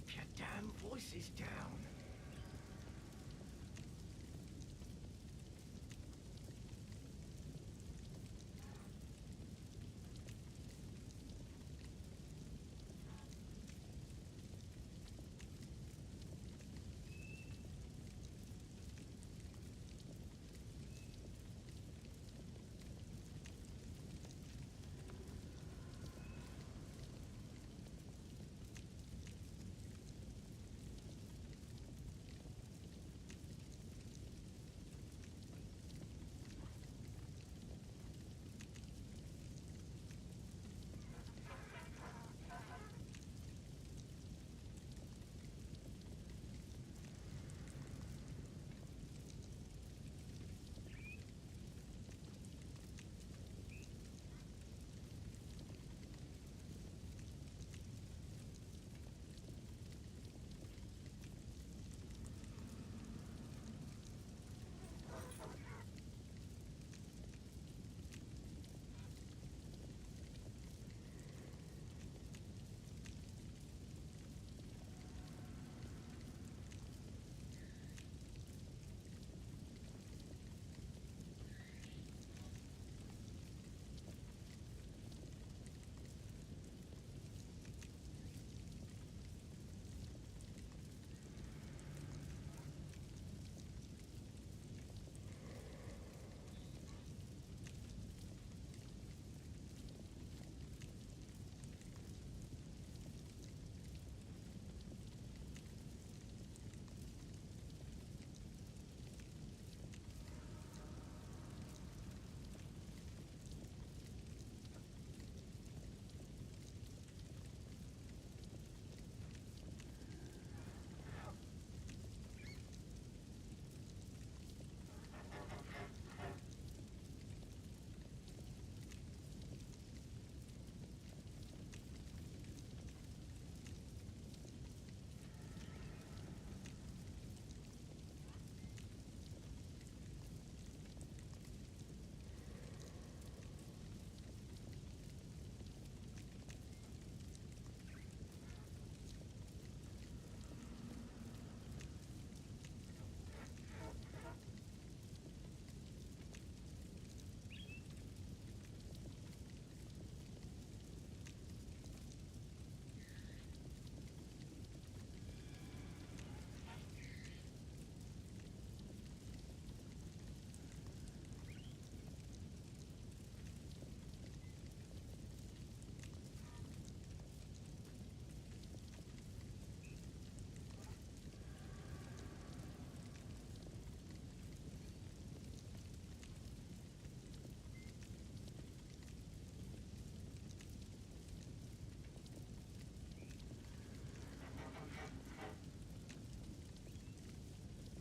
Keep your damn voices down.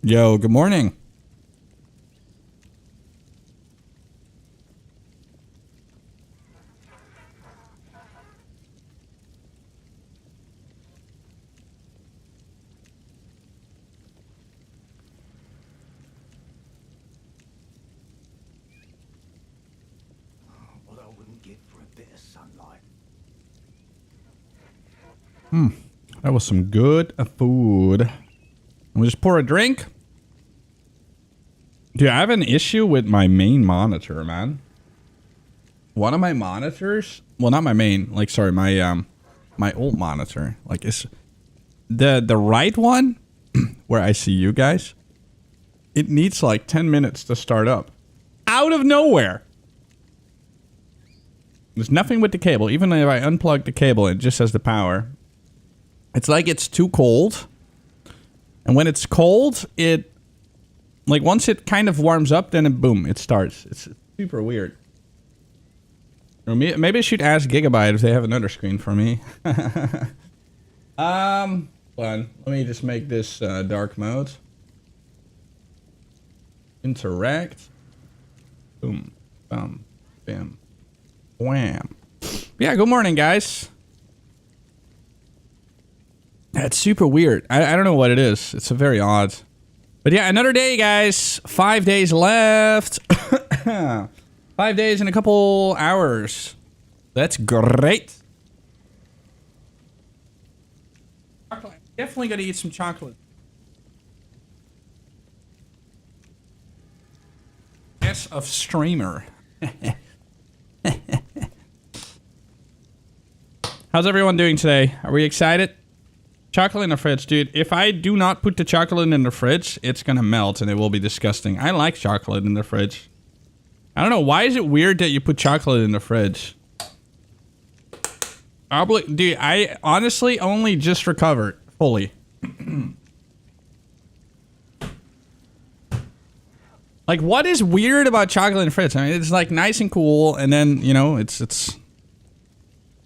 Yo, good morning. What I wouldn't give for a bit of sunlight. That was some good food. We just pour a drink. Dude, I have an issue with my main monitor, man. One of my monitors, well, not my main, like, sorry, my my old monitor, like, it's the right one where I see you guys. It needs like 10 minutes to start up, out of nowhere. There's nothing with the cable. Even if I unplug the cable, it just has the power. It's like it's too cold. And when it's cold, it, like, once it kind of warms up, then it, boom, it starts. It's super weird. Or maybe I should ask Gigabyte if they have another screen for me. Hold on. Let me just make this dark mode. Interact. Boom. Bam. Bam. Wham. Yeah, good morning, guys. That's super weird. I don't know what it is. It's a very odd. But yeah, another day, guys. 5 days left. 5 days and a couple hours. That's great. Definitely gotta eat some chocolate. S of Strimer. How's everyone doing today? Are we excited? Chocolate in the fridge, dude. If I do not put the chocolate in the fridge, it's gonna melt and it will be disgusting. I like chocolate in the fridge. I don't know, why is it weird that you put chocolate in the fridge? Dude, I honestly only just recovered fully. Like, what is weird about chocolate in the fridge? I mean, it's like nice and cool, and then, you know, it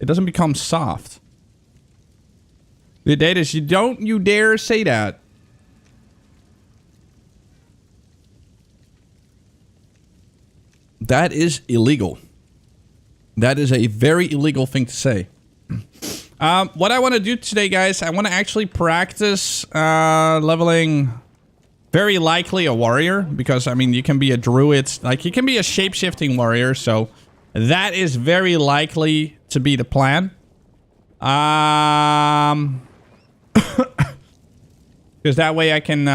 doesn't become soft. The Datus, you dare say that. That is illegal. That is a very illegal thing to say. What I want to do today, guys, I want to actually practice leveling very likely a warrior, because, I mean, you can be a druid, like, you can be a shape-shifting warrior, so that is very likely to be the plan. Because that way I can,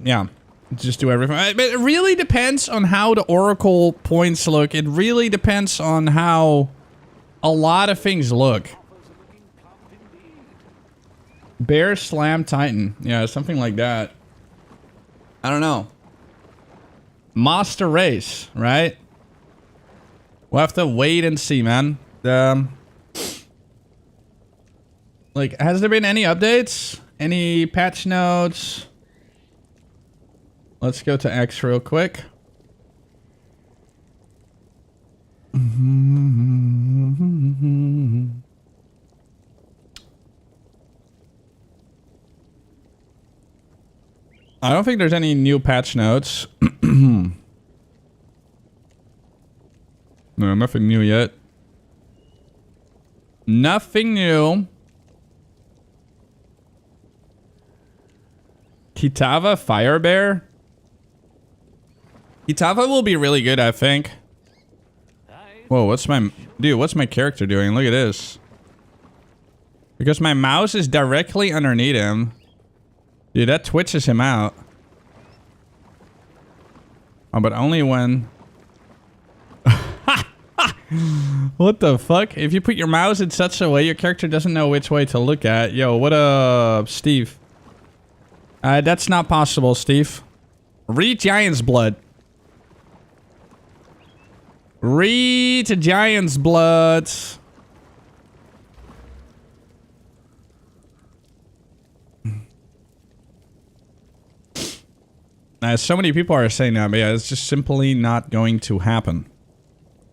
yeah, just do everything. But it really depends on how the Oracle points look. It really depends on how a lot of things look. Bear Slam Titan. Yeah, something like that. I don't know. Master Race, right? We'll have to wait and see, man. Like, has there been any updates? Any patch notes? Let's go to X real quick. I don't think there's any new patch notes. No, nothing new yet. Nothing new. Kitava Fire Bear? Kitava will be really good, I think. Whoa, what's my... Dude, what's my character doing? Look at this. Because my mouse is directly underneath him. Dude, that twitches him out. Oh, but only when... What the fuck? If you put your mouse in such a way, your character doesn't know which way to look at. Yo, what up, Steve? That's not possible, Steve. Read Giant's Blood. Read to Giant's Blood. So many people are saying that, but yeah, it's just simply not going to happen.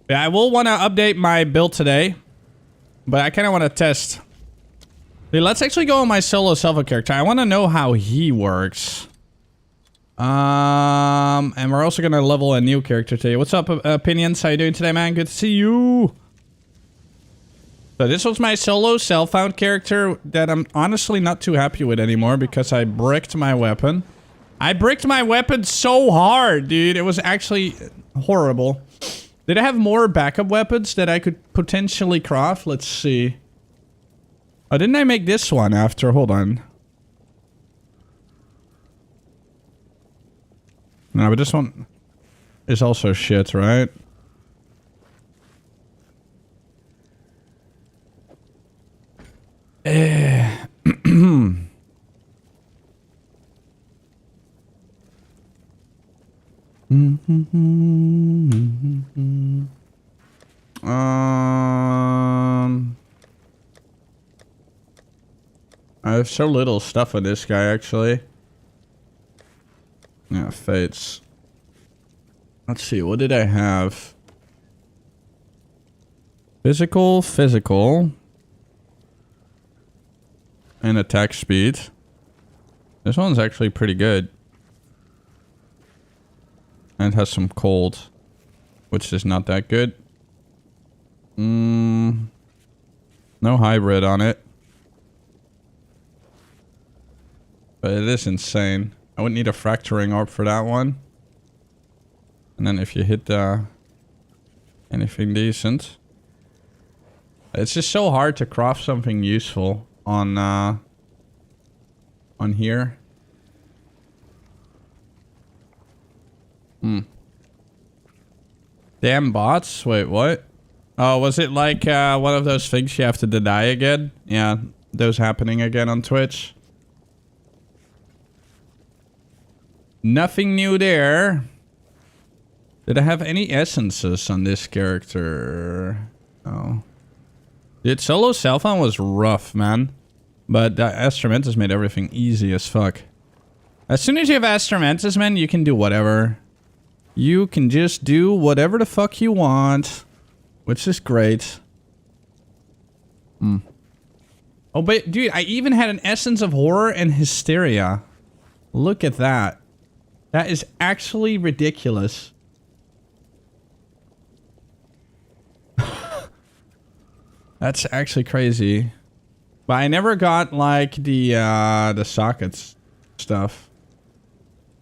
Yeah, I will want to update my build today, but I kind of want to test. Dude, let's actually go on my solo self character. I want to know how he works. And we're also going to level a new character today. What's up, Opinions? How you doing today, man? Good to see you. So this was my solo self-found character that I'm honestly not too happy with anymore because I bricked my weapon. I bricked my weapon so hard, dude. It was actually horrible. Did I have more backup weapons that I could potentially craft? Let's see. Oh, didn't I make this one after? Hold on. No, but this one is also shit, right? I have so little stuff with this guy, actually. Yeah, fates. Let's see, what did I have? Physical. And attack speed. This one's actually pretty good. And it has some cold, which is not that good. No hybrid on it. But it is insane. I would need a fracturing orb for that one. And then if you hit anything decent. It's just so hard to craft something useful on on here. Damn bots. Wait, what? Oh, was it like one of those things you have to deny again? Yeah, those happening again on Twitch. Nothing new there. Did I have any essences on this character? Oh. Dude, solo cell phone was rough, man. But Astramantis made everything easy as fuck. As soon as you have Astramantis, man, you can do whatever. You can just do whatever the fuck you want. Which is great. Oh, but dude, I even had an essence of horror and hysteria. Look at that. That is actually ridiculous. That's actually crazy. But I never got like the sockets stuff.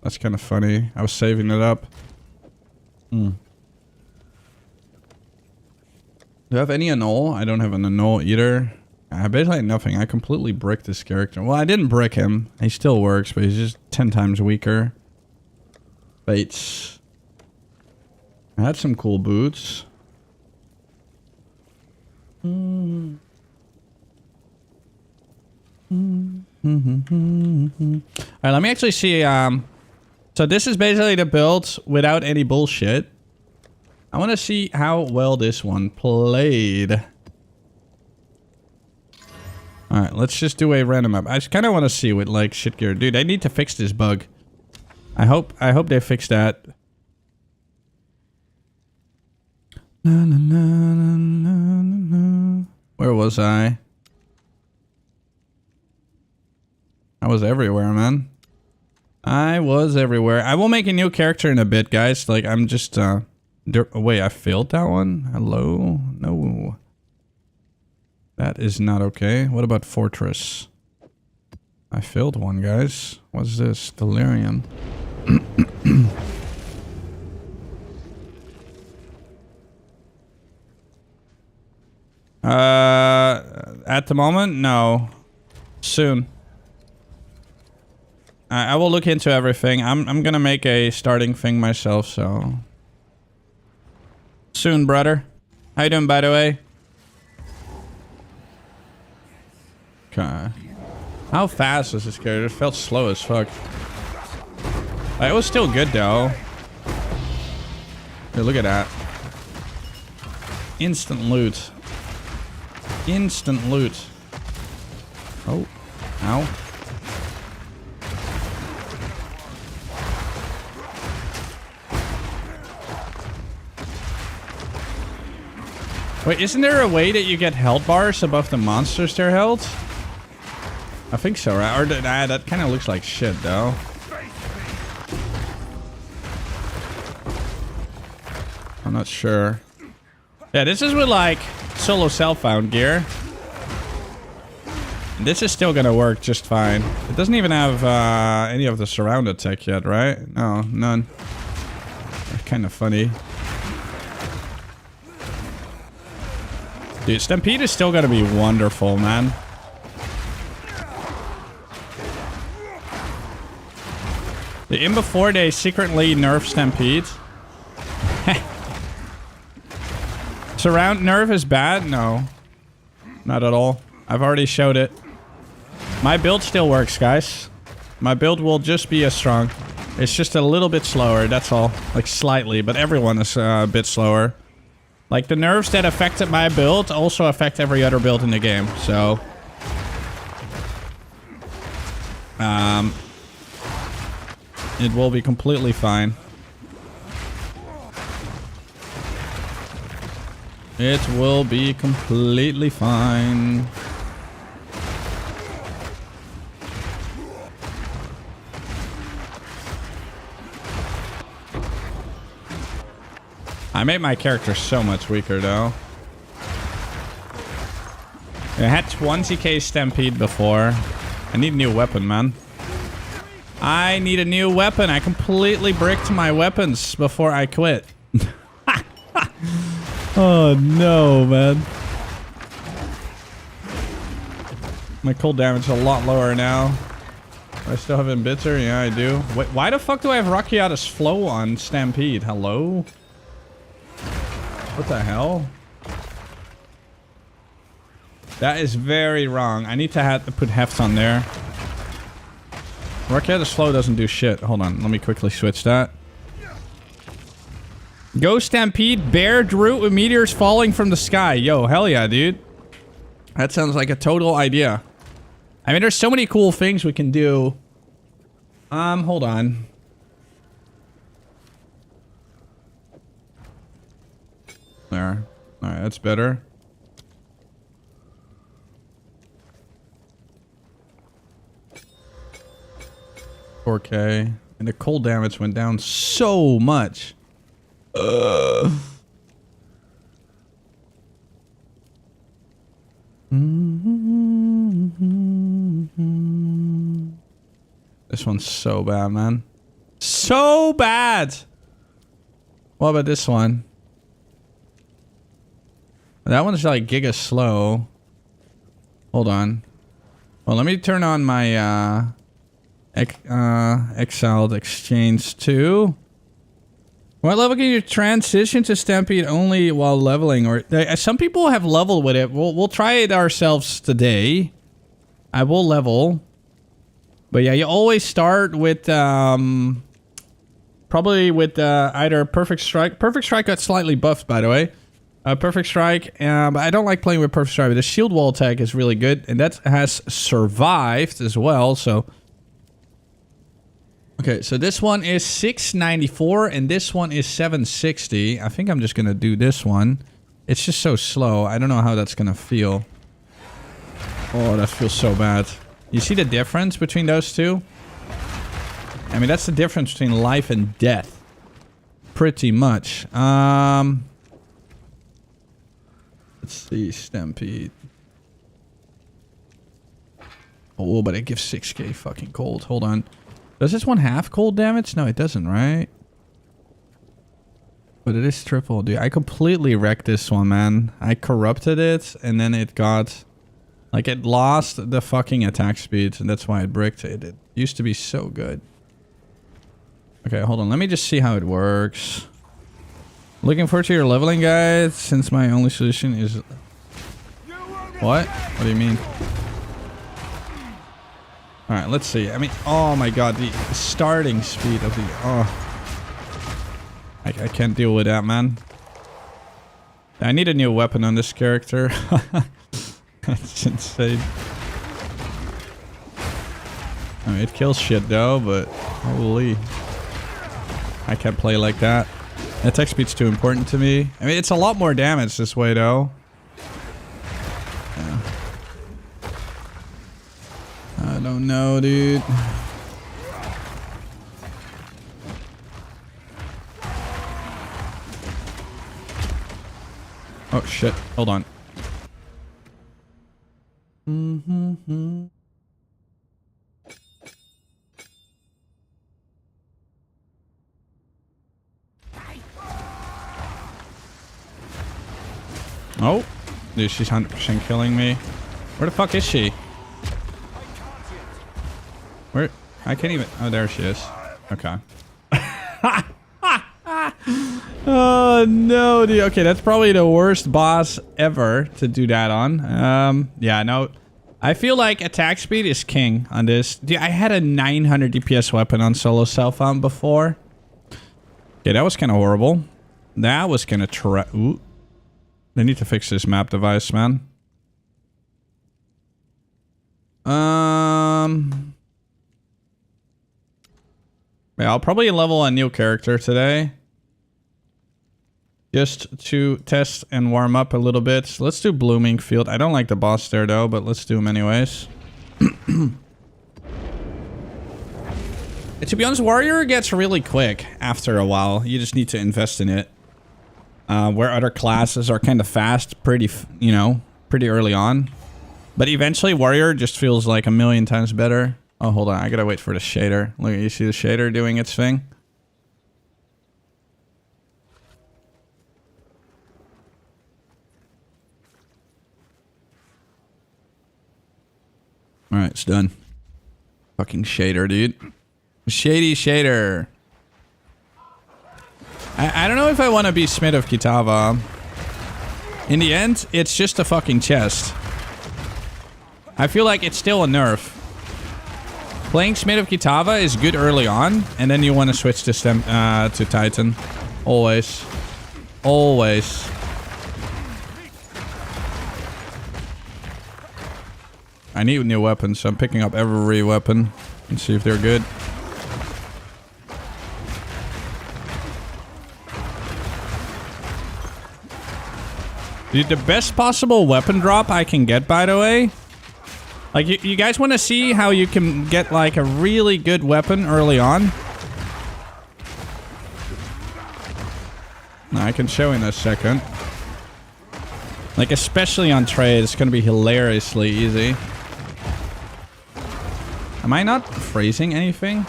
That's kind of funny. I was saving it up. Do I have any annul? I don't have an annul either. I basically had nothing. I completely bricked this character. Well, I didn't brick him. He still works, but he's just 10 times weaker. Baits. I had some cool boots. Alright, let me actually see. So this is basically the build without any bullshit. I want to see how well this one played. Alright, let's just do a random map. I just kind of want to see with like shit gear. Dude, I need to fix this bug. I hope they fix that. Where was I? I was everywhere, man. I was everywhere. I will make a new character in a bit, guys. Like, I'm just, wait, I failed that one? Hello? No. That is not okay. What about Fortress? I failed one, guys. What's this? Delirium. At the moment, no. Soon. I will look into everything. I'm gonna make a starting thing myself, so... Soon, brother. How you doing, by the way? Okay. How fast was this character? It felt slow as fuck. It was still good, though. Hey, look at that. Instant loot. Instant loot. Oh. Ow. Wait, isn't there a way that you get health bars above the monsters they're held? I think so, right? Or that kind of looks like shit, though. I'm not sure. Yeah, this is with, like, solo cell phone gear. This is still gonna work just fine. It doesn't even have any of the surrounded tech yet, right? No, none. That's kind of funny. Dude, Stampede is still gonna be wonderful, man. In before they secretly nerf Stampede. Surround nerf is bad? No. Not at all. I've already showed it. My build still works, guys. My build will just be as strong. It's just a little bit slower, that's all. Like, slightly, but everyone is a bit slower. Like, the nerfs that affected my build also affect every other build in the game, so... it will be completely fine. It will be completely fine. I made my character so much weaker, though. I had 20k Stampede before. I need a new weapon, man. I need a new weapon. I completely bricked my weapons before I quit. Oh, no, man. My cold damage is a lot lower now. I still have Embitzer? Yeah, I do. Wait, why the fuck do I have Rakiata's Flow on Stampede? Hello? What the hell? That is very wrong. I need to put Heft on there. Rakiata's Flow doesn't do shit. Hold on, let me quickly switch that. Go Stampede, Bear Druid with meteors falling from the sky. Yo, hell yeah, dude. That sounds like a total idea. I mean, there's so many cool things we can do. Hold on. There. Alright, that's better. $4K. And the cold damage went down so much. This one's so bad, man. So bad! What about this one? That one's like giga slow. Hold on. Well, let me turn on my exiled exchange too. What level can you transition to Stampede only while leveling? Or some people have leveled with it. We'll try it ourselves today. I will level. But yeah, you always start with probably with either Perfect Strike. Perfect Strike got slightly buffed, by the way. Perfect Strike, but I don't like playing with Perfect Strike. But the shield wall attack is really good, and that has survived as well. So, okay, so this one is 694, and this one is 760. I think I'm just gonna do this one. It's just so slow. I don't know how that's gonna feel. Oh, that feels so bad. You see the difference between those two? I mean, that's the difference between life and death. Pretty much. Let's see, Stampede. Oh, but it gives 6k fucking cold. Hold on. Does this one have cold damage? No, it doesn't, right? But it is triple, dude. I completely wrecked this one, man. I corrupted it, and then it got... Like, it lost the fucking attack speed, and that's why it bricked it. It used to be so good. Okay, hold on. Let me just see how it works. Looking forward to your leveling guide, since my only solution is... What? What do you mean? Alright, let's see. I mean, oh my god, the starting speed of the... Oh. I can't deal with that, man. I need a new weapon on this character. That's insane. I mean, it kills shit though, but holy. I can't play like that. Attack speed's too important to me. I mean, it's a lot more damage this way though. Yeah. I don't know, dude. Oh shit, hold on. Oh, dude, she's 100% killing me. Where the fuck is she? Where? I can't even... Oh, there she is. Okay. Oh, no, dude. Okay, that's probably the worst boss ever to do that on. Yeah, no. I feel like attack speed is king on this. Dude, I had a 900 DPS weapon on solo self-found before. Okay, that was kind of horrible. That was kind of... Ooh. They need to fix this map device, man. Yeah, I'll probably level a new character today. Just to test and warm up a little bit. Let's do Blooming Field. I don't like the boss there though, but let's do him anyways. And to be honest, Warrior gets really quick after a while. You just need to invest in it. Where other classes are kind of fast, pretty early on. But eventually, Warrior just feels like a million times better. Oh, hold on. I gotta wait for the shader. Look, you see the shader doing its thing? Alright, it's done. Fucking shader, dude. Shady shader. I don't know if I want to be Smith of Kitava. In the end, it's just a fucking chest. I feel like it's still a nerf. Playing Smith of Kitava is good early on, and then you want to switch to Titan. Always. Always. I need new weapons, so I'm picking up every weapon and see if they're good. Dude, the best possible weapon drop I can get, by the way. Like, you guys want to see how you can get, like, a really good weapon early on? No, I can show in a second. Like, especially on trade, it's going to be hilariously easy. Am I not phrasing anything?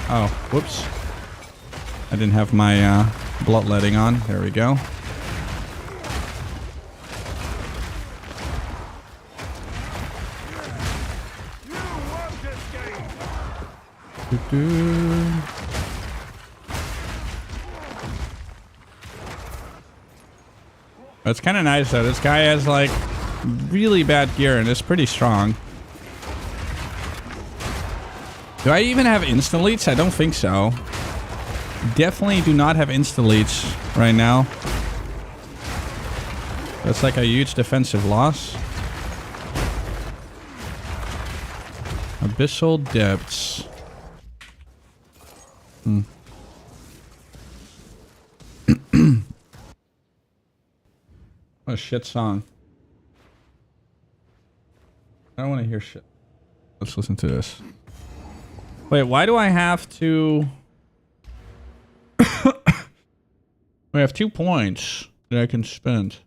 Oh, whoops. I didn't have my bloodletting on. There we go. It's kind of nice though. This guy has like really bad gear and is pretty strong. Do I even have insta-leads? I don't think so. Definitely do not have insta-leads right now. That's like a huge defensive loss. Abyssal Depths. What a shit song. I don't want to hear shit. Let's listen to this. Wait, why do I have to... We have 2 points that I can spend.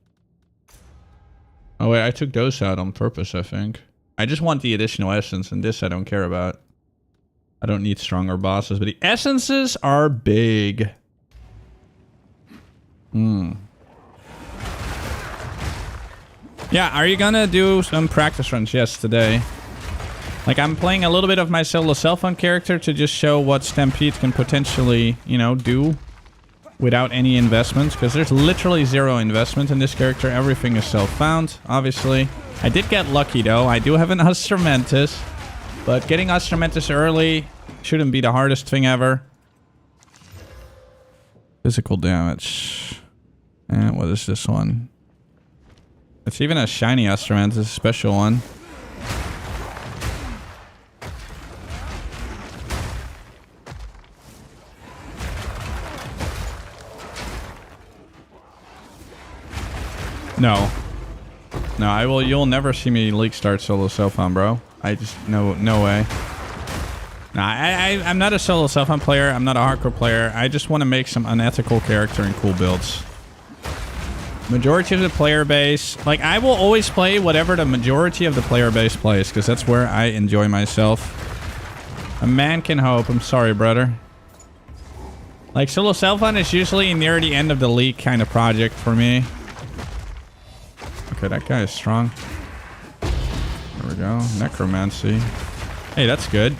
Oh wait, I took those out on purpose, I think. I just want the additional essence, and this I don't care about. I don't need stronger bosses, but the essences are big. Yeah, are you gonna do some practice runs? Yes, today. Like, I'm playing a little bit of my solo cell-phone character to just show what Stampede can potentially, you know, do without any investments, because there's literally 0 investment in this character. Everything is self-found, obviously. I did get lucky, though. I do have an Instrumentus, but getting Instrumentus early shouldn't be the hardest thing ever. Physical damage. And what is this one? It's even a shiny Instrumentus, a special one. No. No, I will. You'll never see me league start solo self-on, bro. I just no way. Nah, I'm not a solo self-on player. I'm not a hardcore player. I just want to make some unethical character and cool builds. Majority of the player base, like, I will always play whatever the majority of the player base plays, because that's where I enjoy myself. A man can hope. I'm sorry, brother. Like, solo self-on is usually near the end of the league kind of project for me. Okay, that guy is strong. There we go. Necromancy. Hey, that's good.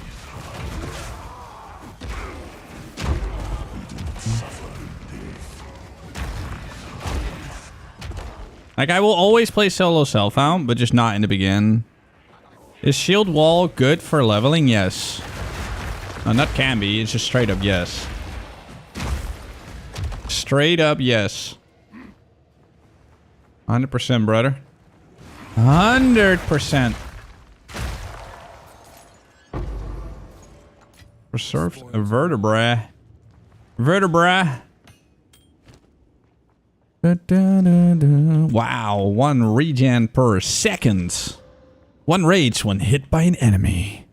Like, I will always play solo self-found, but just not in the beginning. Is shield wall good for leveling? Yes. No, not can be. It's just straight up yes. Straight up yes. 100%, brother. 100%. Preserved vertebrae. Vertebra. Wow, 1 regen per second. 1 rage when hit by an enemy.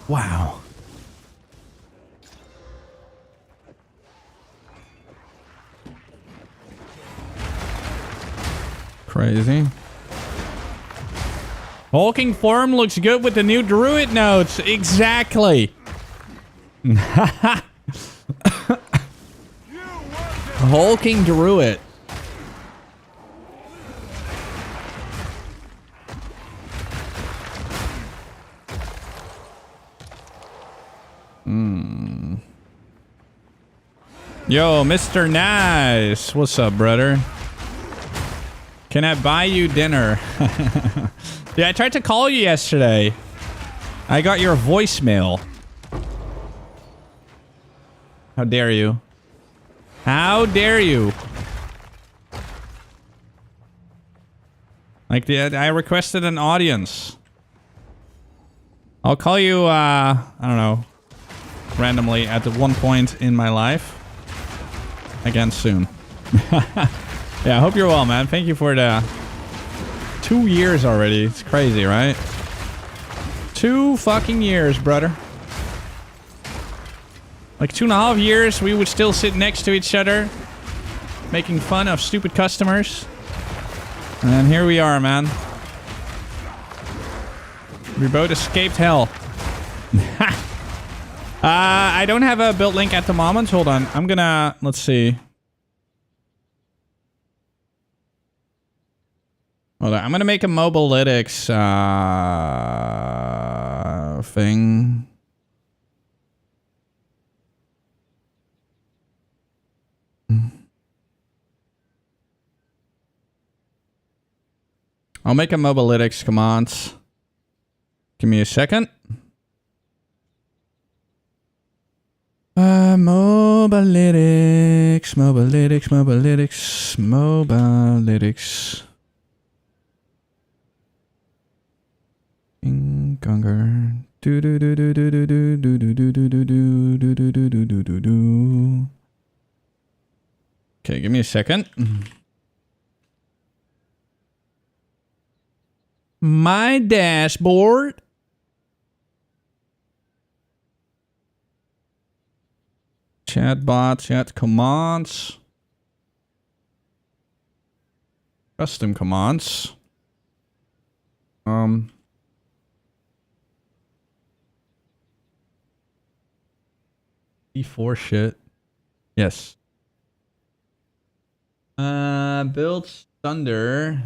Wow. Crazy. Hulking form looks good with the new druid notes. Exactly. Hulking druid. Yo, Mr. Nice. What's up, brother? Can I buy you dinner? Yeah, I tried to call you yesterday. I got your voicemail. How dare you? How dare you? Like, I requested an audience. I'll call you, I don't know, randomly at one point in my life. Again soon. Yeah, I hope you're well, man. Thank you for the 2 years already. It's crazy, right? 2 fucking years, brother. Like 2.5 years, we would still sit next to each other, making fun of stupid customers. And here we are, man. We both escaped hell. I don't have a build link at the moment. Hold on. I'm gonna... Let's see. Hold on. I'm gonna make a Mobalytics thing. I'll make a Mobalytics commands. Give me a second. Mobalytics. KingKongor. Okay, give me a second. My dashboard. Chatbot, chat commands. Custom commands. E4 shit. Yes. Build Thunder.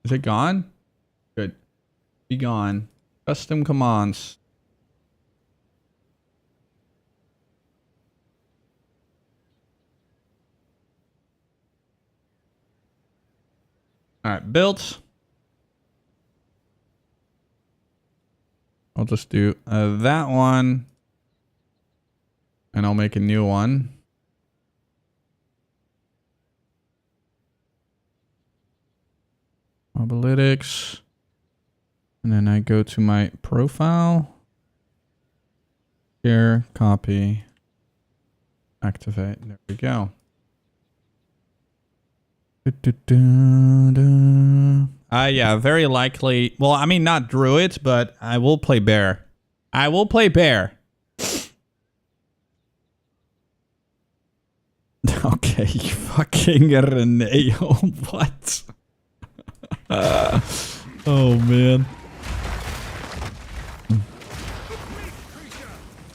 Is it gone? Good. Be gone. Custom commands. Alright, built. I'll just do that one. And I'll make a new one. Mobalytics. And then I go to my profile. Share, copy, activate. There we go. Yeah, very likely. Well, I mean, not Druid, but I will play Bear. I will play Bear. Okay, fucking Renee. What? Oh, man.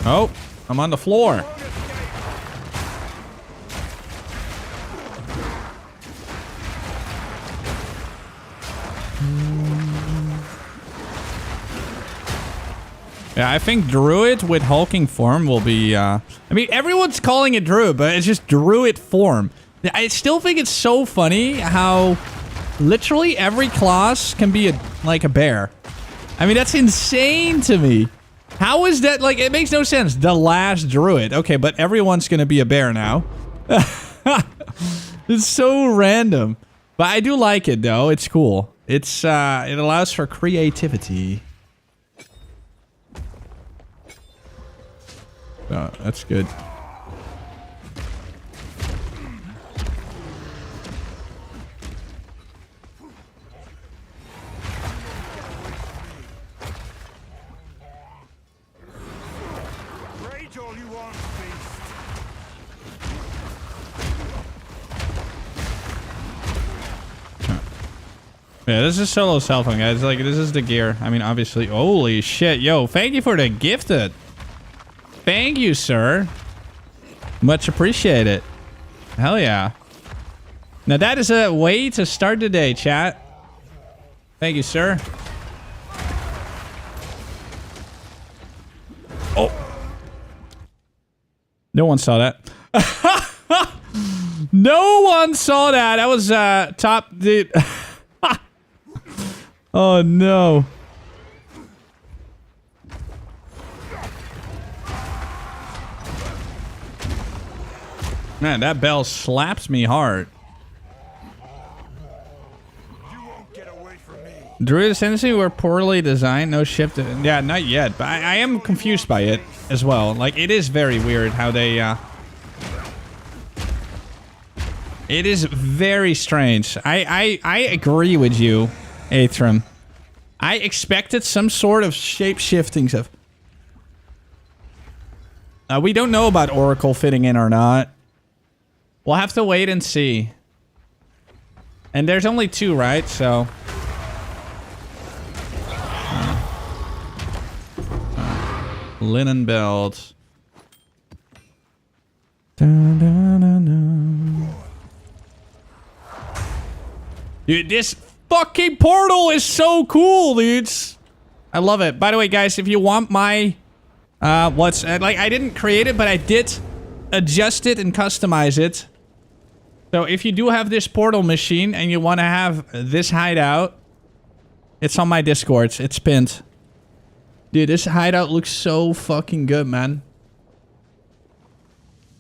Oh, I'm on the floor. Yeah, I think Druid with hulking form will be, I mean, everyone's calling it Druid, but it's just Druid form. I still think it's so funny how literally every class can be like a bear. I mean, that's insane to me. How is that? Like, it makes no sense. The last Druid. Okay, but everyone's gonna be a bear now. It's so random. But I do like it, though. It's cool. It's, it allows for creativity. Oh, that's good. Yeah, this is solo cell phone, guys. Like, this is the gear. I mean, obviously. Holy shit. Yo, thank you for the gifted. Thank you, sir. Much appreciated. Hell yeah. Now, that is a way to start the day, chat. Thank you, sir. Oh. No one saw that. No one saw that. That was top dude. Oh no. Man, that bell slaps me hard. You won't get away from me. Druid Ascendancy were poorly designed, no shift. Yeah, not yet, but I am confused by it as well. Like, it is very weird how they, it is very strange. I agree with you, Aethram. I expected some sort of shape-shifting stuff. We don't know about Oracle fitting in or not. We'll have to wait and see. And there's only 2, right? So... linen belt. Dude, this fucking portal is so cool, dudes. I love it. By the way, guys, if you want my... like, I didn't create it, but I did adjust it and customize it. So if you do have this portal machine and you want to have this hideout, it's on my Discord. It's pinned. Dude, this hideout looks so fucking good, man.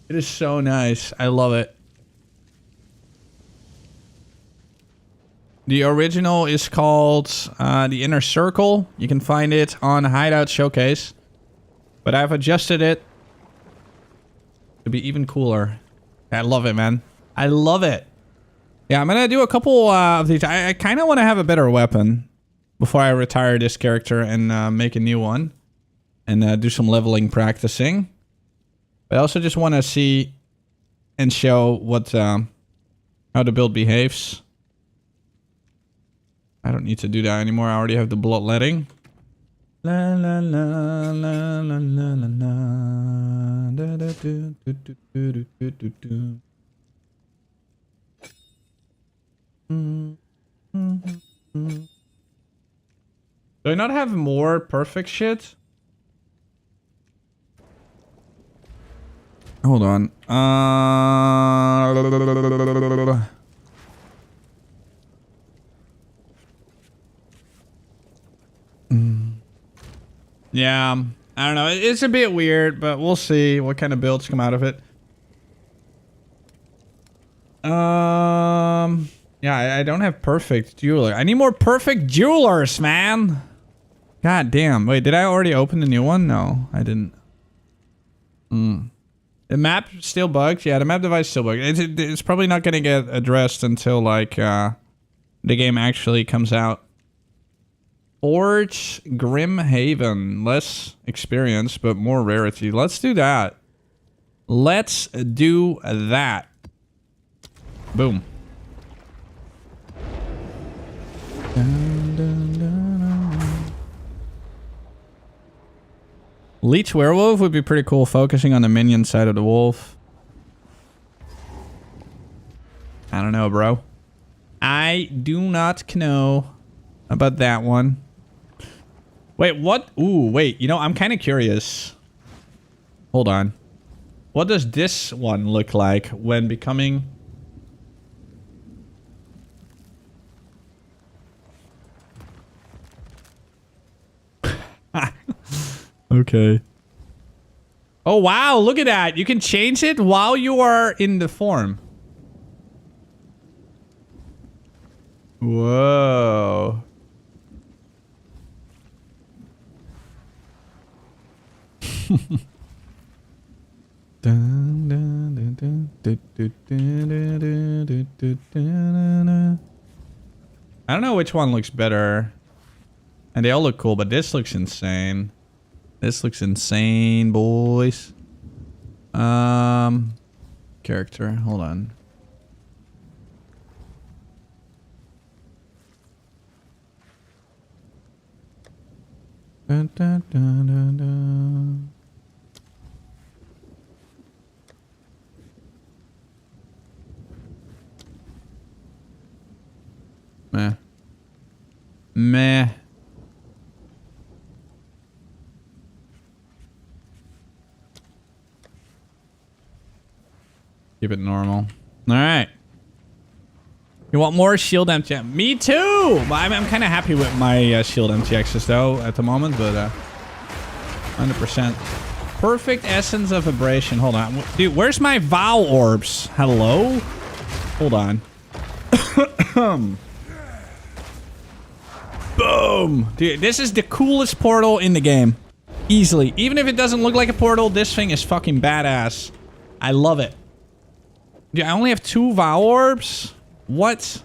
It is so nice. I love it. The original is called The Inner Circle. You can find it on Hideout Showcase. But I've adjusted it to be even cooler. I love it, man. I love it. Yeah, I'm gonna do a couple of these. I kind of want to have a better weapon before I retire this character and make a new one. And do some leveling practicing. But I also just want to see and show what how the build behaves. I don't need to do that anymore. I already have the bloodletting. La la la la la la la la da da do do do do do do do. Do I not have more perfect shit? Hold on. Yeah, I don't know. It's a bit weird, but we'll see what kind of builds come out of it. Yeah, I don't have perfect jeweler. I need more perfect jewelers, man. God damn. Wait, did I already open the new one? No, I didn't. The map still bugs? Yeah, the map device still bugs. It's probably not going to get addressed until, like, the game actually comes out. Forge Grim Haven. Less experience, but more rarity. Let's do that. Let's do that. Boom. Dun, dun, dun, dun. Leech Werewolf would be pretty cool, focusing on the minion side of the wolf. I don't know, bro. I do not know about that one. Wait, what? Ooh, wait. You know, I'm kind of curious. Hold on. What does this one look like when becoming... Okay. Oh, wow. Look at that. You can change it while you are in the form. Whoa. I don't know which one looks better. And they all look cool, but this looks insane. This looks insane, boys. Character, hold on. Dun, dun, dun, dun, dun. Meh. Meh. Keep it normal. All right. You want more shield MTX? Me too! I'm kind of happy with my shield MTXs though at the moment, but 100%. Perfect essence of vibration. Hold on. Dude, where's my Vow orbs? Hello? Hold on. Boom! Dude, this is the coolest portal in the game. Easily. Even if it doesn't look like a portal, this thing is fucking badass. I love it. Dude, I only have 2 Vow orbs? What?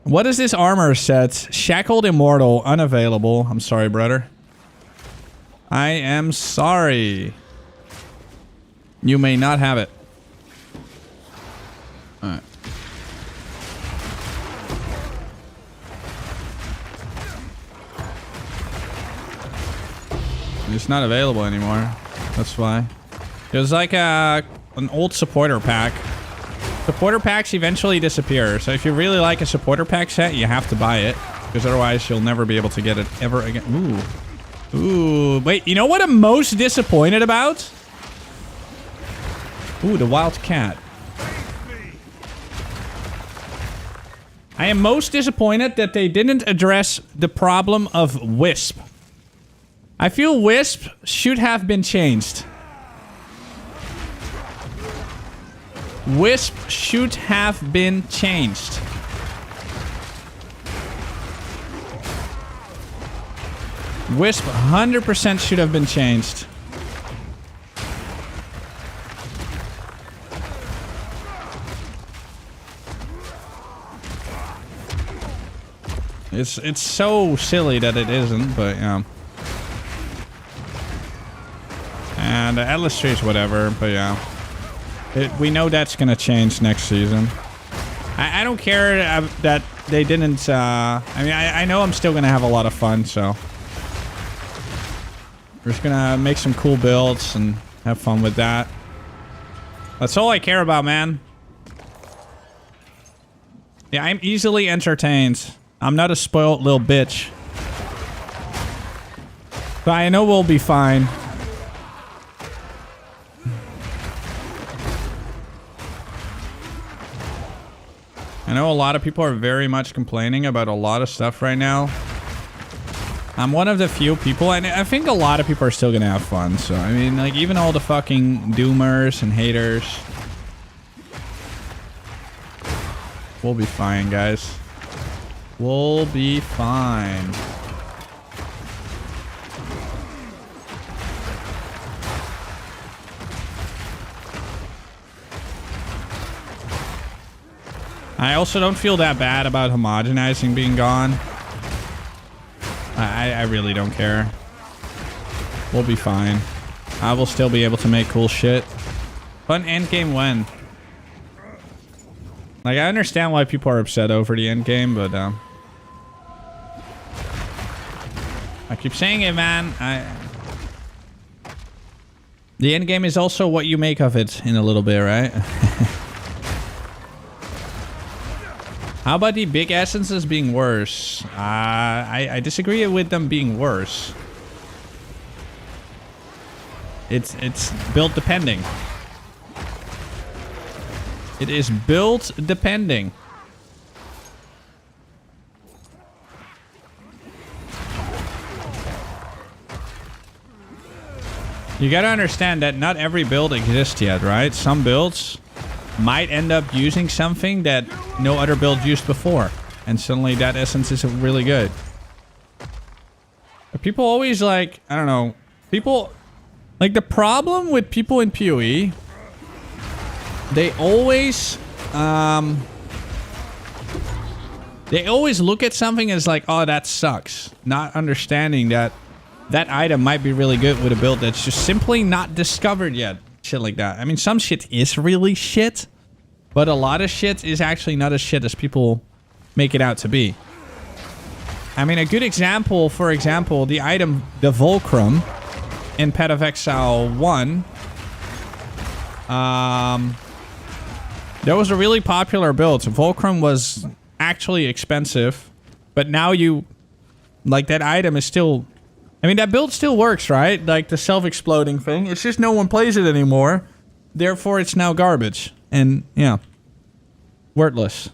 What is this armor set? Shackled Immortal, unavailable. I'm sorry, brother. I am sorry. You may not have it. Alright. It's not available anymore. That's why. It was like an old supporter pack. Supporter packs eventually disappear. So if you really like a supporter pack set, you have to buy it. Because otherwise you'll never be able to get it ever again. Ooh. Ooh. Wait, you know what I'm most disappointed about? Ooh, the wild cat. I am most disappointed that they didn't address the problem of Wisp. I feel Wisp should have been changed. Wisp should have been changed. Wisp 100% should have been changed. It's so silly that it isn't, but yeah. And the Atlas Tree's whatever, but yeah. We know that's gonna change next season. I don't care that they didn't, I mean, I know I'm still gonna have a lot of fun, so. We're just gonna make some cool builds and have fun with that. That's all I care about, man. Yeah, I'm easily entertained. I'm not a spoiled little bitch. But I know we'll be fine. I know a lot of people are very much complaining about a lot of stuff right now. I'm one of the few people, and I think a lot of people are still gonna have fun, so, I mean, like, even all the fucking doomers and haters. We'll be fine, guys. We'll be fine. I also don't feel that bad about homogenizing being gone. I really don't care. We'll be fine. I will still be able to make cool shit. Fun endgame when? Like, I understand why people are upset over the endgame, but I keep saying it, man. The endgame is also what you make of it in a little bit, right? How about the big essences being worse? I disagree with them being worse. It's built depending. It is built depending. You gotta understand that not every build exists yet, right? Some builds might end up using something that no other build used before, and suddenly that essence is really good. But people always, like, I don't know, people, like, the problem with people in PoE, they always look at something as like, oh, that sucks, not understanding that that item might be really good with a build that's just simply not discovered yet. Shit like that. I mean, some shit is really shit, but a lot of shit is actually not as shit as people make it out to be. I mean, a good example, for example, the item, the Volcrum in Path of Exile 1. That was a really popular build. Volcrum was actually expensive, but now you, like, that item is still, I mean, that build still works, right? Like the self-exploding thing. It's just no one plays it anymore. Therefore, it's now garbage. And, yeah. Worthless.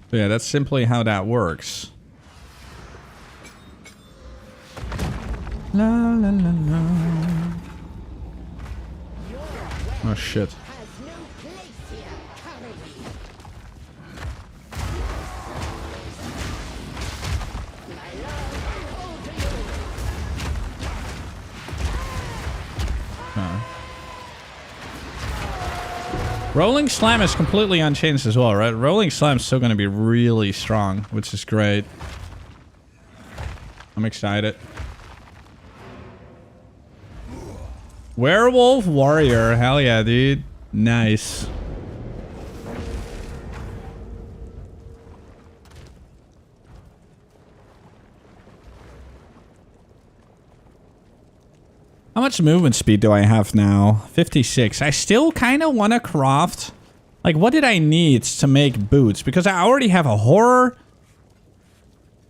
So yeah, that's simply how that works. La la la la. Oh shit. Rolling Slam is completely unchanged as well, right? Rolling Slam's still going to be really strong, which is great. I'm excited. Werewolf Warrior. Hell yeah, dude. Nice. How much movement speed do I have now? 56. I still kind of want to craft... Like, what did I need to make boots? Because I already have a horror.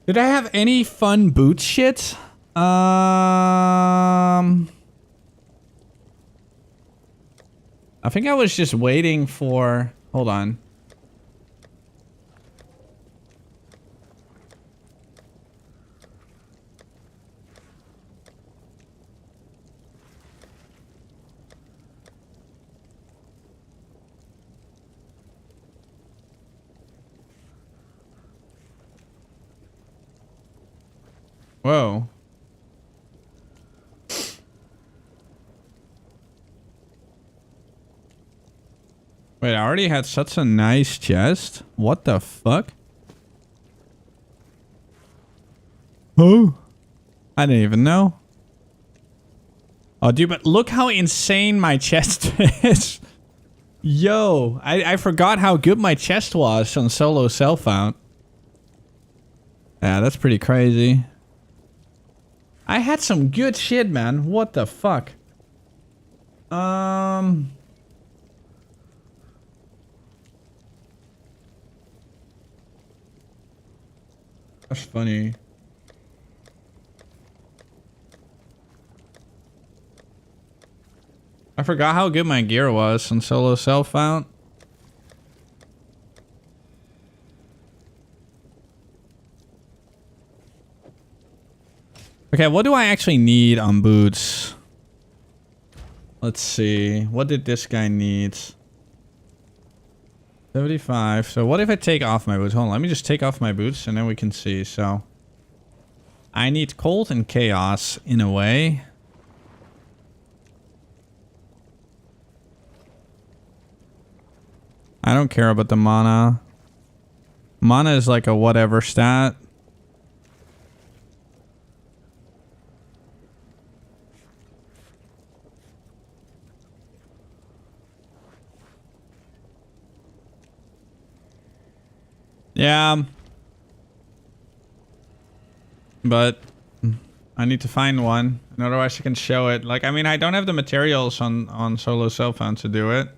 Did I have any fun boot shit? I think I was just waiting for... Hold on. Whoa. Wait, I already had such a nice chest? What the fuck? Oh. I didn't even know. Oh, dude, but look how insane my chest is. Yo, I forgot how good my chest was on solo self-out. Yeah, that's pretty crazy. I had some good shit, man. What the fuck? That's funny. I forgot how good my gear was on solo self-out. Okay, what do I actually need on boots? Let's see. What did this guy need? 75. So what if I take off my boots? Hold on, let me just take off my boots and then we can see. So I need cold and chaos in a way. I don't care about the mana. Mana is like a whatever stat. Yeah. But I need to find one. And otherwise I can show it. Like, I mean, I don't have the materials on solo cell phone to do it.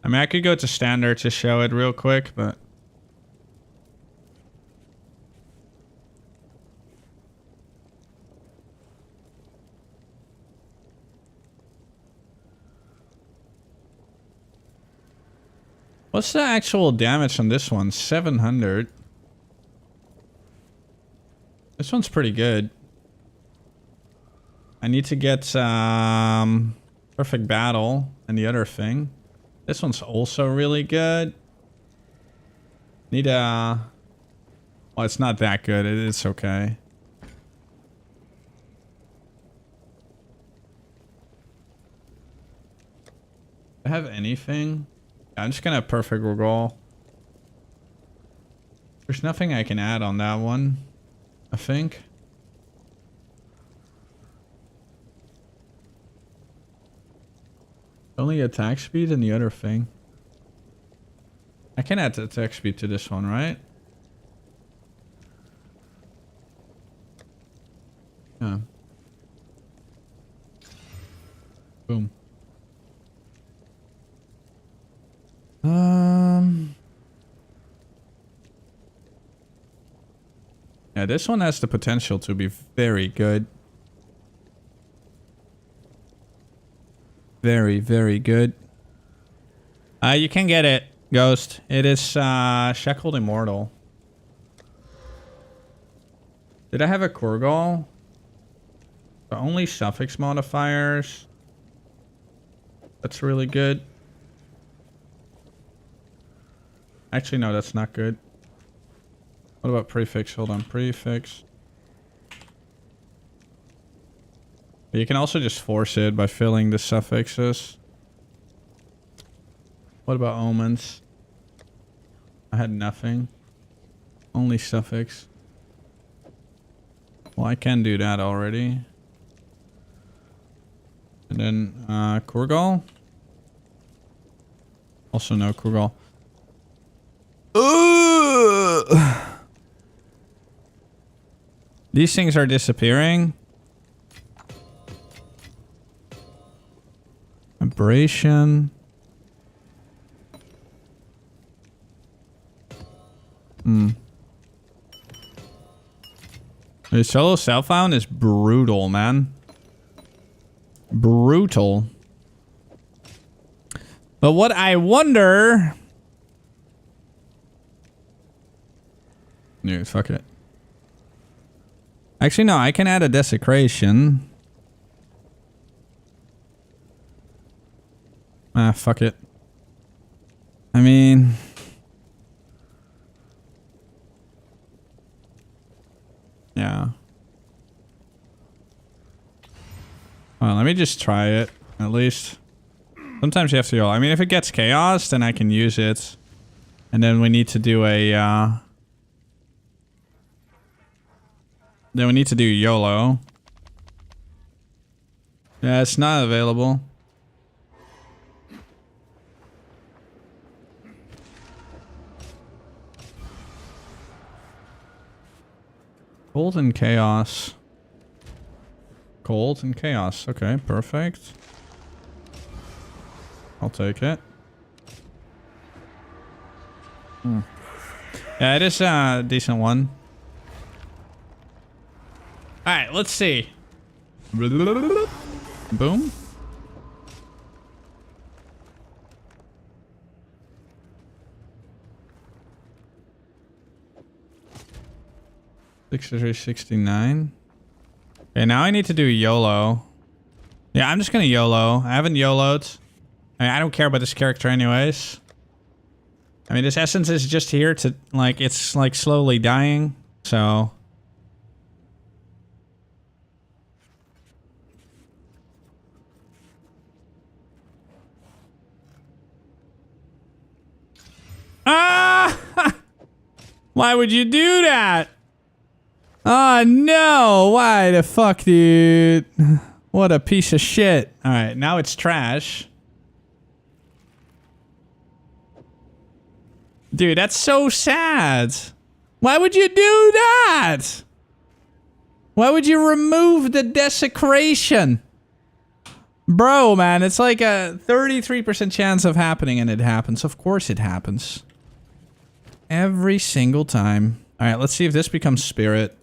I mean, I could go to standard to show it real quick, but... What's the actual damage on this one? 700. This one's pretty good. I need to get Perfect Battle and the other thing. This one's also really good. Need a... Well, it's not that good. It's okay. Do I have anything? I'm just gonna have Perfect Regal. There's nothing I can add on that one, I think. Only attack speed and the other thing. I can add the attack speed to this one, right? Yeah. Boom. Yeah, this one has the potential to be very good. Very, very good. You can get it, Ghost. It is Shackled Immortal. Did I have a Korgal? The only suffix modifiers. That's really good. Actually, no, that's not good. What about prefix? Hold on, prefix. You can also just force it by filling the suffixes. What about omens? I had nothing. Only suffix. Well, I can do that already. And then, Korgal? Also no Korgal. These things are disappearing. Aberration. The solo self-found is brutal, man. Brutal. But what I wonder... Dude, fuck it. Actually, no, I can add a desecration. Ah, fuck it. I mean... Yeah. Well, let me just try it, at least. Sometimes you have to go. I mean, if it gets chaos, then I can use it. And then we need to do a, Then we need to do YOLO. Yeah, it's not available. Cold and chaos. Cold and chaos. Okay, perfect. I'll take it. Yeah, it is a decent one. Alright, let's see. Boom. $63.69. Okay, now I need to do YOLO. Yeah, I'm just gonna YOLO. I haven't YOLO'd. I mean, I don't care about this character anyways. I mean, this essence is just here to, like, it's, like, slowly dying, so... Ah! Why would you do that? Oh, no! Why the fuck, dude? What a piece of shit. Alright, now it's trash. Dude, that's so sad. Why would you do that? Why would you remove the desecration? Bro, man, it's like a 33% chance of happening, and it happens. Of course it happens. Every single time. Alright, let's see if this becomes spirit.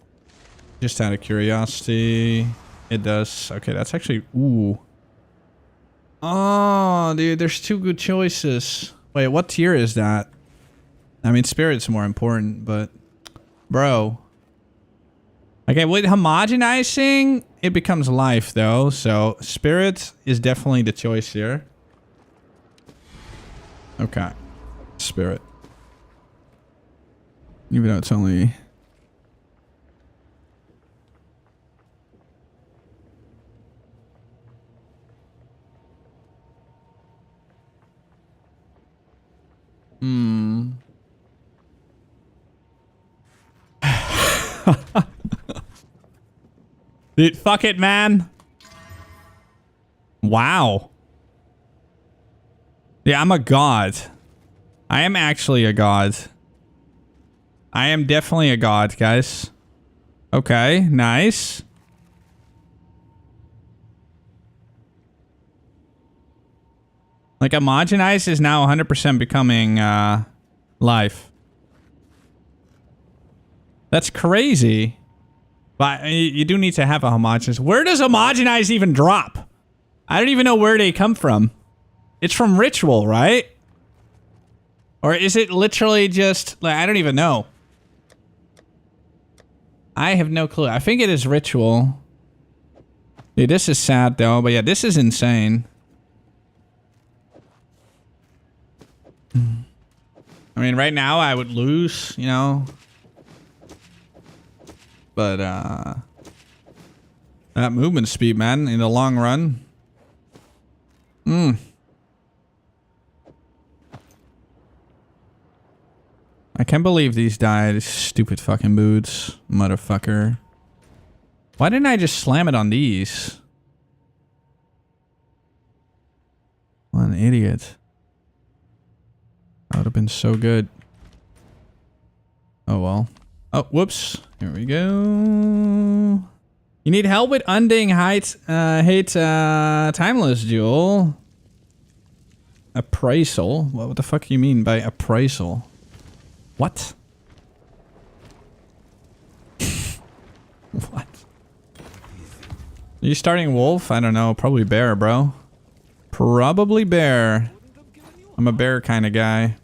Just out of curiosity. It does. Okay, that's actually... Ooh. Oh, dude, there's two good choices. Wait, what tier is that? I mean, spirit's more important, but... Bro. Okay, with homogenizing, it becomes life, though. So, spirit is definitely the choice here. Okay. Spirit. Even though it's only... Dude, fuck it, man. Wow. Yeah, I'm a god. I am actually a god. I am definitely a god, guys. Okay, nice. Like, homogenize is now 100% becoming life. That's crazy. But you do need to have a homogenize. Where does homogenize even drop? I don't even know where they come from. It's from Ritual, right? Or is it literally just... like, I don't even know. I have no clue. I think it is Ritual. Dude, this is sad, though. But yeah, this is insane. I mean, right now, I would lose, you know... But, that movement speed, man, in the long run. I can't believe these died. Stupid fucking boots. Motherfucker. Why didn't I just slam it on these? What an idiot. That would have been so good. Oh, well. Oh, whoops. Here we go. You need help with undoing hate timeless duel. Appraisal? What the fuck do you mean by appraisal? What? What? Are you starting wolf? I don't know. Probably bear, bro. Probably bear. I'm a bear kind of guy.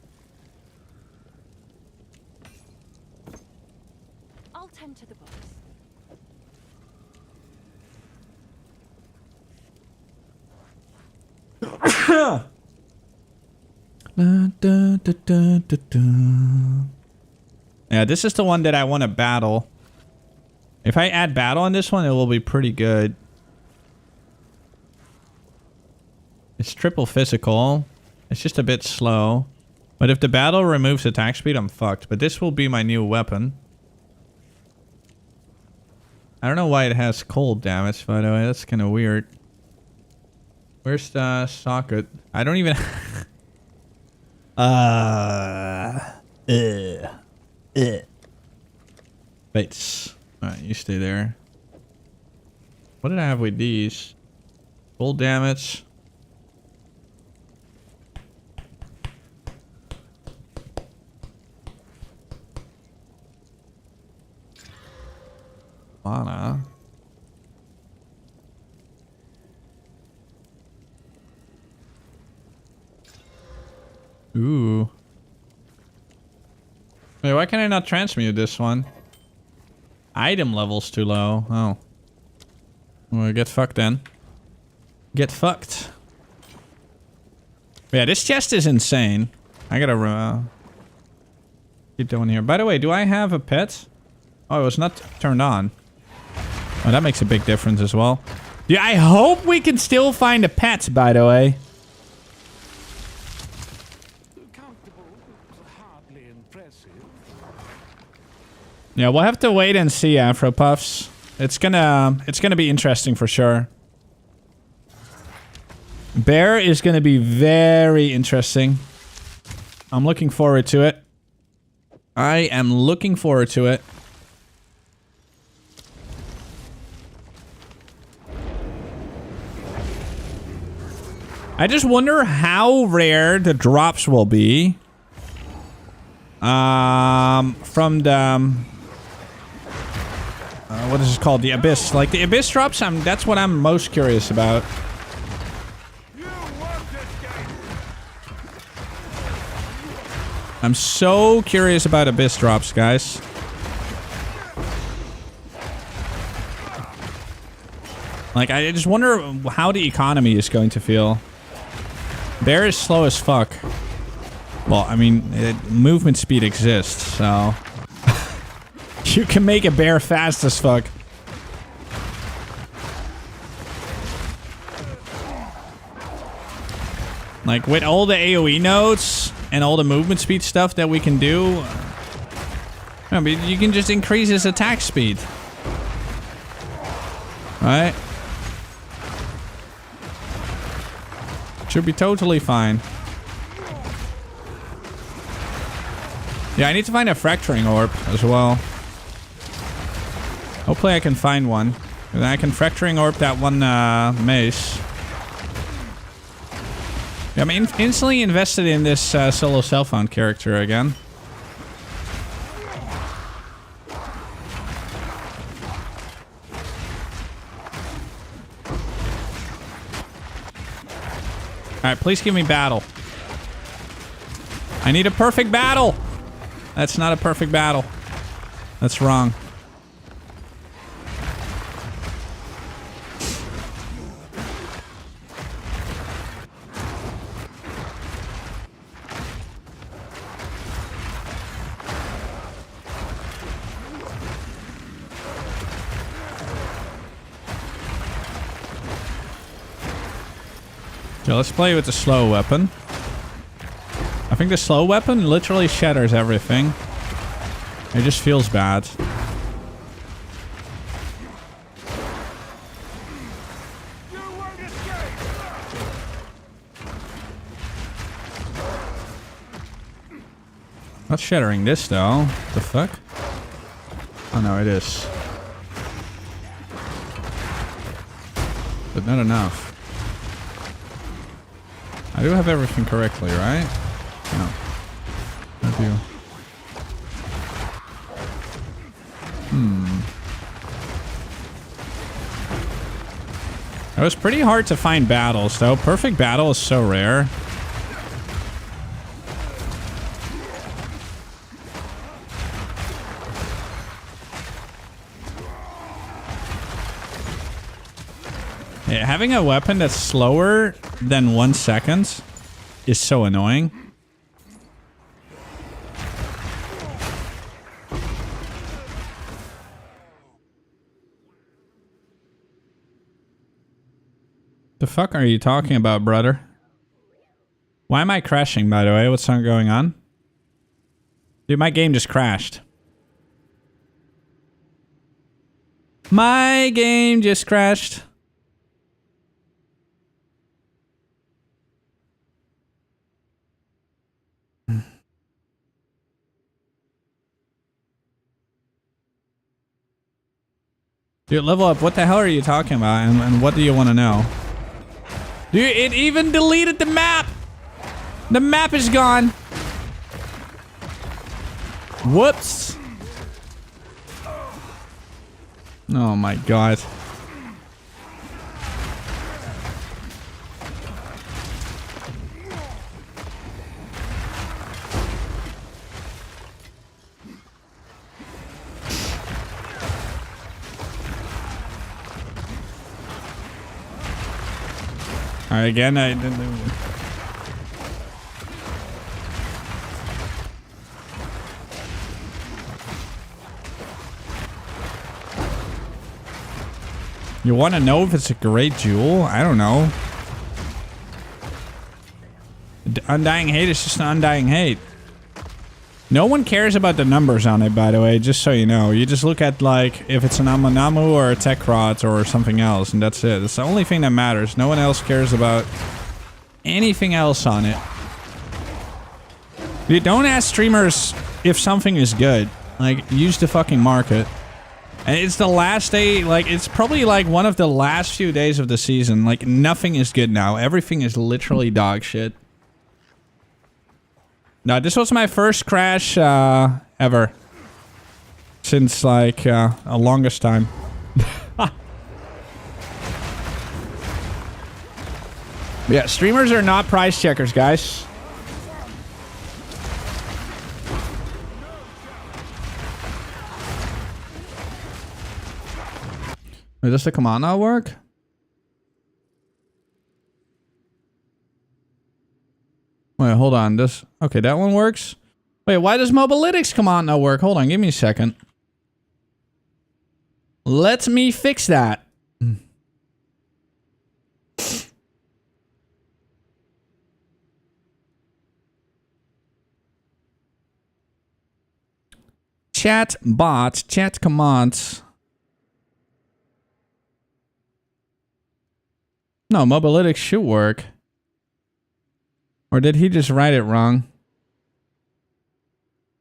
Yeah, this is the one that I want to battle. If I add battle on this one, it will be pretty good. It's triple physical. It's just a bit slow. But if the battle removes attack speed, I'm fucked. But this will be my new weapon. I don't know why it has cold damage, by the way. That's kind of weird. Where's the socket? I don't even... Baits. Alright, you stay there. What did I have with these? Cold damage. Mana. Ooh. Wait, why can I not transmute this one? Item level's too low. Oh. Well, get fucked then. Get fucked. Yeah, this chest is insane. I gotta keep going here. By the way, do I have a pet? Oh, it was not turned on. Oh, that makes a big difference as well. Yeah, I hope we can still find a pet, by the way. Yeah, we'll have to wait and see, Afro Puffs. It's gonna be interesting for sure. Bear is gonna be very interesting. I'm looking forward to it. I am looking forward to it. I just wonder how rare the drops will be. From the... what is it called? The Abyss. Like, the Abyss drops, that's what I'm most curious about. I'm so curious about Abyss drops, guys. Like, I just wonder how the economy is going to feel. Bear is slow as fuck. Well, I mean, movement speed exists, so... You can make a bear fast as fuck. Like, with all the AoE nodes and all the movement speed stuff that we can do... I mean, you can just increase his attack speed. Right? Should be totally fine. Yeah, I need to find a fracturing orb as well. Hopefully I can find one. And then I can fracturing orb that one mace. I'm instantly invested in this solo cell phone character again. Alright, please give me battle. I need a perfect battle! That's not a perfect battle. That's wrong. So let's play with the slow weapon. I think the slow weapon literally shatters everything. It just feels bad. Not shattering this though. The fuck? Oh no, it is. But not enough. I do have everything correctly, right? No. I do. It was pretty hard to find battles, though. Perfect battle is so rare. Yeah, having a weapon that's slower than 1 second is so annoying. The fuck are you talking about, brother? Why am I crashing, by the way? What's going on? Dude, my game just crashed. My game just crashed. Dude, level up. What the hell are you talking about? And what do you want to know? Dude, it even deleted the map! The map is gone! Whoops! Oh my god. Alright, again, I didn't... You want to know if it's a great jewel? I don't know. Undying Hate is just an Undying Hate. No one cares about the numbers on it, by the way, just so you know. You just look at, like, if it's an Amanamu or a Tekrot or something else, and that's it. It's the only thing that matters. No one else cares about anything else on it. You don't ask streamers if something is good. Like, use the fucking market. And it's the last day, like, it's probably, like, one of the last few days of the season. Like, nothing is good now. Everything is literally dog shit. No, this was my first crash ever. Since, like, a longest time. Yeah, streamers are not price checkers, guys. Wait, does the command not work? Wait, hold on. This... Okay, that one works. Wait, why does Mobalytics command not work? Hold on, give me a second. Let me fix that. Chat bot, chat commands. No, Mobalytics should work. Or did he just write it wrong?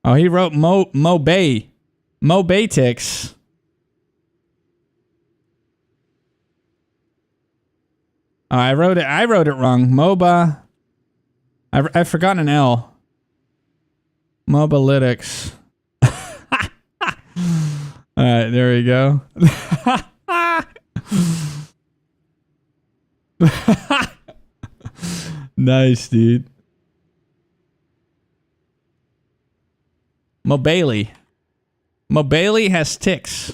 Oh, he wrote Mobaytix. Oh, I wrote it wrong. MOBA I've forgotten an L. Mobalytics. Alright, there we go. Nice, dude. Mobaly. Mobaly has ticks.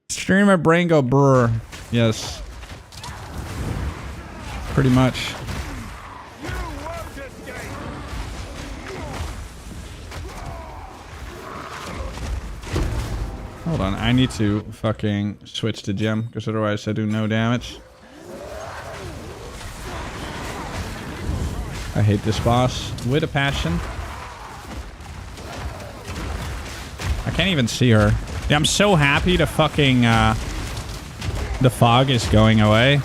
Streamer brain go brr. Yes. Pretty much. Hold on, I need to fucking switch to gem, because otherwise I do no damage. I hate this boss with a passion. I can't even see her. Yeah, I'm so happy the fucking, the fog is going away.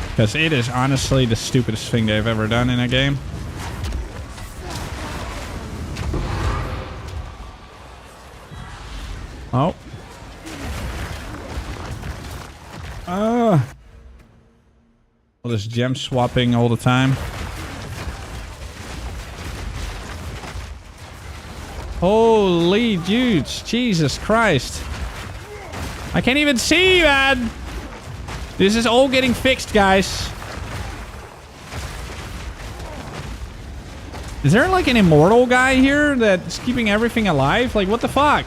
Because it is honestly the stupidest thing they've ever done in a game. Oh. All this gem swapping all the time. Holy dudes. Jesus Christ. I can't even see, man. This is all getting fixed, guys. Is there like an immortal guy here that's keeping everything alive? Like, what the fuck?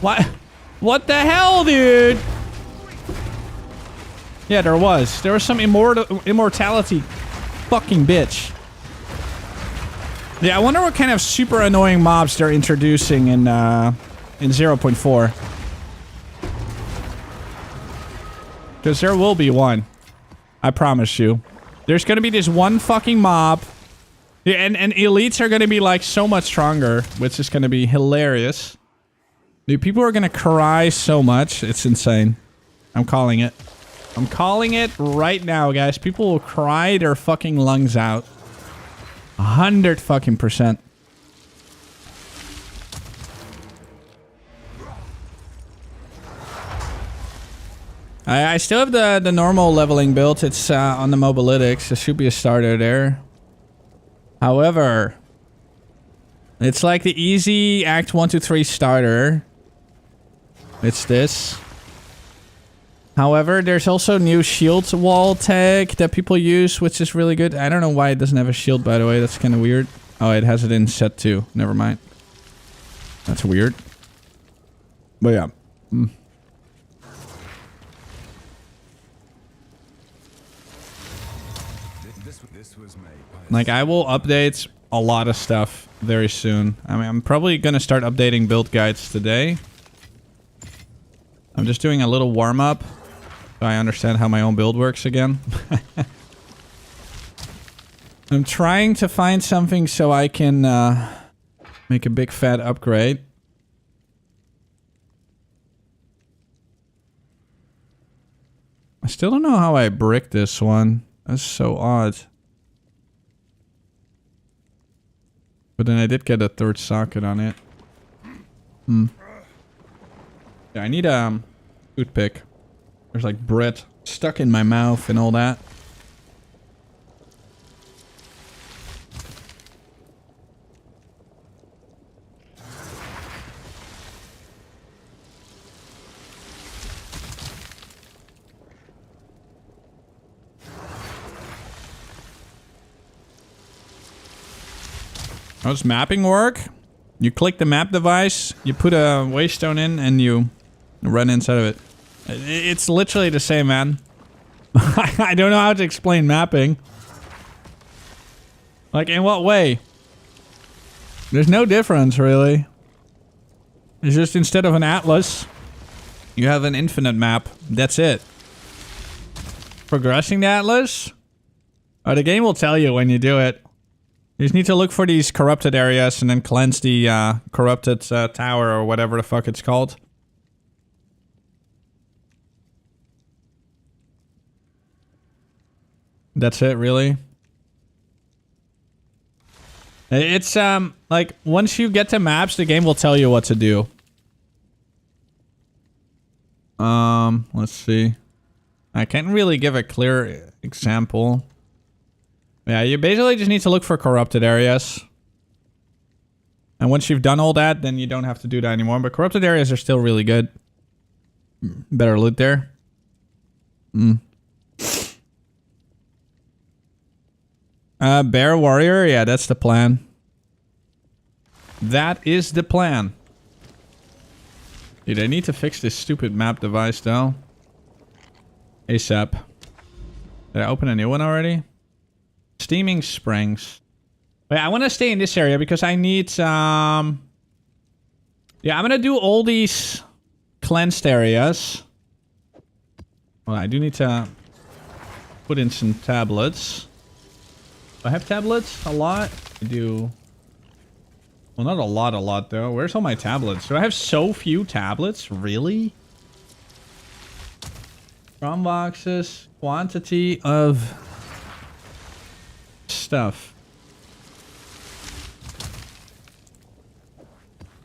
What? What the hell, dude? Yeah, there was some immortality fucking bitch. Yeah, I wonder what kind of super annoying mobs they're introducing in 0.4. Because there will be one. I promise you. There's gonna be this one fucking mob. Yeah, and elites are gonna be like so much stronger, which is gonna be hilarious. Dude, people are gonna cry so much. It's insane. I'm calling it. I'm calling it right now, guys. People will cry their fucking lungs out. 100 fucking %. I still have the normal leveling build. It's on the Mobalytics. There should be a starter there. However, it's like the easy Act 1, 2, 3 starter. It's this. However, there's also new shield wall tag that people use, which is really good. I don't know why it doesn't have a shield, by the way. That's kind of weird. Oh, it has it in set 2. Never mind. That's weird. But yeah. Like, I will update a lot of stuff very soon. I mean, I'm probably going to start updating build guides today. I'm just doing a little warm-up so I understand how my own build works again. I'm trying to find something so I can make a big fat upgrade. I still don't know how I brick this one. That's so odd. But then I did get a third socket on it. Yeah, I need a toothpick. There's like bread stuck in my mouth and all that. How does mapping work? You click the map device, you put a waystone in, and you run inside of it. It's literally the same, man. I don't know how to explain mapping. Like, in what way? There's no difference, really. It's just instead of an atlas, you have an infinite map. That's it. Progressing the atlas? Oh, the game will tell you when you do it. You just need to look for these corrupted areas and then cleanse the corrupted tower or whatever the fuck it's called. That's it, really? It's, like, once you get to maps, the game will tell you what to do. Let's see. I can't really give a clear example. Yeah, you basically just need to look for corrupted areas. And once you've done all that, then you don't have to do that anymore. But corrupted areas are still really good. Better loot there. Bear warrior, yeah, that's the plan. That is the plan. Dude, I need to fix this stupid map device though. ASAP. Did I open a new one already? Steaming Springs. Wait, I want to stay in this area because I need yeah, I'm gonna do all these cleansed areas. Well, I do need to put in some tablets. Do I have tablets? A lot? I do. Well, not a lot though. Where's all my tablets? Do I have so few tablets? Really? ROM boxes. Quantity of stuff.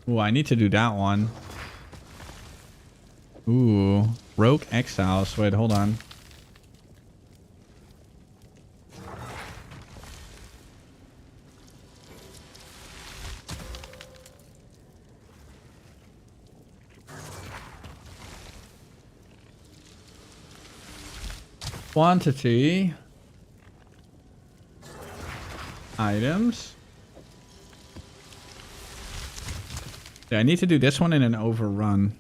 Ooh, I need to do that one. Ooh. Rogue Exiles. Wait, hold on. Quantity. Items. Yeah, I need to do this one in an overrun.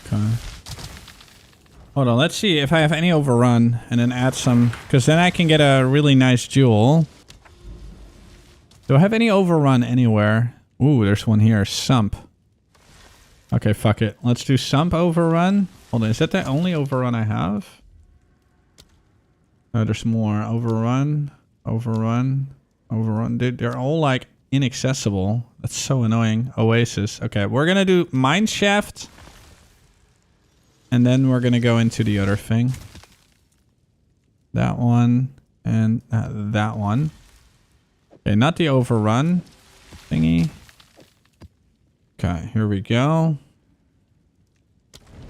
Okay. Hold on, let's see if I have any overrun and then add some, because then I can get a really nice jewel. Do I have any overrun anywhere? Ooh, there's one here, Sump. Okay, fuck it. Let's do Sump overrun. Hold on, is that the only overrun I have? Oh, there's more. Overrun, overrun, overrun. Dude, they're all like inaccessible. That's so annoying. Oasis. Okay, we're gonna do Mineshaft. And then we're gonna go into the other thing. That one and that one. Okay, not the overrun thingy. Okay, here we go.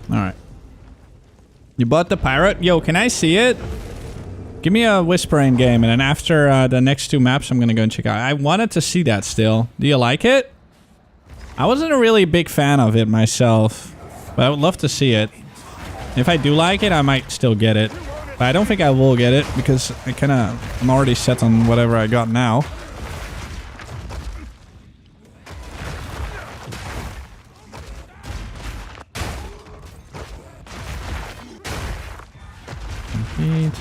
Alright. You bought the pirate? Yo, can I see it? Give me a whisper in game, and then after the next two maps, I'm gonna go and check out. I wanted to see that still. Do you like it? I wasn't a really big fan of it myself, but I would love to see it. If I do like it, I might still get it. But I don't think I will get it, because I'm already set on whatever I got now. I'm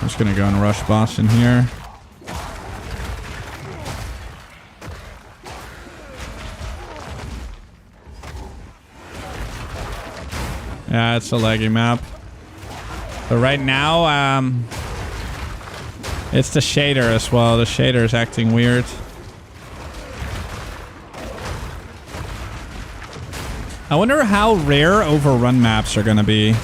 just gonna go and rush boss in here. Yeah, it's a laggy map. But right now, it's the shader as well. The shader is acting weird. I wonder how rare overrun maps are gonna be.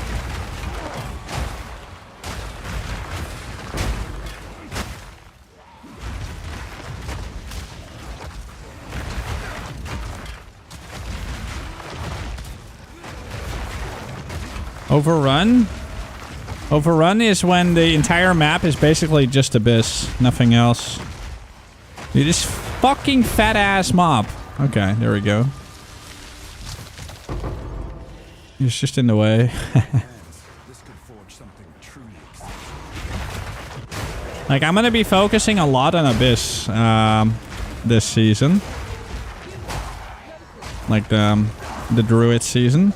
Overrun? Overrun is when the entire map is basically just Abyss. Nothing else. Dude, this fucking fat ass mob. Okay, there we go. He's just in the way. Like, I'm gonna be focusing a lot on Abyss this season. Like the Druid season.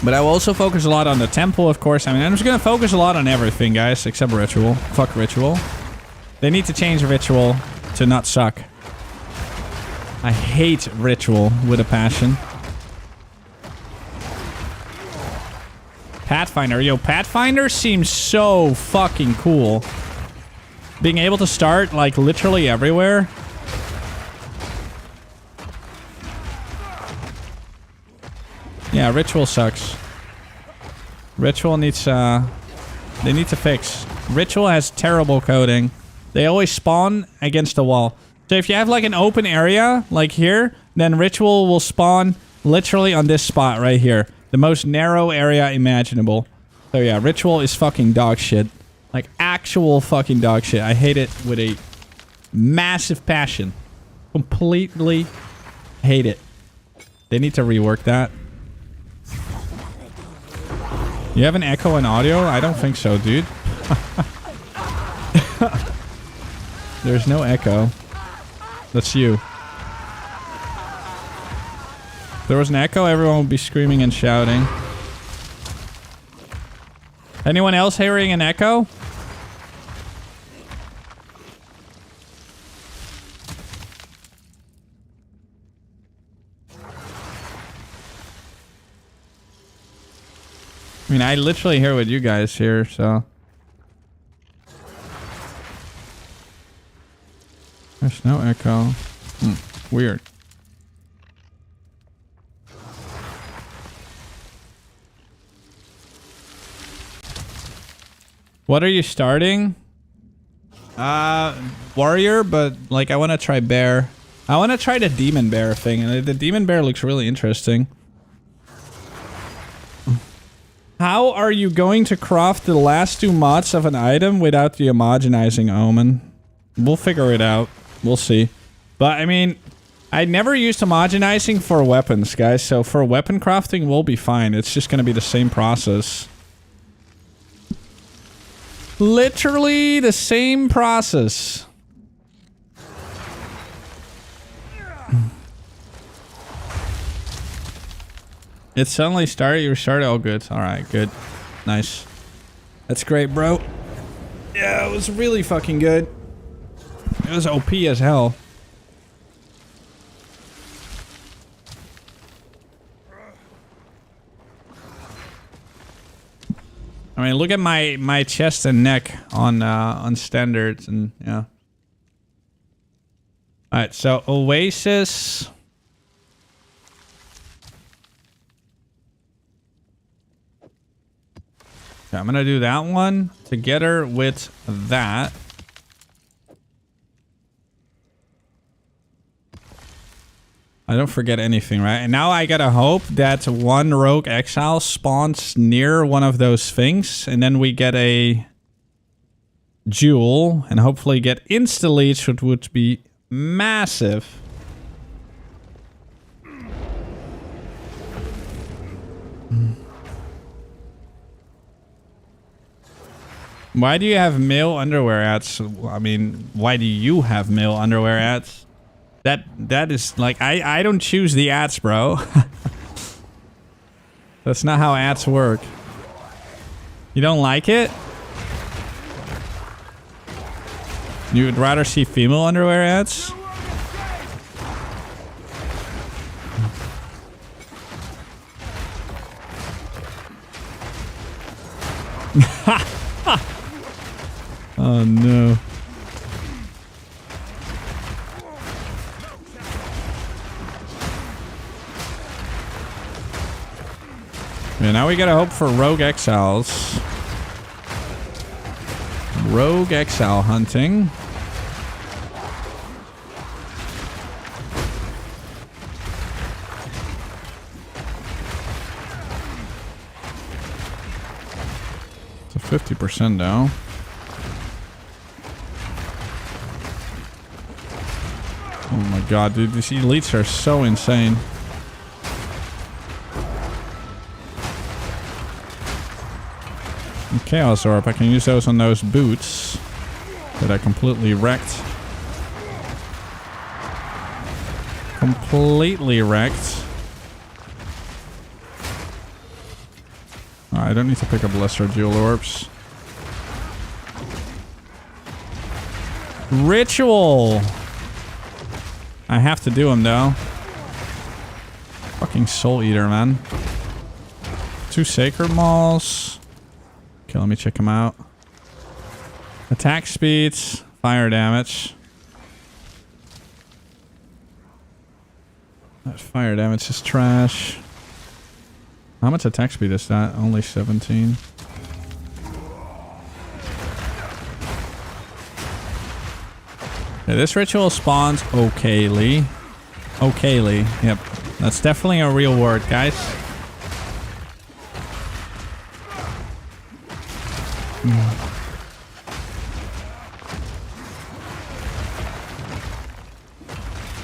But I will also focus a lot on the temple, of course. I mean, I'm just gonna focus a lot on everything, guys, except Ritual. Fuck Ritual. They need to change Ritual to not suck. I hate Ritual with a passion. Pathfinder. Yo, Pathfinder seems so fucking cool. Being able to start, like, literally everywhere. Yeah, Ritual sucks. Ritual needs They need to fix. Ritual has terrible coding. They always spawn against the wall. So if you have like an open area, like here, then Ritual will spawn literally on this spot right here. The most narrow area imaginable. So yeah, Ritual is fucking dog shit. Like actual fucking dog shit. I hate it with a massive passion. Completely hate it. They need to rework that. You have an echo in audio? I don't think so, dude. There's no echo. That's you. If there was an echo, everyone would be screaming and shouting. Anyone else hearing an echo? I mean, I literally hear what you guys hear, so... There's no echo. Weird. What are you starting? Warrior, but like I want to try bear. I want to try the demon bear thing, and the demon bear looks really interesting. How are you going to craft the last 2 mods of an item without the homogenizing omen? We'll figure it out. We'll see. But I mean, I never used homogenizing for weapons, guys. So for weapon crafting, we'll be fine. It's just going to be the same process. Literally the same process. It suddenly started. You restarted. Oh, good. All right, good. Nice. That's great, bro. Yeah, it was really fucking good. It was OP as hell. I mean, look at my chest and neck on standards, and yeah. All right, so Oasis. Okay, I'm gonna do that one together with that. I don't forget anything, right? And now I gotta hope that one Rogue Exile spawns near one of those things, and then we get a jewel, and hopefully get insta-leech, which would be massive. Why do you have male underwear ads? I mean, why do you have male underwear ads? That is like, I don't choose the ads, bro. That's not how ads work. You don't like it? You would rather see female underwear ads? Oh no. Yeah, now we gotta hope for Rogue Exiles. Rogue Exile hunting. It's a 50% now. Oh my god, dude, these elites are so insane. Chaos Orb, I can use those on those boots that I completely wrecked. Completely wrecked. I don't need to pick up lesser jewel orbs. Ritual! I have to do him though. Fucking Soul Eater, man. 2 Sacred Mauls. Okay, let me check them out. Attack speeds, fire damage. That fire damage is trash. How much attack speed is that? Only 17. Okay, this ritual spawns okayly. Okayly. Yep. That's definitely a real word, guys.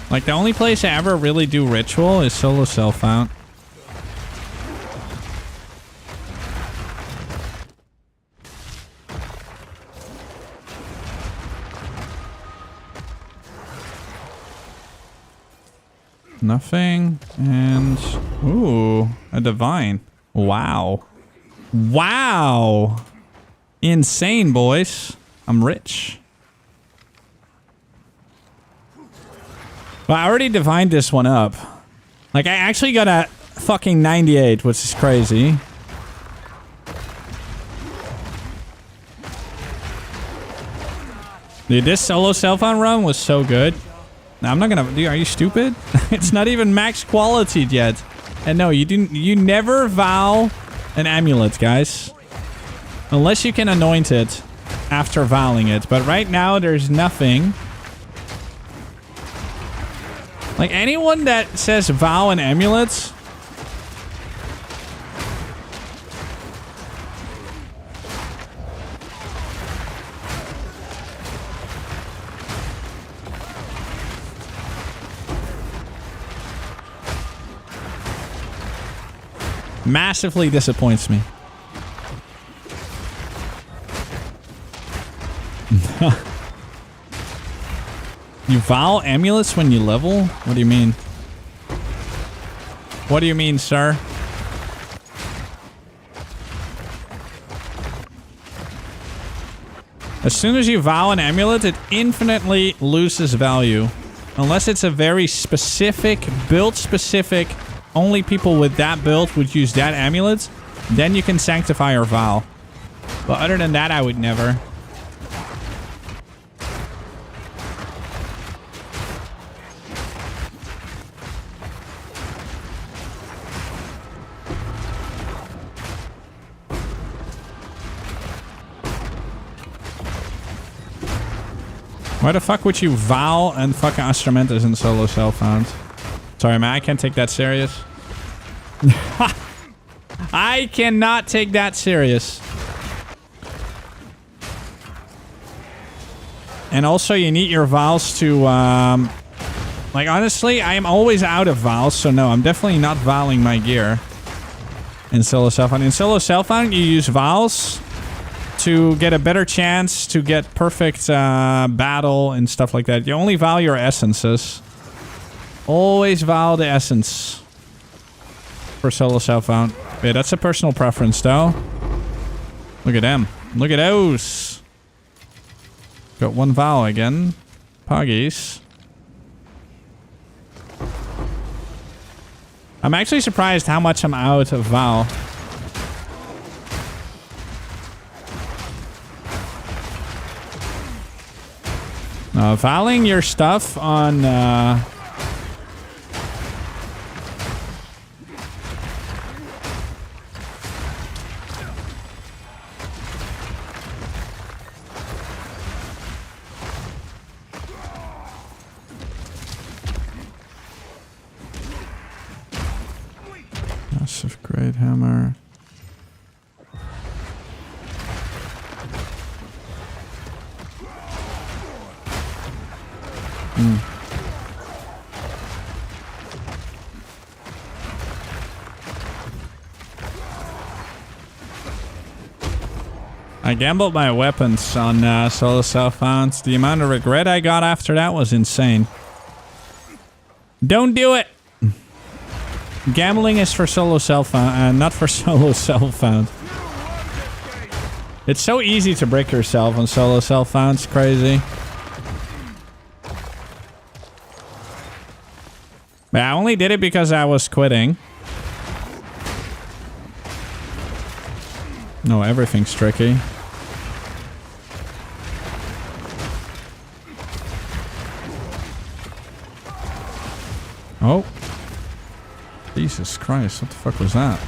Like, the only place I ever really do ritual is solo self-out. Nothing. And... ooh, a divine. Wow. Wow! Insane, boys. I'm rich. Well, I already divined this one up. Like, I actually got a fucking 98, which is crazy. Dude, this solo self-on run was so good. Now, I'm not gonna... dude, are you stupid? It's not even max quality yet. And no, you never vow an amulet, guys. Unless you can anoint it after vowing it. But right now, there's nothing. Like, anyone that says vow an amulet... massively disappoints me. You vow amulets when you level? What do you mean? What do you mean, sir? As soon as you vow an amulet, it infinitely loses value. Unless it's a very specific, build-specific, only people with that build would use that amulet, then you can sanctify or vow. But other than that, I would never. Why the fuck would you vow and fucking Instrumentus in solo self-found? Sorry, man, I can't take that serious. I cannot take that serious. And also, you need your vows to, like, honestly, I am always out of vows, so no, I'm definitely not vowing my gear in solo self-found. In solo self-found, you use vows to get a better chance to get perfect battle and stuff like that. You only vow your essences. Always vow the essence for solo self-found. Yeah, that's a personal preference, though. Look at them. Look at those. Got one vow again. Poggies. I'm actually surprised how much I'm out of vow. Vowing your stuff on... massive great hammer. I gambled my weapons on solo self-founds. The amount of regret I got after that was insane. Don't do it! Gambling is for solo self-found, not for solo self-found. It's so easy to break yourself on solo self-found. It's crazy. But I only did it because I was quitting. No, everything's tricky. Oh. Jesus Christ, what the fuck was that?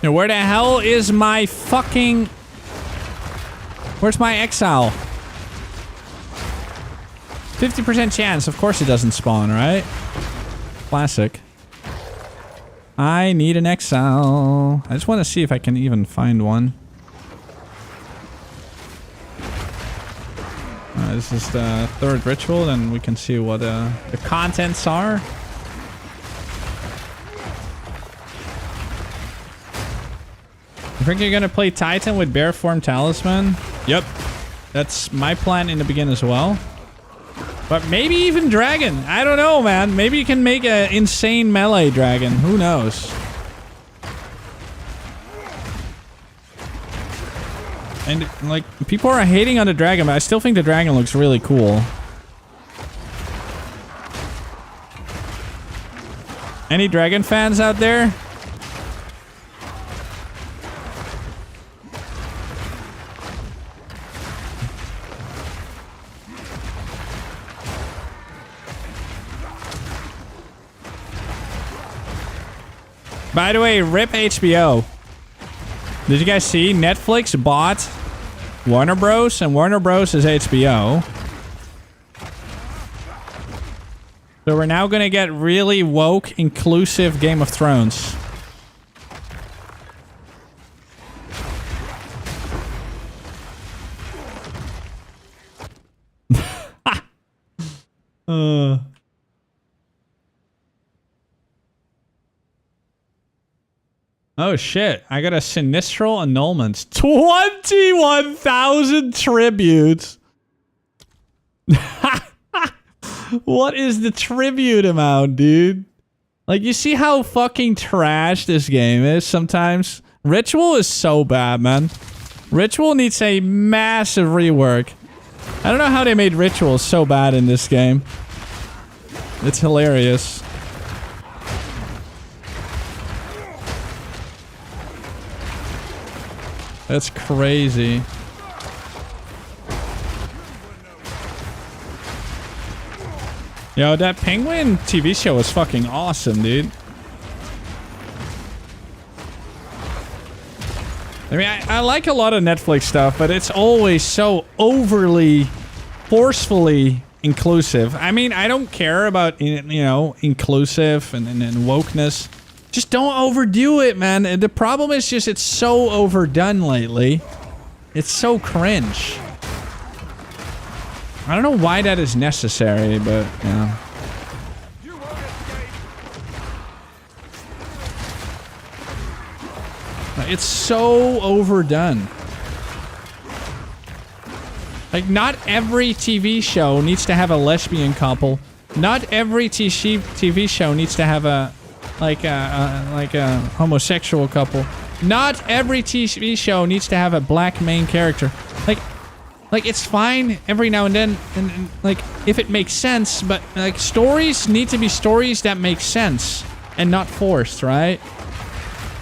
Now, where the hell is my fucking... Where's my exile? 50% chance. Of course it doesn't spawn, right? Classic. I need an exile. I just want to see if I can even find one. This is the third ritual, and we can see what the contents are. I think you're gonna play Titan with Bear Form Talisman. Yep. That's my plan in the beginning as well. But maybe even Dragon. I don't know, man. Maybe you can make an insane melee dragon. Who knows? And, like, people are hating on the dragon, but I still think the dragon looks really cool. Any dragon fans out there? By the way, RIP HBO. Did you guys see Netflix bought Warner Bros. And Warner Bros. Is HBO. So we're now gonna get really woke, inclusive Game of Thrones. Oh shit, I got a Sinistral Annulments. 21,000 tributes! What is the tribute amount, dude? Like, you see how fucking trash this game is sometimes? Ritual is so bad, man. Ritual needs a massive rework. I don't know how they made Ritual so bad in this game. It's hilarious. That's crazy. Yo, that Penguin TV show was fucking awesome, dude. I mean, I like a lot of Netflix stuff, but it's always so overly, forcefully inclusive. I mean, I don't care about, you know, inclusive and wokeness. Just don't overdo it, man. The problem is just it's so overdone lately. It's so cringe. I don't know why that is necessary, but, you know. It's so overdone. Like, not every TV show needs to have a lesbian couple. Not every TV show needs to have a homosexual couple. Not every TV show needs to have a black main character. Like it's fine every now and then, and like if it makes sense, but like stories need to be stories that make sense and not forced, right?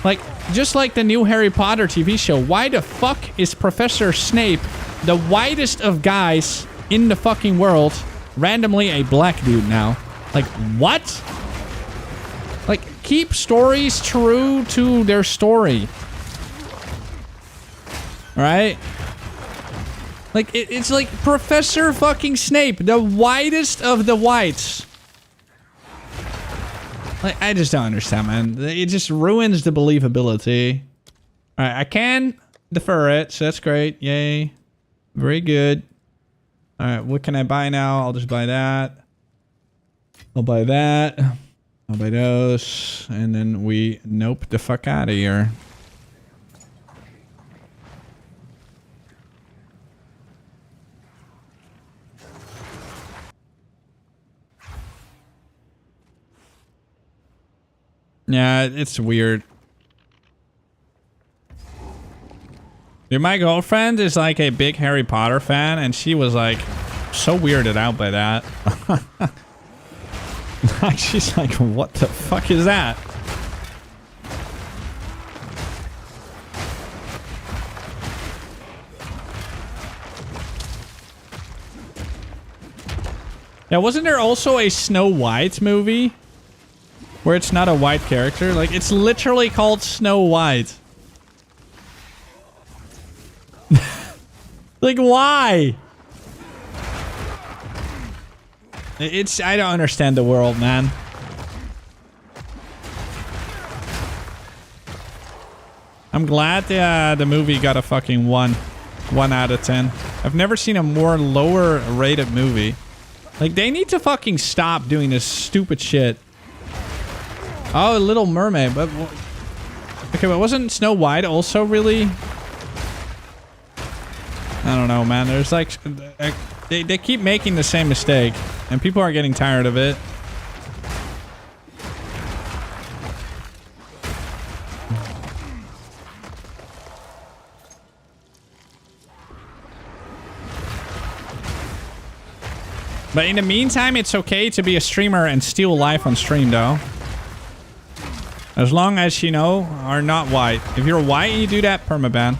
Like just like the new Harry Potter TV show. Why the fuck is Professor Snape, the whitest of guys in the fucking world, randomly a black dude now? Like what? Like, keep stories true to their story. Right? Like, it's like Professor fucking Snape, the whitest of the whites. Like, I just don't understand, man. It just ruins the believability. Alright, I can defer it, so that's great. Yay. Very good. Alright, what can I buy now? I'll just buy that. I'll buy that. I'll buy those, and then we nope the fuck out of here. Yeah, it's weird. Dude, my girlfriend is like a big Harry Potter fan, and she was like so weirded out by that. She's like, what the fuck is that? Yeah, wasn't there also a Snow White movie? Where it's not a white character? Like, it's literally called Snow White. Like, why? I don't understand the world, man. I'm glad the movie got a fucking 1 out of 10. I've never seen a more lower rated movie. Like, they need to fucking stop doing this stupid shit. Oh, Little Mermaid, but... Okay, but wasn't Snow White also really... I don't know, man. There's like... They keep making the same mistake, and people are getting tired of it. But in the meantime, it's okay to be a streamer and steal life on stream, though. As long as, you know, are not white. If you're white and you do that, permaban.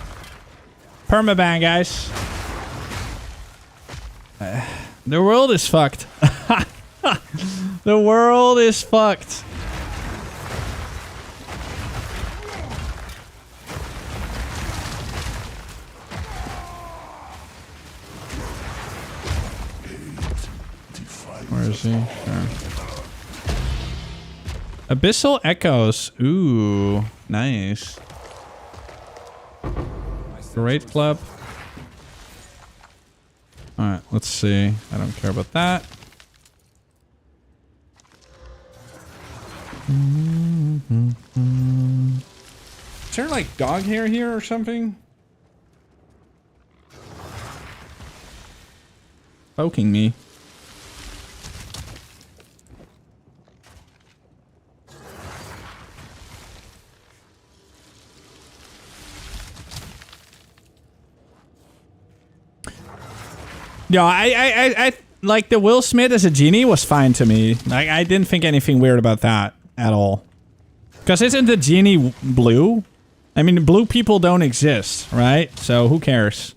Permaban, guys. The world is fucked. The world is fucked. Where is he? Sure. Abyssal Echoes. Ooh, nice. Great club. Alright, let's see. I don't care about that. Is there like dog hair here or something? Poking me. Yeah, I like the Will Smith as a genie was fine to me. Like, I didn't think anything weird about that at all. Because isn't the genie blue? I mean, blue people don't exist, right? So who cares?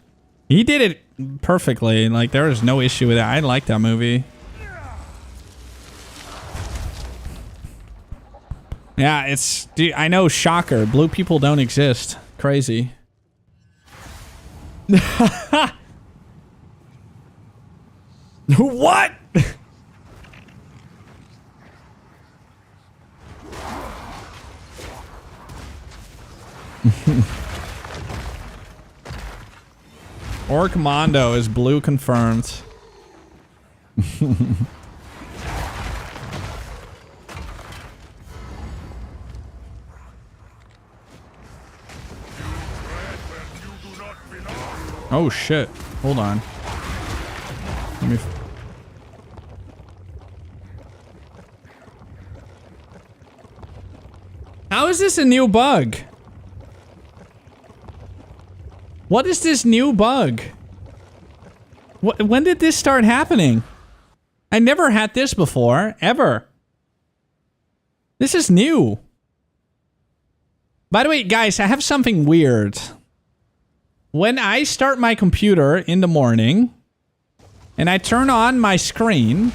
He did it perfectly. Like, there was no issue with it. I like that movie. Yeah, it's... Dude, I know, shocker. Blue people don't exist. Crazy. What? Orc Mondo is blue confirmed. Oh shit. Hold on. Let me... How is this a new bug? What is this new bug? When did this start happening? I never had this before, ever. This is new. By the way, guys, I have something weird. When I start my computer in the morning, and I turn on my screen...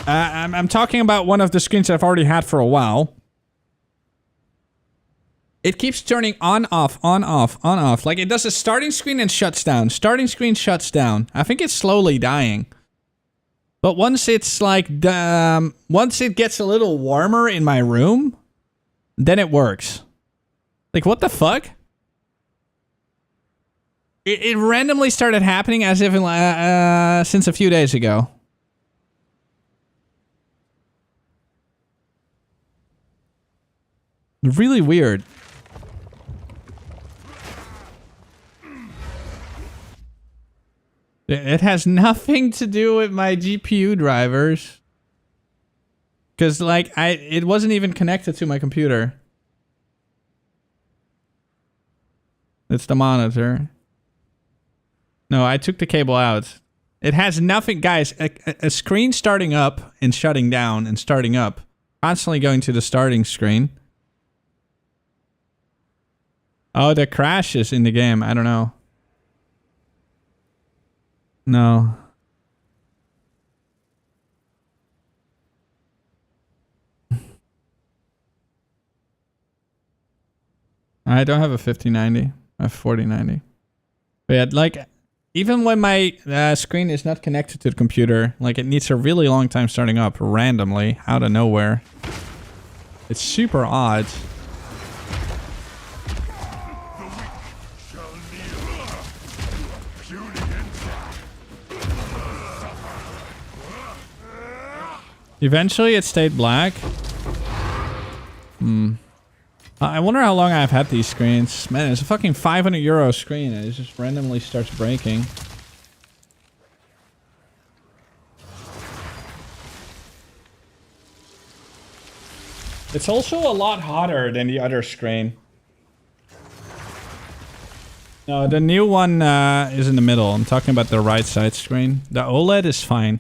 I'm talking about one of the screens I've already had for a while. It keeps turning on, off, on, off, on, off. Like, it does a starting screen and shuts down. Starting screen shuts down. I think it's slowly dying. But once it's like... once it gets a little warmer in my room, then it works. Like, what the fuck? It randomly started happening as if since a few days ago. Really weird. It has nothing to do with my GPU drivers. Because, like, it wasn't even connected to my computer. It's the monitor. No, I took the cable out. It has nothing... Guys, a screen starting up and shutting down and starting up. Constantly going to the starting screen. Oh, the crashes in the game. I don't know. No. I don't have a 5090. I have 4090. But yeah, like, even when my screen is not connected to the computer, like, it needs a really long time starting up randomly out of nowhere. It's super odd. Eventually it stayed black. I wonder how long I've had these screens. Man, it's a fucking €500 screen and it just randomly starts breaking. It's also a lot hotter than the other screen. No, the new one is in the middle. I'm talking about the right side screen. The OLED is fine.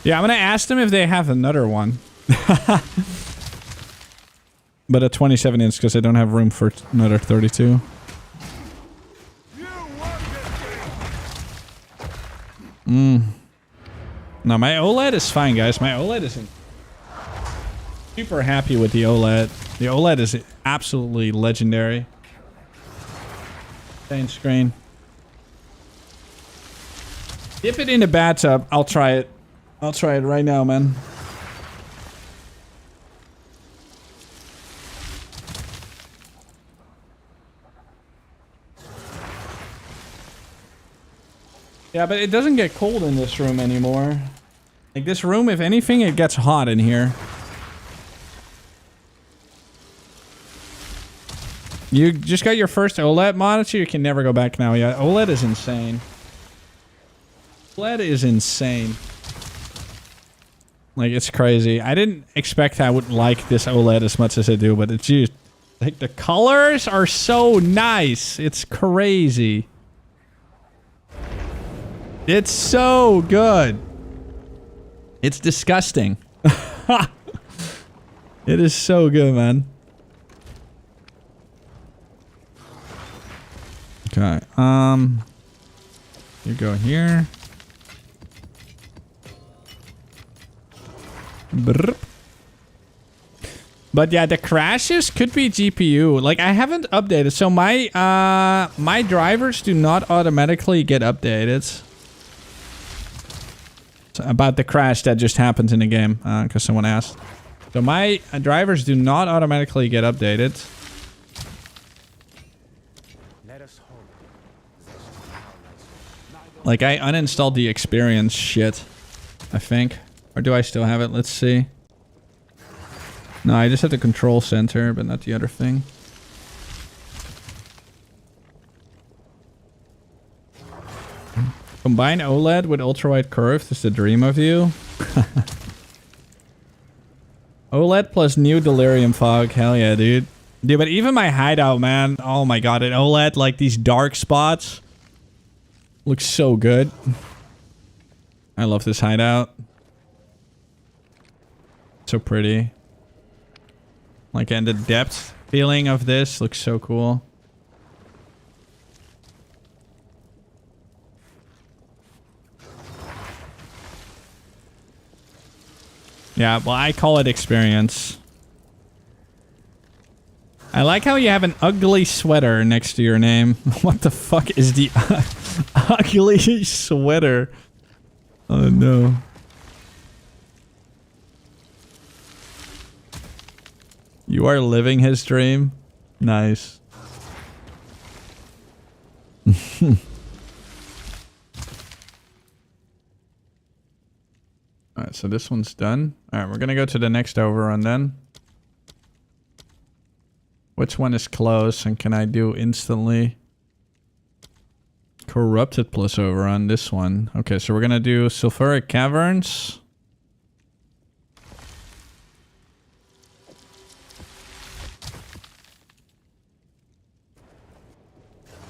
Yeah, I'm gonna ask them if they have another one. But a 27 inch because I don't have room for another 32. No, my OLED is fine, guys. My OLED isn't super happy with the OLED. The OLED is absolutely legendary. Same screen. Dip it in the bathtub. I'll try it. I'll try it right now, man. Yeah, but it doesn't get cold in this room anymore. Like, this room, if anything, it gets hot in here. You just got your first OLED monitor, you can never go back now. Yeah, OLED is insane. OLED is insane. Like, it's crazy. I didn't expect I would like this OLED as much as I do, but it's just... like, the colors are so nice. It's crazy. It's so good. It's disgusting. It is so good, man. Okay, you go here. Brrr. But yeah, the crashes could be GPU. Like, I haven't updated, so my my drivers do not automatically get updated. So about the crash that just happened in the game, because someone asked. So my drivers do not automatically get updated. Like, I uninstalled the experience shit, I think. Or do I still have it? Let's see. No, I just have the control center, but not the other thing. Combine OLED with ultra-wide curves is the dream of you. OLED plus new Delirium fog. Hell yeah, dude. Dude, but even my hideout, man. Oh my god, an OLED, like these dark spots. Looks so good. I love this hideout. So pretty. Like, and the depth feeling of this looks so cool. Yeah, well, I call it experience. I like how you have an ugly sweater next to your name. What the fuck is the ugly sweater? Oh no. You are living his dream? Nice. Alright, so this one's done. Alright, we're gonna go to the next overrun then. Which one is close and can I do instantly? Corrupted plus overrun, this one. Okay, so we're gonna do Sulfuric Caverns.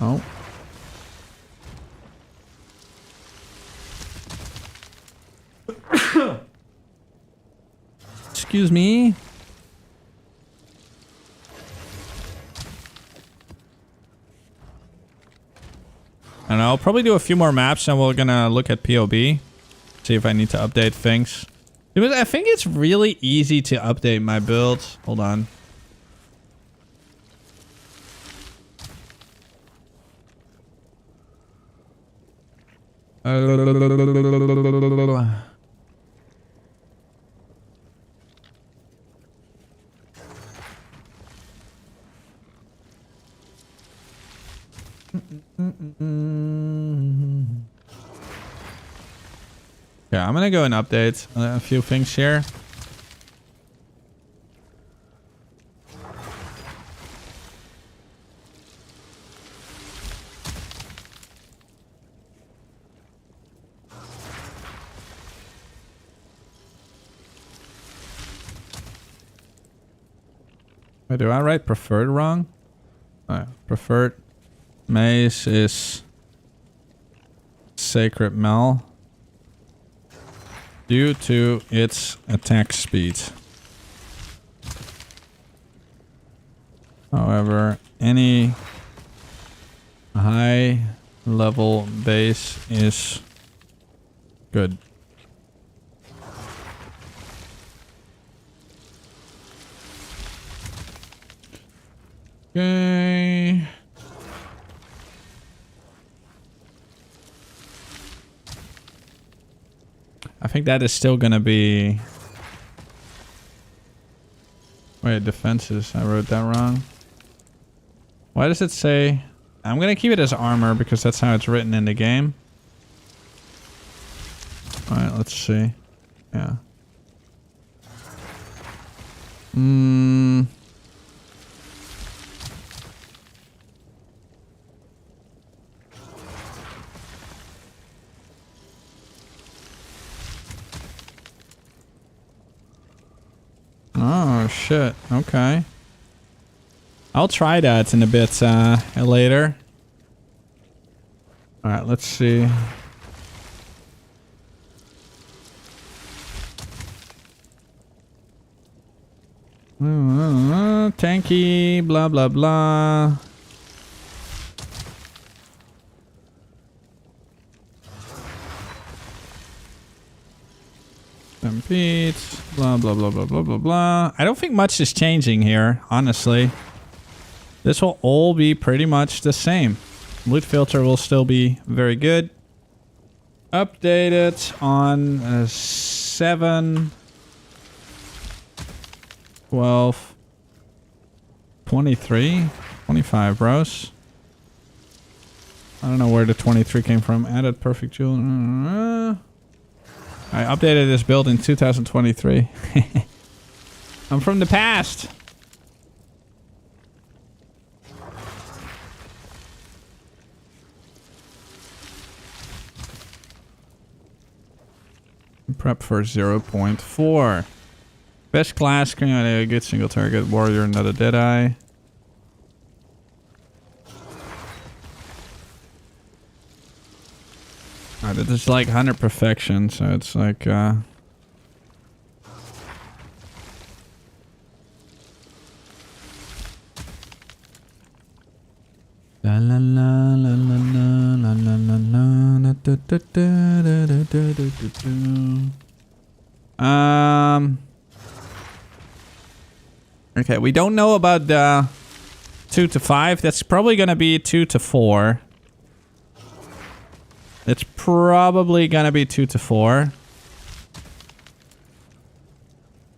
Oh. Excuse me. And I'll probably do a few more maps and we're gonna look at POB. See if I need to update things. Because I think it's really easy to update my build. Hold on. Yeah, I'm gonna go and update a few things here. Wait, do I write preferred wrong? Preferred maze is Sacred Mel due to its attack speed. However, any high level base is good. Okay. I think that is still gonna be... Wait, defenses. I wrote that wrong. Why does it say... I'm gonna keep it as armor because that's how it's written in the game. Alright, let's see. Yeah. Oh, shit. Okay. I'll try that in a bit later. Alright, let's see. Tanky, blah, blah, blah. Stampede, blah, blah, blah, blah, blah, blah, blah. I don't think much is changing here, honestly. This will all be pretty much the same. Loot filter will still be very good. Updated on 7, 12, 23, 25 bros. I don't know where the 23 came from. Added perfect jewel. I updated this build in 2023. I'm from the past. Prep for 0.4. Best class, a good single target warrior, not a deadeye. This is like 100 perfection, so it's like la la la la la la la la la da, da, da, da, da, da, da. Okay, we don't know about the 2 to 5. That's probably gonna be 2 to 4. It's probably gonna be 2 to 4.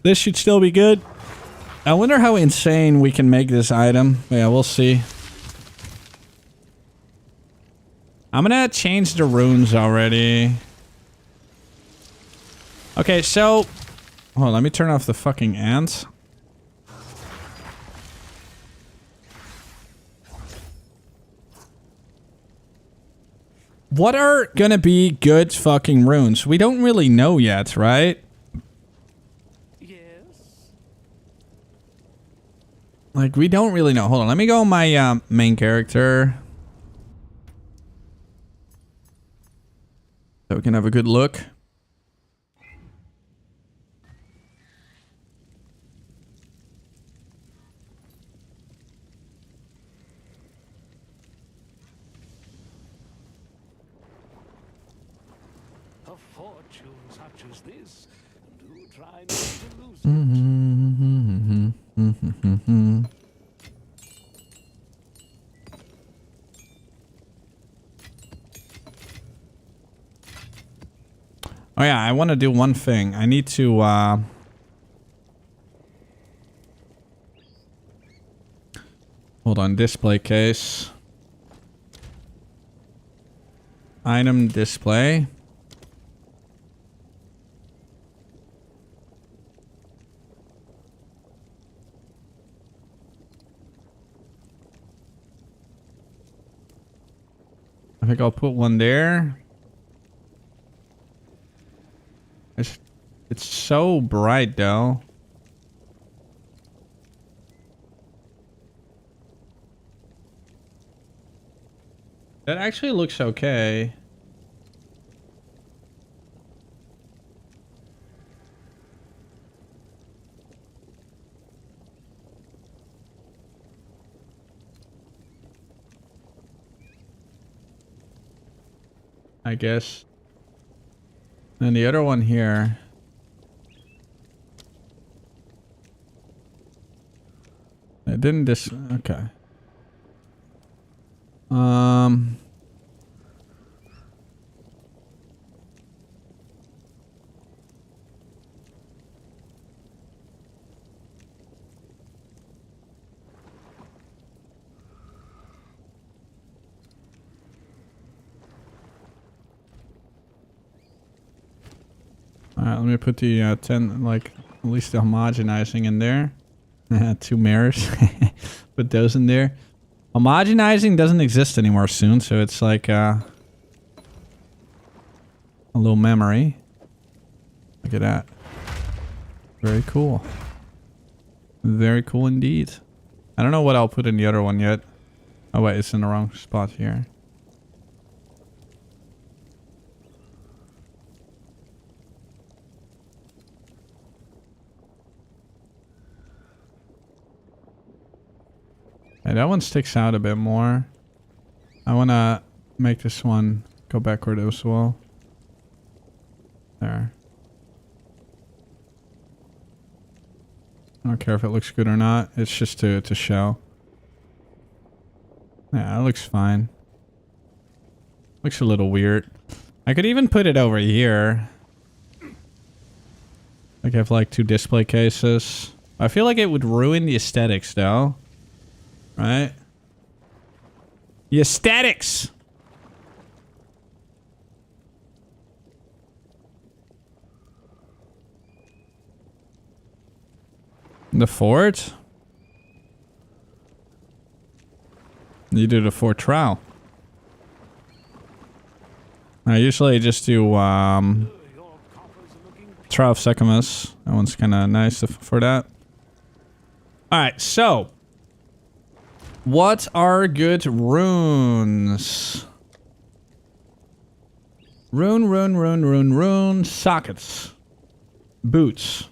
This should still be good. I wonder how insane we can make this item. Yeah, we'll see. I'm gonna change the runes already. Okay, so... Hold on, let me turn off the fucking ants. What are gonna be good fucking runes? We don't really know yet, right? Yes. Like, we don't really know. Hold on, let me go on my main character. So we can have a good look. A fortune such as this, do try not to lose it. Oh yeah, I want to do one thing. I need to hold on, display case. Item display. I think I'll put one there. It's so bright though. That actually looks okay. I guess. And the other one here. It didn't okay. Alright, let me put the 10, like, at least the homogenizing in there. 2 mirrors. Put those in there. Homogenizing doesn't exist anymore soon, so it's like a little memory. Look at that. Very cool. Very cool indeed. I don't know what I'll put in the other one yet. Oh wait, it's in the wrong spot here. Hey, that one sticks out a bit more. I want to make this one go backward as well. There. I don't care if it looks good or not. It's just to show. Yeah, it looks fine. Looks a little weird. I could even put it over here. Like I have like 2 display cases. I feel like it would ruin the aesthetics though. Right? The aesthetics! The fort? You do the fort trowel. I usually just do Trowel of Secamus. That one's kind of nice for that. Alright, so what are good runes? Rune. Sockets. Boots.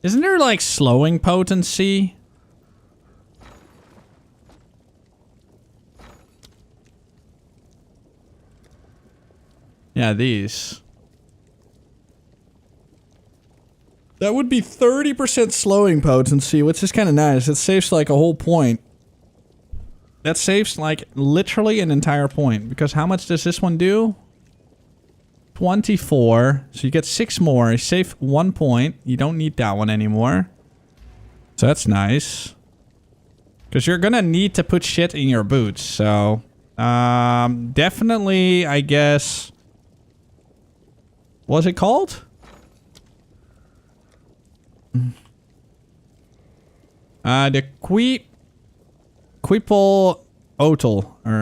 Isn't there like slowing potency? Yeah, these. That would be 30% slowing potency, which is kind of nice. It saves like a whole point. That saves like literally an entire point. Because how much does this one do? 24. So you get 6 more. You save 1 point. You don't need that one anymore. So that's nice. Because you're gonna need to put shit in your boots. So definitely, I guess. What's it called? The Queeple Otal, or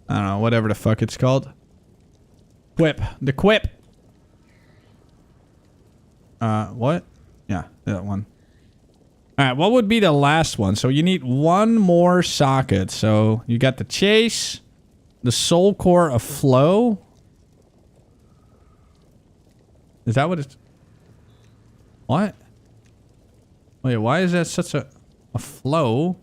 I don't know, whatever the fuck it's called. Quip. The Quip. What? Yeah, that one. Alright, what would be the last one? So you need 1 more socket. So you got the Chase, the Soul Core of Flow. Is that what it's... What? Wait, why is that such a flow?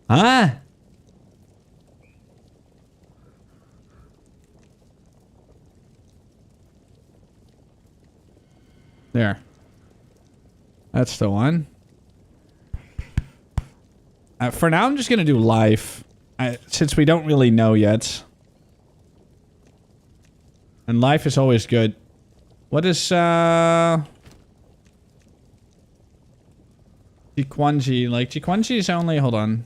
Huh? There. That's the one. For now, I'm just going to do life. Since we don't really know yet. And life is always good. What is, Jiquanji? Like, Jiquanji is only... Hold on.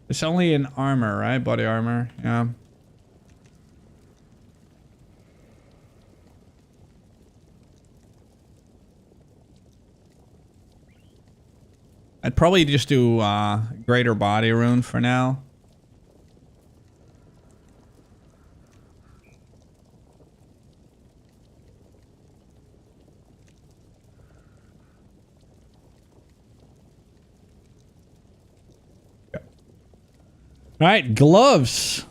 It's only in armor, right? Body armor. Yeah. I'd probably just do greater body rune for now. All right, gloves.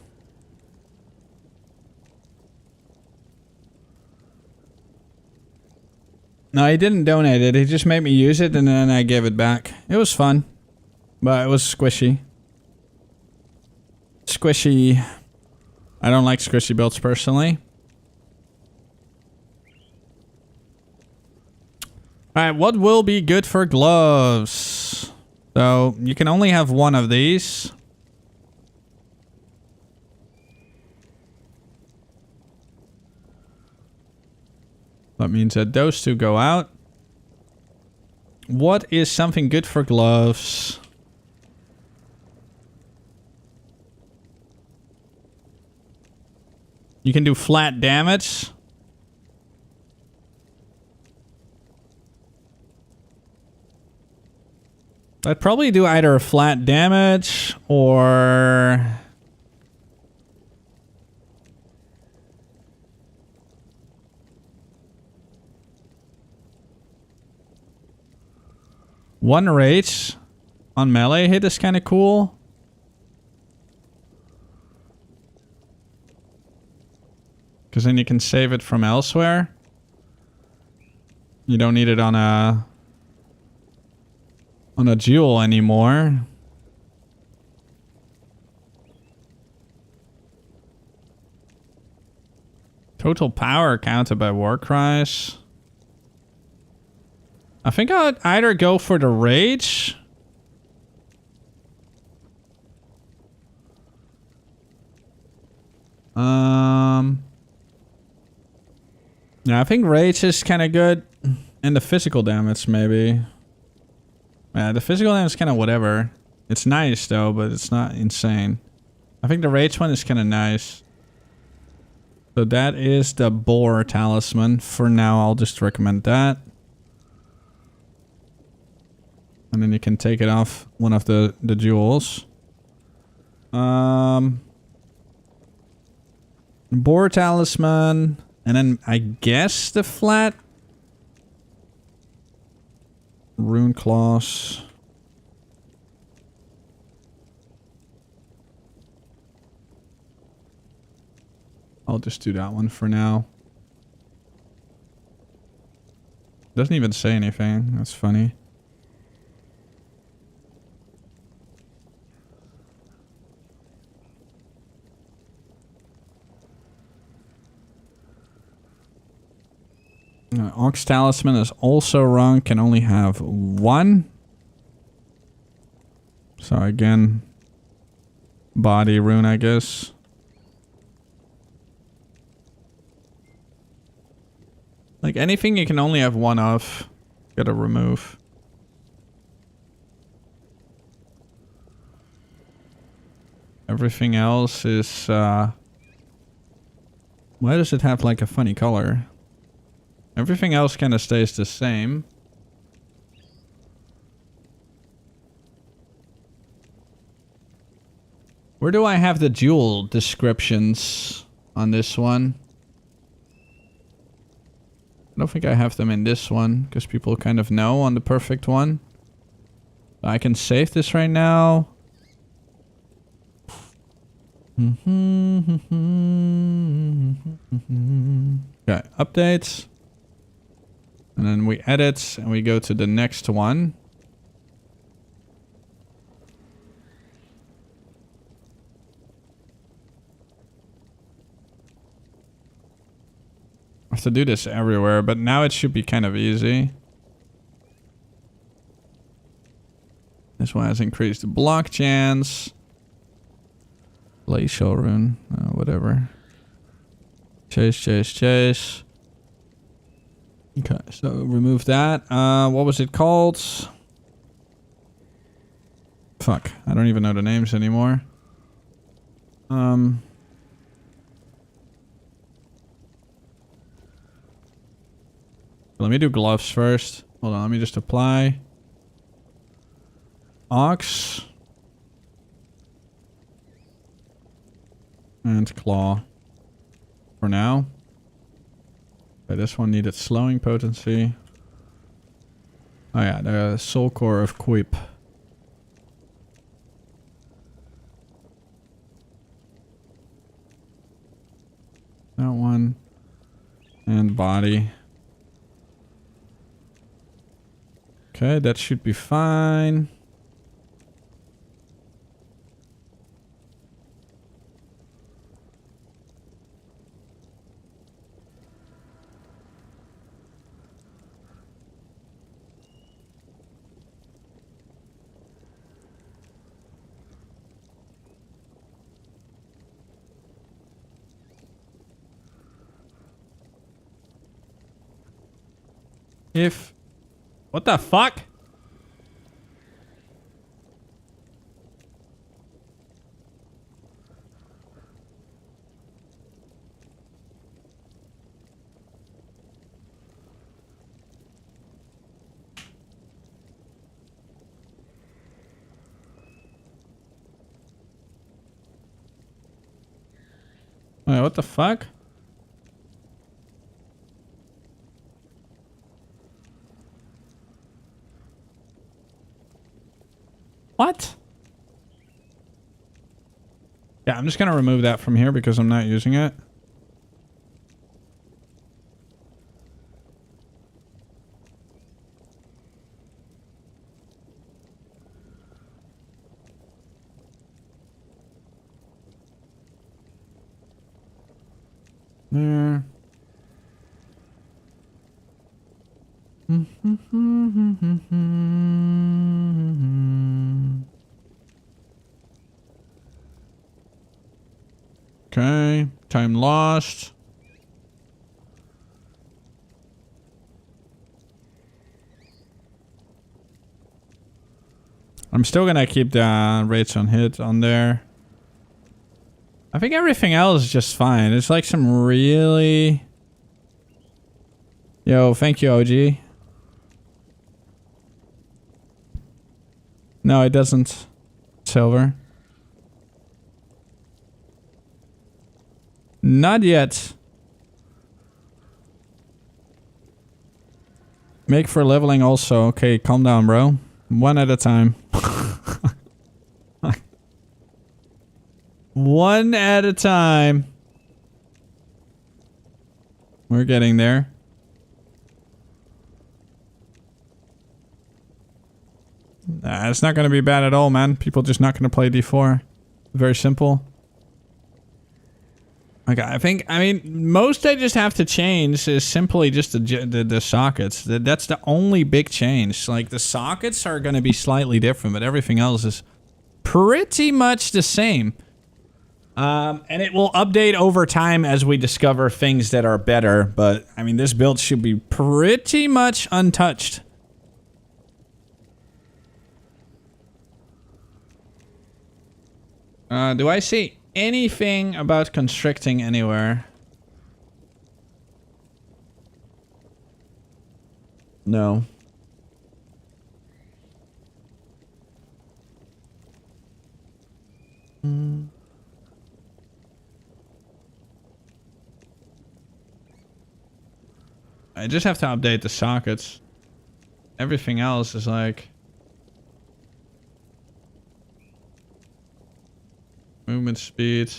No, he didn't donate it. He just made me use it and then I gave it back. It was fun, but it was squishy. Squishy. I don't like squishy builds personally. All right, what will be good for gloves? So you can only have one of these. That means that those two go out. What is something good for gloves? You can do flat damage. I'd probably do either a flat damage or... One rage on melee hit is kind of cool. Because then you can save it from elsewhere. You don't need it on a duel anymore. Total power counted by war cries. I think I'd either go for the rage. Yeah, I think rage is kind of good. And the physical damage, maybe. Yeah, the physical damage is kind of whatever. It's nice, though, but it's not insane. I think the rage one is kind of nice. So that is the boar talisman. For now, I'll just recommend that. And then you can take it off one of the jewels. Boar talisman. And then I guess the flat rune claws. I'll just do that one for now. Doesn't even say anything. That's funny. Ox Talisman is also wrong. Can only have one. So again, body rune, I guess. Like anything you can only have one of, gotta remove. Everything else is, why does it have like a funny color? Everything else kind of stays the same. Where do I have the jewel descriptions on this one? I don't think I have them in this one, because people kind of know on the perfect one. I can save this right now. Okay, updates. And then we edit and we go to the next one. I have to do this everywhere, but now it should be kind of easy. This one has increased the block chance. Glacial rune, whatever. Chase. Okay, so remove that. What was it called? Fuck, I don't even know the names anymore. Let me do gloves first. Hold on, let me just apply. Ox. And claw. For now. Okay, this one needed slowing potency. Oh yeah, the soul core of Quip. That one. And body. Okay, that should be fine. If... What the fuck? Wait, what the fuck? What? Yeah, I'm just gonna remove that from here because I'm not using it. There. Okay, time lost. I'm still gonna keep the rates on hit on there. I think everything else is just fine. It's like some really... Yo, thank you, OG. No, it doesn't. Silver. Not yet. Make for leveling also. Okay, calm down, bro. One at a time. One at a time. We're getting there. Nah, it's not going to be bad at all, man. People just not going to play D4. Very simple. Okay, I mean, most I just have to change is simply just the sockets. That's the only big change. Like, the sockets are going to be slightly different, but everything else is pretty much the same. And it will update over time as we discover things that are better, but, I mean, this build should be pretty much untouched. Do I see anything about constricting anywhere? No. I just have to update the sockets. Everything else is like... movement speed.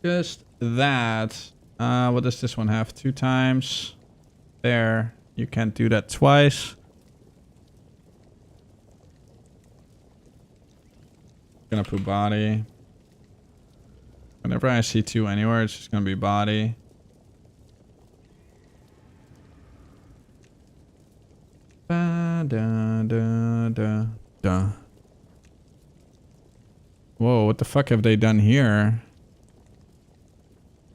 Just that. What does this one have? 2 times. There. You can't do that twice. Gonna put body. Whenever I see 2 anywhere, it's just gonna be body. Da, da, da, da, da. Whoa, what the fuck have they done here?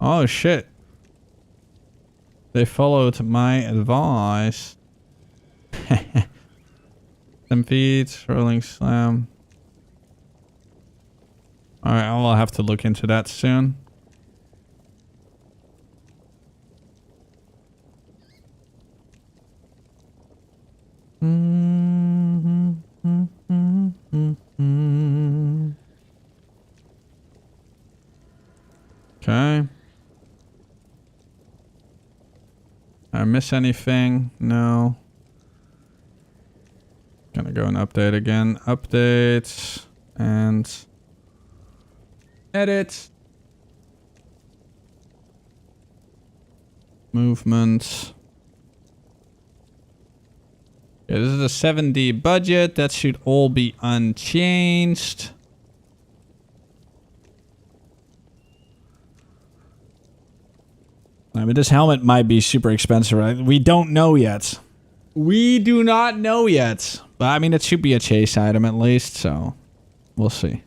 Oh shit. They followed my advice. Stampede, rolling slam. Alright, I'll have to look into that soon. Okay. I miss anything? No. Gonna go and update again. Update and edit. Movement. Yeah, this is a 7D budget. That should all be unchanged. I mean, this helmet might be super expensive, right? We don't know yet. We do not know yet. But I mean, it should be a chase item at least, so we'll see.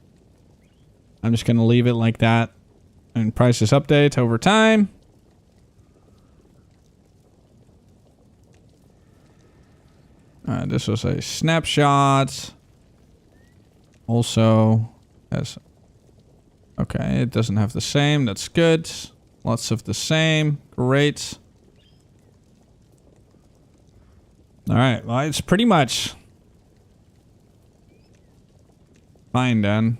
I'm just going to leave it like that. And prices update over time. This was a snapshot. Also, as okay, it doesn't have the same. That's good. Lots of the same. Great. Alright, well, it's pretty much fine then.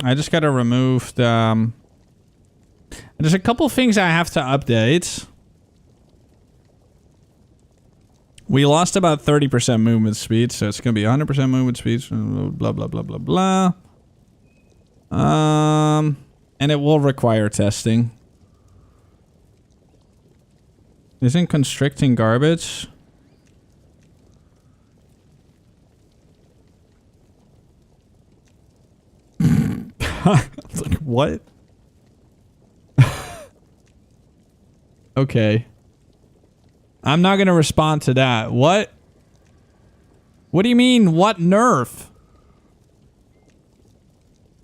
I just gotta remove the... there's a couple things I have to update. We lost about 30% movement speed, so it's gonna be 100% movement speed, blah, blah, blah, blah, blah. And it will require testing. Isn't constricting garbage? Like, what? Okay. I'm not gonna respond to that. What? What do you mean, what nerf?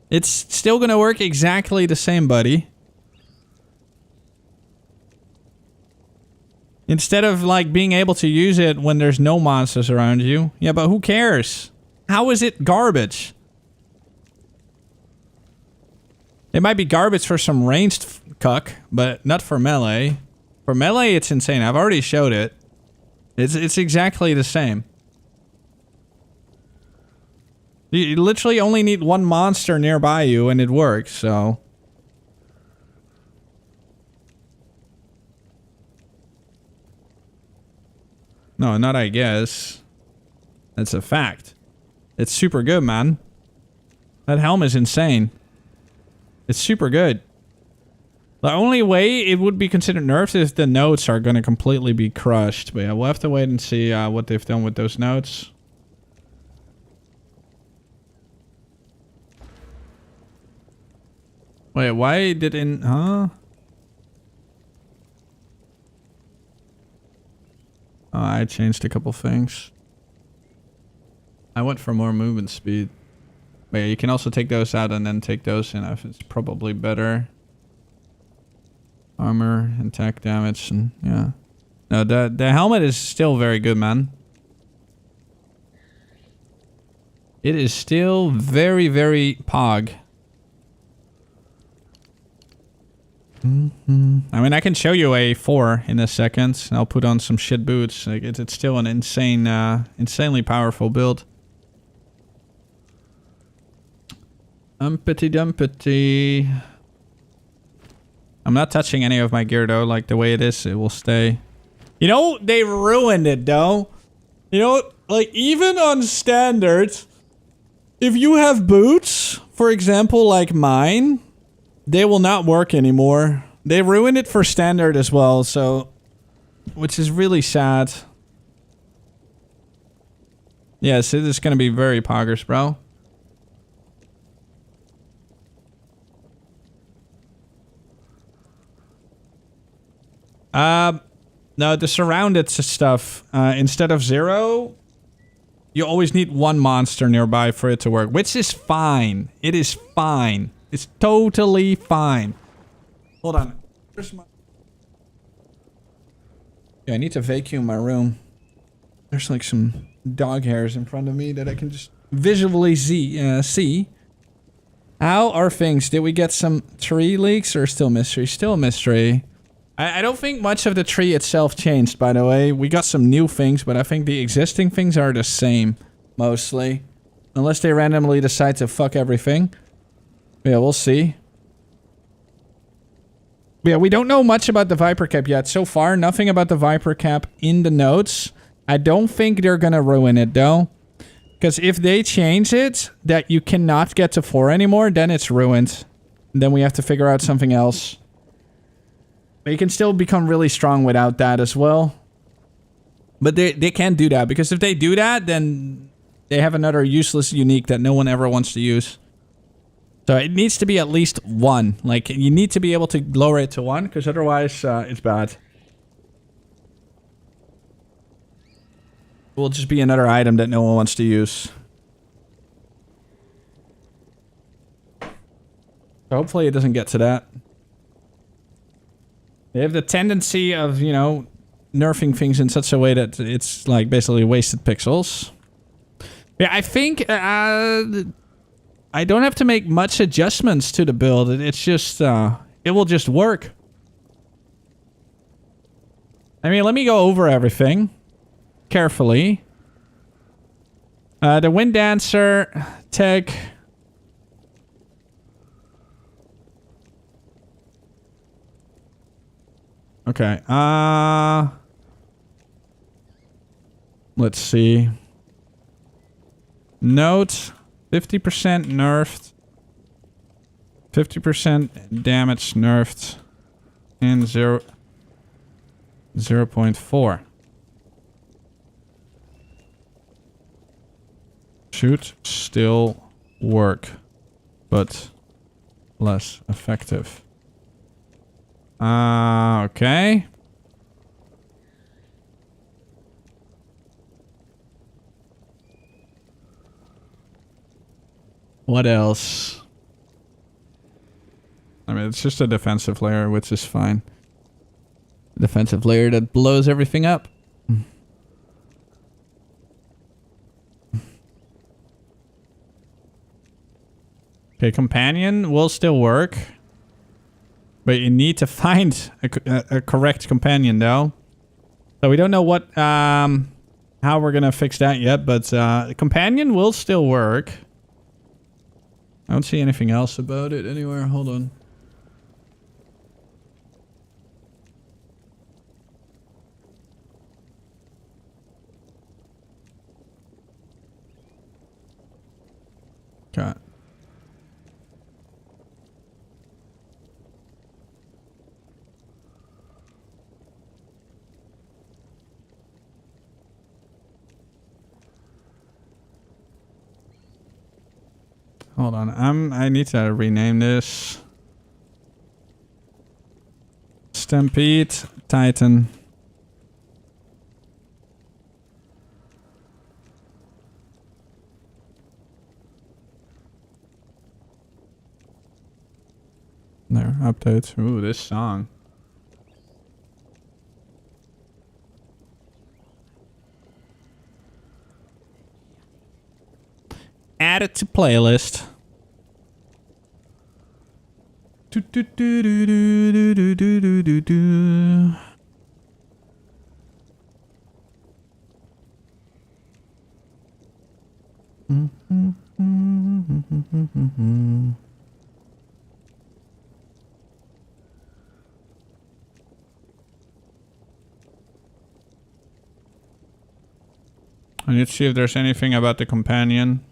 It's still gonna work exactly the same, buddy. Instead of, like, being able to use it when there's no monsters around you. Yeah, but who cares? How is it garbage? It might be garbage for some ranged cuck, but not for melee. For melee, it's insane. I've already showed it. It's exactly the same. You literally only need one monster nearby you and it works, so... No, not I guess. That's a fact. It's super good, man. That helm is insane. It's super good. The only way it would be considered nerfed is the notes are going to completely be crushed. But yeah, we'll have to wait and see what they've done with those notes. Wait, why did in... Huh? Oh, I changed a couple things. I went for more movement speed. But yeah, you can also take those out and then take those in. It's probably better. Armor, attack damage, and yeah. No, the helmet is still very good, man. It is still very, very pog. I mean, I can show you a 4 in a second. I'll put on some shit boots. Like, it's still an insane, insanely powerful build. Umpity dumpity. I'm not touching any of my gear though. Like the way it is, it will stay. You know, they ruined it though. You know, like, even on standard, if you have boots, for example, like mine, they will not work anymore. They ruined it for standard as well, so... Which is really sad. Yes, it is gonna be very poggers, bro. No, the surrounded stuff, instead of 0, you always need 1 monster nearby for it to work, which is fine. It is fine. It's totally fine. Hold on. Where's my... Yeah, I need to vacuum my room. There's like some dog hairs in front of me that I can just visually see. How are things? Did we get some tree leaks or still mystery? Still mystery. I don't think much of the tree itself changed, by the way. We got some new things, but I think the existing things are the same, mostly. Unless they randomly decide to fuck everything. Yeah, we'll see. Yeah, we don't know much about the Viper Cap yet. So far, nothing about the Viper Cap in the notes. I don't think they're gonna ruin it, though. Because if they change it, that you cannot get to 4 anymore, then it's ruined. Then we have to figure out something else. But you can still become really strong without that as well. But they can't do that, because if they do that, then they have another useless unique that no one ever wants to use. So it needs to be at least 1. Like, you need to be able to lower it to 1, because otherwise it's bad. It will just be another item that no one wants to use. So hopefully it doesn't get to that. They have the tendency of, you know, nerfing things in such a way that it's, like, basically wasted pixels. Yeah, I think, I don't have to make much adjustments to the build. It's just, it will just work. I mean, let me go over everything. Carefully. The Wind Dancer, tech... Okay, let's see. Note, 50% nerfed. 50% damage nerfed. And 0.4. Shoot, still work, but less effective. Okay. What else? I mean, it's just a defensive layer, which is fine. Defensive layer that blows everything up. Okay, companion will still work. But you need to find a correct companion, though. So we don't know what, how we're gonna fix that yet, but the companion will still work. I don't see anything else about it anywhere. Hold on. Okay. Hold on, I need to rename this. Stampede Titan. There, update. Ooh, this song. Add it to playlist. Do, do, do, do, do, do, do, do, do. I I need to see if there's anything about the companion.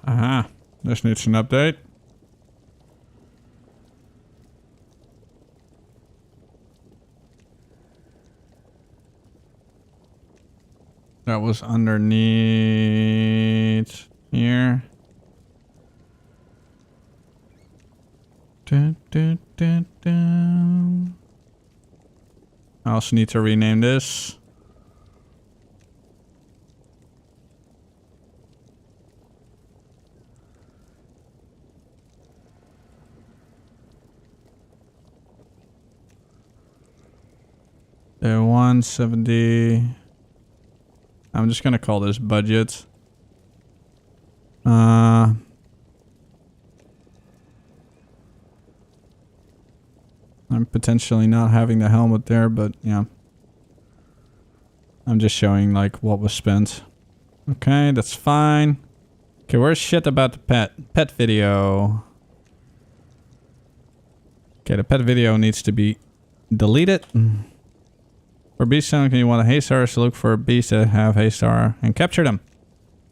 Aha, this needs an update. That was underneath here. Dun, dun, dun, dun. I also need to rename this. The 170. I'm just gonna call this budget. I'm potentially not having the helmet there, but yeah. I'm just showing like what was spent. Okay, that's fine. Okay, where's shit about the pet video? Okay, the pet video needs to be deleted. For beast sound, you want a haystars to look for beasts that have haystar and capture them.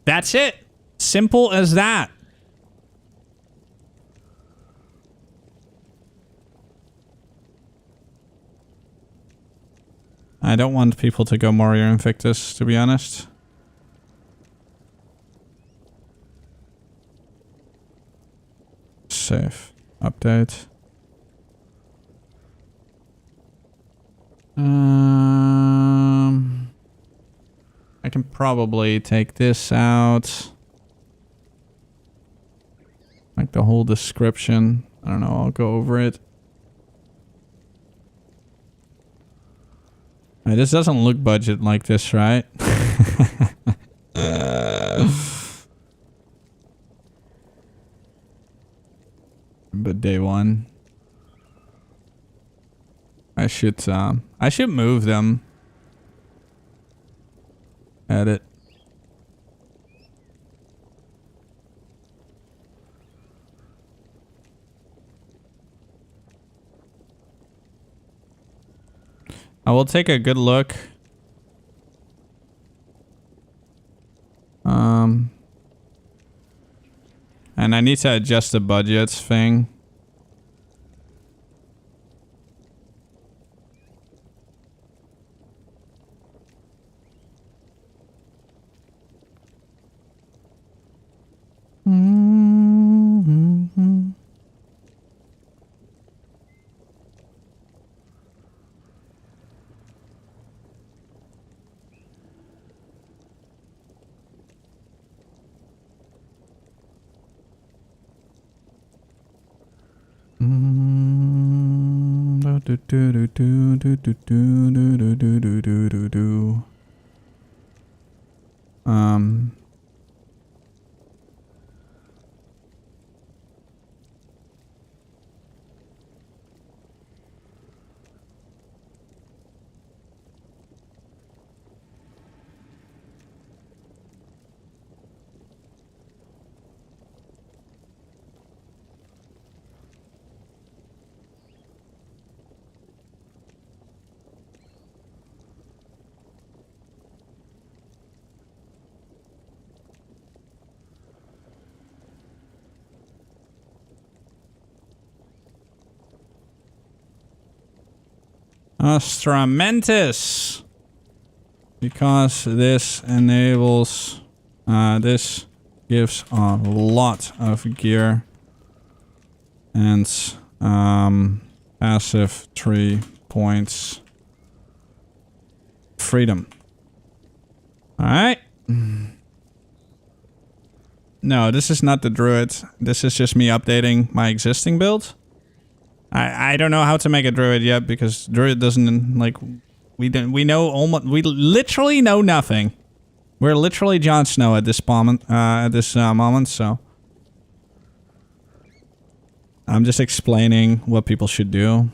That's it. Simple as that. I don't want people to go Moria Invictus, to be honest. Save. Update. I can probably take this out. Like the whole description. I don't know, I'll go over it. Hey, this doesn't look budget like this, right? But day one. I should move them. Edit. I will take a good look. And I need to adjust the budgets thing. Instrumentus, because this enables, this gives a lot of gear and passive 3 points freedom. All right. No, this is not the druid. This is just me updating my existing build. I don't know how to make a druid yet because druid doesn't like we literally know nothing. We're literally Jon Snow at this moment. So I'm just explaining what people should do.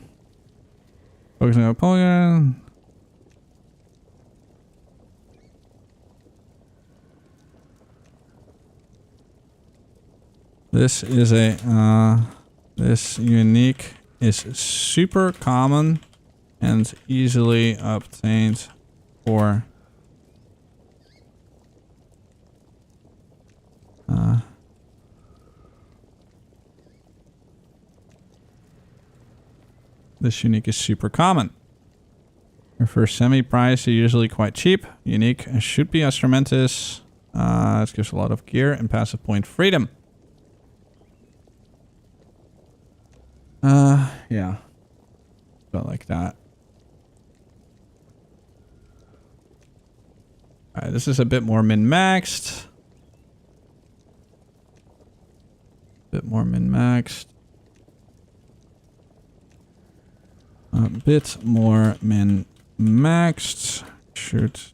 Focusing on polygon. This is a, this unique is super common and easily obtained for this unique is super common. For semi-price, they're usually quite cheap. Unique should be instrumentus. This gives a lot of gear and passive point freedom. Yeah. Felt like that. Alright, this is a bit more min-maxed. Bit more min-maxed. A bit more min-maxed. Shoot.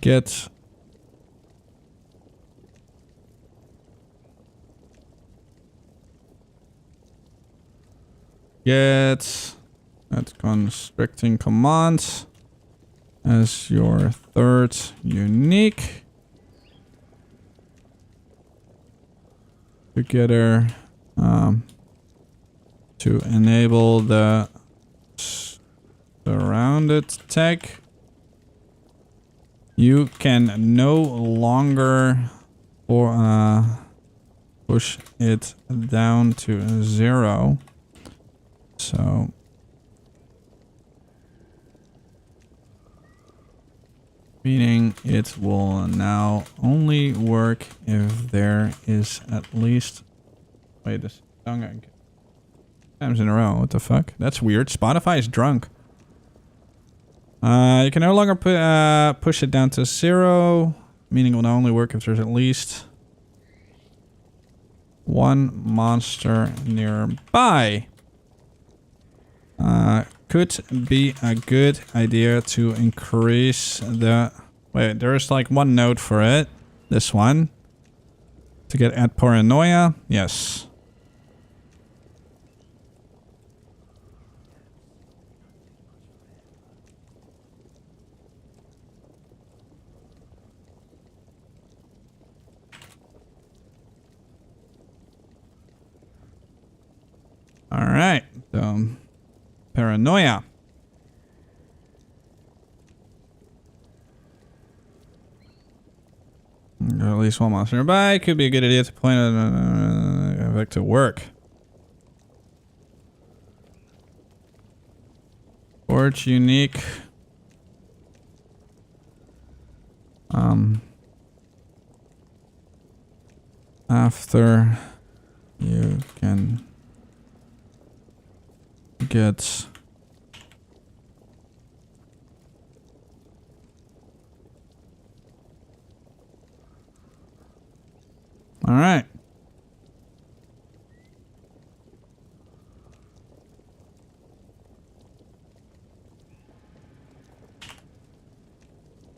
Get that constricting command as your third unique. Together to enable the surrounded tag. You can no longer push it down to 0. So meaning it will now only work if there is at least, wait, this times in a row. What the fuck? That's weird. Spotify is drunk. You can no longer push it down to 0, meaning it will only work if there's at least one monster nearby. Could be a good idea to increase the... Wait, there's like one node for it. This one. To get at paranoia. Yes. Alright. Paranoia. At least one monster nearby. Could be a good idea to point back to work. Forge unique. After you can get all right.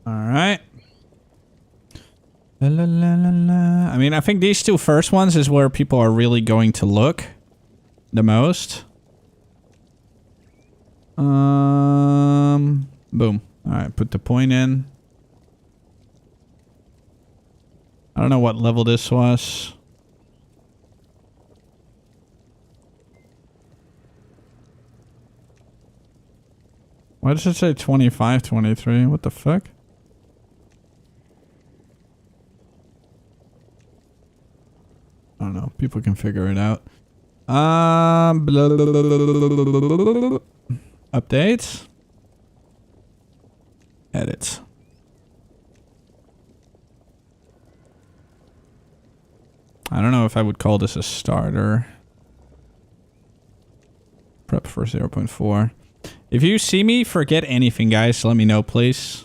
All right. La, la, la, la, la. I mean, I think these two first ones is where people are really going to look the most. Boom. All right, put the point in. I don't know what level this was. Why does it say 25, 23? What the fuck? I don't know. People can figure it out. Update. Edit. I don't know if I would call this a starter. Prep for 0.4. If you see me forget anything, guys, let me know, please.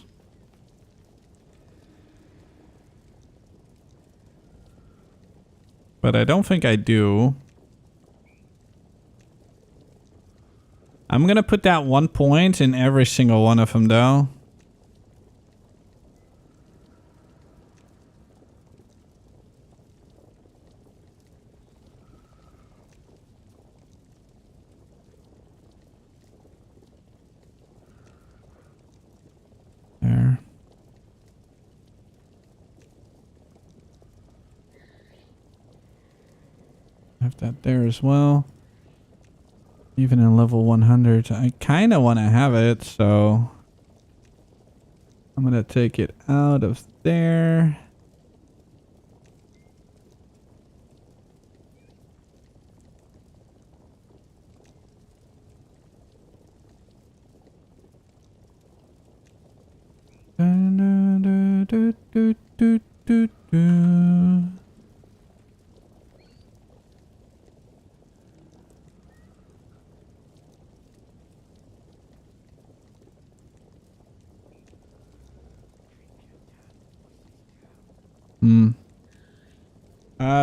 But I don't think I do. I'm gonna put that 1 point in every single one of them, though. Have that there as well. Even in level 100, I kind of want to have it, so I'm going to take it out of there.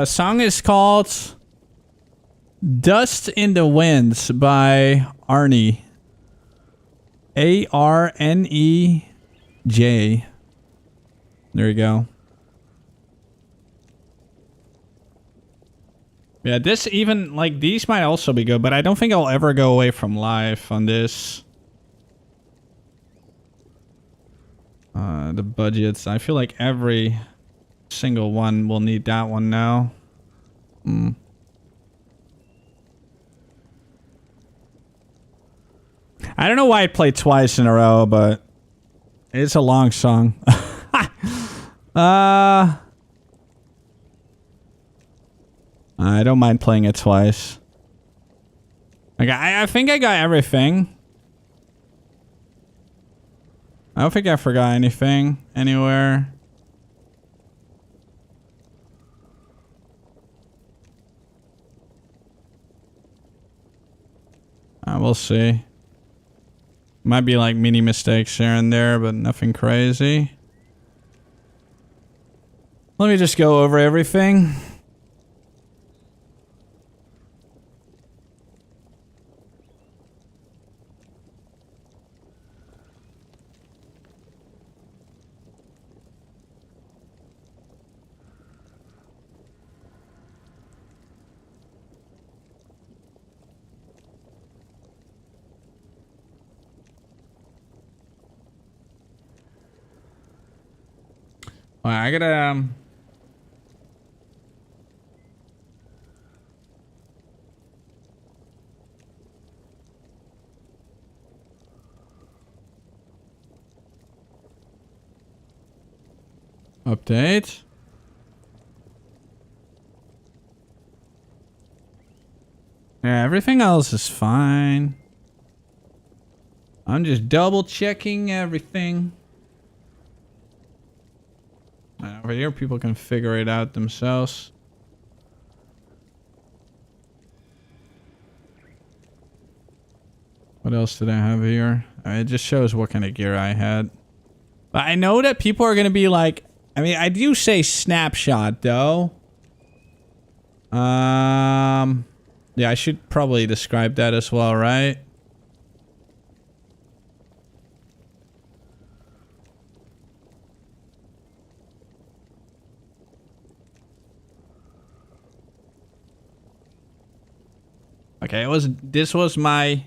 Song is called Dust in the Winds by Arnie. ARNEJ. There you go. Yeah, this even, like, these might also be good, but I don't think I'll ever go away from live on this. The budgets. I feel like every single one will need that one now. I don't know why it played twice in a row, but it's a long song. I don't mind playing it twice. Like, I think I got everything. I don't think I forgot anything anywhere. We'll see. Might be like mini mistakes here and there, but nothing crazy. Let me just go over everything. Well, I gotta update. Yeah, everything else is fine. I'm just double checking everything. Over here, people can figure it out themselves. What else did I have here? It just shows what kind of gear I had. But I know that people are going to be like... I mean, I do say snapshot, though. Yeah, I should probably describe that as well, right? Okay, this was my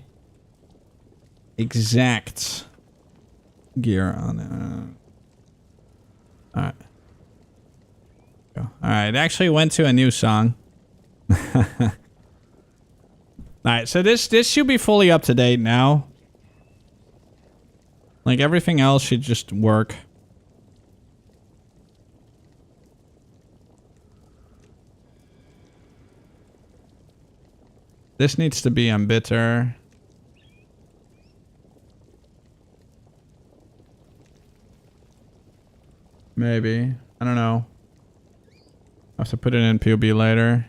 exact gear on it. Alright. Alright, it actually went to a new song. Alright, so this should be fully up to date now. Like, everything else should just work. This needs to be on bitter. Maybe. I don't know. I'll have to put it in POB later.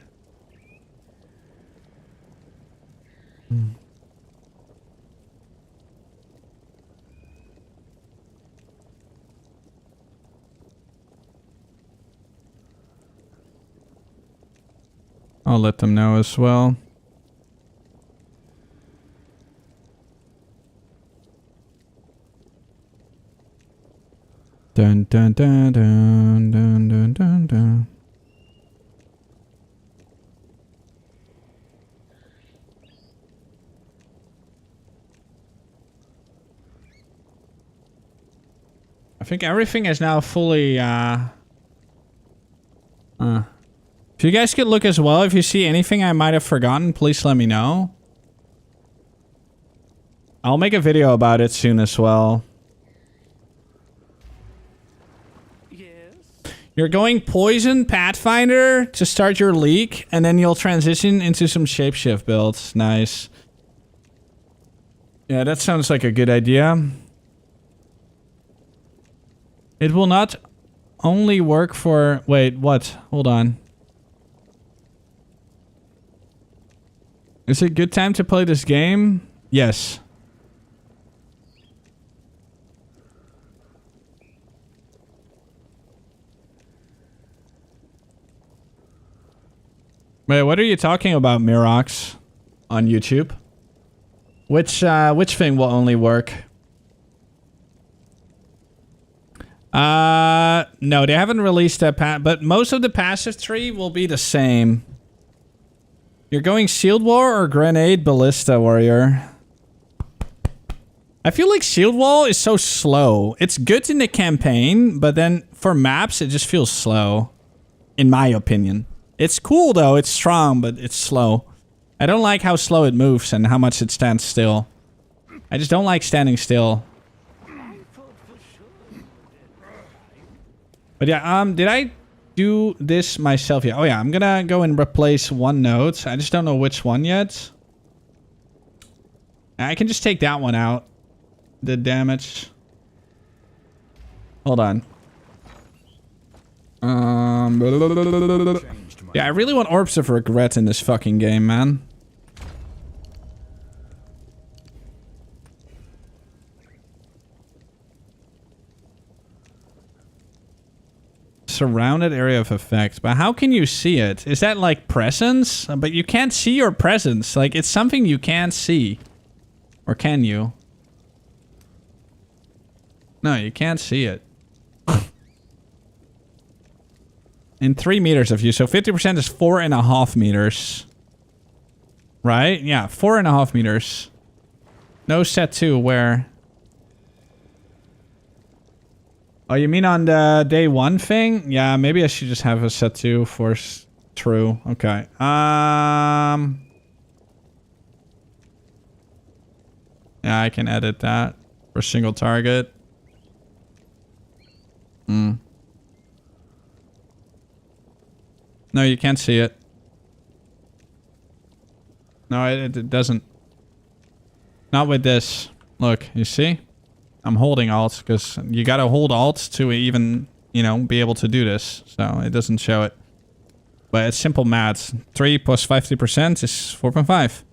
I'll let them know as well. Dun dun dun dun dun dun dun dun. I think everything is now fully If you guys could look as well, if you see anything I might have forgotten, please let me know. I'll make a video about it soon as well. Yes. You're going Poison Pathfinder to start your leak, and then you'll transition into some shapeshift builds. Nice. Yeah, that sounds like a good idea. It will not only work for... Wait, what? Hold on. Is it a good time to play this game? Yes. Wait, what are you talking about, Mirox? On YouTube? Which thing will only work? No, they haven't released that but most of the passive tree will be the same. You're going Shield Wall or Grenade Ballista Warrior? I feel like Shield Wall is so slow. It's good in the campaign, but then for maps, it just feels slow. In my opinion. It's cool though, it's strong, but it's slow. I don't like how slow it moves and how much it stands still. I just don't like standing still. But yeah, did I do this myself yet? Oh yeah, I'm gonna go and replace one node. I just don't know which one yet. I can just take that one out. The damage. Hold on. Yeah, I really want Orbs of Regret in this fucking game, man. Surrounded area of effect. But how can you see it? Is that like presence? But you can't see your presence. Like, it's something you can't see. Or can you? No, you can't see it. In 3 meters of you. So 50% is 4.5 meters. Right? Yeah, 4.5 meters. No set 2, where? Oh, you mean on the day 1 thing? Yeah, maybe I should just have a set 2 for true. Okay. Yeah, I can edit that for single target. No, you can't see it. No, it doesn't. Not with this. Look, you see? I'm holding Alt because you gotta hold Alt to even, you know, be able to do this. So it doesn't show it. But it's simple maths. 3 plus 50% is 4.5.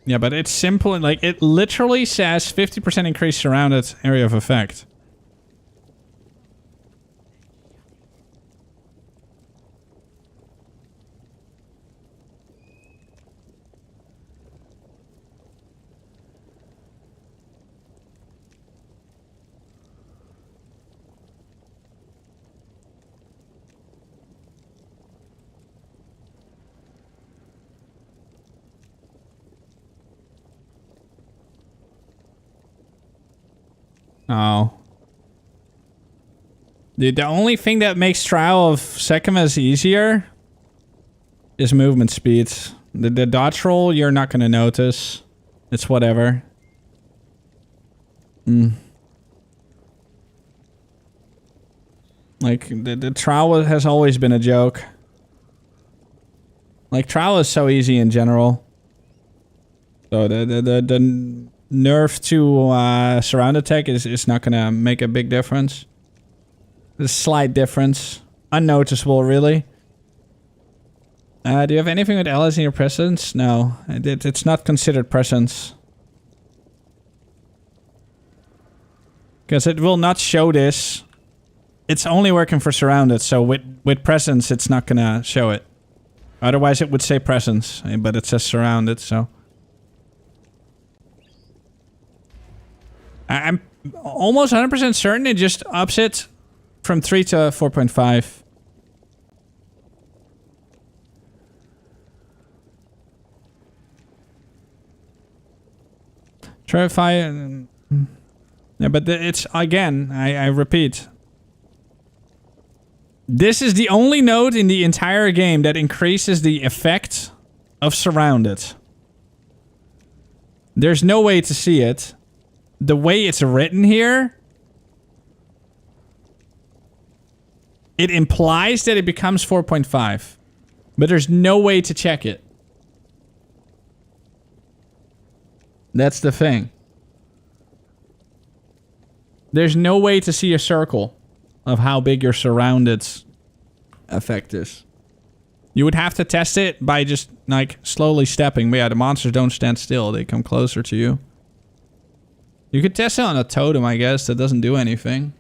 Yeah, but it's simple. Like, it literally says 50% increase surrounded area of effect. Oh. Dude, the only thing that makes Trial of Sekhmet easier is movement speed. The dodge roll, you're not gonna notice. It's whatever. Like, the Trial has always been a joke. Like, Trial is so easy in general. So the nerf to surround attack is not gonna make a big difference. A slight difference. Unnoticeable, really. Do you have anything with allies in your presence? No. It's not considered presence. Because it will not show this. It's only working for surrounded, so with presence, it's not gonna show it. Otherwise, it would say presence, but it says surrounded, so... I'm almost 100% certain it just ups it from 3 to 4.5. Try if I... Yeah, but it's, again, I repeat. This is the only node in the entire game that increases the effect of surrounded. There's no way to see it. The way it's written here, it implies that it becomes 4.5. But there's no way to check it. That's the thing. There's no way to see a circle of how big your surrounded effect is. You would have to test it by just, like, slowly stepping. But yeah, the monsters don't stand still. They come closer to you. You could test it on a totem, I guess. That doesn't do anything.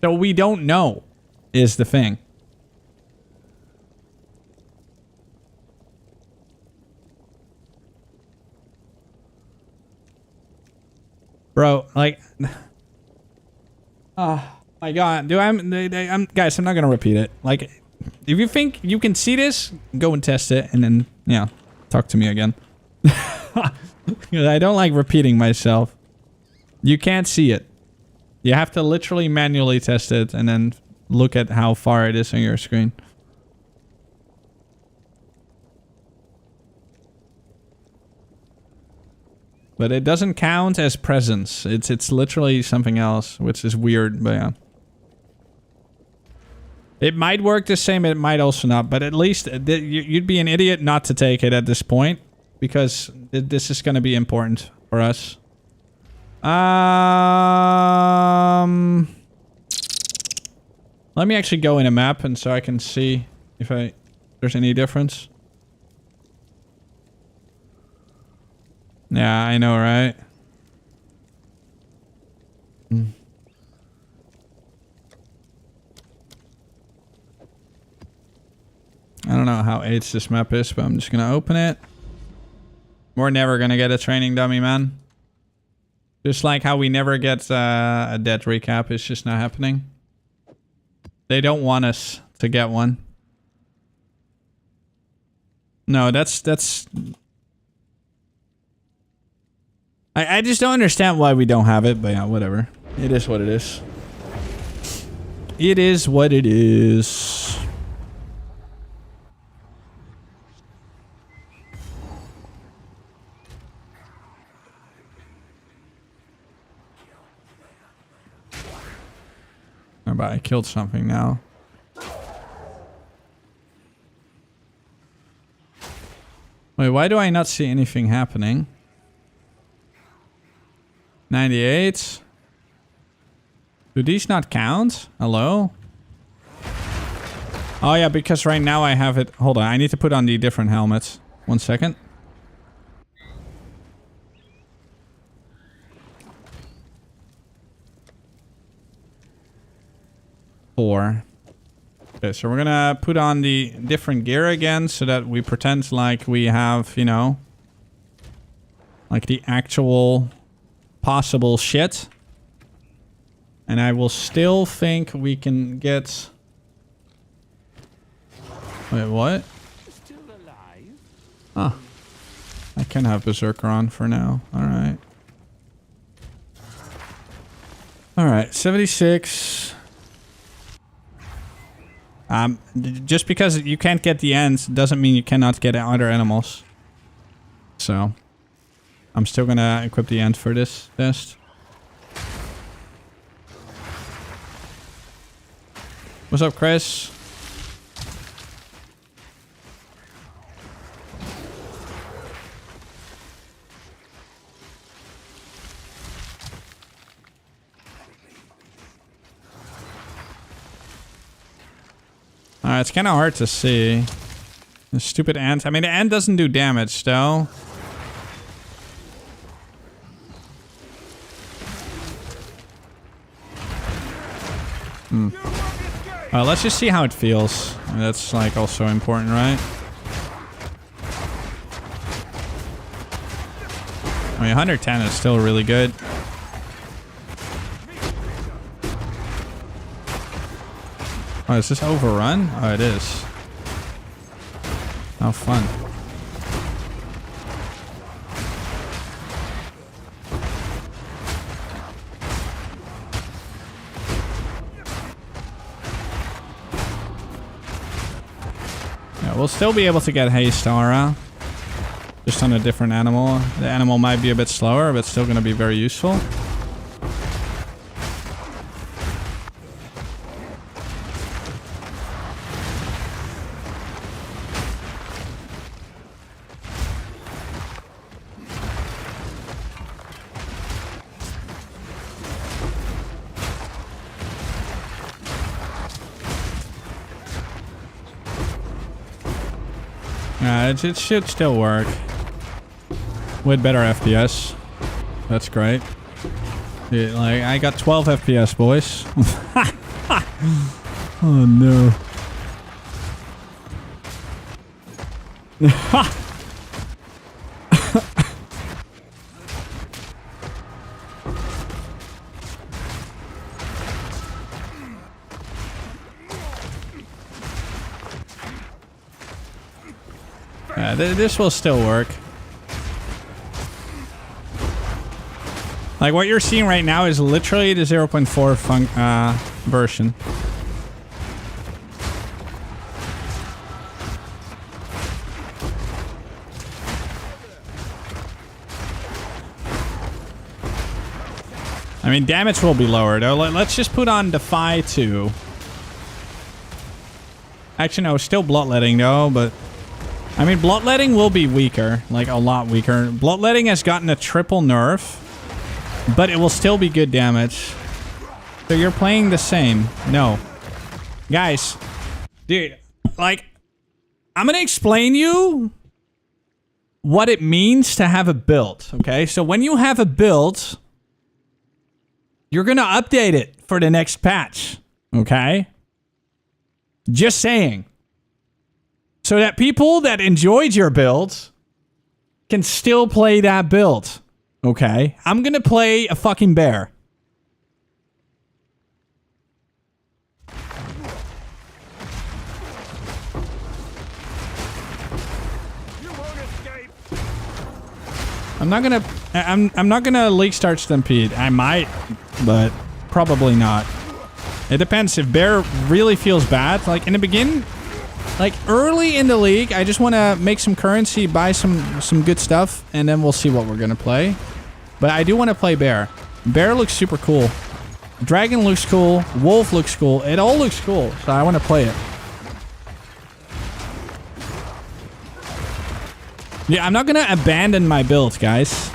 So we don't know, is the thing. Bro, like... Oh, my God. Guys, I'm not gonna repeat it. Like, if you think you can see this, go and test it, and then, yeah, talk to me again. I don't like repeating myself. You can't see it. You have to literally manually test it, and then look at how far it is on your screen. But it doesn't count as presence. It's literally something else, which is weird, but yeah. It might work the same, it might also not, but at least you'd be an idiot not to take it at this point, because this is going to be important for us. Let me actually go in a map, and so I can see if there's any difference. Yeah, I know, right? I don't know how AIDS this map is, but I'm just gonna open it. We're never gonna get a training dummy, man. Just like how we never get a dead recap, it's just not happening. They don't want us to get one. No, that's... I just don't understand why we don't have it, but yeah, whatever. It is what it is. It is what it is. But I killed something now. Wait, why do I not see anything happening? 98. Do these not count? Hello? Oh yeah, because right now I have it... Hold on, I need to put on the different helmets. 1 second. Four. Okay, so we're gonna put on the different gear again so that we pretend like we have, you know, like the actual possible shit. And I will still think we can get... Wait, what? Still alive? Huh. I can have Berserker on for now. Alright. Alright, 76... just because you can't get the ends doesn't mean you cannot get other animals. So, I'm still gonna equip the end for this test. What's up, Chris? It's kind of hard to see. The stupid ant. I mean, the ant doesn't do damage, though. Let's just see how it feels. That's, like, also important, right? I mean, 110 is still really good. Oh, is this overrun? Oh, it is. How fun. we'll still be able to get haste aura. Just on a different animal. The animal might be a bit slower, but still going to be very useful. It should still work. With better FPS. That's great. Yeah, like, I got 12 FPS, boys. Oh, no. This will still work. Like, what you're seeing right now is literally the 0.4 version. I mean, damage will be lower, though. Let's just put on Defy 2. Actually, no, still Bloodletting, though, but... I mean, Bloodletting will be weaker. Like, a lot weaker. Bloodletting has gotten a triple nerf, but it will still be good damage. So you're playing the same. No. Guys. Dude, like, I'm gonna explain you what it means to have a build, okay? So when you have a build, you're gonna update it for the next patch, okay? Just saying. So that people that enjoyed your build can still play that build. Okay? I'm gonna play a fucking bear. I'm not gonna league start Stampede. I might, but probably not. It depends if bear really feels bad. Like in the beginning, like early in the league, I just want to make some currency, buy some good stuff, and then we'll see what we're gonna play. But I do want to play bear. Bear looks super cool. Dragon looks cool. Wolf looks cool. It all looks cool, so I want to play it. Yeah, I'm not gonna abandon my build, guys.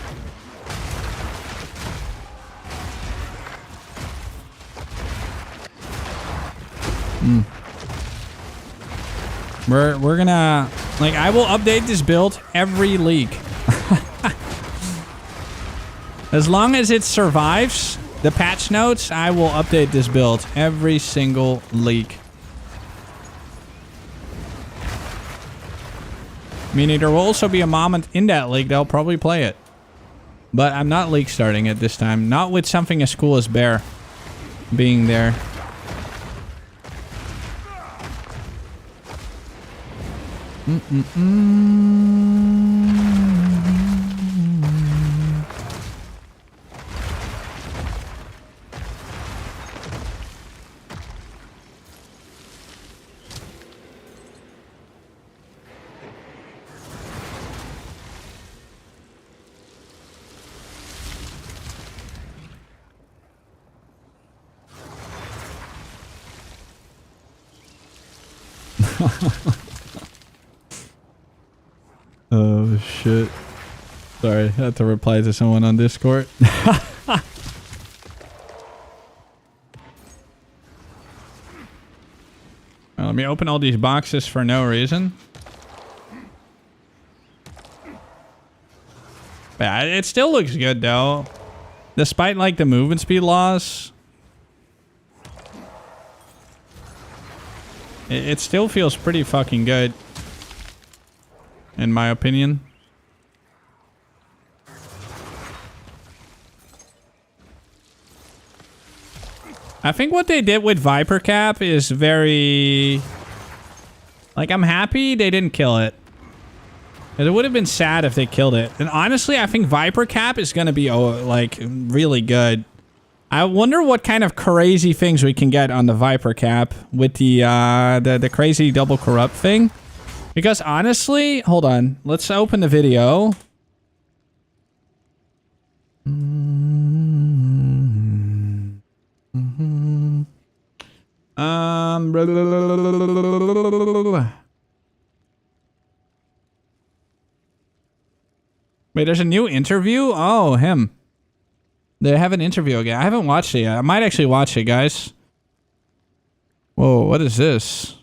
We're gonna, like, I will update this build every league. As long as it survives the patch notes, I will update this build every single league. Meaning there will also be a moment in that league that'll probably play it. But I'm not league starting it this time. Not with something as cool as bear being there. Oh shit. Sorry, I had to reply to someone on Discord. Well, let me open all these boxes for no reason. Yeah, it still looks good though. Despite like the movement speed loss. It still feels pretty fucking good. In my opinion. I think what they did with Viper Cap is very... Like, I'm happy they didn't kill it. It would have been sad if they killed it. And honestly, I think Viper Cap is going to be, like, really good. I wonder what kind of crazy things we can get on the Viper Cap with the crazy double corrupt thing. Because honestly, hold on. Let's open the video. Wait, there's a new interview? Oh, him. They have an interview again. I haven't watched it yet. I might actually watch it, guys. Whoa, what is this?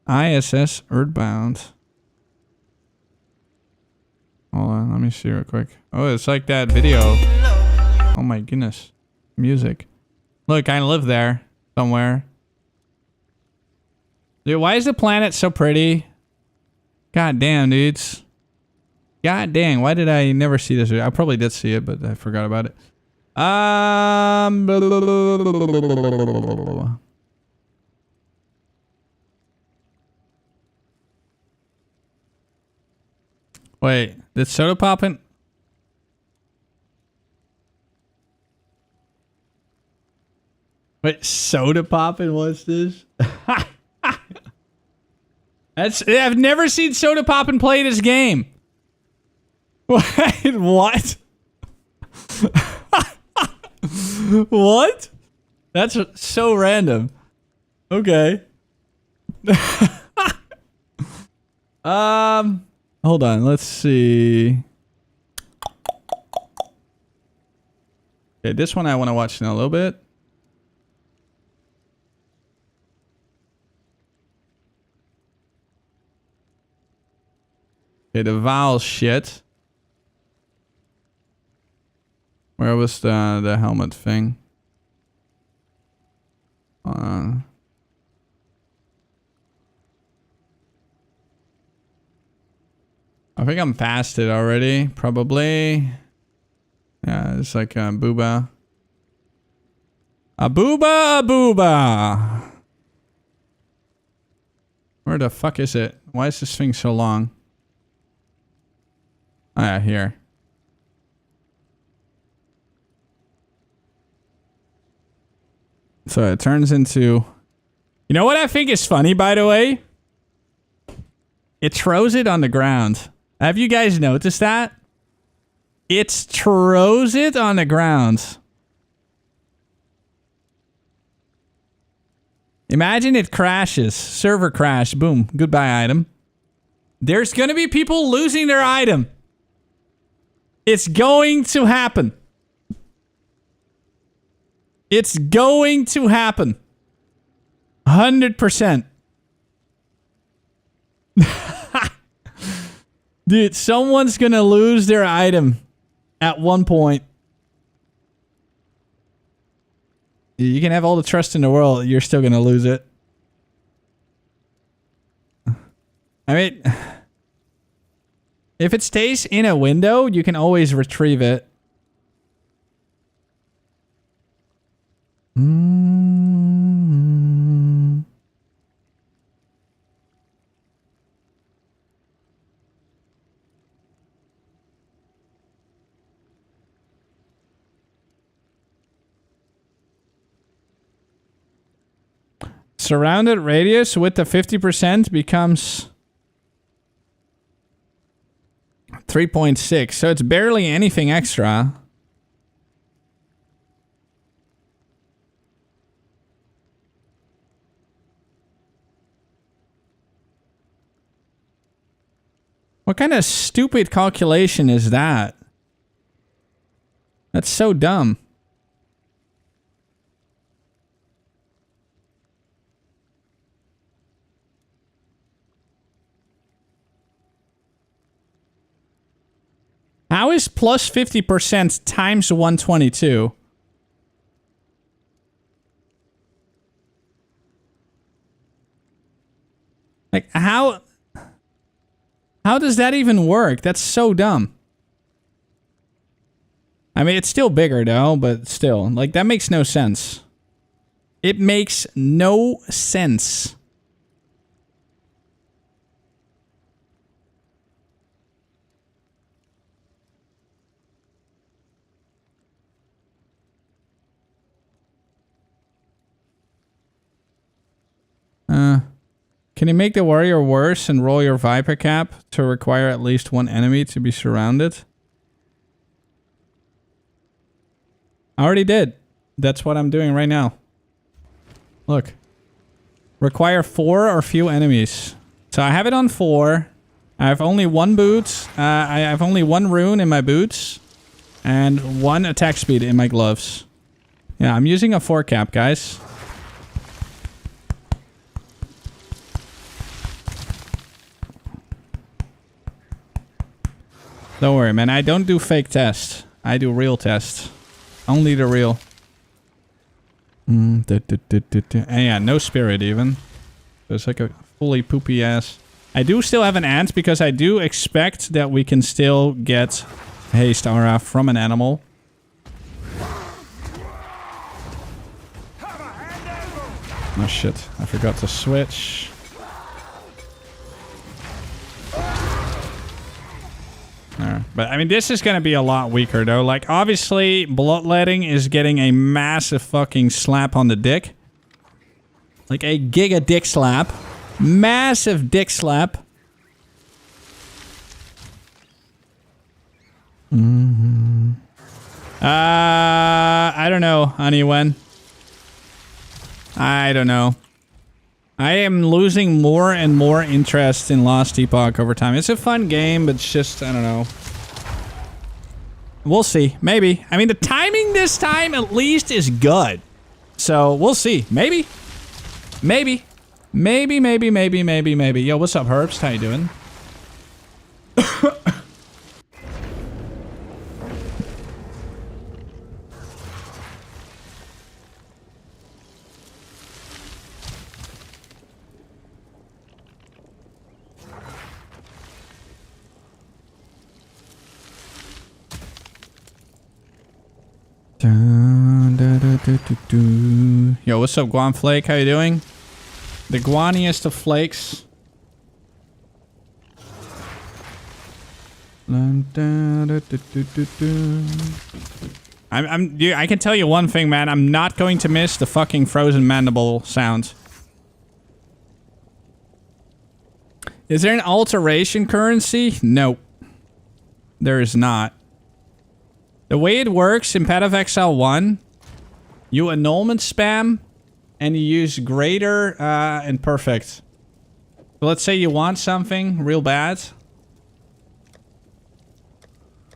ISS Earthbound. Hold on, let me see real quick. Oh, it's like that video. Oh my goodness. Music. Look, I live there. Somewhere. Dude, why is the planet so pretty? God damn, dudes. God dang, why did I never see this? I probably did see it, but I forgot about it. Wait, did soda poppin'? Wait, soda poppin'? What's this? I've never seen soda poppin' play this game. Wait, what? What? That's so random. Okay. Hold on, let's see. Okay, this one I want to watch in a little bit. Okay, the Val shit. Where was the helmet thing? I think I'm fasted already, probably. Yeah, it's like a booba. A booba, a booba. Where the fuck is it? Why is this thing so long? Oh yeah, here. So it turns into... You know what I think is funny, by the way? It throws it on the ground. Have you guys noticed that? It throws it on the ground. Imagine it crashes. Server crash. Boom. Goodbye, item. There's gonna be people losing their item. It's going to happen. It's going to happen. 100%. Dude, someone's gonna lose their item at one point. You can have all the trust in the world, you're still gonna lose it. I mean, if it stays in a window, you can always retrieve it. Surrounded radius with the 50% becomes 3.6, so it's barely anything extra. What kind of stupid calculation is that? That's so dumb. How is plus 50% times 122? Like, how does that even work? That's so dumb. I mean, it's still bigger though, but still, like, that makes no sense. It makes no sense. Can you make the warrior worse and roll your Viper cap to require at least one enemy to be surrounded? I already did. That's what I'm doing right now. Look. Require 4 or few enemies. So I have it on 4. I have only 1 boot. I have only 1 rune in my boots. And 1 attack speed in my gloves. Yeah, I'm using a 4 cap, guys. Don't worry, man. I don't do fake tests. I do real tests. Only the real. And yeah, no spirit even. So it's like a fully poopy ass. I do still have an ant because I do expect that we can still get haste aura from an animal. Oh shit, I forgot to switch. But I mean, this is going to be a lot weaker though. Like, obviously, bloodletting is getting a massive fucking slap on the dick. Like a giga dick slap. Massive dick slap. I don't know, honey, when? I don't know. I am losing more and more interest in Lost Epoch over time. It's a fun game, but it's just, I don't know. We'll see. Maybe. I mean, the timing this time at least is good. So, we'll see. Maybe. Maybe. Maybe. Yo, what's up, Herbst? How you doing? Yo, what's up, Guan Flake? How you doing? The guaniest of flakes. I can tell you one thing, man. I'm not going to miss the fucking frozen mandible sound. Is there an alteration currency? No. There is not. The way it works in Path of Exile 1, you annulment spam, and you use greater and perfect. So let's say you want something real bad.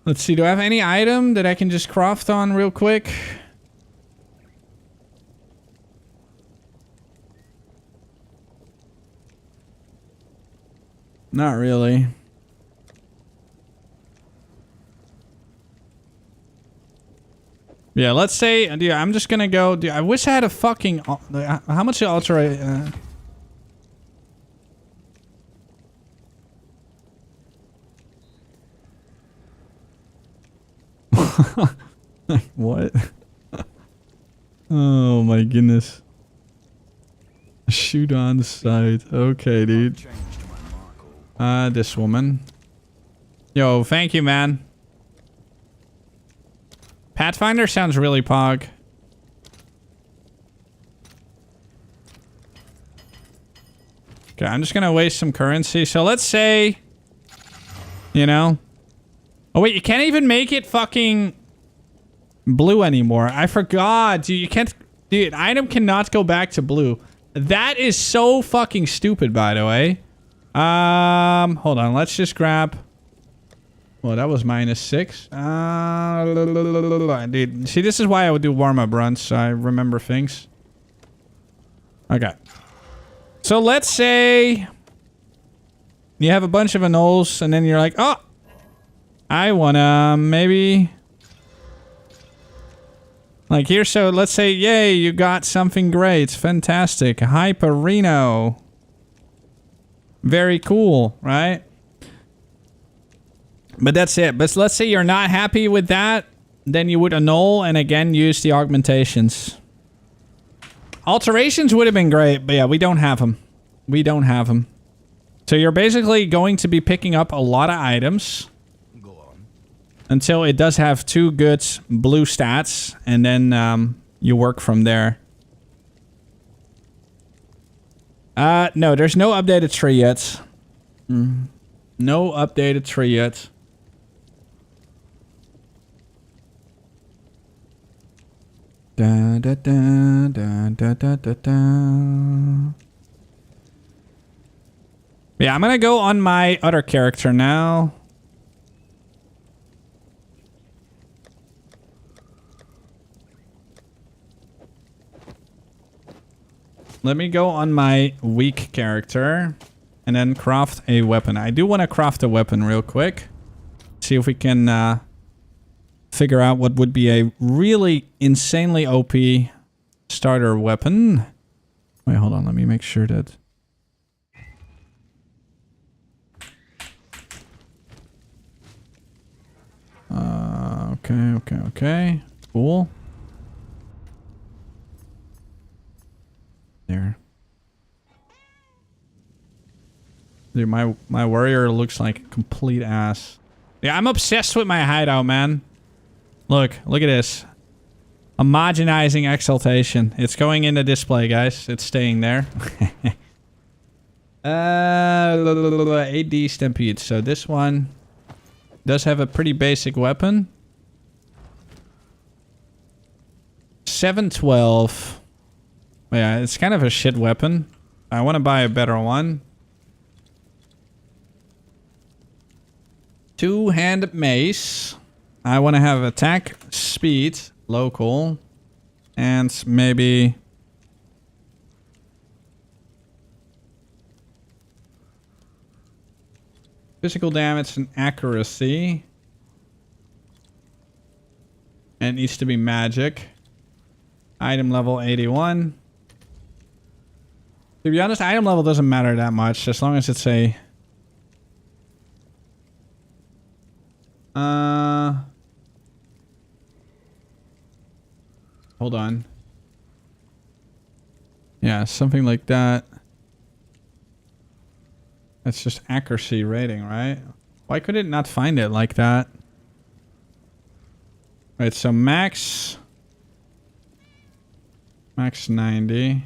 Let's see, do I have any item that I can just craft on real quick? Not really. Yeah, let's say, dude, I'm just gonna go, dude, I wish I had a fucking, how much alter, what? Oh my goodness. Shoot on sight. Okay, dude. This woman. Yo, thank you, man. Pathfinder sounds really pog. Okay, I'm just gonna waste some currency. So let's say, you know. Oh wait, you can't even make it fucking blue anymore. I forgot, dude. You can't, dude. Item cannot go back to blue. That is so fucking stupid, by the way. Hold on. Let's just grab. Well, that was -6. Dude, see, this is why I would do warm-up runs, so I remember things. Okay. So let's say you have a bunch of annuls, and then you're like, oh, I wanna maybe like here. So let's say, yay, you got something great, fantastic, Hyperino, very cool, right? But that's it. But let's say you're not happy with that, then you would annul and again use the augmentations. Alterations would have been great, but yeah, we don't have them. We don't have them. So you're basically going to be picking up a lot of items until it does have 2 good blue stats, and then you work from there. No, there's no updated tree yet. No updated tree yet. Da da da da da da da da. Yeah, I'm gonna go on my other character now. Let me go on my weak character and then craft a weapon. I do want to craft a weapon real quick. See if we can figure out what would be a really insanely OP starter weapon. Wait, hold on. Let me make sure that... Okay. Cool. There. Dude, my warrior looks like complete ass. Yeah, I'm obsessed with my hideout, man. Look at this. Homogenizing exaltation. It's going in the display, guys. It's staying there. 8D Stampede. So this one does have a pretty basic weapon. 712. Yeah, it's kind of a shit weapon. I want to buy a better one. Two-handed mace. I want to have attack, speed, local, and maybe... physical damage and accuracy. And it needs to be magic. Item level 81. To be honest, item level doesn't matter that much, as long as it's a... Hold on. Yeah, something like that. That's just accuracy rating, right? Why could it not find it like that? Right, so max 90.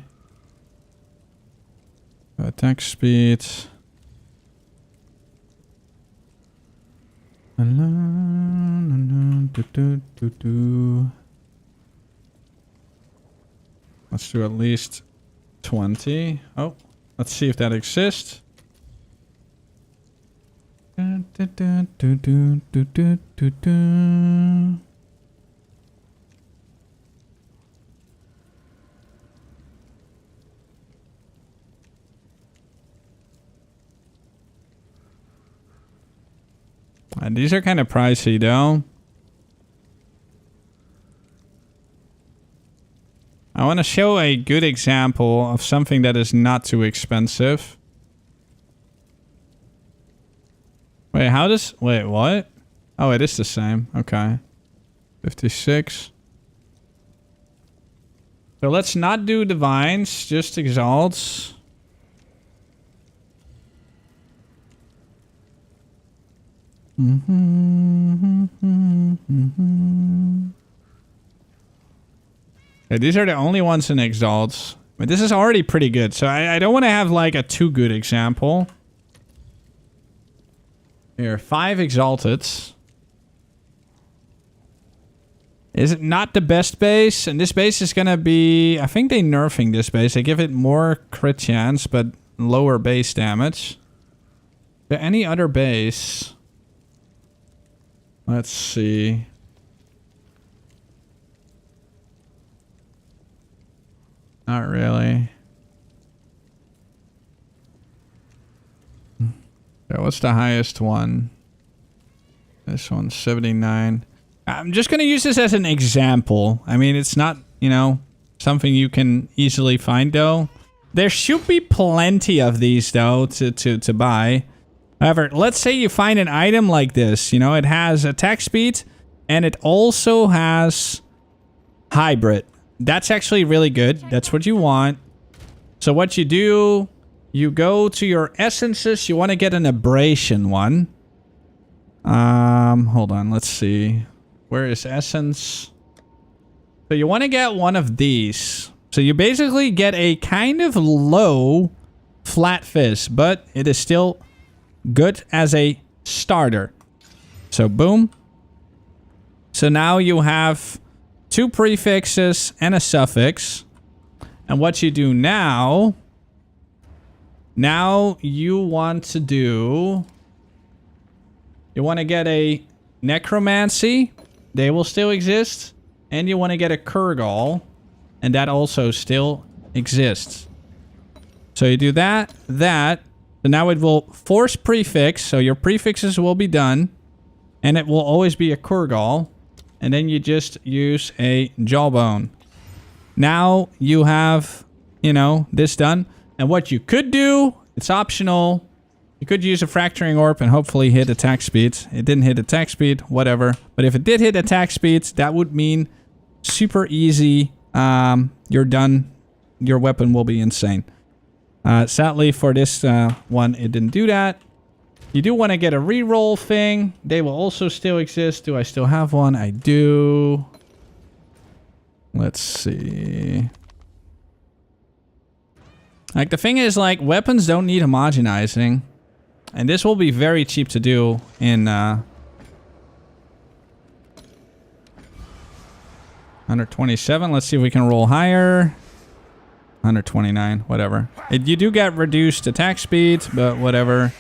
Attack speed. Let's do at least 20. Oh, let's see if that exists. These are kind of pricey, though. I want to show a good example of something that is not too expensive. Wait, how does... Wait, what? Oh, it is the same. Okay. 56. So let's not do divines, just exalts. Okay, these are the only ones in exalts. But this is already pretty good, so I don't want to have like a too good example. Here, 5 exalted. Is it not the best base? And this base is gonna be... I think they nerfing this base. They give it more crit chance, but lower base damage. Is there any other base? Let's see. Not really. Yeah, what's the highest one? This one's 79. I'm just going to use this as an example. I mean, it's not, you know, something you can easily find, though. There should be plenty of these, though, to buy. However, let's say you find an item like this. You know, it has attack speed, and it also has hybrid. That's actually really good. That's what you want. So what you do, you go to your essences. You want to get an abrasion one. Hold on. Let's see. Where is essence? So you want to get one of these. So you basically get a kind of low flat fizz, but it is still good as a starter. So boom. So now you have 2 prefixes and a suffix. And what you do now you want to do, you want to get a necromancy. They will still exist. And you want to get a Kurgal, and that also still exists. So you do that. So now it will force prefix, so your prefixes will be done. And it will always be a Kurgal. And then you just use a Jawbone. Now you have, you know, this done. And what you could do, it's optional. You could use a Fracturing Orb and hopefully hit attack speed. It didn't hit attack speed, whatever. But if it did hit attack speed, that would mean super easy. You're done. Your weapon will be insane. Sadly for this one, it didn't do that. You do want to get a reroll thing. They will also still exist. Do I still have one? I do. Let's see. Like, the thing is, like, weapons don't need homogenizing. And this will be very cheap to do in 127. Let's see if we can roll higher. 129, whatever. You do get reduced attack speed, but whatever.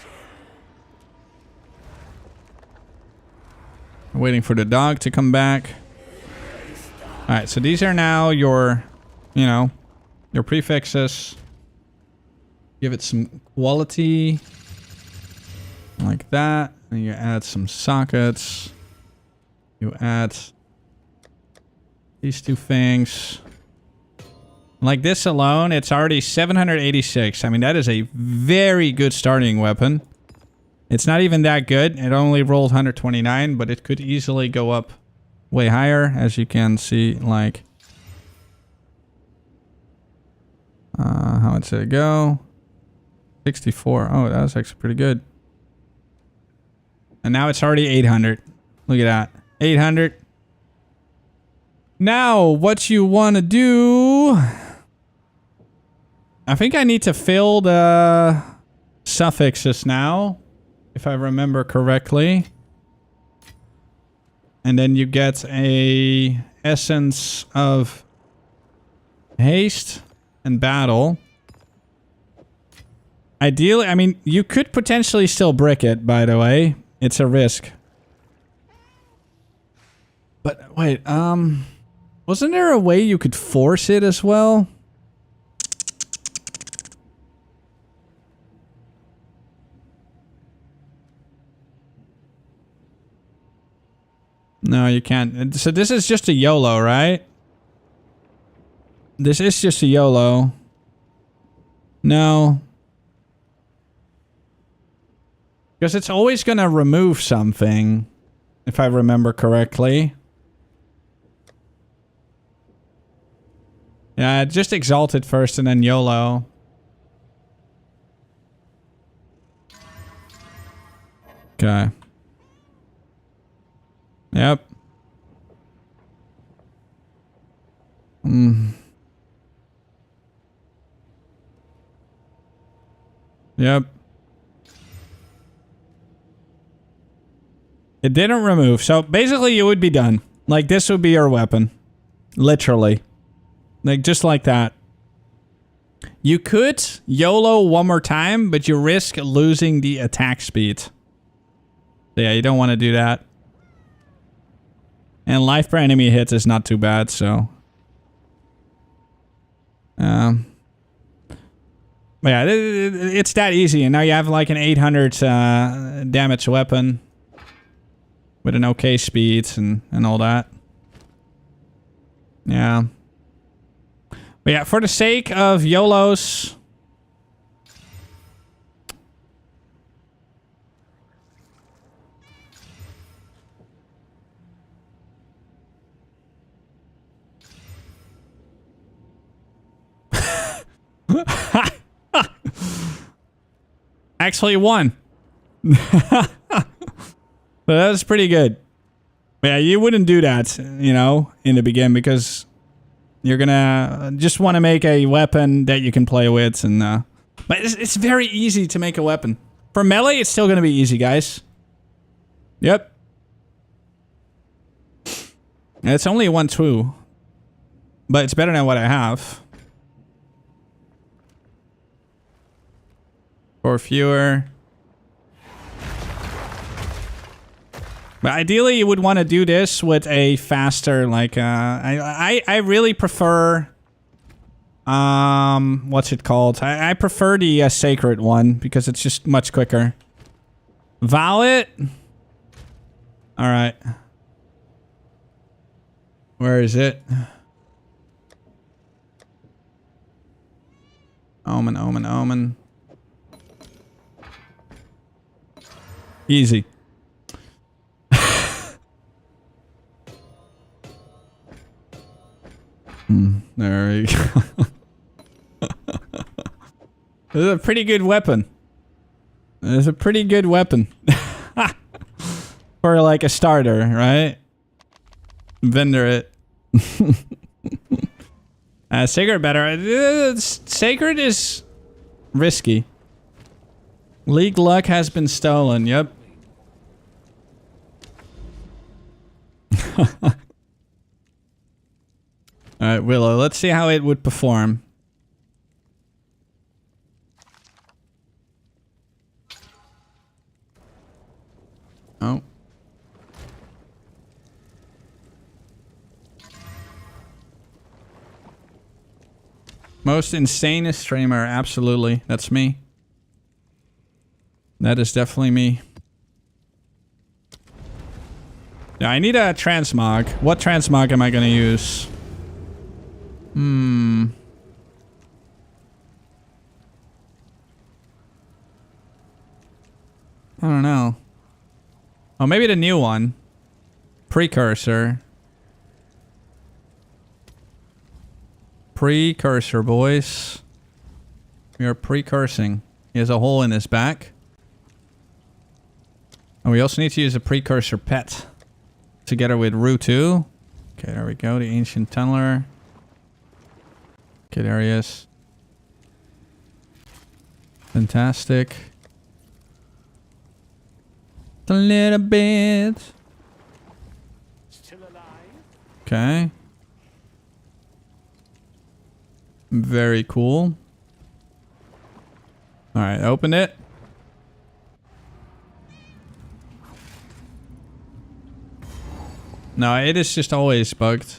Waiting for the dog to come back. Alright, so these are now your, you know, your prefixes. Give it some quality. Like that. And you add some sockets. You add these 2 things. Like this alone, it's already 786. I mean, that is a very good starting weapon. It's not even that good. It only rolled 129, but it could easily go up way higher, as you can see, like... how much did it go? 64. Oh, that was actually pretty good. And now it's already 800. Look at that. 800. Now, what you want to do... I think I need to fill the suffixes now, if I remember correctly. And then you get a essence of haste and battle. Ideally, I mean, you could potentially still brick it, by the way. It's a risk. But wait, wasn't there a way you could force it as well? No, you can't. So this is just a YOLO, right? This is just a YOLO. No. Because it's always going to remove something, if I remember correctly. Yeah, just Exalted first and then YOLO. Okay. Yep. Yep. It didn't remove. So basically you would be done. Like this would be your weapon. Literally. Like just like that. You could YOLO one more time, but you risk losing the attack speed. So yeah, you don't want to do that. And life per enemy hits is not too bad, so... But yeah, it's that easy. And now you have like an 800 damage weapon. With an okay speed and all that. Yeah. But yeah, for the sake of YOLOs... Actually won. So that was pretty good. Yeah, you wouldn't do that, you know, in the beginning because you're gonna just want to make a weapon that you can play with and But it's very easy to make a weapon. For melee, it's still going to be easy, guys. Yep. It's only 1-2. But it's better than what I have. For fewer. But ideally, you would want to do this with a faster, like, I really prefer, what's it called? I prefer the Sacred one, because it's just much quicker. Violet? Alright. Where is it? Omen, Omen, Omen. Easy. There we go. This is a pretty good weapon. It's a pretty good weapon. For like a starter, right? Vendor it. Sacred better. Sacred is risky. League luck has been stolen. Yep. Alright, Willow. Let's see how it would perform. Oh. Most insanest streamer. Absolutely. That's me. That is definitely me. Yeah, I need a transmog. What transmog am I going to use? I don't know. Oh, maybe the new one. Precursor. Precursor, boys. We are precursing. He has a hole in his back. And we also need to use a precursor pet. Together with Rue 2. Okay, there we go. The Ancient Tunneler. Okay, there he is. Fantastic. A little bit. Still alive? Okay. Very cool. Alright, open it. No, it is just always bugged.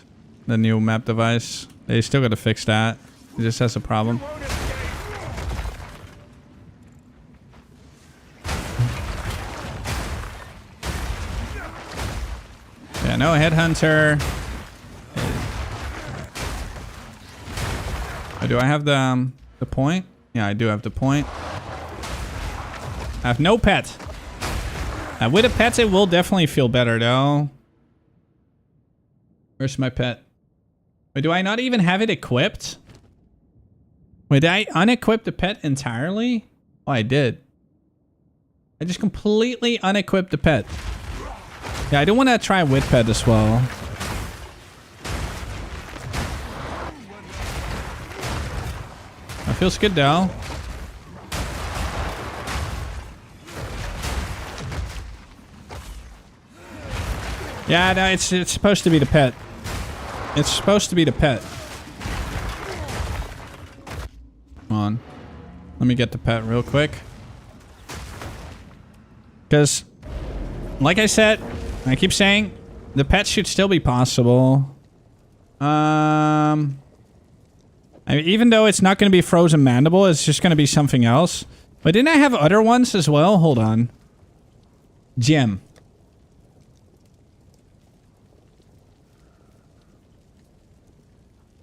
The new map device. They still gotta fix that. It just has a problem. Yeah, no headhunter. Oh, do I have the point? Yeah, I do have the point. I have no pet. With a pet, it will definitely feel better, though. Where's my pet? Wait, do I not even have it equipped? Wait, did I unequip the pet entirely? Oh, I did. I just completely unequipped the pet. Yeah, I do want to try with pet as well. That feels good, though. Yeah, no, it's supposed to be the pet. It's supposed to be the pet. Come on. Let me get the pet real quick. Because, like I said, I keep saying, the pet should still be possible. I mean, even though it's not going to be frozen mandible, it's just going to be something else. But didn't I have other ones as well? Hold on. Gem.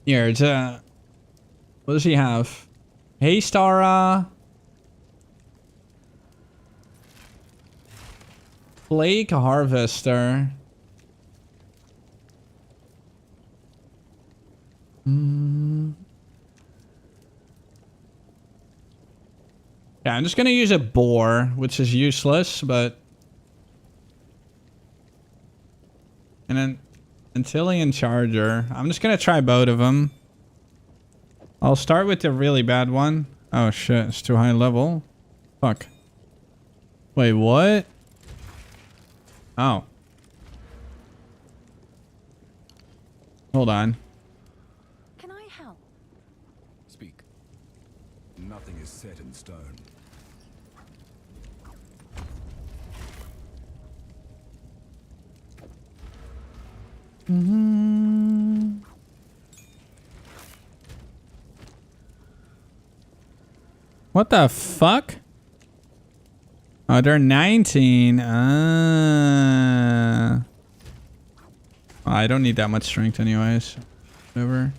Here, it's what does he have? Haystara. Plague Harvester. Yeah, I'm just gonna use a boar, which is useless, but... And then... Antillean Charger. I'm just gonna try both of them. I'll start with the really bad one. Oh shit, it's too high level. Fuck. Wait, what? Oh. Hold on. Can I help? Speak. Nothing is set in stone. What the fuck? Oh, they're 19. I don't need that much strength anyways. Whatever.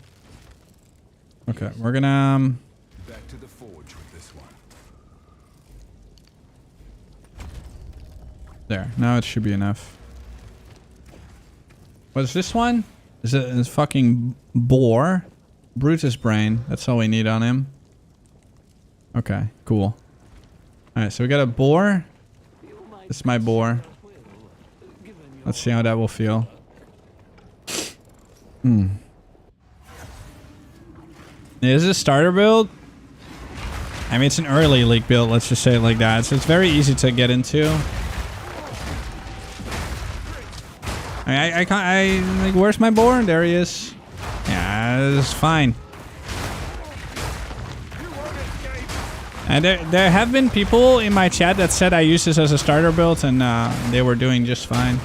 Okay, we're gonna... Back to the forge with this one. There, now it should be enough. What's this one? Is it a fucking boar? Brutus brain. That's all we need on him. Okay, cool. Alright, so we got a boar. This is my boar. Let's see how that will feel. Is this a starter build? I mean, it's an early league build, let's just say it like that. So it's very easy to get into. I can't, like, where's my boar? There he is. Yeah, it's fine. And there have been people in my chat that said I use this as a starter build, and they were doing just fine.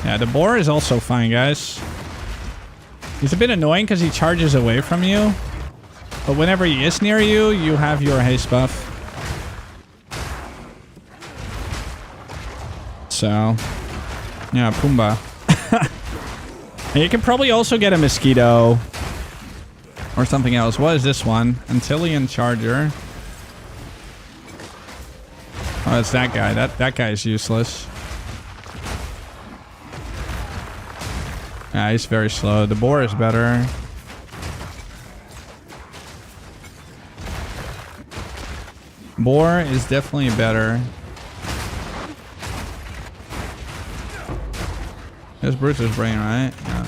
Yeah, the boar is also fine, guys. He's a bit annoying because he charges away from you. But whenever he is near you, you have your haste buff. So, yeah, Pumbaa. And you can probably also get a mosquito. Or something else. What is this one? Antillean Charger. Oh, it's that guy. That guy is useless. Yeah, he's very slow. The boar is better. Boar is definitely better. There's Brutus brain, right? Yeah.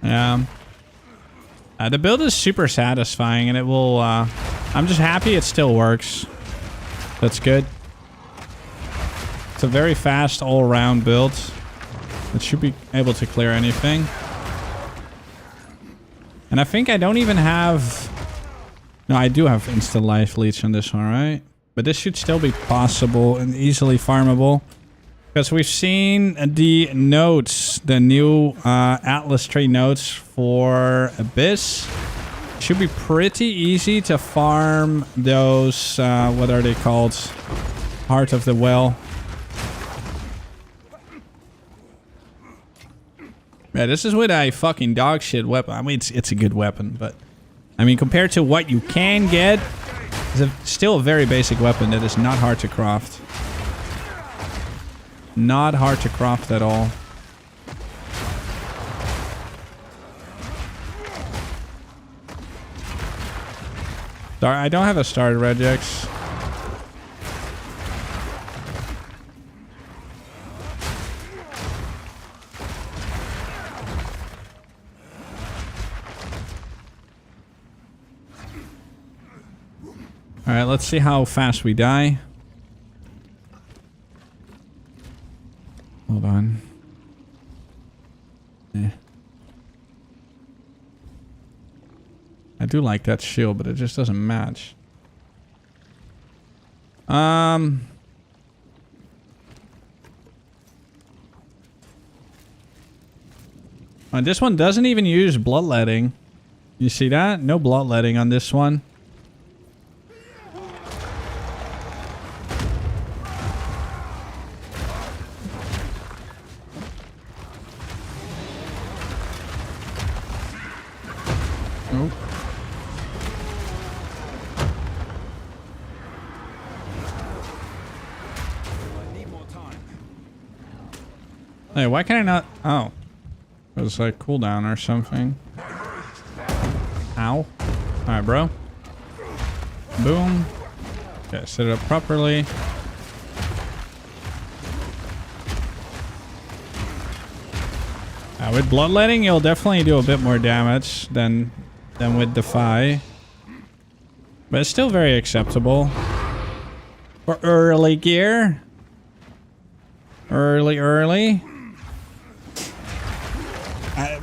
Yeah. The build is super satisfying, and it will, I'm just happy it still works. That's good. It's a very fast all-around build. It should be able to clear anything. And I think I don't even have... No, I do have instant life leech on this one, right? But this should still be possible and easily farmable. Because we've seen the notes, the new Atlas tree notes for Abyss. Should be pretty easy to farm those, what are they called? Heart of the Well. Yeah, this is with a fucking dog shit weapon. I mean, it's a good weapon, but... I mean, compared to what you can get, it's still a very basic weapon that is not hard to craft. Not hard to craft at all. Sorry, I don't have a starter regex. Alright, let's see how fast we die. Hold on. Yeah. I do like that shield, but it just doesn't match. And this one doesn't even use bloodletting. You see that? No bloodletting on this one. Hey, why can I not? Oh. It was like cooldown or something. Ow. Alright, bro. Boom. Okay, set it up properly. With bloodletting, you'll definitely do a bit more damage than with Defy. But it's still very acceptable. For early gear. Early.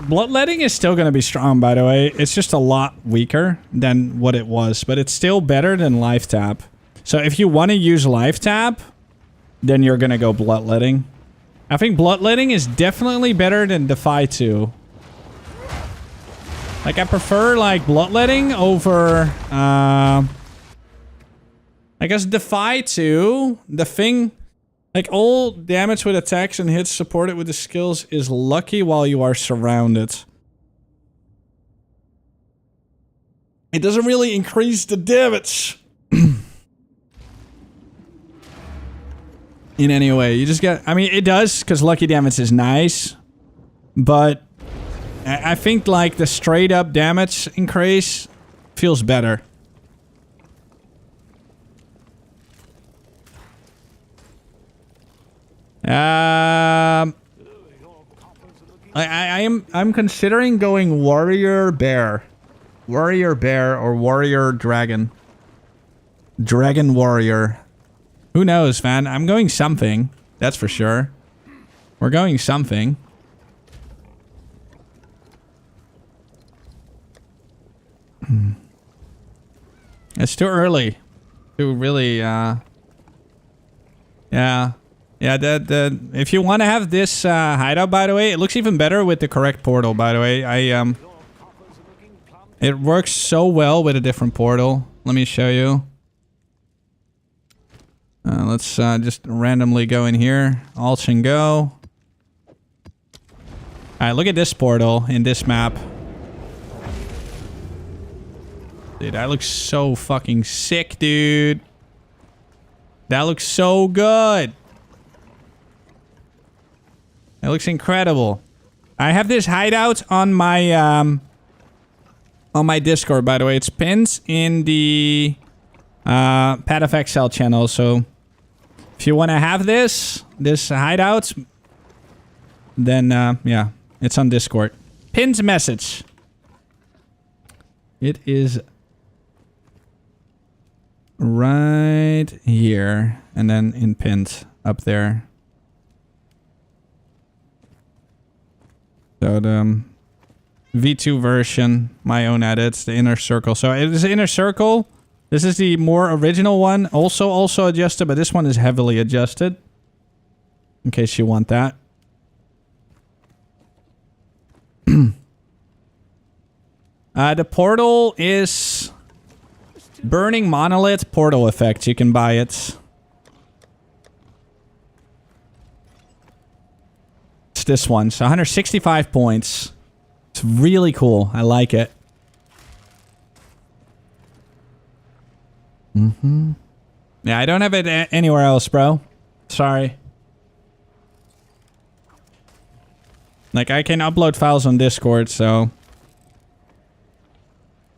Bloodletting is still going to be strong, by the way. It's just a lot weaker than what it was. But it's still better than Life Tap. So if you want to use Life Tap, then you're going to go Bloodletting. I think Bloodletting is definitely better than Defy 2. Like, I prefer, like, Bloodletting over, I guess Defy 2. The thing, like, all damage with attacks and hits supported with the skills is lucky while you are surrounded. It doesn't really increase the damage. In any way. You just get... I mean, it does, because lucky damage is nice. But I think, like, the straight-up damage increase feels better. I'm considering going Warrior Bear. Warrior Bear or Warrior Dragon. Dragon Warrior. Who knows, man? I'm going something. That's for sure. We're going something. It's too early to really, yeah. Yeah, if you want to have this hideout, by the way, it looks even better with the correct portal, by the way. It works so well with a different portal. Let me show you. Let's just randomly go in here. Alt and go. Alright, look at this portal in this map. Dude, that looks so fucking sick, dude. That looks so good. That looks incredible. I have this hideout on my Discord, by the way. It's pinned in the Pad of Excel channel, so if you want to have this hideout, then yeah, it's on Discord. Pinned message. It is right here, and then in pinned up there. So the V2 version, my own edits, the inner circle. So it is the inner circle. This is the more original one, also adjusted, but this one is heavily adjusted. In case you want that. The portal is Burning Monolith Portal Effect. You can buy it. It's this one. So 165 points. It's really cool. I like it. Yeah, I don't have it anywhere else, bro. Sorry. Like, I can upload files on Discord, so...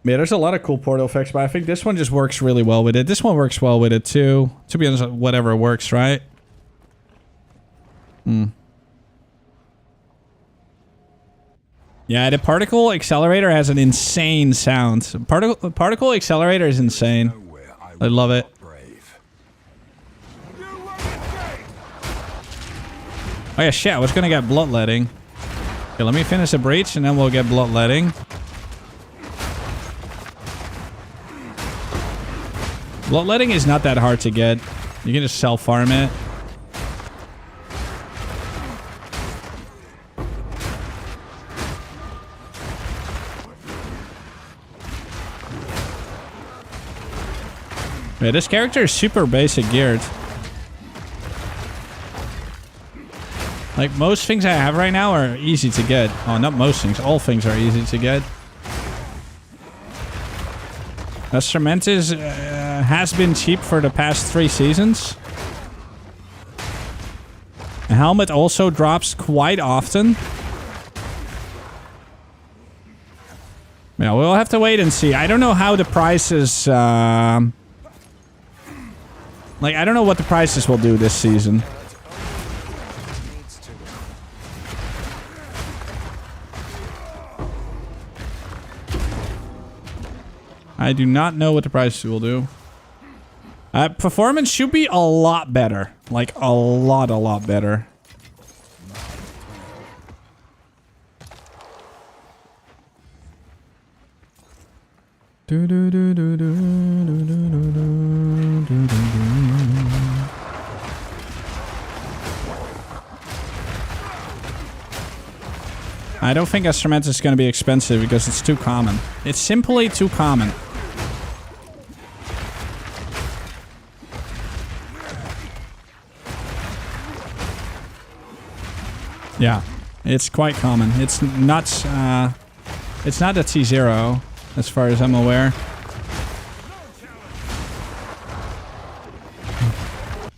Yeah, there's a lot of cool portal effects, but I think this one just works really well with it. This one works well with it, too. To be honest, whatever works, right? Yeah, the particle accelerator has an insane sound. Particle accelerator is insane. I love it. Oh yeah, shit, I was gonna get bloodletting. Okay, let me finish the breach and then we'll get bloodletting. Bloodletting is not that hard to get. You can just self-farm it. Yeah, this character is super basic geared. Like, most things I have right now are easy to get. Oh, not most things. All things are easy to get. Cement has been cheap for the past 3 seasons. It Helmet also drops quite often. Yeah, we'll have to wait and see. I don't know how the prices... like, I don't know what the prices will do this season. I do not know what the prices will do. Performance should be a lot better. Like, a lot better. I don't think Instrument is going to be expensive because it's too common. It's simply too common. Yeah, it's quite common. It's not a T0, as far as I'm aware. I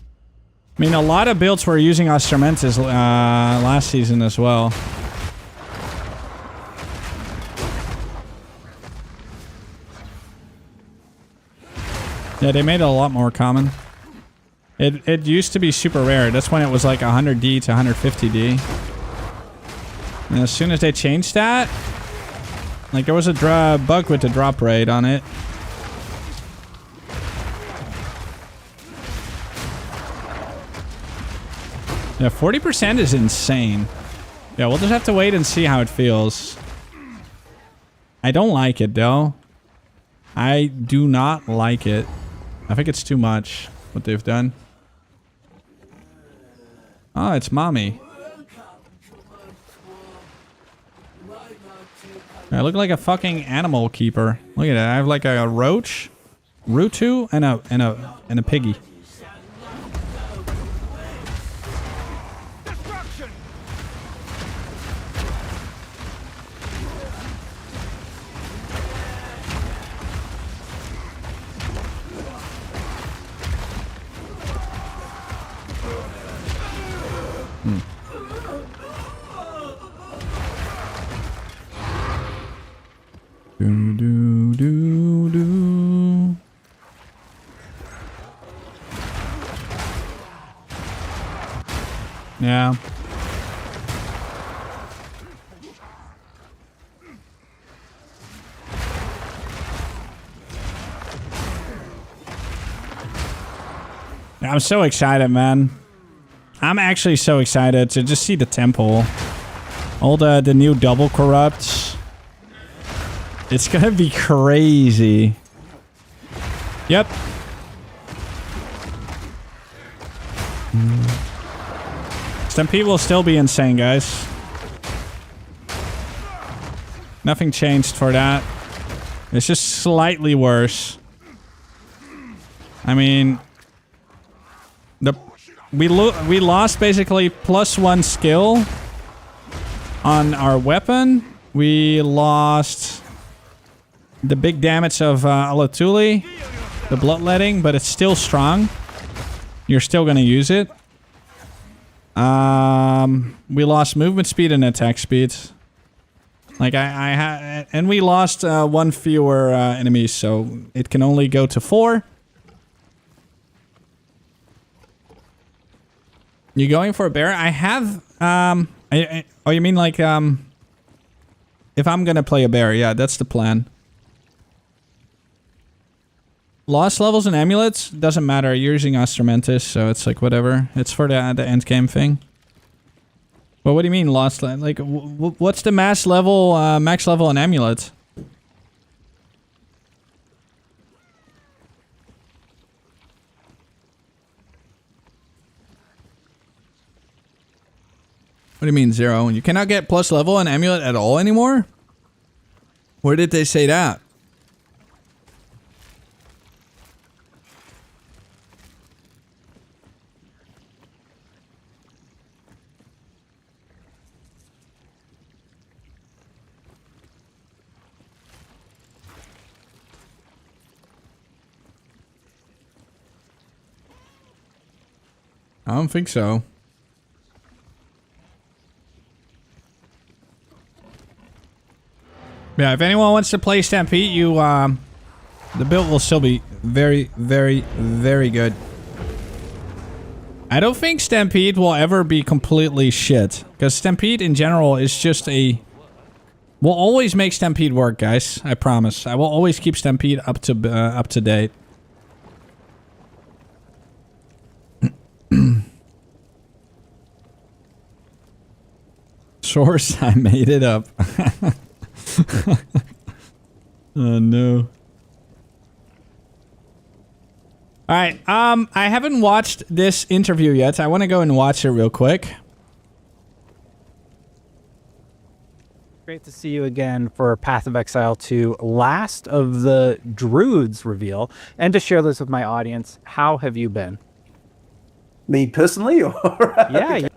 mean, a lot of builds were using Instrumentus last season as well. Yeah, they made it a lot more common. It used to be super rare. That's when it was like 100D to 150D. And as soon as they changed that, like there was a bug with the drop rate on it. Yeah, 40% is insane. Yeah, we'll just have to wait and see how it feels. I don't like it though. I do not like it. I think it's too much what they've done. Oh, it's mommy. I look like a fucking animal keeper. Look at that. I have like a roach, Rutu, and a piggy. Do. Yeah. I'm so excited, man. I'm actually so excited to just see the temple. All the new double corrupts. It's gonna be crazy. Yep. Stampede will still be insane, guys. Nothing changed for that. It's just slightly worse. I mean, we lost basically +1 skill on our weapon. We lost the big damage of Alatuli, the bloodletting, but it's still strong. You're still gonna use it. We lost movement speed and attack speed. Like and we lost 1 fewer enemies, so it can only go to 4. You going for a bear? I have. Oh, you mean like if I'm gonna play a bear? Yeah, that's the plan. Lost levels and amulets doesn't matter. You're using Instrumentus, so it's like whatever. It's for the end game thing. But what do you mean lost? Like, what's the max level on amulet? What do you mean 0? You cannot get plus level on amulet at all anymore? Where did they say that? I don't think so. Yeah, if anyone wants to play Stampede, you the build will still be very, very, very good. I don't think Stampede will ever be completely shit, because Stampede in general is just a... We'll always make Stampede work, guys. I promise. I will always keep Stampede up to date. Source, I made it up. Oh no. Alright, I haven't watched this interview yet. I want to go and watch it real quick. Great to see you again for Path of Exile 2, last of the Druids reveal, and to share this with my audience. How have you been? Me personally, or Yeah.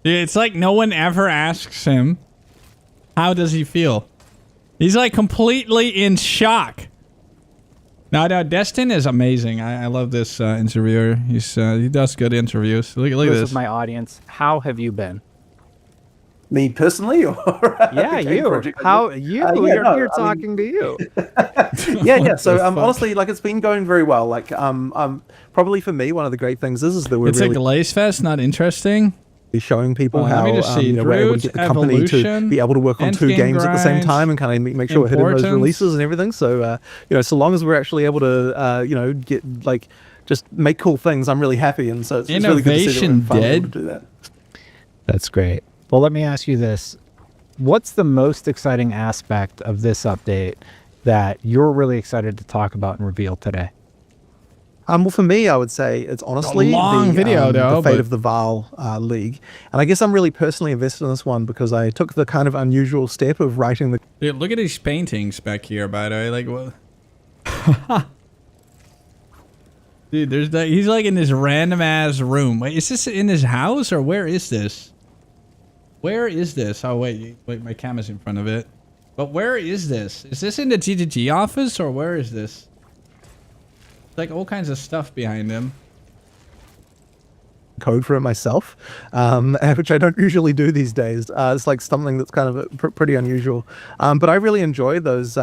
It's like no one ever asks him, how does he feel? He's like completely in shock. No, Destin is amazing. I love this interviewer. He does good interviews. Look at this. With my audience. How have you been? me personally, or yeah, you. How you? You're here talking to you. yeah. So honestly, like it's been going very well. Like probably for me, one of the great things is that we're it's really a Glaze Fest, not interesting. Showing people how we're able to get the company to be able to work on two games at the same time and kind of make sure we're hitting those releases and everything. So so long as we're actually able to get like just make cool things, I'm really happy. And so it's really good to see that we're able to do that. That's great. Well, let me ask you this: what's the most exciting aspect of this update that you're really excited to talk about and reveal today? Well, for me, I would say it's honestly the fate of the Val League. And I guess I'm really personally invested in this one because I took the kind of unusual step of writing the... Dude, look at these paintings back here, by the way. Like, what? Dude, there's that. He's like in this random-ass room. Wait, is this in his house or where is this? Where is this? Oh, wait, my camera's in front of it. But where is this? Is this in the GGG office or where is this? Like all kinds of stuff behind him. Code for it myself, which I don't usually do these days. It's like something that's kind of pretty unusual. But I really enjoy those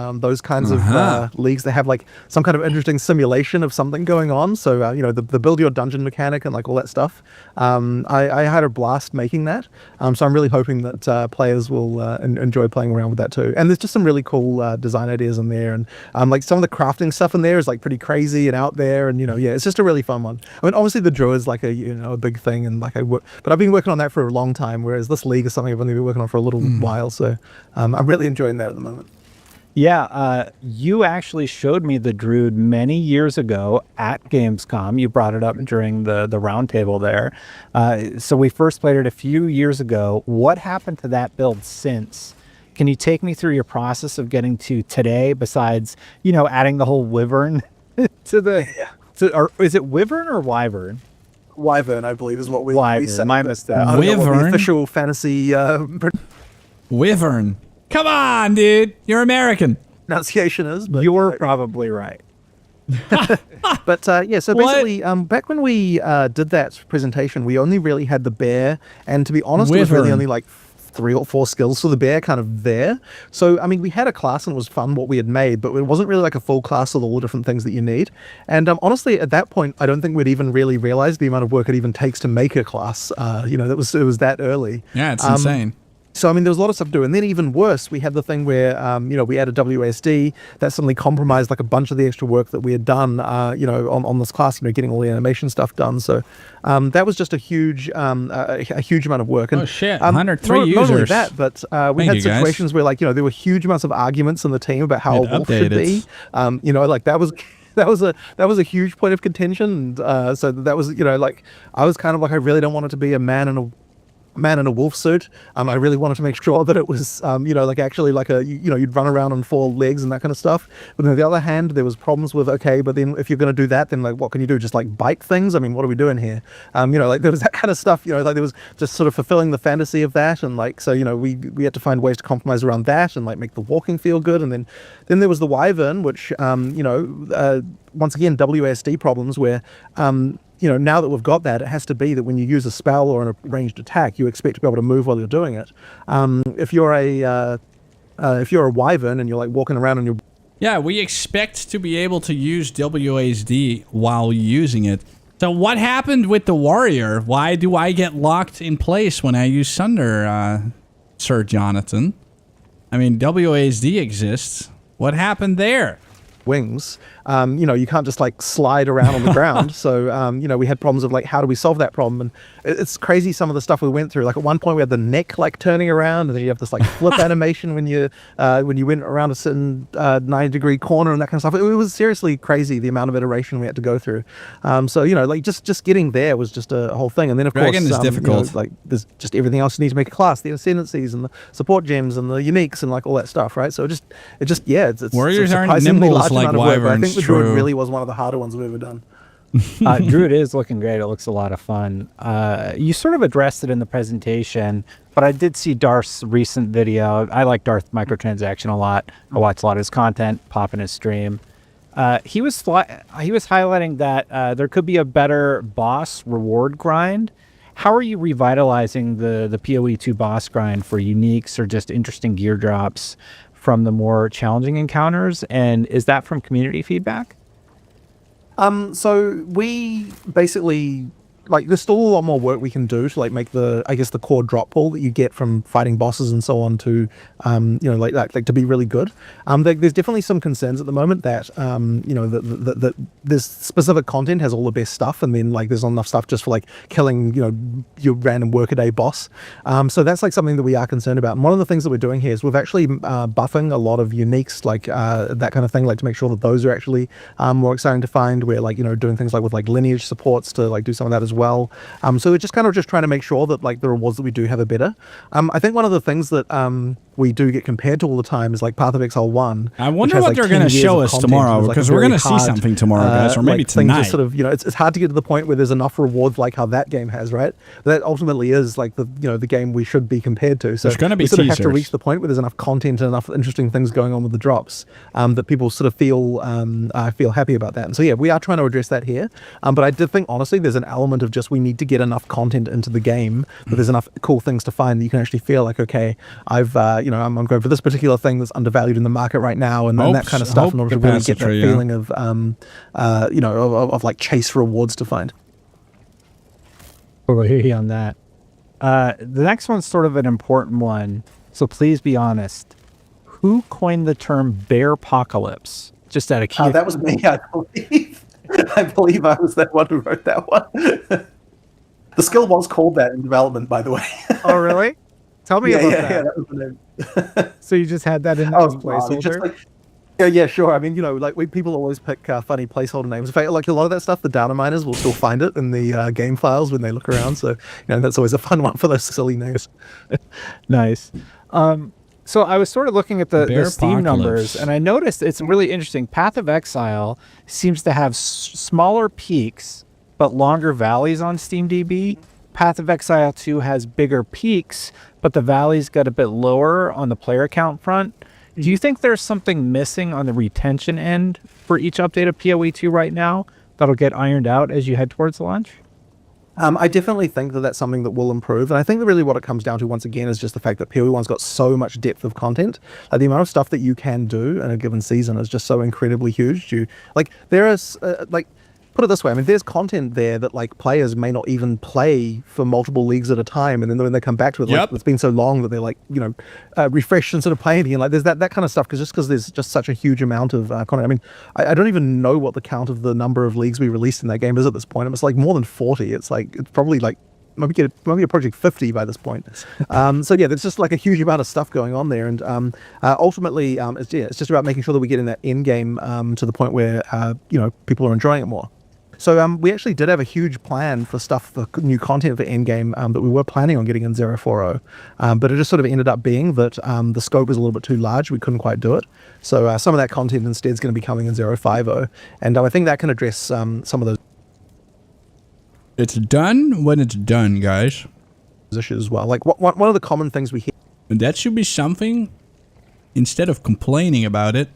kinds of leagues that have like some kind of interesting simulation of something going on. So the build your dungeon mechanic and like all that stuff. I had a blast making that. So I'm really hoping that players will enjoy playing around with that too. And there's just some really cool design ideas in there, and like some of the crafting stuff in there is like pretty crazy and out there, and it's just a really fun one. I mean, obviously the Druid's like a big thing, and like but I've been working on that for a long time, whereas this league is something I've only been working on for a little while, so I'm really enjoying that at the moment. Yeah, you actually showed me the Druid many years ago at Gamescom. You brought it up during the roundtable there. So we first played it a few years ago. What happened to that build since? Can you take me through your process of getting to today, besides, adding the whole wyvern to the... or is it wyvern or wyvern? Wyvern, I believe, is what we said. My mistake. Wyvern? The official fantasy Wyvern. Come on, dude. You're American. pronunciation is. But you're probably right. But so basically, back when we did that presentation, we only really had the bear, and to be honest, it was really only like 3 or 4 skills for the bear kind of there. So, I mean, we had a class and it was fun what we had made, but it wasn't really like a full class with all the different things that you need. And honestly, at that point, I don't think we'd even really realized the amount of work it even takes to make a class. It was that early. Yeah, it's insane. So, I mean, there was a lot of stuff to do. And then even worse, we had the thing where, we added WASD. That suddenly compromised like a bunch of the extra work that we had done, on this class, getting all the animation stuff done. So that was just a huge amount of work. And, 103 users. Not only that, but we had situations where, like, there were huge amounts of arguments in the team about how a wolf should be. Like that was... That was a huge point of contention. And, so that was, I was kind of like, I really don't want it to be a man in a wolf suit. I really wanted to make sure that it was, actually like you'd run around on 4 legs and that kind of stuff. But on the other hand, there was problems with, but then if you're going to do that, then like, what can you do? Just like bite things? I mean, what are we doing here? There was that kind of stuff, there was just sort of fulfilling the fantasy of that. And like, so, we had to find ways to compromise around that and like make the walking feel good. And then there was the wyvern, which, once again, WASD problems where, now that we've got that, it has to be that when you use a spell or a ranged attack, you expect to be able to move while you're doing it. If you're a if you're a wyvern and you're like walking around on your Yeah, we expect to be able to use WASD while using it. So what happened with the warrior? Why do I get locked in place when I use Sunder, Sir Jonathan? I mean, WASD exists. What happened there? wings, you know, you can't just like slide around on the ground. So, you know, we had problems of like, how do we solve that problem? And it's crazy some of the stuff we went through. Like at one point we had the neck like turning around, and then you have this like flip animation when you went around a certain 90-degree corner and that kind of stuff. It was seriously crazy the amount of iteration we had to go through. So, you know, like just getting there was just a whole thing. And then of Dragon course, is difficult. you know, like there's just everything else you need to make a class, the ascendancies and the support gems and the uniques and like all that stuff, right? So it's Warriors a aren't surprisingly nimble large like amount of work, but I wyverns, think the Druid true. really was one of the harder ones we've ever done. Druid is looking great. It looks a lot of fun. You sort of addressed it in the presentation, but I did see Darth's recent video. I like Darth Microtransaction a lot. I watch a lot of his content, pop in his stream. He was highlighting that there could be a better boss reward grind. How are you revitalizing the PoE 2 boss grind for uniques or just interesting gear drops from the more challenging encounters? And is that from community feedback? So we basically, like, there's still a lot more work we can do to like make the core drop pool that you get from fighting bosses and so on to, you know, like to be really good. There's definitely some concerns at the moment that, you know, that this specific content has all the best stuff, and then like there's not enough stuff just for like killing, you know, your random workaday boss. So that's like something that we are concerned about. And one of the things that we're doing here is we've actually buffing a lot of uniques, like that kind of thing, like to make sure that those are actually more exciting to find. We're like, you know, doing things like with like lineage supports to like do some of that as well. So we're just kind of trying to make sure that like the rewards that we do have are better. I think one of the things that we do get compared to all the time is like Path of Exile 1. I wonder what they're going to show us tomorrow, because we're going to see something tomorrow, guys, or maybe like tonight. Just sort of, you know, it's hard to get to the point where there's enough rewards like how that game has, right? That ultimately is like the, you know, the game we should be compared to. So there's going to be we sort of have to teasers. reach the point where there's enough content and enough interesting things going on with the drops that people sort of feel happy about that. And so yeah, we are trying to address that here. But I did think honestly there's an element of just we need to get enough content into the game that there's enough cool things to find that you can actually feel like, okay, I've you know, I'm going for this particular thing that's undervalued in the market right now, and that kind of stuff, in order to really get that feeling of you know, of like chase rewards to find. We'll hear you on that. The next one's sort of an important one, so please be honest. Who coined the term bear-pocalypse? Just out of curiosity. That was me, I believe. I believe I was that one who wrote that one. The skill was called that in development, by the way. Oh, really? Tell me about that. Yeah, that was the name. So you just had that in as placeholder? Like, yeah, sure. I mean, you know, like people always pick funny placeholder names. In fact, like a lot of that stuff, the data miners will still find it in the game files when they look around. So, you know, that's always a fun one for those silly names. Nice. So I was sort of looking at the Steam numbers, and I noticed it's really interesting. Path of Exile seems to have smaller peaks, but longer valleys on SteamDB. Path of Exile 2 has bigger peaks, but the valleys got a bit lower on the player count front. Do you think there's something missing on the retention end for each update of PoE 2 right now that'll get ironed out as you head towards launch? I definitely think that that's something that will improve. And I think that really what it comes down to, once again, is just the fact that PoE 1's got so much depth of content. The amount of stuff that you can do in a given season is just so incredibly huge. There is, put it this way, I mean, there's content there that like players may not even play for multiple leagues at a time, and then when they come back to it, like, it's been so long that they're like, you know, refreshed and sort of play anything. And like there's that kind of stuff, because there's just such a huge amount of content. I mean, I don't even know what the count of the number of leagues we released in that game is at this point. It's like more than 40. It's probably like maybe approaching 50 by this point. So yeah, there's just like a huge amount of stuff going on there, and ultimately, it's just about making sure that we get in that end game to the point where you know, people are enjoying it more. So we actually did have a huge plan for stuff, for new content for Endgame that we were planning on getting in 040, but it just sort of ended up being that the scope was a little bit too large. We couldn't quite do it. So some of that content instead is going to be coming in 050, and I think that can address some of those It's done when it's done, guys. issues as well. Like one of the common things we hear. And that should be something, instead of complaining about it,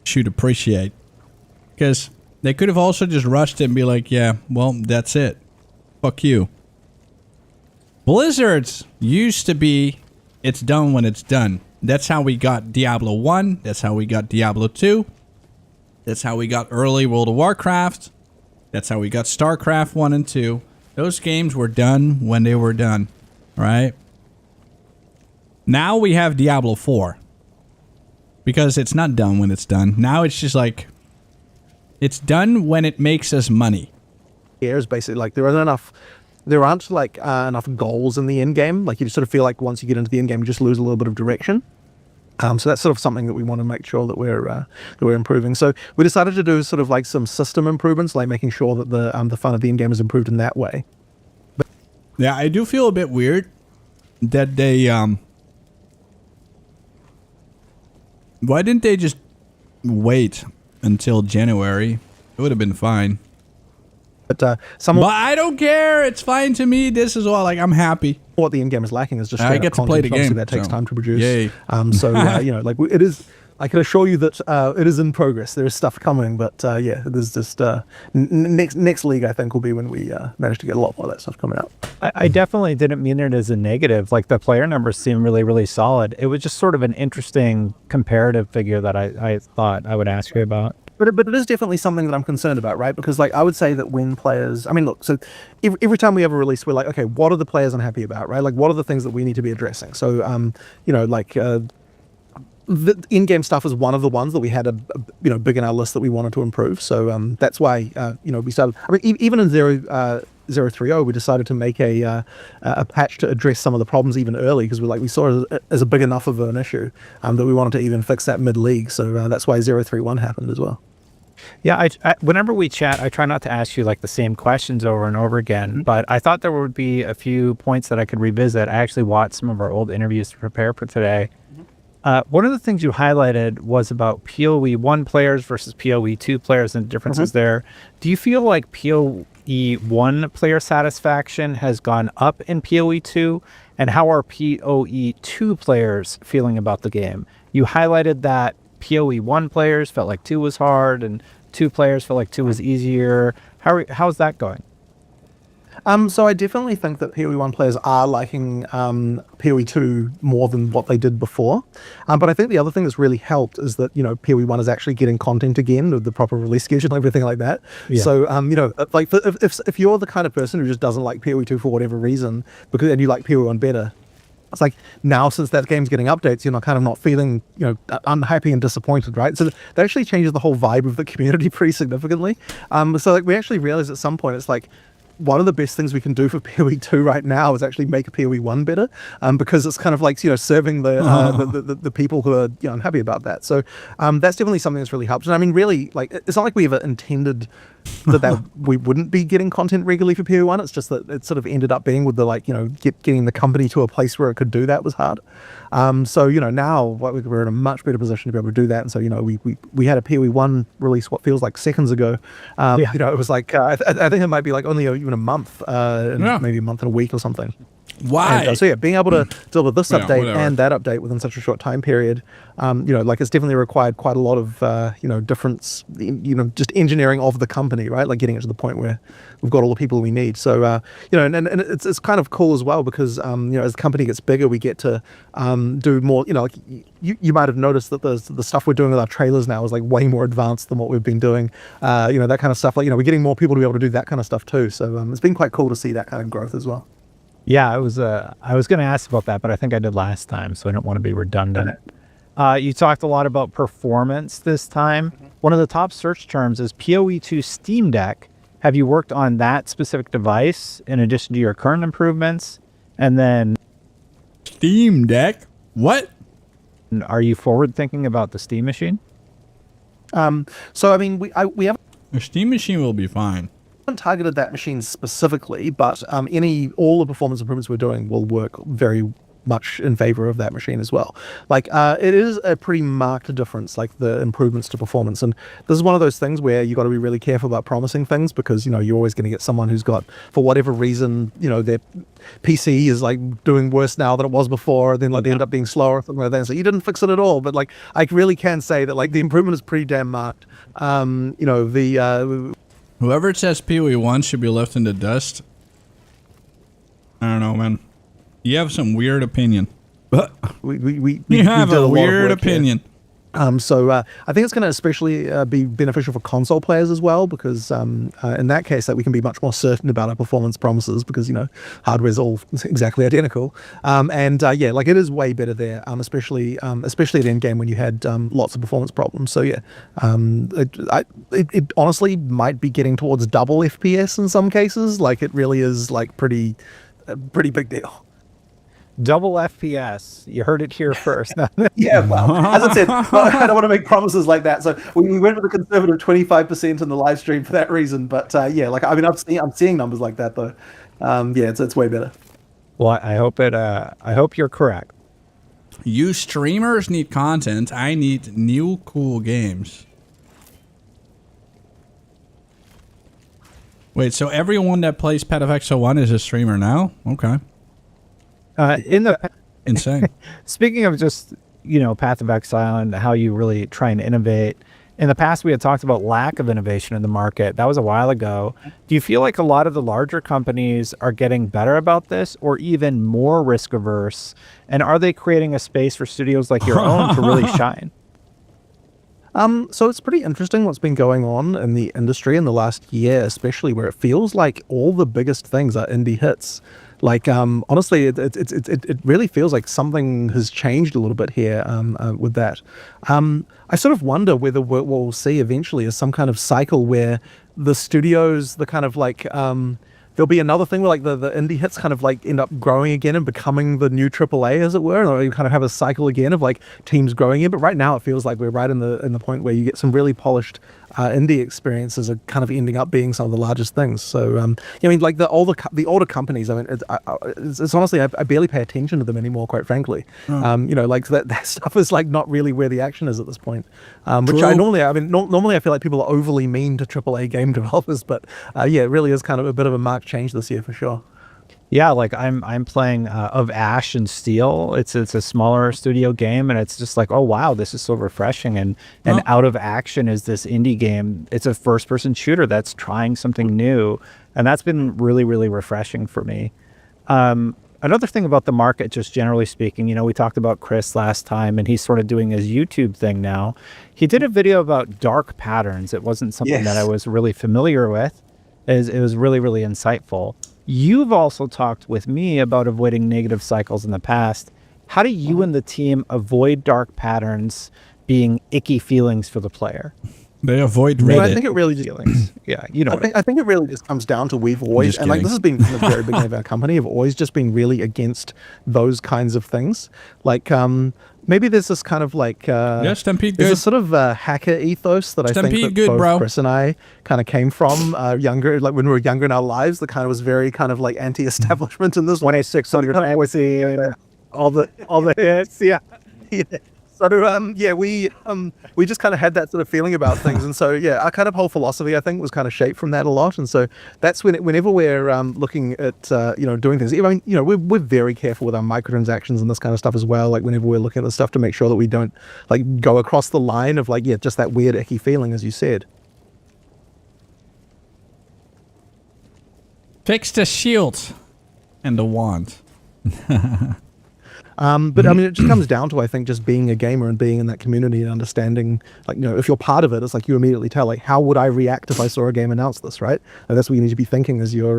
should appreciate. Because they could have also just rushed it and be like, yeah, well, that's it. Fuck you. Blizzard's used to be, it's done when it's done. That's how we got Diablo 1. That's how we got Diablo 2. That's how we got early World of Warcraft. That's how we got StarCraft 1 and 2. Those games were done when they were done, right? Now we have Diablo 4. Because it's not done when it's done. Now it's just like, it's done when it makes us money. Yeah, it's basically like there aren't like enough goals in the end game. Like you sort of feel like once you get into the end game, you just lose a little bit of direction. So that's sort of something that we want to make sure that we're improving. So we decided to do sort of like some system improvements, like making sure that the fun of the end game is improved in that way. Yeah, I do feel a bit weird that they why didn't they just wait until January? It would have been fine. But I don't care. It's fine to me. This is all like I'm happy. What the end game is lacking is just I get to play the game. That takes time to produce. Yay. Like it is. I can assure you that it is in progress. There is stuff coming, but yeah, there's just next league. I think will be when we manage to get a lot more of that stuff coming out. I definitely didn't mean it as a negative. Like the player numbers seem really, really solid. It was just sort of an interesting comparative figure that I thought I would ask you about. But it is definitely something that I'm concerned about, right? Because like I would say that when players, I mean, look, so every time we have a release, we're like, okay, what are the players unhappy about, right? Like, what are the things that we need to be addressing? So, the in-game stuff is one of the ones that we had big in our list that we wanted to improve. So that's why we started. I mean, even in 0.30, we decided to make a patch to address some of the problems even early because we saw it as a big enough of an issue that we wanted to even fix that mid-league. So that's why 0.31 happened as well. Yeah, I whenever we chat, I try not to ask you like the same questions over and over again, but I thought there would be a few points that I could revisit. I actually watched some of our old interviews to prepare for today. One of the things you highlighted was about PoE 1 players versus PoE 2 players and the differences there. Do you feel like PoE 1 player satisfaction has gone up in PoE 2? And how are PoE 2 players feeling about the game? You highlighted that PoE 1 players felt like 2 was hard and 2 players felt like 2 was easier. How's that going? So I definitely think that PoE 1 players are liking PoE 2 more than what they did before. But I think the other thing that's really helped is that, PoE 1 is actually getting content again with the proper release schedule and everything like that. Yeah. So, like if you're the kind of person who just doesn't like PoE 2 for whatever reason, and you like PoE 1 better, it's like now since that game's getting updates, you're kind of not feeling, unhappy and disappointed, right? So that actually changes the whole vibe of the community pretty significantly. So like we actually realized at some point, it's like, one of the best things we can do for PoE 2 right now is actually make PoE 1 better, because it's kind of like serving the people who are unhappy about that. So that's definitely something that's really helped. And I mean, really, like it's not like we ever intended that we wouldn't be getting content regularly for PoE 1. It's just that it sort of ended up being with the getting the company to a place where it could do that was hard. So now we're in a much better position to be able to do that. And so we had a PoE 1 release what feels like seconds ago. It was like I think it might be like only even a month, maybe a month and a week or something. Why? And, so yeah, being able to deal with this update and that update within such a short time period, it's definitely required quite a lot of difference, just engineering of the company, right? Like getting it to the point where we've got all the people we need. So and it's kind of cool as well because as the company gets bigger, we get to do more. You might have noticed that the stuff we're doing with our trailers now is like way more advanced than what we've been doing. That kind of stuff. Like we're getting more people to be able to do that kind of stuff too. So it's been quite cool to see that kind of growth as well. Yeah, I was going to ask about that, but I think I did last time, so I don't want to be redundant. You talked a lot about performance this time. One of the top search terms is PoE 2 Steam Deck. Have you worked on that specific device in addition to your current improvements? And then Steam Deck? What? Are you forward thinking about the Steam machine? So I mean, we have a Steam machine will be fine. Haven't targeted that machine specifically, but all the performance improvements we're doing will work very much in favor of that machine as well. Like it is a pretty marked difference, like the improvements to performance. And this is one of those things where you got to be really careful about promising things because you're always going to get someone who's got, for whatever reason, their PC is like doing worse now than it was before, then like they end up being slower or something like that. So you didn't fix it at all, but like I really can say that like the improvement is pretty damn marked. Whoever says PoE 1 should be left in the dust. I don't know, man. You have some weird opinion. You have a weird opinion. So I think it's going to especially be beneficial for console players as well, because in that case, that we can be much more certain about our performance promises, because hardware's all exactly identical. Yeah, like it is way better there, especially at end game when you had lots of performance problems. So yeah, it honestly might be getting towards double FPS in some cases. Like it really is like pretty big deal. Double FPS. You heard it here first. Yeah, well, as I said, I don't want to make promises like that. So we went with a conservative 25% in the live stream for that reason. But yeah, like I mean, I'm seeing numbers like that though. Yeah, it's way better. Well, I hope you're correct. You streamers need content. I need new cool games. Wait, so everyone that plays Path of Exile 1 is a streamer now? Okay. Insane. Speaking of just, Path of Exile and how you really try and innovate, in the past we had talked about lack of innovation in the market. That was a while ago. Do you feel like a lot of the larger companies are getting better about this, or even more risk averse? And are they creating a space for studios like your own to really shine? So it's pretty interesting what's been going on in the industry in the last year, especially where it feels like all the biggest things are indie hits. Like, honestly, it really feels like something has changed a little bit here with that. I sort of wonder whether what we'll see eventually is some kind of cycle where the studios, the kind of like, there'll be another thing where like the indie hits kind of like end up growing again and becoming the new AAA, as it were, or you kind of have a cycle again of like teams growing in. But right now it feels like we're right in the point where you get some really polished indie experiences are kind of ending up being some of the largest things. So I mean, like the older companies, I mean, it's honestly I barely pay attention to them anymore, quite frankly. Like that stuff is like not really where the action is at this point. Which normally I feel like people are overly mean to AAA game developers, but yeah, it really is kind of a bit of a marked change this year for sure. Yeah, like I'm playing of Ash and Steel. It's a smaller studio game, and it's just like, oh wow, this is so refreshing. And Out of Action is this indie game. It's a first-person shooter that's trying something new, and that's been really, really refreshing for me. Another thing about the market, just generally speaking, we talked about Chris last time, and he's sort of doing his YouTube thing now. He did a video about dark patterns. It wasn't something that I was really familiar with. It was really, really insightful. You've also talked with me about avoiding negative cycles in the past. How do you and the team avoid dark patterns being icky feelings for the player? They avoid Reddit. I think it really just feelings. Yeah, I think it really just comes down to we've always, and like this has been from the very beginning of our company, have always just been really against those kinds of things. Like maybe there's this kind of like Stampede there's good. a sort of hacker ethos that Stampede I think that good, both bro. Chris and I kind of came from younger, like when we were younger in our lives, that kind of was very kind of like anti-establishment in this 2600 all the hits, yeah. So yeah, we just kind of had that sort of feeling about things, and so yeah, our kind of whole philosophy I think was kind of shaped from that a lot, and so that's whenever we're looking at doing things. I mean, we're very careful with our microtransactions and this kind of stuff as well. Like whenever we're looking at the stuff to make sure that we don't like go across the line of like just that weird icky feeling, as you said. Fix the shield and the wand. But I mean, it just comes down to, I think, just being a gamer and being in that community and understanding, like, if you're part of it, it's like you immediately tell, like, how would I react if I saw a game announce this, right? And that's what you need to be thinking as you're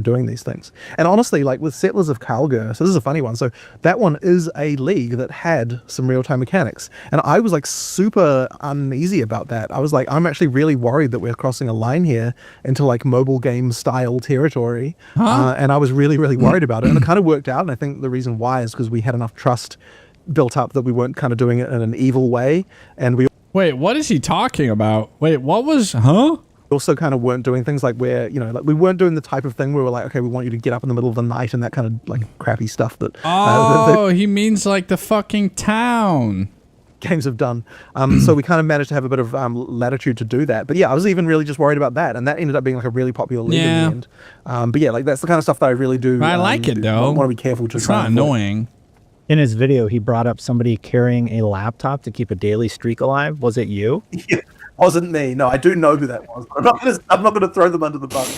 doing these things. And honestly, like with Settlers of Calgary, so this is a funny one. So that one is a league that had some real-time mechanics, and I was like super uneasy about that. I was like, I'm actually really worried that we're crossing a line here into like mobile game style territory, and I was really, really worried about it. And it kind of worked out, and I think the reason why is because we had enough trust built up that we weren't kind of doing it in an evil way, and we Wait, what is he talking about? Wait, what was also kind of weren't doing things like where like we weren't doing the type of thing where we're like, okay, we want you to get up in the middle of the night and that kind of like crappy stuff that he means like the fucking town games have done. So we kind of managed to have a bit of latitude to do that. But yeah, I was even really just worried about that, and that ended up being like a really popular league in the end. But yeah, like that's the kind of stuff that I really do. I like it though. I want to be careful to. It's not annoying. In his video, he brought up somebody carrying a laptop to keep a daily streak alive. Was it you? Yeah, wasn't me. No, I do know who that was. I'm not going to throw them under the bus.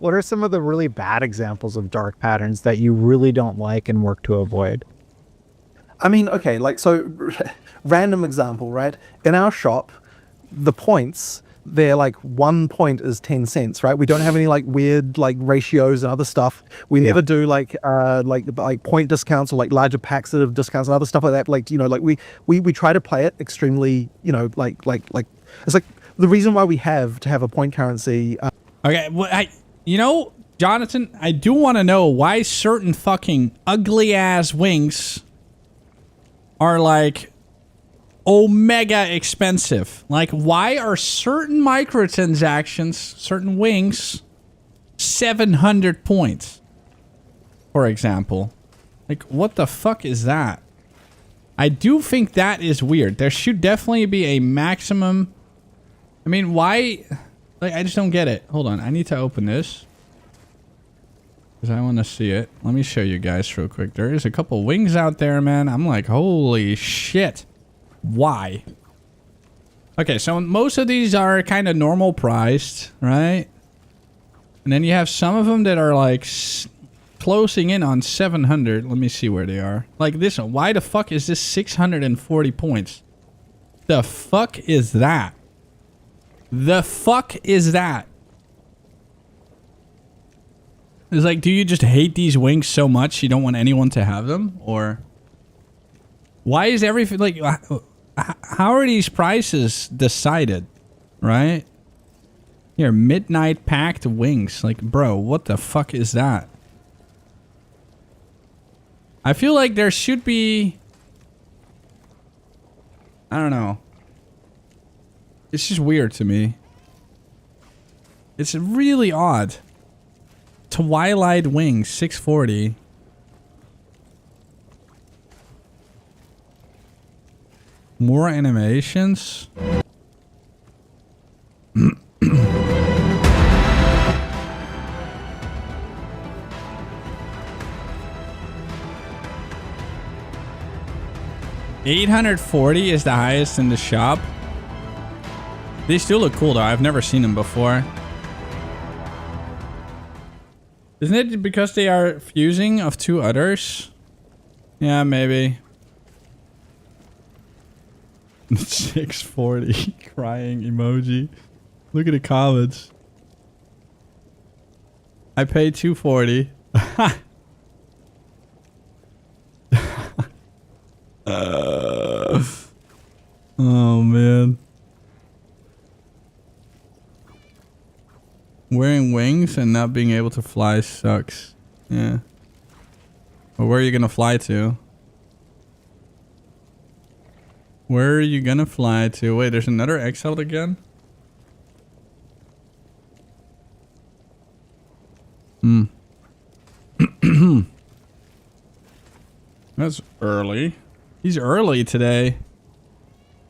What are some of the really bad examples of dark patterns that you really don't like and work to avoid? I mean, okay, like, so random example, right? In our shop, the points, they're like 1 point is 10 cents, right? We don't have any like weird like ratios and other stuff. We never do like point discounts or like larger packs of discounts and other stuff like that. Like, you know, like we try to play it extremely, you know, like it's like the reason why we have to have a point currency. Okay, well, you know, Jonathan, I do want to know why certain fucking ugly ass wings are like omega expensive. Like, why are certain microtransactions, certain wings, 700 points, for example? Like, what the fuck is that? I do think that is weird. There should definitely be a maximum. I mean, why? Like, I just don't get it. Hold on, I need to open this because I want to see it. Let me show you guys real quick. There is a couple wings out there, man. I'm like, holy shit. Why? Okay, so most of these are kind of normal priced, right? And then you have some of them that are like closing in on 700. Let me see where they are. Like this one. Why the fuck is this 640 points? The fuck is that? The fuck is that? It's like, do you just hate these wings so much you don't want anyone to have them? Or why is everything like... How are these prices decided, right? Here, midnight packed wings. Like, bro, what the fuck is that? I feel like there should be... I don't know. It's just weird to me. It's really odd. Twilight Wings, 640. More animations. $840 is the highest in the shop. They still look cool though. I've never seen them before. Isn't it because they are fusing of two others? Yeah, maybe. 640 crying emoji. Look at the comments. I paid 240. Oh man. Wearing wings and not being able to fly sucks. Yeah. Well, where are you gonna fly to? Where are you gonna fly to? Wait, there's another XL again? That's early. He's early today.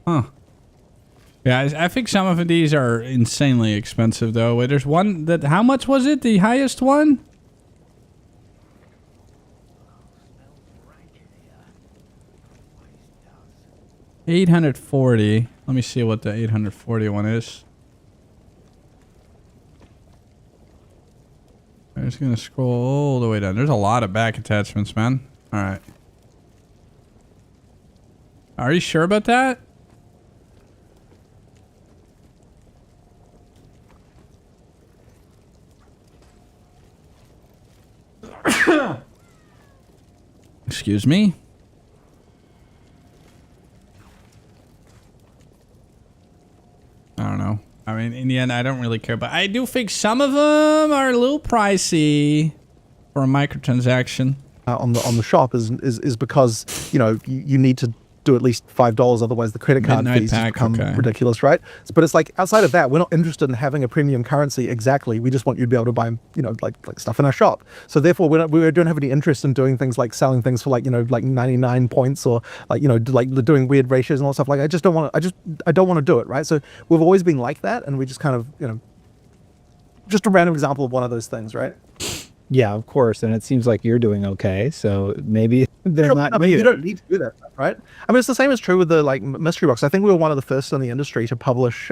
Huh. Yeah, I think some of these are insanely expensive though. Wait, there's one that... How much was it? The highest one? $840. Let me see what the 840 one is. I'm just gonna scroll all the way down. There's a lot of back attachments, man. Alright. Are you sure about that? Excuse me. I don't know. I mean, in the end, I don't really care, but I do think some of them are a little pricey for a microtransaction. On the shop is because, you know, you need to do at least $5, otherwise the credit card fees become ridiculous, right? But it's like, outside of that, we're not interested in having a premium currency exactly. We just want you to be able to buy, you know, like stuff in our shop. So therefore, we don't have any interest in doing things like selling things for like, you know, like 99 points or like, you know, like doing weird ratios and all that stuff. Like, I don't want to do it, right? So we've always been like that, and we just kind of, you know, just a random example of one of those things, right? Yeah, of course. And it seems like you're doing okay. So maybe they're not. I mean, you don't need to do that. right? I mean, it's the same as true with the like mystery box. I think we were one of the first in the industry to publish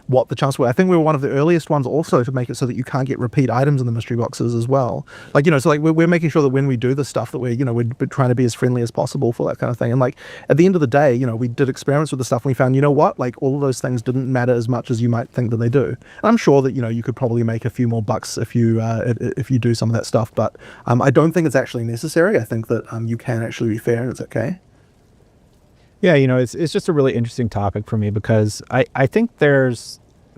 what the chances were. I think we were one of the earliest ones also to make it so that you can't get repeat items in the mystery boxes as well. Like, you know, so like we're making sure that when we do the stuff that we're trying to be as friendly as possible for that kind of thing. And like at the end of the day, you know, we did experiments with the stuff and we found, you know what, like all of those things didn't matter as much as you might think that they do. And I'm sure that, you know, you could probably make a few more bucks if you do some of that stuff, but I don't think it's actually necessary. I think that you can actually be fair and it's okay. Yeah, you know, it's just a really interesting topic for me because I think there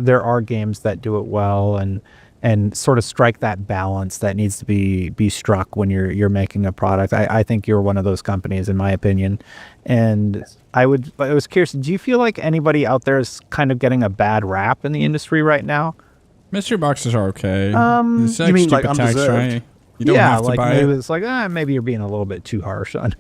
are games that do it well and sort of strike that balance that needs to be struck when you're making a product. I think you're one of those companies, in my opinion. And I was curious, do you feel like anybody out there is kind of getting a bad rap in the industry right now? Mystery boxes are okay. It's like, you mean like undeserved? Right? You don't have to like buy maybe it. it's like maybe you're being a little bit too harsh on.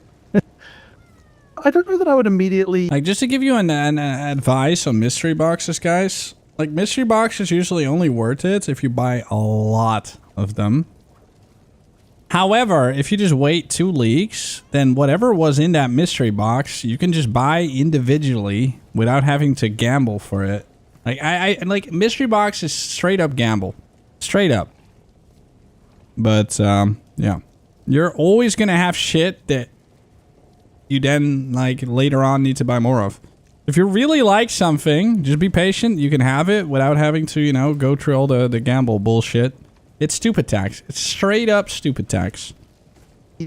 I don't know that I would immediately... Like, just to give you an advice on mystery boxes, guys. Like, mystery boxes usually only worth it if you buy a lot of them. However, if you just wait 2 leaks, then whatever was in that mystery box, you can just buy individually without having to gamble for it. Like, I like, mystery box is straight up gamble. Straight up. But, yeah. You're always gonna have shit that you then, like, later on need to buy more of. If you really like something, just be patient. You can have it without having to, you know, go through all the gamble bullshit. It's stupid tax. It's straight up stupid tax.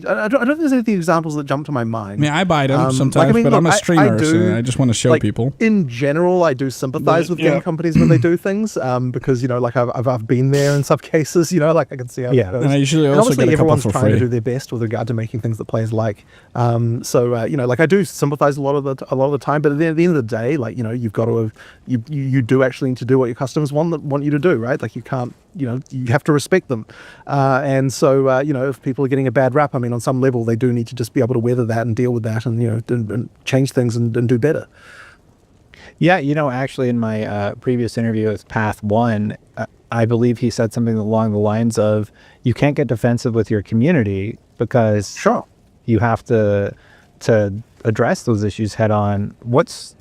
I don't think there's any examples that jump to my mind. I mean, I buy them sometimes, like, I mean, but look, I'm a streamer, so I just want to show like, people. In general, I do sympathize with game companies when they do things, because, you know, like I've been there in some cases, you know, like I can see how it goes. And I usually also get a couple everyone's for trying free. to do their best with regard to making things that players like. So you know, like I do sympathize a lot of the time, but at the end of the day, like, you know, you've got to you do actually need to do what your customers want you to do, right? Like you can't, you know, you have to respect them, and so you know, if people are getting a bad rap, I mean, on some level they do need to just be able to weather that and deal with that, and, you know, and change things and do better. Yeah, you know, actually in my previous interview with Path One, I believe he said something along the lines of, you can't get defensive with your community because you have to address those issues head on. What's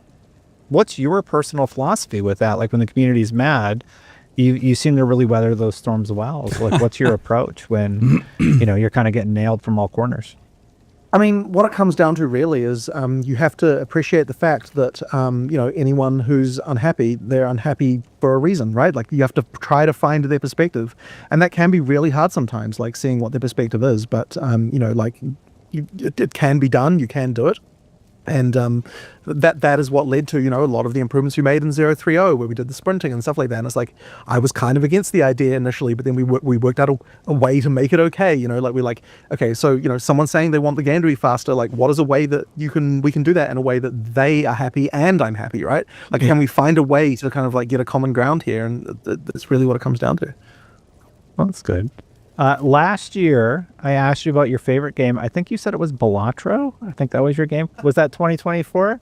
your personal philosophy with that? Like when the community's mad, you seem to really weather those storms well. So like, what's your approach when, you know, you're kind of getting nailed from all corners? I mean, what it comes down to really is you have to appreciate the fact that, you know, anyone who's unhappy, they're unhappy for a reason, right? Like you have to try to find their perspective. And that can be really hard sometimes, like seeing what their perspective is. But, you know, like it can be done. You can do it. And that is what led to, you know, a lot of the improvements we made in 030, where we did the sprinting and stuff like that. And it's like, I was kind of against the idea initially, but then we worked out a way to make it okay. You know, like we're like, okay, so, you know, someone's saying they want the game to be faster. Like, what is a way that we can do that in a way that they are happy and I'm happy, right? Like, can we find a way to kind of like get a common ground here? And that's really what it comes down to. Well, that's good. Last year, I asked you about your favorite game. I think you said it was Balatro. I think that was your game. Was that 2024?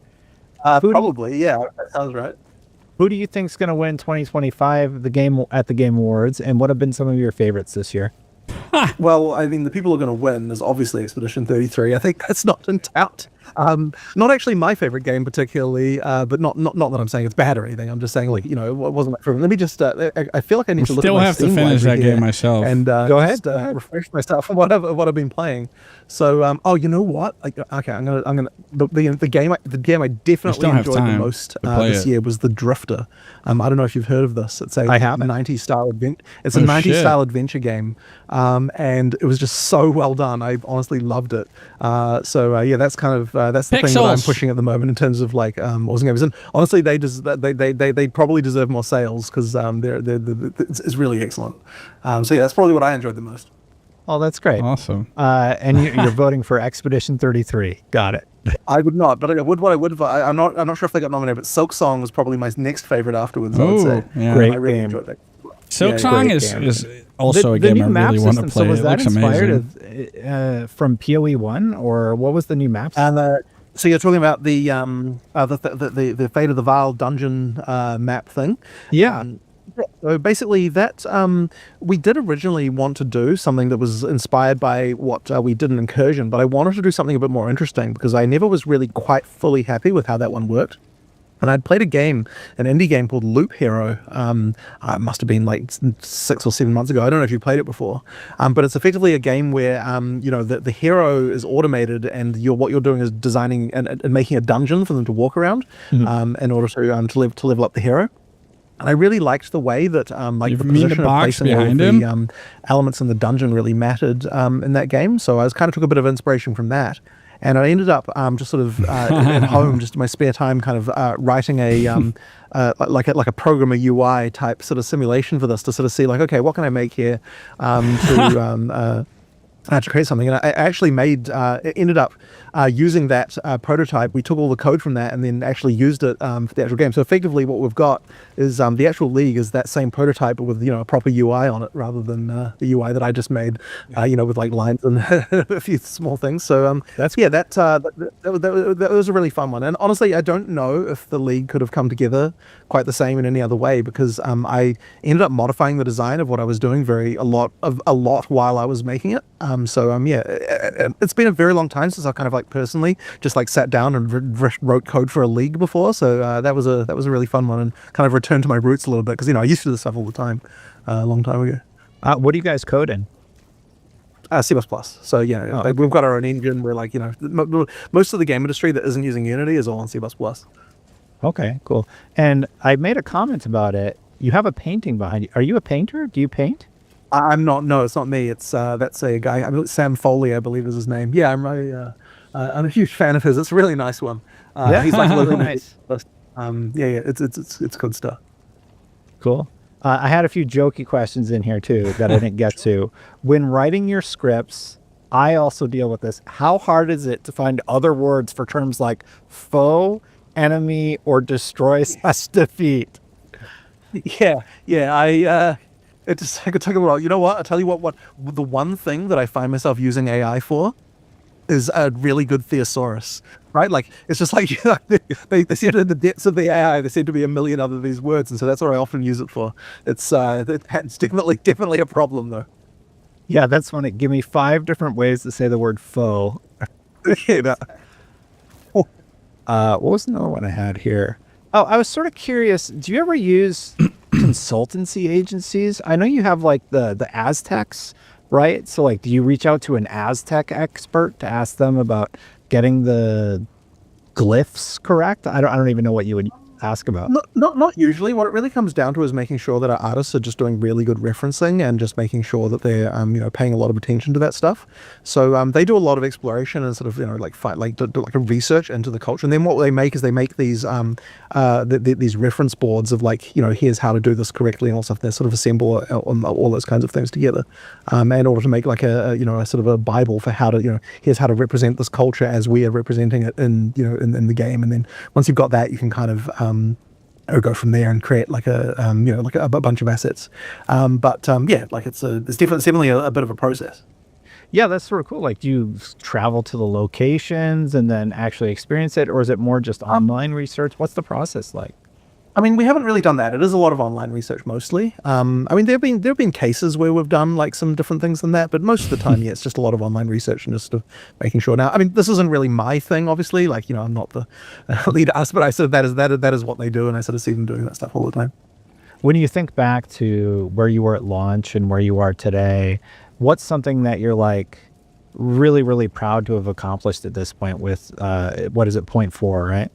Probably, yeah. That sounds right. Who do you think is going to win 2025 the Game Awards, and what have been some of your favorites this year? Well, I mean, the people who are going to win is obviously Expedition 33. I think that's not in doubt. Not actually my favorite game particularly, but not that I'm saying it's bad or anything. I'm just saying, like, you know, it wasn't my favorite. Let me just, I feel like I need to look at my Steam finish that library game myself. and go ahead, refresh myself on what I've been playing. So, oh, you know what? Okay, I'm gonna the game I definitely enjoyed the most this year was The Drifter. I don't know if you've heard of this. It's a 90s style adventure. It's a 90s style adventure game, and it was just so well done. I honestly loved it. So yeah, that's kind of that's the thing that I'm pushing at the moment in terms of like awesome games. And honestly, they probably deserve more sales because it's really excellent. So yeah, that's probably what I enjoyed the most. Oh, that's great. Awesome. And you're voting for Expedition 33. Got it. I would not, but I'm not sure if they got nominated, but Silk Song was probably my next favorite afterwards. I would say. Yeah. Great I really game. enjoyed that. Silk Song is also a game I really want to play. So was it that looks amazing. inspired from PoE 1, or what was the new map? And so you're talking about the Fate of the Vile dungeon map thing. Yeah. So basically, that we did originally want to do something that was inspired by what we did in Incursion, but I wanted to do something a bit more interesting because I never was really quite fully happy with how that one worked. And I'd played a game, an indie game called Loop Hero. It must have been like 6 or 7 months ago. I don't know if you played it before, but it's effectively a game where the hero is automated, and what you're doing is designing and making a dungeon for them to walk around in order to level up the hero. And I really liked the way that the position of placing all of the elements in the dungeon really mattered in that game. So I kind of took a bit of inspiration from that. And I ended up just sort of at home, just in my spare time, kind of writing a like a programmer UI type sort of simulation for this to sort of see, like, okay, what can I make here to create something. And I actually ended up using that prototype. We took all the code from that and then actually used it for the actual game. So effectively what we've got is the actual league is that same prototype, but with, a proper UI on it rather than the UI that I just made, with like lines and a few small things. So that was a really fun one. And honestly, I don't know if the league could have come together quite the same in any other way, because I ended up modifying the design of what I was doing a lot while I was making it. It's been a very long time since I kind of like personally just like sat down and wrote code for a league before. So that was a really fun one, and kind of returned to my roots a little bit, because I used to do this stuff all the time a long time ago. What do you guys code in? C++. So we've got our own engine. We're like most of the game industry that isn't using Unity is all on C++. Okay, cool. And I made a comment about it. You have a painting behind you. Are you a painter? Do you paint? I'm not. No, it's not me. It's that's a guy. Sam Foley, I believe, is his name. Yeah, I'm a huge fan of his. It's a really nice one. He's like literally nice. It's good stuff. Cool. I had a few jokey questions in here too that I didn't get to. When writing your scripts, I also deal with this. How hard is it to find other words for terms like foe, enemy, or destroy/defeat? Yeah. It could take a while. You know what? I'll tell you what the one thing that I find myself using AI for is a really good thesaurus, right? Like, it's just like they seem to, in the depths of the AI, there seem to be a million other these words, and so that's what I often use it for. It's definitely a problem though. Yeah, that's funny. Give me 5 different ways to say the word foe. What was another one I had here? Oh, I was sort of curious. Do you ever use consultancy agencies? I know you have like the Aztecs, right? So like, do you reach out to an Aztec expert to ask them about getting the glyphs correct? I don't even know what you would ask about. Not usually. What it really comes down to is making sure that our artists are just doing really good referencing and just making sure that they're paying a lot of attention to that stuff. So they do a lot of exploration and sort of do like a research into the culture. And then what they make is they make these these reference boards of like, here's how to do this correctly and all stuff. They sort of assemble all those kinds of things together in order to make like a sort of a Bible for how to here's how to represent this culture as we are representing it in the game. And then once you've got that, you can kind of or go from there and create like a bunch of assets. It's definitely a bit of a process. Yeah, that's sort of cool. Like, do you travel to the locations and then actually experience it, or is it more just online research? What's the process like? I mean, we haven't really done that. It is a lot of online research mostly. There have been cases where we've done like some different things than that, but most of the time, it's just a lot of online research and just sort of making sure. Now, this isn't really my thing, obviously. Like, I'm not the lead artist, but I sort of that is what they do, and I sort of see them doing that stuff all the time. When you think back to where you were at launch and where you are today, what's something that you're like really, really proud to have accomplished at this point with what is it, 0.4, right?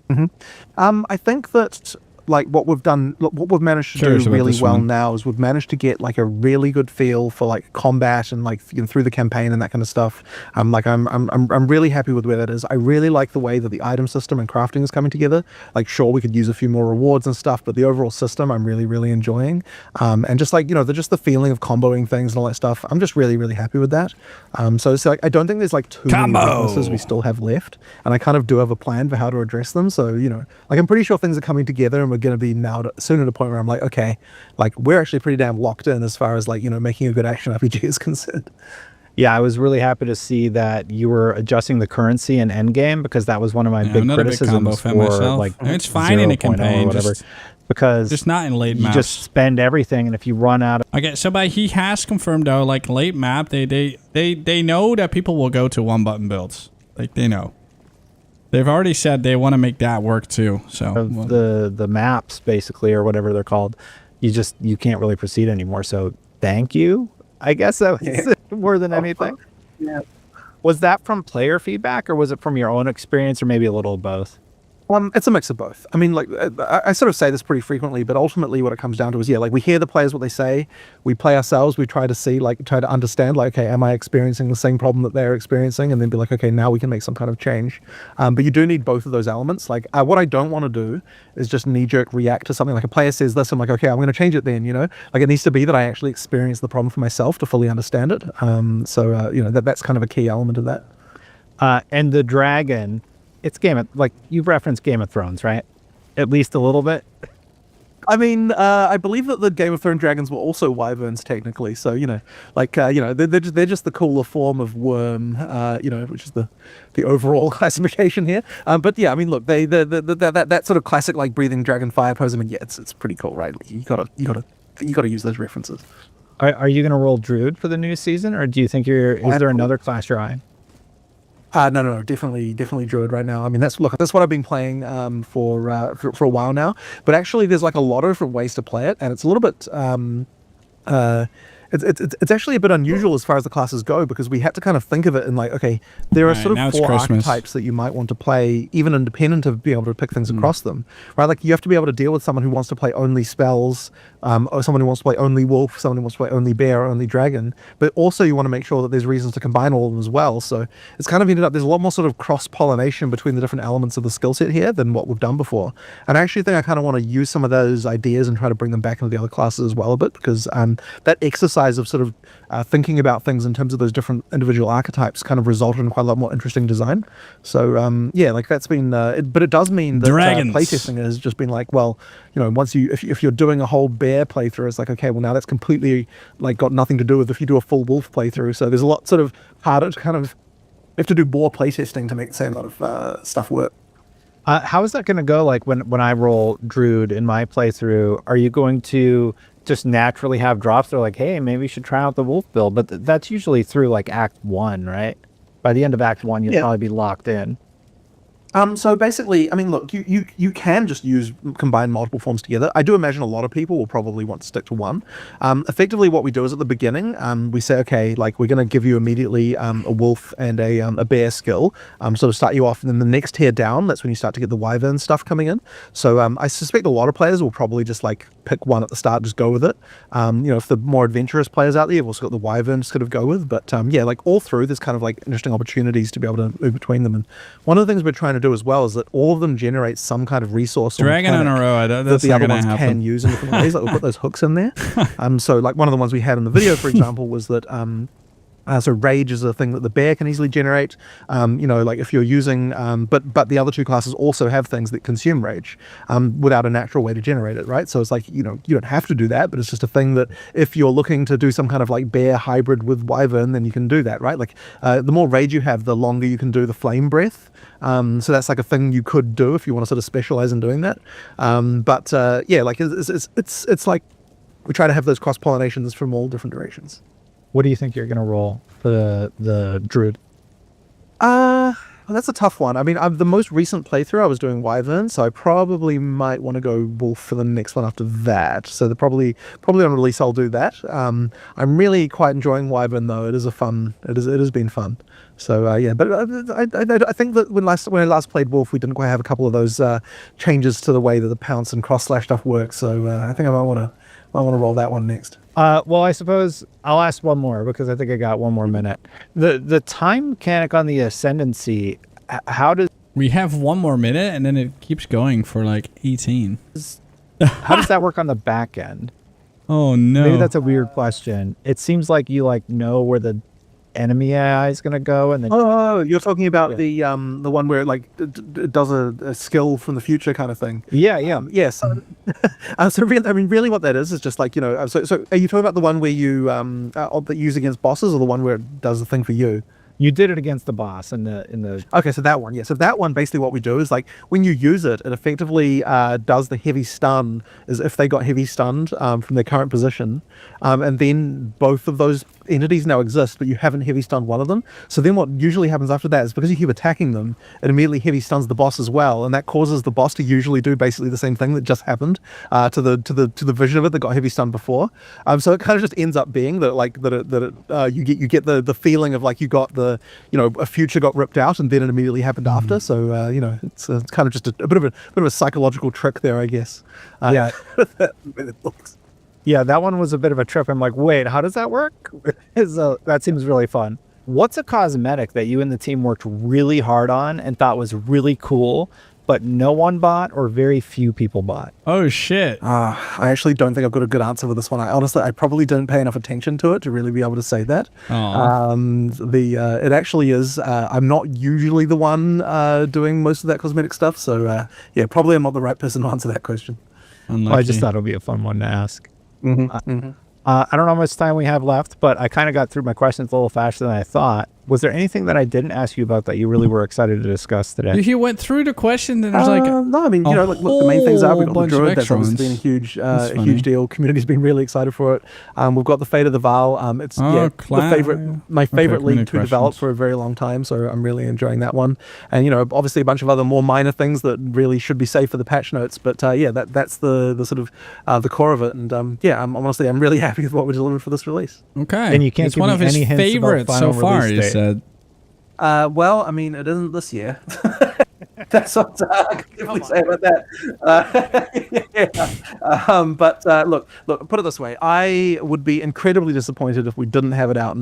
Mm-hmm. I think that like what we've managed to do really well now is we've managed to get like a really good feel for like combat and like through the campaign and that kind of stuff. I'm really happy with where that is. I really like the way that the item system and crafting is coming together. Like, sure, we could use a few more rewards and stuff, but the overall system I'm really, really enjoying. And just like just the feeling of comboing things and all that stuff, I'm just really, really happy with that. So it's like I don't think there's like too many weaknesses we still have left, and I kind of do have a plan for how to address them. So like I'm pretty sure things are coming together, and we're going to be now soon at a point where I'm like, okay, like we're actually pretty damn locked in as far as like making a good action RPG is concerned. Yeah, I was really happy to see that you were adjusting the currency in Endgame, because that was one of my big criticisms for myself. Like, it's fine in a campaign, or whatever. because Just not in late you maps. just spend everything, and if you run out of Okay, so but he has confirmed though, like late map, they know that people will go to one button builds. Like they know. They've already said they want to make that work too. So the maps basically, or whatever they're called, you can't really proceed anymore. So thank you. I guess that was more than anything. Yeah. Was that from player feedback, or was it from your own experience, or maybe a little of both? It's a mix of both. I mean, like, I sort of say this pretty frequently, but ultimately what it comes down to is, like, we hear the players, what they say, we play ourselves, we try to understand, like, okay, am I experiencing the same problem that they're experiencing? And then be like, okay, now we can make some kind of change. But you do need both of those elements. Like, what I don't want to do is just knee-jerk react to something. Like, a player says this, I'm like, okay, I'm going to change it then, Like, it needs to be that I actually experience the problem for myself to fully understand it. That's kind of a key element of that. And the dragon... It's you've referenced Game of Thrones, right? At least a little bit. I mean, I believe that the Game of Thrones dragons were also wyverns technically. So they're just the cooler form of worm, which is the overall classification here. But yeah, I mean, look, that sort of classic like breathing dragon fire pose. I mean, yeah, it's pretty cool, right? You gotta use those references. Are you gonna roll Druid for the new season, or do you think is there another class you're eyeing? No, definitely Druid right now. I mean, that's what I've been playing for a while now. But actually, there's like a lot of different ways to play it, and it's a little bit it's actually a bit unusual as far as the classes go, because we had to kind of think of it in like, okay, there are sort of 4 archetypes that you might want to play, even independent of being able to pick things across them, right? Like you have to be able to deal with someone who wants to play only spells, or someone who wants to play only wolf, someone who wants to play only bear, or only dragon, but also you want to make sure that there's reasons to combine all of them as well. So it's kind of ended up, there's a lot more sort of cross-pollination between the different elements of the skill set here than what we've done before. And I actually think I kind of want to use some of those ideas and try to bring them back into the other classes as well a bit, because that exercise of sort of thinking about things in terms of those different individual archetypes kind of resulted in quite a lot more interesting design. So yeah, like that's been but it does mean that playtesting has just been like, well, once if you're doing a whole bear playthrough, it's like, okay, well now that's completely like got nothing to do with if you do a full wolf playthrough. So there's a lot sort of harder to kind of, you have to do more playtesting to make the same lot of stuff work. How is that going to go? Like when I roll Druid in my playthrough, are you going to just naturally have drops? They're like, hey, maybe you should try out the wolf build, but that's usually through like Act 1, right? By the end of Act 1, you'll probably be locked in. So basically, I mean, look, you can just combine multiple forms together. I do imagine a lot of people will probably want to stick to one. Effectively, what we do is at the beginning, we say, okay, like we're going to give you immediately a wolf and a bear skill, sort of start you off, and then the next tier down, that's when you start to get the wyvern stuff coming in. So I suspect a lot of players will probably just like pick one at the start, just go with it. If the more adventurous players out there, you've also got the wyvern to sort of go with. But yeah, like all through, there's kind of like interesting opportunities to be able to move between them. And one of the things we're trying to do as well is that all of them generate some kind of resource dragon on a row that the other ones can use in different ways. Like we'll put those hooks in there. So like one of the ones we had in the video, for example, was that so rage is a thing that the bear can easily generate. Like if you're using, but the other two classes also have things that consume rage without a natural way to generate it, right? So it's like, you don't have to do that, but it's just a thing that if you're looking to do some kind of like bear hybrid with wyvern, then you can do that, right? Like the more rage you have, the longer you can do the flame breath. So that's like a thing you could do if you want to sort of specialize in doing that. Yeah, like it's like we try to have those cross pollinations from all different directions. What do you think you're going to roll for the Druid? Well, that's a tough one. I mean, the most recent playthrough I was doing wyvern, so I probably might want to go wolf for the next one after that. So probably on release I'll do that. I'm really quite enjoying wyvern though. It has been fun. So yeah, but I think that when I last played wolf, we didn't quite have a couple of those changes to the way that the pounce and cross slash stuff works. So I think I might want to roll that one next. Well, I suppose I'll ask one more because I think I got one more minute. The time mechanic on the ascendancy, how does... We have one more minute and then it keeps going for like 18. How does that work on the back end? Oh no. Maybe that's a weird question. It seems like you like know where the enemy AI is going to go, and then you're talking about the one where it like it does a skill from the future kind of thing. Yes. So really what that is just like, so are you talking about the one where you that you use against bosses, or the one where it does the thing for you? You did it against the boss in the. Okay, so that one, yeah. So that one, basically what we do is like when you use it, it effectively does the heavy stun as if they got heavy stunned from their current position. And then both of those entities now exist, but you haven't heavy stunned one of them. So then what usually happens after that is because you keep attacking them, it immediately heavy stuns the boss as well. And that causes the boss to usually do basically the same thing that just happened to the vision of it that got heavy stunned before. So it kind of just ends up being that you get the feeling of like you got a future got ripped out and then it immediately happened after. So it's kind of just a bit of a psychological trick there, I guess. Yeah. It looks. Yeah, that one was a bit of a trip. I'm like, wait, how does that work? So that seems really fun. What's a cosmetic that you and the team worked really hard on and thought was really cool, but no one bought or very few people bought? Oh, shit. I actually don't think I've got a good answer for this one. I probably didn't pay enough attention to it to really be able to say that. It actually is. I'm not usually the one doing most of that cosmetic stuff. So, yeah, probably I'm not the right person to answer that question. Well, I just thought it would be a fun one to ask. I don't know how much time we have left, but I kind of got through my questions a little faster than I thought. Was there anything that I didn't ask you about that you really were excited to discuss today? You went through the question and there's no, I mean, look, the main things are we've got the Druid. That's obviously been a huge deal. Community's been really excited for it. We've got the Fate of the Val. It's my favorite league to develop for a very long time, so I'm really enjoying that one. And obviously a bunch of other more minor things that really should be saved for the patch notes. But that's the sort of the core of it. And I'm really happy with what we delivered for this release. Okay, and you can't give one me of his any hints favorites about so final far. release You date. said. Well, I mean, it isn't this year. That's what I can definitely say about that. But look, put it this way. I would be incredibly disappointed if we didn't have it out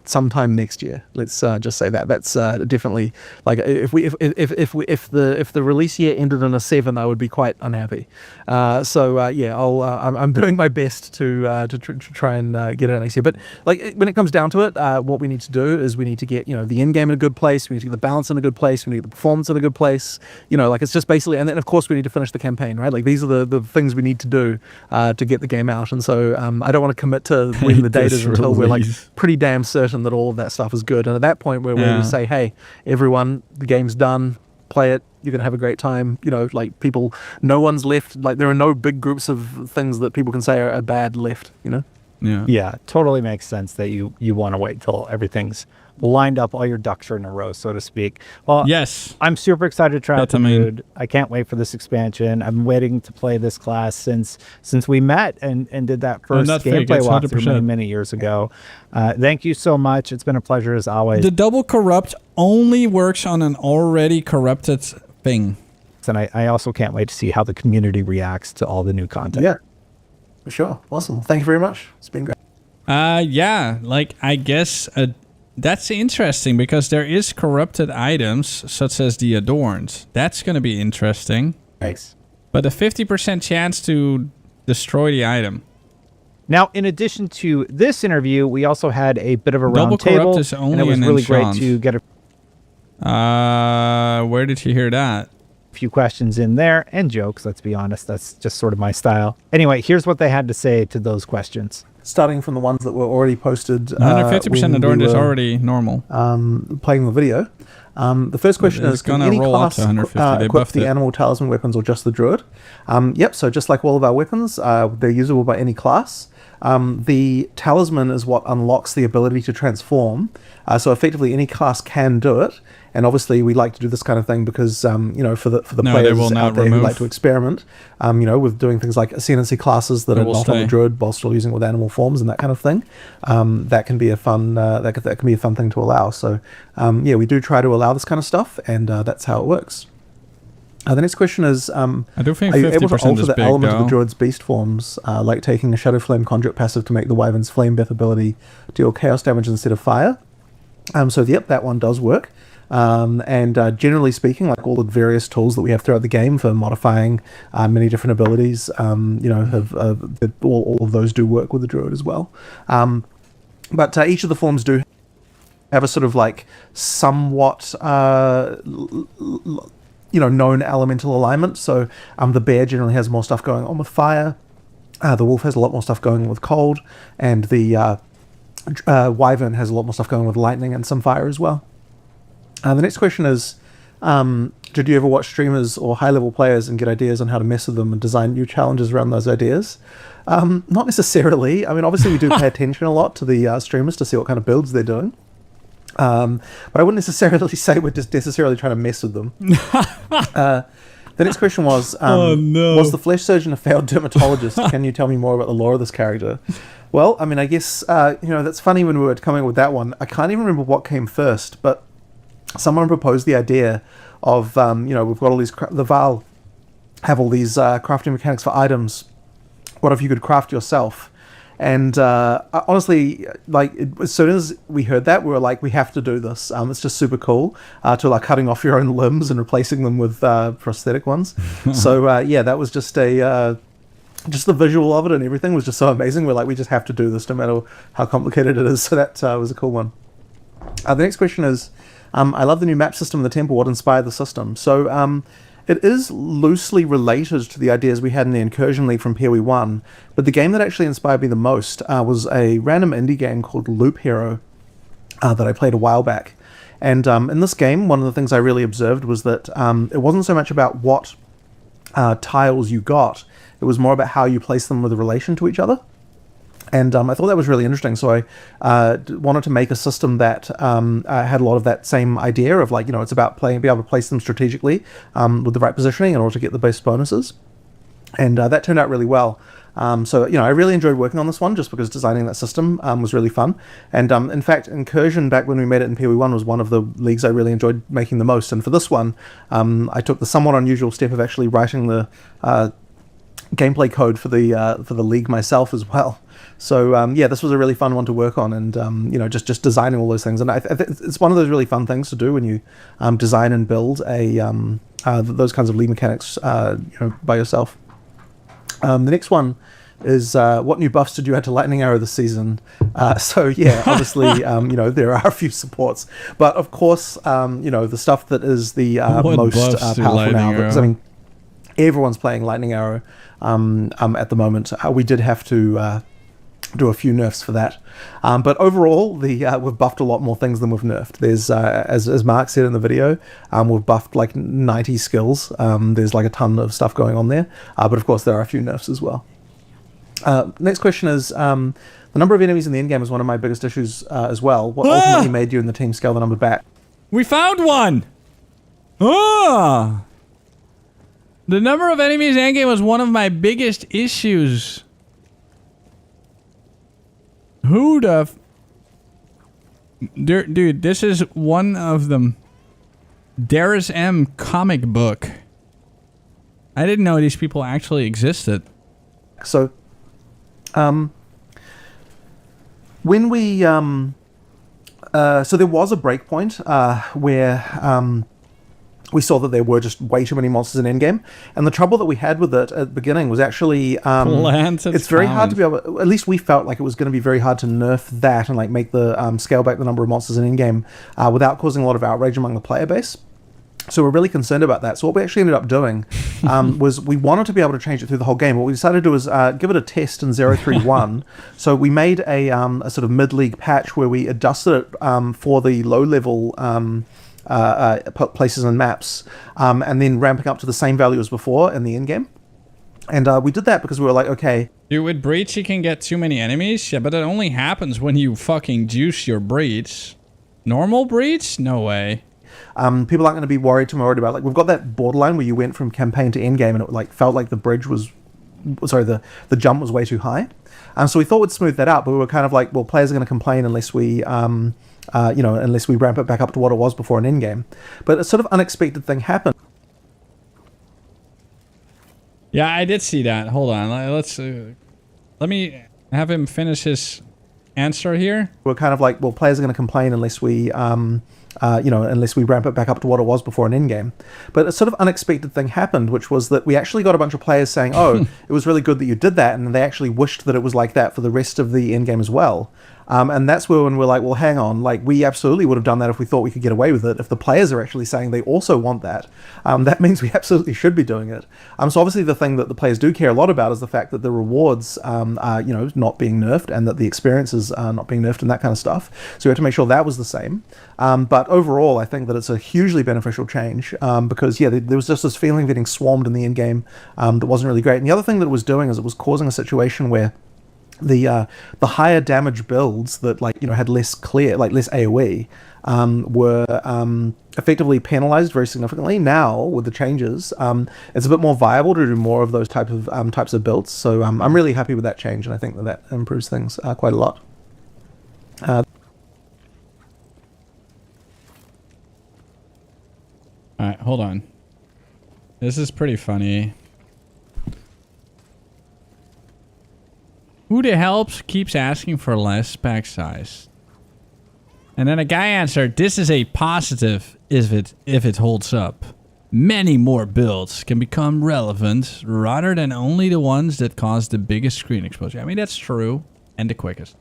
sometime next year. Let's just say that. That's definitely like if the release year ended in a 7, I would be quite unhappy. I'm doing my best to try and get it out next year. But like when it comes down to it, what we need to do is we need to get the end game in a good place. We need to get the balance in a good place. We need to get the performance in a good place. It's just basically, and then of course we need to finish the campaign, right? Like these are the things we need to do to get the game out. And so I don't want to commit to when the date is until we're like pretty damn certain that all of that stuff is good. And at that point we're ready to say, hey, everyone, the game's done. Play it. You're gonna have a great time. Like people, no one's left. Like there are no big groups of things that people can say are bad left. Yeah, totally makes sense that you want to wait till everything's lined up, all your ducks are in a row, so to speak. Well, yes, I'm super excited to try out the Druid. I can't wait for this expansion. I'm waiting to play this class since we met and did that first gameplay walkthrough many years ago. Thank you so much. It's been a pleasure as always. The double corrupt only works on an already corrupted thing. And I also can't wait to see how the community reacts to all the new content. Yeah, for sure. Awesome. Thank you very much. It's been great. I guess that's interesting because there is corrupted items such as the Adorns. That's going to be interesting. Nice. But a 50% chance to destroy the item. Now, in addition to this interview, we also had a bit of a round table, and it was really great to get where did you hear that? Few questions in there and jokes. Let's be honest, that's just sort of my style. Anyway, here's what they had to say to those questions. Starting from the ones that were already posted. 150% adorned is already normal. Playing the video. The first question is, can any class equip the animal talisman weapons or just the druid? Yep, so just like all of our weapons, they're usable by any class. The talisman is what unlocks the ability to transform. So effectively any class can do it. And obviously we like to do this kind of thing because, for the players out there who like to experiment, with doing things like ascendancy classes that are not on the druid while still using it with animal forms and that kind of thing. That can be a fun, that can be a fun thing to allow. So, we do try to allow this kind of stuff, and that's how it works. The next question is, I do think are you able to 50% alter is the big, element of though. the druid's beast forms, like taking a Shadow Flame Conduit passive to make the Wyvern's Flame Breath ability deal chaos damage instead of fire? That one does work. Generally speaking, like all the various tools that we have throughout the game for modifying many different abilities, all of those do work with the druid as well. But each of the forms do have a sort of like somewhat known elemental alignment. So the bear generally has more stuff going on with fire. The wolf has a lot more stuff going on with cold, and the Wyvern has a lot more stuff going with lightning and some fire as well. The next question is, did you ever watch streamers or high-level players and get ideas on how to mess with them and design new challenges around those ideas? Not necessarily. I mean, obviously we do pay attention a lot to the streamers to see what kind of builds they're doing. But I wouldn't necessarily say we're just necessarily trying to mess with them. The next question was, was the Flesh Surgeon a failed dermatologist? Can you tell me more about the lore of this character? Well, I mean, I guess, that's funny when we were coming up with that one. I can't even remember what came first, but someone proposed the idea of, we've got all these, the Val have all these crafting mechanics for items. What if you could craft yourself? And honestly, as soon as we heard that, we were like, we have to do this. It's just super cool to like cutting off your own limbs and replacing them with prosthetic ones. So that was just just the visual of it and everything was just so amazing. We're like, we just have to do this no matter how complicated it is. So that was a cool one. The next question is, I love the new map system in the temple. What inspired the system? So it is loosely related to the ideas we had in the Incursion League from PoE 1, but the game that actually inspired me the most was a random indie game called Loop Hero that I played a while back. And in this game, one of the things I really observed was that it wasn't so much about what tiles you got, it was more about how you place them with relation to each other. And I thought that was really interesting, so I wanted to make a system that had a lot of that same idea of, like, it's about being able to place them strategically with the right positioning in order to get the best bonuses. And that turned out really well. So I really enjoyed working on this one just because designing that system was really fun. And in fact, Incursion, back when we made it in PoE 1, was one of the leagues I really enjoyed making the most. And for this one, I took the somewhat unusual step of actually writing the gameplay code for the league myself as well. So this was a really fun one to work on, and just designing all those things. And it's one of those really fun things to do when you design and build those kinds of league mechanics by yourself. The next one is what new buffs did you add to Lightning Arrow this season? Obviously there are a few supports, but of course the stuff that is the most powerful now, because I mean everyone's playing Lightning Arrow at the moment. We did have to do a few nerfs for that, but overall we've buffed a lot more things than we've nerfed. There's as Mark said in the video, we've buffed like 90 skills. There's like a ton of stuff going on there, but of course there are a few nerfs as well. Next question is, the number of enemies in the endgame is one of my biggest issues as well. What ultimately made you and the team scale the number back? We found one! The number of enemies in endgame was one of my biggest issues. Who the dude, this is one of them. Darius M comic book. I didn't know these people actually existed. So, when we, so there was a breakpoint, where, we saw that there were just way too many monsters in endgame, and the trouble that we had with it at the beginning was actually it's very hard to be able, at least we felt like it was going to be very hard to nerf that and like make the scale back the number of monsters in endgame without causing a lot of outrage among the player base. So we're really concerned about that. So what we actually ended up doing was we wanted to be able to change it through the whole game. What we decided to do was give it a test in 031. So we made a sort of mid-league patch where we adjusted it for the low-level places and maps, and then ramping up to the same value as before in the end game. And we did that because we were like, okay. Dude, with Breach you can get too many enemies? Yeah, but it only happens when you fucking juice your Breach. Normal Breach? No way. People aren't going to be worried about, like, we've got that borderline where you went from campaign to end game and it like felt like the bridge was, sorry, the jump was way too high. So we thought we'd smooth that out, but we were kind of like, well, players are going to complain unless we unless we ramp it back up to what it was before an in-game. But a sort of unexpected thing happened. Yeah, I did see that. Hold on. Let me have him finish his answer here. We're kind of like, well, players are going to complain unless we, unless we ramp it back up to what it was before an in-game. But a sort of unexpected thing happened, which was that we actually got a bunch of players saying, oh, it was really good that you did that, and they actually wished that it was like that for the rest of the in-game as well. And that's where when we're like, well, hang on, like we absolutely would have done that if we thought we could get away with it. If the players are actually saying they also want that, that means we absolutely should be doing it. So obviously the thing that the players do care a lot about is the fact that the rewards are, you know, not being nerfed, and that the experiences are not being nerfed and that kind of stuff. So we had to make sure that was the same. But overall, I think that it's a hugely beneficial change, because yeah, there was just this feeling of getting swarmed in the end game that wasn't really great. And the other thing that it was doing is it was causing a situation where the higher damage builds that, like, you know, had less AoE were effectively penalized very significantly. Now with the changes, it's a bit more viable to do more of those types of builds. So I'm really happy with that change, and I think that improves things quite a lot. All right, hold on. This is pretty funny. Who the hell keeps asking for less pack size? And then a guy answered, this is a positive if it holds up. Many more builds can become relevant rather than only the ones that cause the biggest screen exposure. I mean, that's true. And the quickest.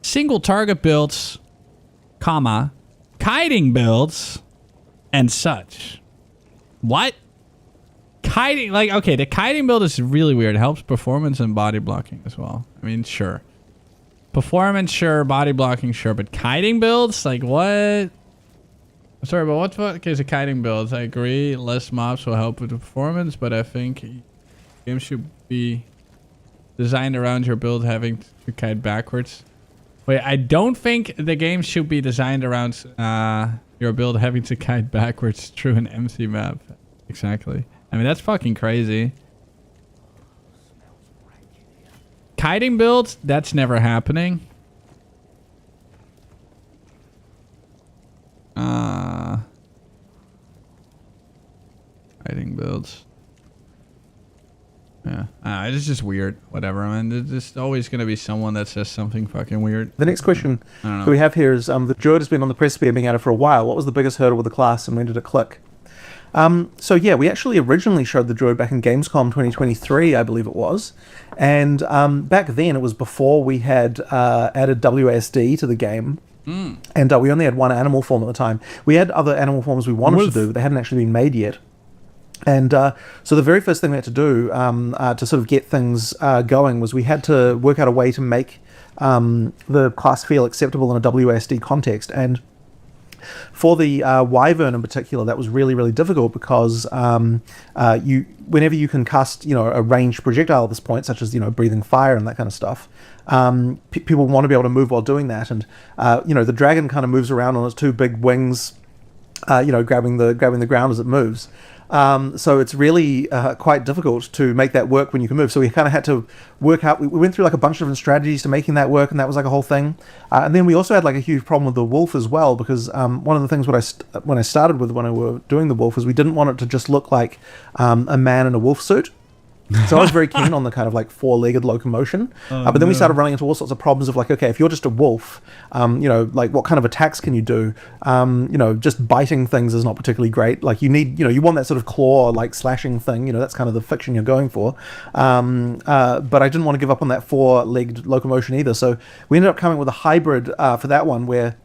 Single target builds, comma, kiting builds, and such. What? Kiting, like, okay, the kiting build is really weird. It helps performance and body blocking as well. I mean, sure. Performance, sure. Body blocking, sure. But kiting builds? Like, what? Sorry, but what okay, is a kiting build? I agree. Less mobs will help with the performance, but I think games should be designed around your build having to kite backwards. Wait, I don't think the game should be designed around your build having to kite backwards through an empty map. Exactly. I mean, that's fucking crazy. Kiting builds? That's never happening. Kiting builds. Yeah. It's just weird. Whatever. I mean, there's just always going to be someone that says something fucking weird. The next question that we have here is, the Druid has been on the precipice of being added for a while. What was the biggest hurdle with the class, and when did it click? So yeah, we actually originally showed the Druid back in Gamescom 2023, I believe it was. And back then, it was before we had added WASD to the game. And we only had one animal form at the time. We had other animal forms we wanted to do, but they hadn't actually been made yet. And so the very first thing we had to do to sort of get things going was we had to work out a way to make the class feel acceptable in a WASD context. And for the Wyvern in particular, that was really, really difficult because whenever you can cast, you know, a ranged projectile at this point, such as, you know, breathing fire and that kind of stuff, people want to be able to move while doing that. And you know, the dragon kind of moves around on its two big wings, you know, grabbing the ground as it moves. So it's really quite difficult to make that work when you can move. So we kind of had to work out, we went through like a bunch of different strategies to making that work, and that was like a whole thing. And then we also had like a huge problem with the wolf as well, because one of the things when I started with, when I were doing the wolf, was we didn't want it to just look like a man in a wolf suit. So I was very keen on the kind of like four-legged locomotion, but then we started running into all sorts of problems of like, okay, if you're just a wolf, you know, like what kind of attacks can you do? You know, just biting things is not particularly great. Like you need, you know, you want that sort of claw, like slashing thing, you know, that's kind of the fiction you're going for. But I didn't want to give up on that four-legged locomotion either. So we ended up coming with a hybrid for that one where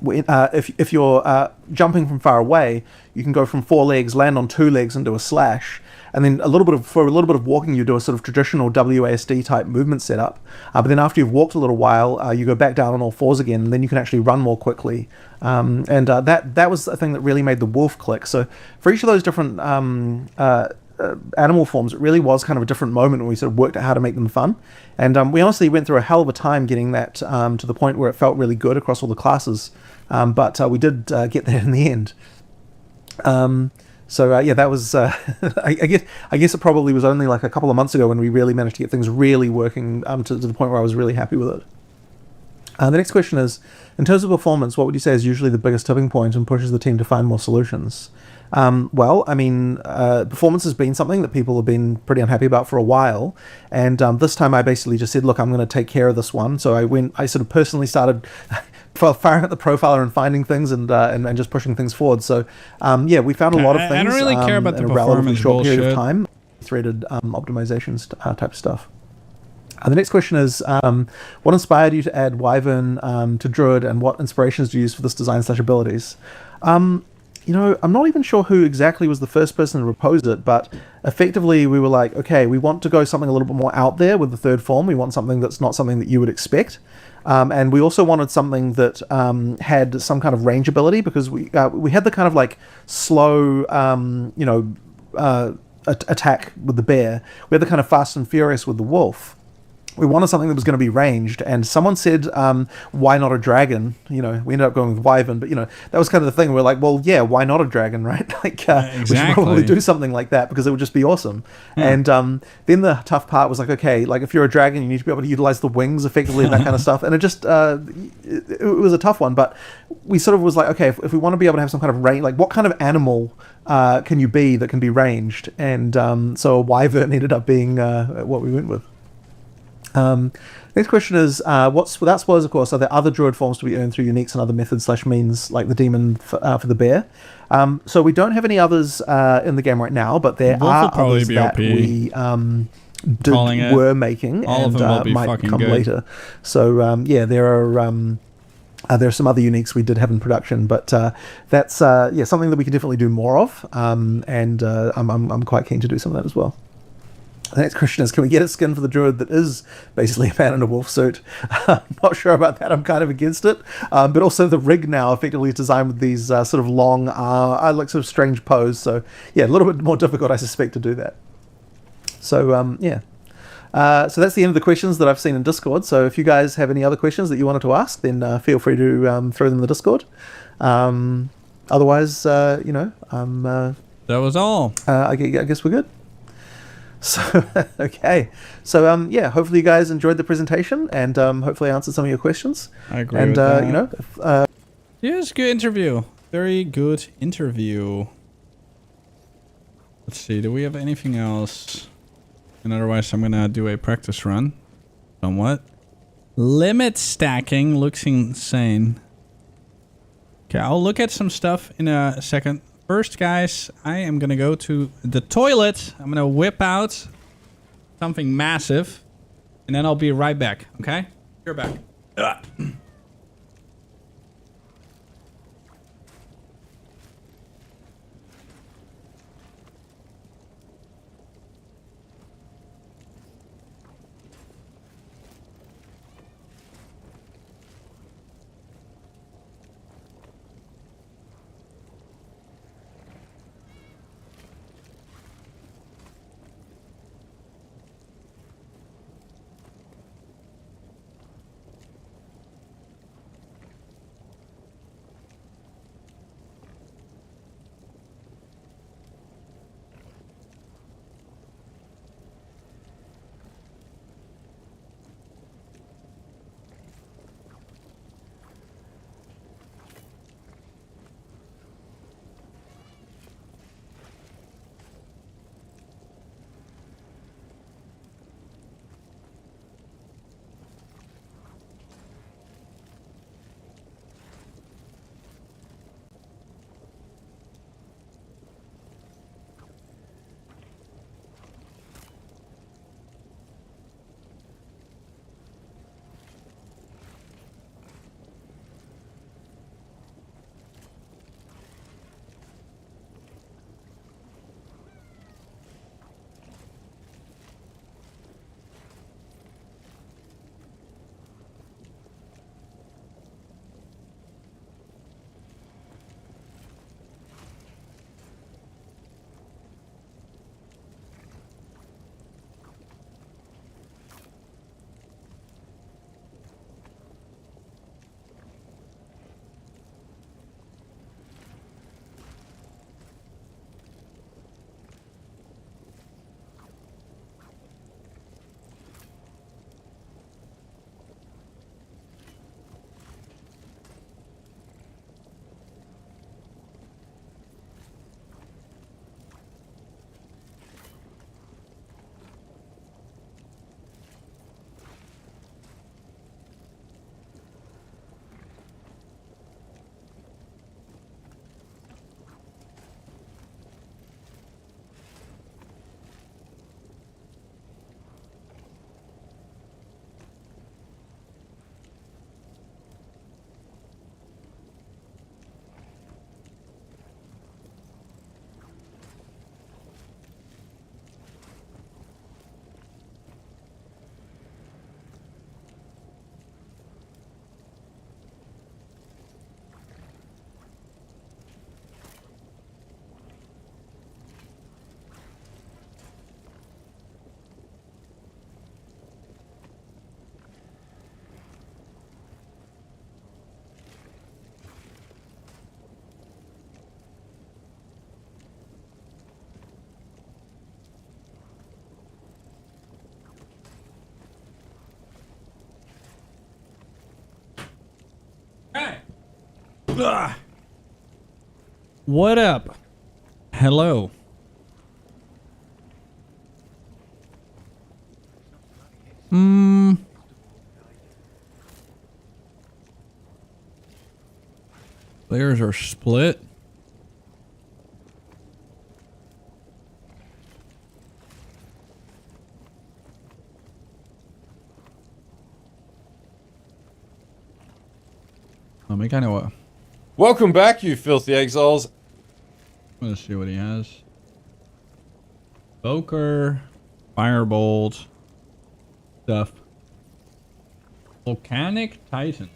if you're jumping from far away, you can go from 4 legs, land on 2 legs and do a slash. And then for a little bit of walking, you do a sort of traditional WASD type movement setup. But then after you've walked a little while, you go back down on all fours again, and then you can actually run more quickly. That was a thing that really made the wolf click. So for each of those different animal forms, it really was kind of a different moment when we sort of worked out how to make them fun. And we honestly went through a hell of a time getting that to the point where it felt really good across all the classes. But we did get there in the end. So yeah, that was I guess it probably was only like a couple of months ago when we really managed to get things really working to the point where I was really happy with it. The next question is, in terms of performance, what would you say is usually the biggest tipping point and pushes the team to find more solutions? Well, I mean, performance has been something that people have been pretty unhappy about for a while, and this time I basically just said, look, I'm going to take care of this one. So I sort of personally started firing at the profiler and finding things and just pushing things forward. So yeah, we found a lot of things. I don't really care about the in a relatively performance short period bullshit. of time. Threaded optimizations type stuff. The next question is, what inspired you to add Wyvern to Druid, and what inspirations do you use for this design/abilities? You know, I'm not even sure who exactly was the first person to propose it, but effectively we were like, okay, we want to go something a little bit more out there with the third form. We want something that's not something that you would expect. And we also wanted something that had some kind of range ability, because we had the kind of like slow, you know, attack with the bear. We had the kind of fast and furious with the wolf. We wanted something that was going to be ranged, and someone said, why not a dragon? You know, we ended up going with Wyvern, but, you know, that was kind of the thing. We're like, well, yeah, why not a dragon, right? Like, exactly. We should probably do something like that, because it would just be awesome. Yeah. And then the tough part was like, okay, like if you're a dragon, you need to be able to utilize the wings effectively and that kind of stuff. And it just, it was a tough one, but we sort of was like, okay, if we want to be able to have some kind of range, like what kind of animal can you be that can be ranged? And so a Wyvern ended up being what we went with. Next question is, without spoilers, of course, are there other druid forms to be earned through uniques and other methods/means like the demon for the bear? So we don't have any others in the game right now, but there are others that we were making, and might come later. So yeah, there are some other uniques we did have in production, but that's something that we can definitely do more of, and I'm quite keen to do some of that as well. The next question is, can we get a skin for the druid that is basically a man in a wolf suit? I'm not sure about that. I'm kind of against it. But also the rig now effectively is designed with these sort of long, like sort of strange pose. So yeah, a little bit more difficult, I suspect, to do that. So yeah. So that's the end of the questions that I've seen in Discord. So if you guys have any other questions that you wanted to ask, then feel free to throw them in the Discord. Otherwise, you know, that was all. I guess we're good. So okay, so yeah, hopefully you guys enjoyed the presentation, and hopefully I answered some of your questions. I agree with that. You know, yes, good interview. Very good interview. Let's see, do we have anything else? And otherwise, I'm gonna do a practice run. Somewhat. Limit stacking looks insane. Okay, I'll look at some stuff in a second. First, guys, I am going to go to the toilet. I'm going to whip out something massive, and then I'll be right back, okay? You're back. What up? Hello. Players are split. Let me kind of. Welcome back, you filthy exiles. Let's see what he has. Boker, Firebolt, stuff. Volcanic Titan.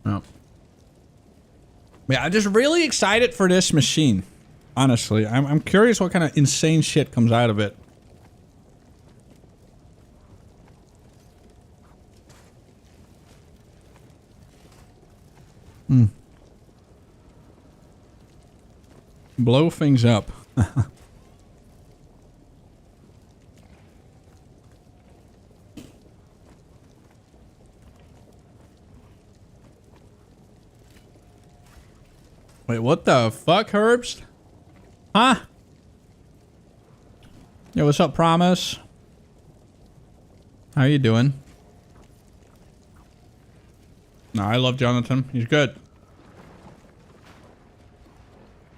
Oh. Yeah, I'm just really excited for this machine. Honestly, I'm curious what kind of insane shit comes out of it. Blow things up. Wait, what the fuck, Herbst? Huh? Yo, what's up, Promise? How you doing? No, I love Jonathan. He's good.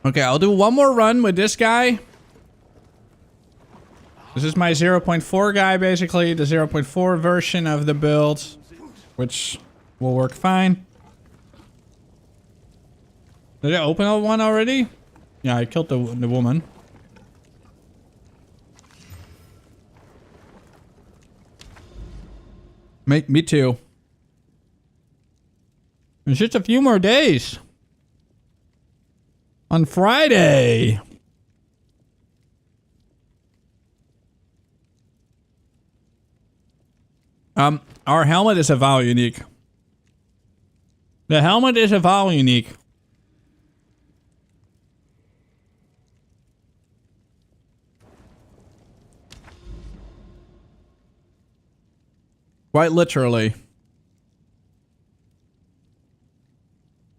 Okay, I'll do one more run with this guy. This is my 0.4 guy, basically. The 0.4 version of the build. Which will work fine. Did I open up one already? Yeah, I killed the woman. Me too. It's just a few more days. On Friday. Our helmet is a VAL unique. The helmet is a VAL unique. Quite literally.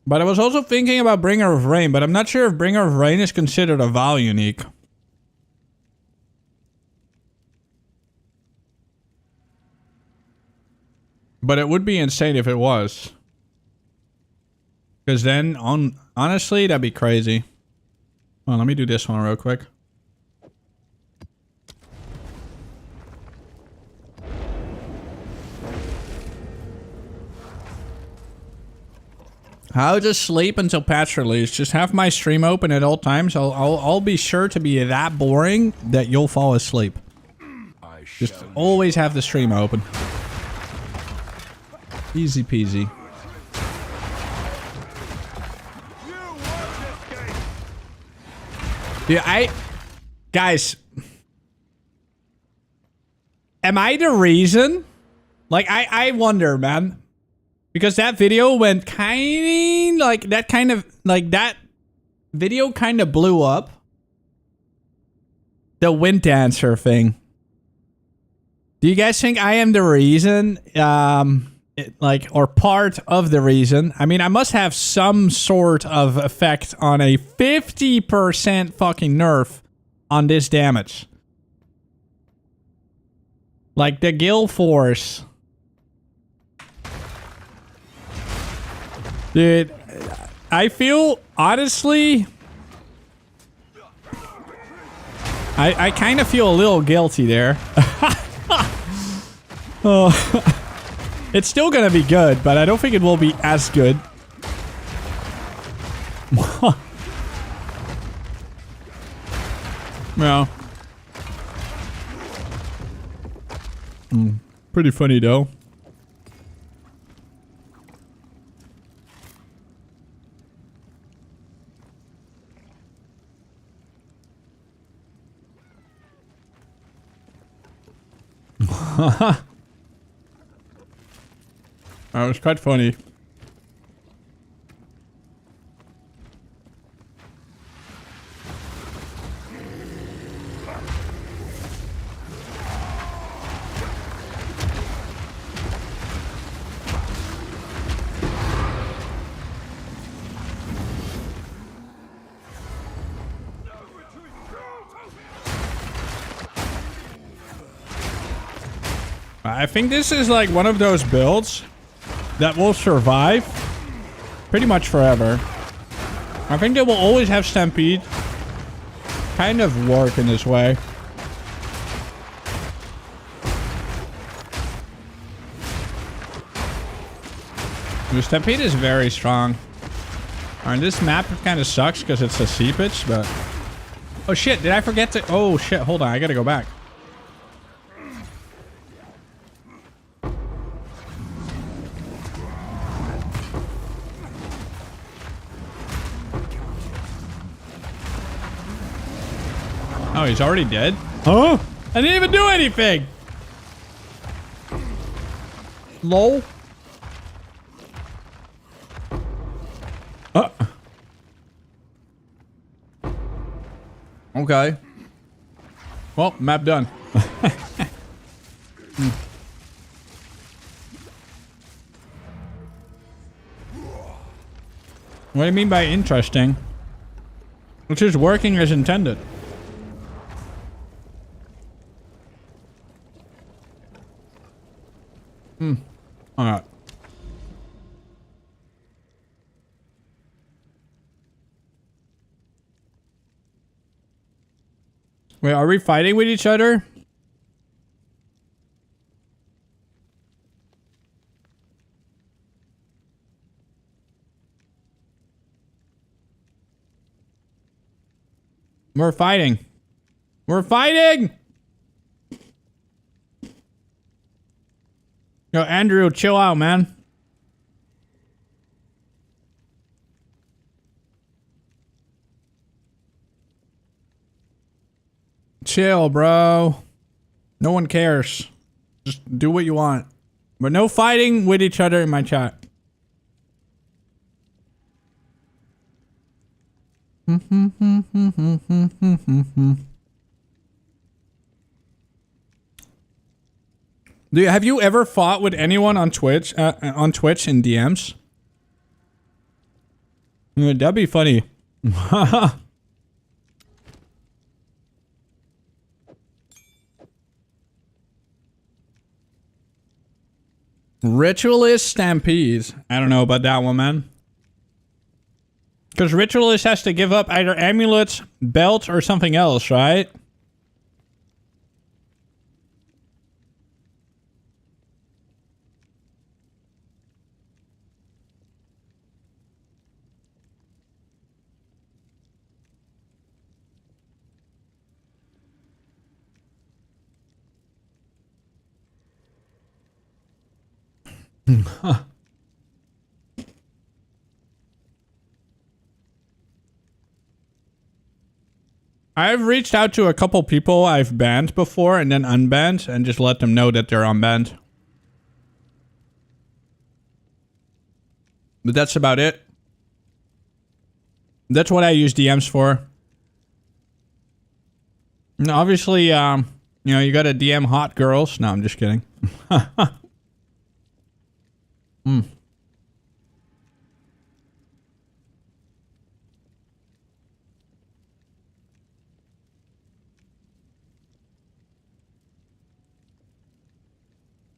But I was also thinking about Bringer of Rain, but I'm not sure if Bringer of Rain is considered a VAL unique. But it would be insane if it was. Because then, honestly, that'd be crazy. Well, let me do this one real quick. I'll just sleep until patch release. Just have my stream open at all times. I'll be sure to be that boring that you'll fall asleep. Just always have the stream open. Easy peasy. Dude, guys, am I the reason? Like, I wonder, man. Because that video went that video kind of blew up. The wind dancer thing. Do you guys think I am the reason? Or part of the reason? I mean, I must have some sort of effect on a 50% fucking nerf on this damage. Like the Gil Force. Dude, I feel, honestly, I kind of feel a little guilty there. Oh, it's still gonna be good, but I don't think it will be as good. No. Pretty funny though. That was quite funny. I think this is like one of those builds that will survive pretty much forever. I think they will always have Stampede kind of work in this way. The Stampede is very strong. And this map kind of sucks because it's a seepage, but... Oh shit, did I forget to... Oh shit, hold on, I gotta go back. Oh, he's already dead? Huh? I didn't even do anything! Lol. Okay. Well, map done. What do you mean by interesting? Which is working as intended. Alright. Wait, are we fighting with each other? We're fighting. We're fighting! Yo, Andrew, chill out, man. Chill, bro. No one cares. Just do what you want. But no fighting with each other in my chat. Have you ever fought with anyone on Twitch? On Twitch in DMs? That'd be funny. Ritualist Stampedes. I don't know about that one, man. Because Ritualist has to give up either amulets, belt, or something else, right? I've reached out to a couple people I've banned before and then unbanned and just let them know that they're unbanned. But that's about it. That's what I use DMs for. And obviously, you know, you gotta DM hot girls. No, I'm just kidding.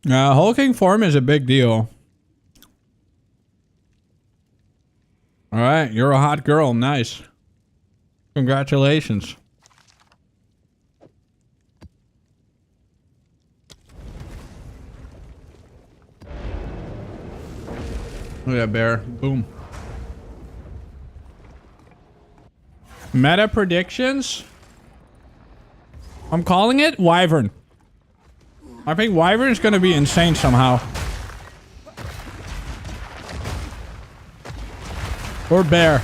Hulking form is a big deal. Alright, you're a hot girl. Nice. Congratulations. Look at that bear. Boom. Meta predictions? I'm calling it Wyvern. I think Wyvern's gonna be insane somehow. Or bear.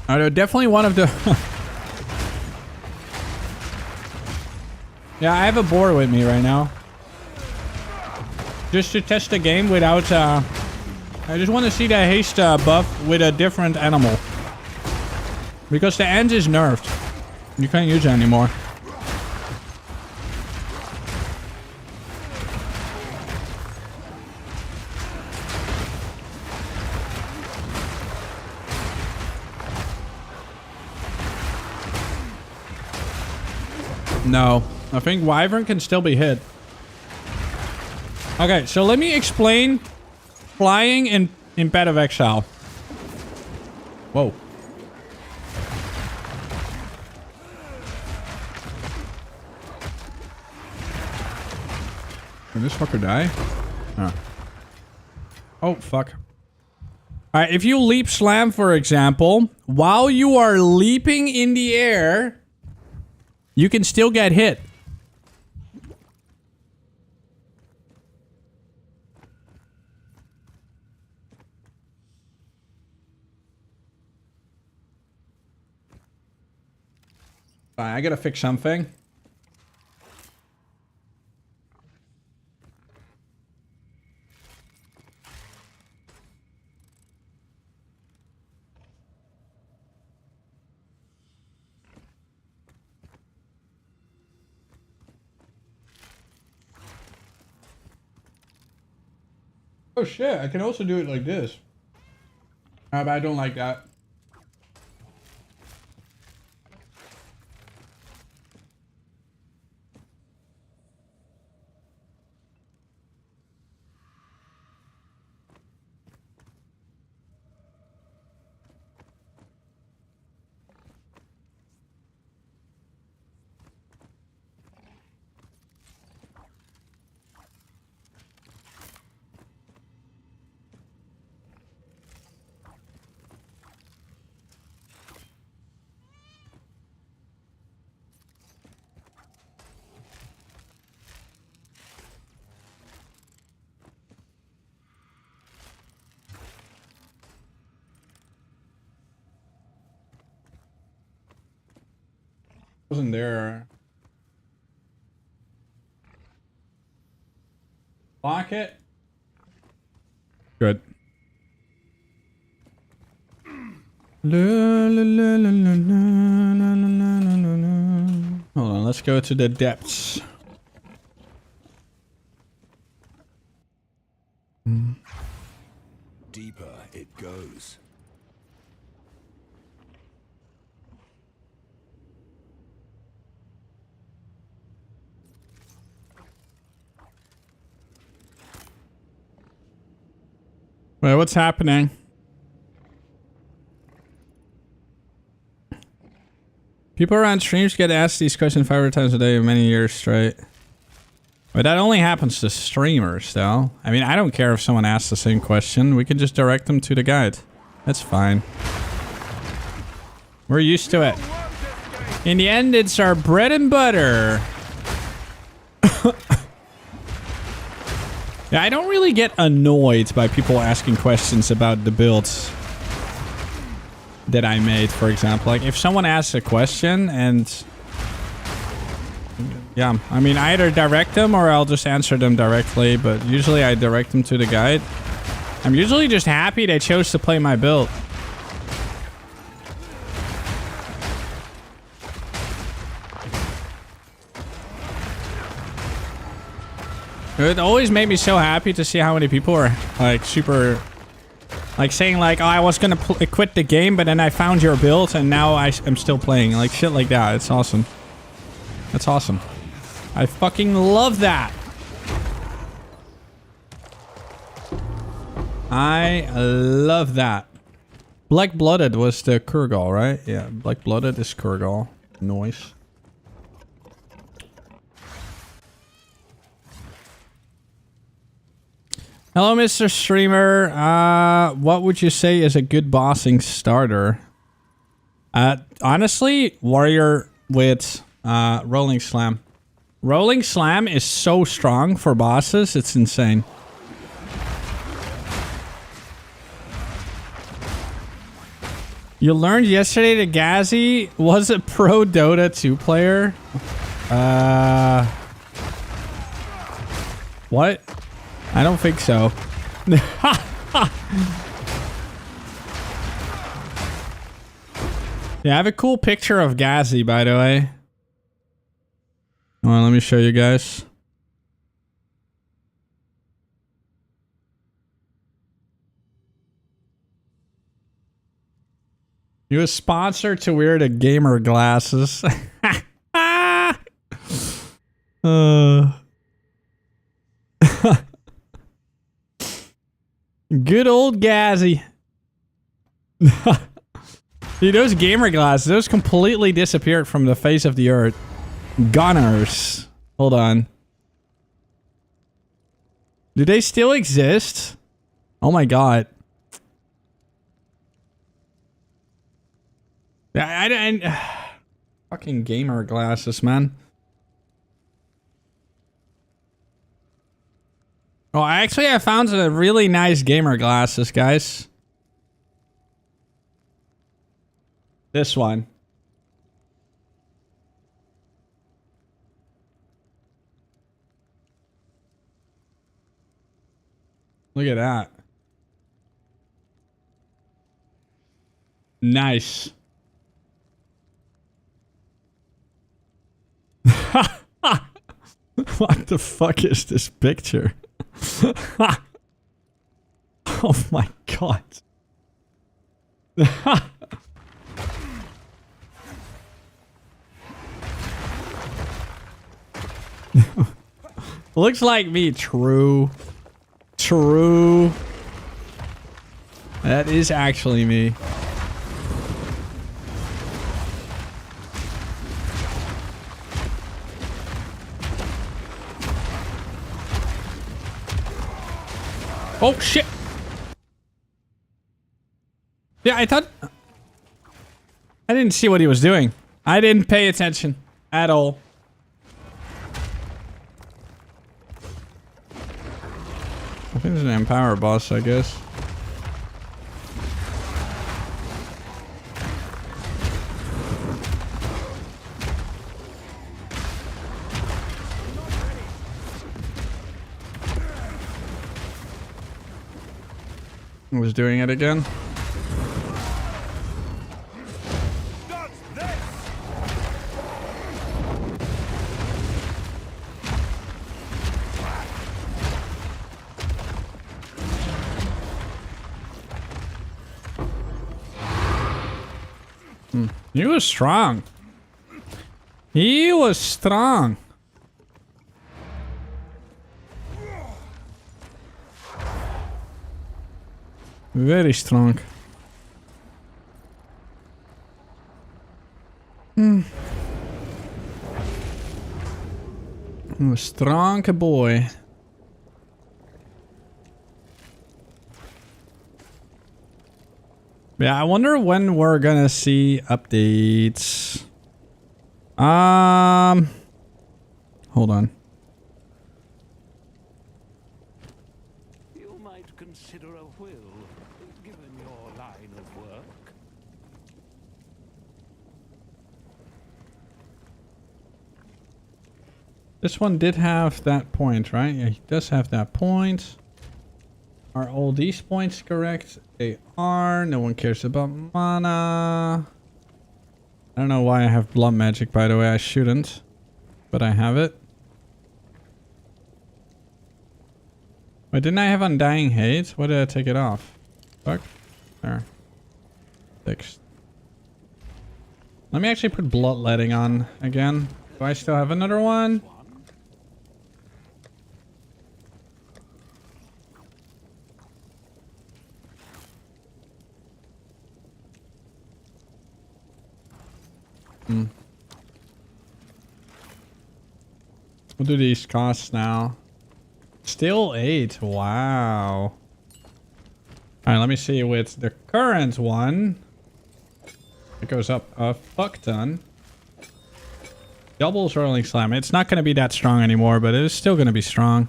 They're definitely one of the... Yeah, I have a boar with me right now. Just to test the game without... I just want to see the haste buff with a different animal. Because the end is nerfed. You can't use it anymore. No, I think Wyvern can still be hit. Okay, so let me explain flying in Path of Exile. Whoa. Can this fucker die? Oh. Oh, fuck. Alright, if you leap slam, for example, while you are leaping in the air, you can still get hit. I gotta fix something. Oh shit, I can also do it like this. But I don't like that. Wasn't there. Lock it. Good. Hold on, let's go to the depths. Deeper it goes. Wait, what's happening? People around streams get asked these questions 500 times a day many years straight. But that only happens to streamers, though. I mean, I don't care if someone asks the same question. We can just direct them to the guide. That's fine. We're used to it. In the end, it's our bread and butter. Yeah, I don't really get annoyed by people asking questions about the builds that I made, for example. Like, if someone asks a question and... yeah, I mean, I either direct them or I'll just answer them directly, but usually I direct them to the guide. I'm usually just happy they chose to play my build. It always made me so happy to see how many people are, like, super... like, saying, like, oh, I was gonna quit the game, but then I found your build, and now I'm still playing. Like, shit like that. It's awesome. That's awesome. I fucking love that. I love that. Black-Blooded was the Kurgal, right? Yeah, Black-Blooded is Kurgal. Noise. Hello, Mr. Streamer. What would you say is a good bossing starter? Honestly, Warrior with Rolling Slam. Rolling Slam is so strong for bosses, it's insane. You learned yesterday that Gazi was a pro Dota 2 player? What? I don't think so. Yeah, I have a cool picture of Gazi, by the way. Well, let me show you guys. He was sponsored to wear the gamer glasses. Good old Gazzy. Dude, those gamer glasses, those completely disappeared from the face of the earth. Gunners. Hold on. Do they still exist? Oh my god. Fucking gamer glasses, man. Oh, I found some really nice gamer glasses, guys. This one. Look at that. Nice. What the fuck is this picture? Oh my god. Looks like me. True. True. That is actually me. Oh shit. Yeah, I thought... I didn't see what he was doing. I didn't pay attention at all. I think it's an Empower boss, I guess. I was doing it again. He was strong. He was strong. Very strong. A strong boy. Yeah, I wonder when we're gonna see updates. Hold on. You might consider a will, given your line of work. This one did have that point, right? Yeah, he does have that point. Are all these points correct? They are. No one cares about mana. I don't know why I have blood magic, by the way. I shouldn't. But I have it. Wait, didn't I have Undying Hate? Why did I take it off? Fuck. There. Fixed. Let me actually put Bloodletting on again. Do I still have another one? What do these cost now? Still 8. Wow. Alright, let me see with the current one. It goes up a fuck ton. Doubles Rolling Slam. It's not going to be that strong anymore, but it is still going to be strong.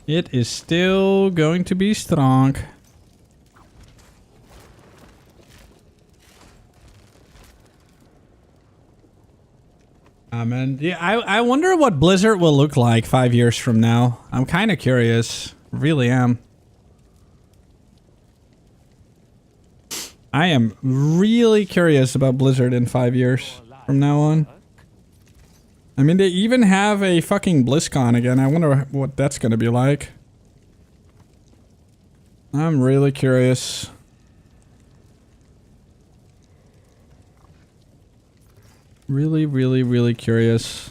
It is still going to be strong. Man, yeah, I wonder what Blizzard will look like 5 years from now. I'm kind of curious. Really am. I am really curious about Blizzard in 5 years from now on. I mean, they even have a fucking BlizzCon again. I wonder what that's going to be like. I'm really curious. Really, really, really curious.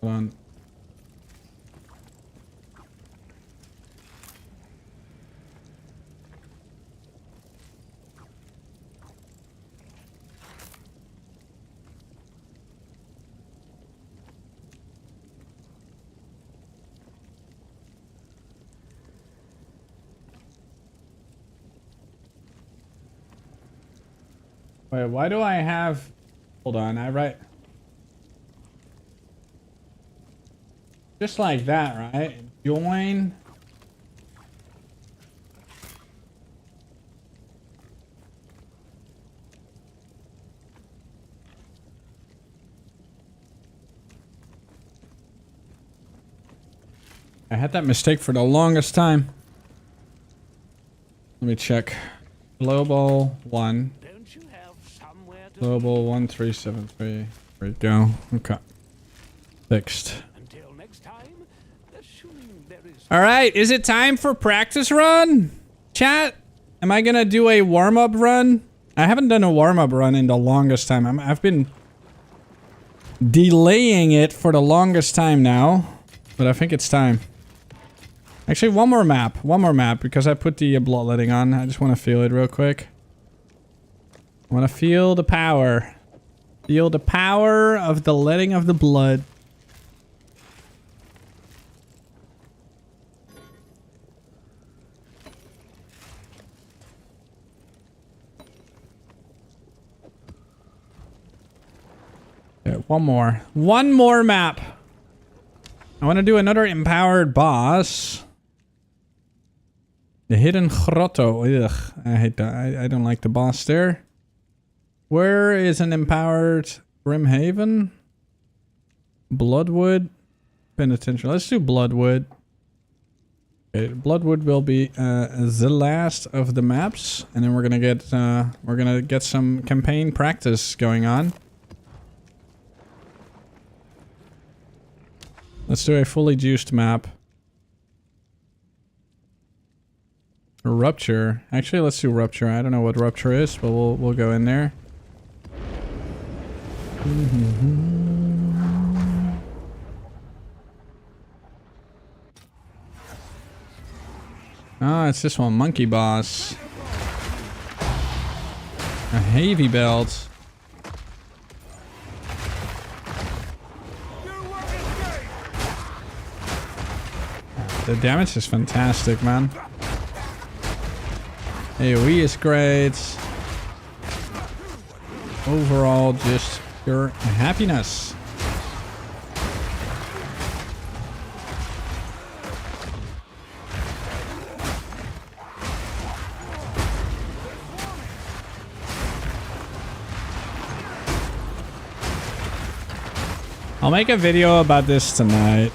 Hold on. Wait, why do I have... Hold on, I write... Just like that, right? Join... I had that mistake for the longest time. Let me check. Global 1. Don't you have somewhere to Global 1373. There we go. Okay. Fixed. until next time? Assuming there is Alright, is it time for practice run? Chat? Am I gonna do a warm-up run? I haven't done a warm-up run in the longest time. I've been delaying it for the longest time now. But I think it's time. Actually, one more map, because I put the bloodletting on. I just want to feel it real quick. I want to feel the power. Feel the power of the letting of the blood. Okay, one more map. I want to do another empowered boss. The Hidden Grotto. Ugh, I hate that. I don't like the boss there. Where is an empowered Grimhaven? Bloodwood. Penitentiary. Let's do Bloodwood. Okay, Bloodwood will be the last of the maps, and then we're gonna get some campaign practice going on. Let's do a fully juiced map. Rupture. Actually, let's do Rupture. I don't know what Rupture is, but we'll go in there. Ah, it's this one, Monkey Boss. A heavy belt. The damage is fantastic, man. AoE is great. Overall, just pure happiness. I'll make a video about this tonight.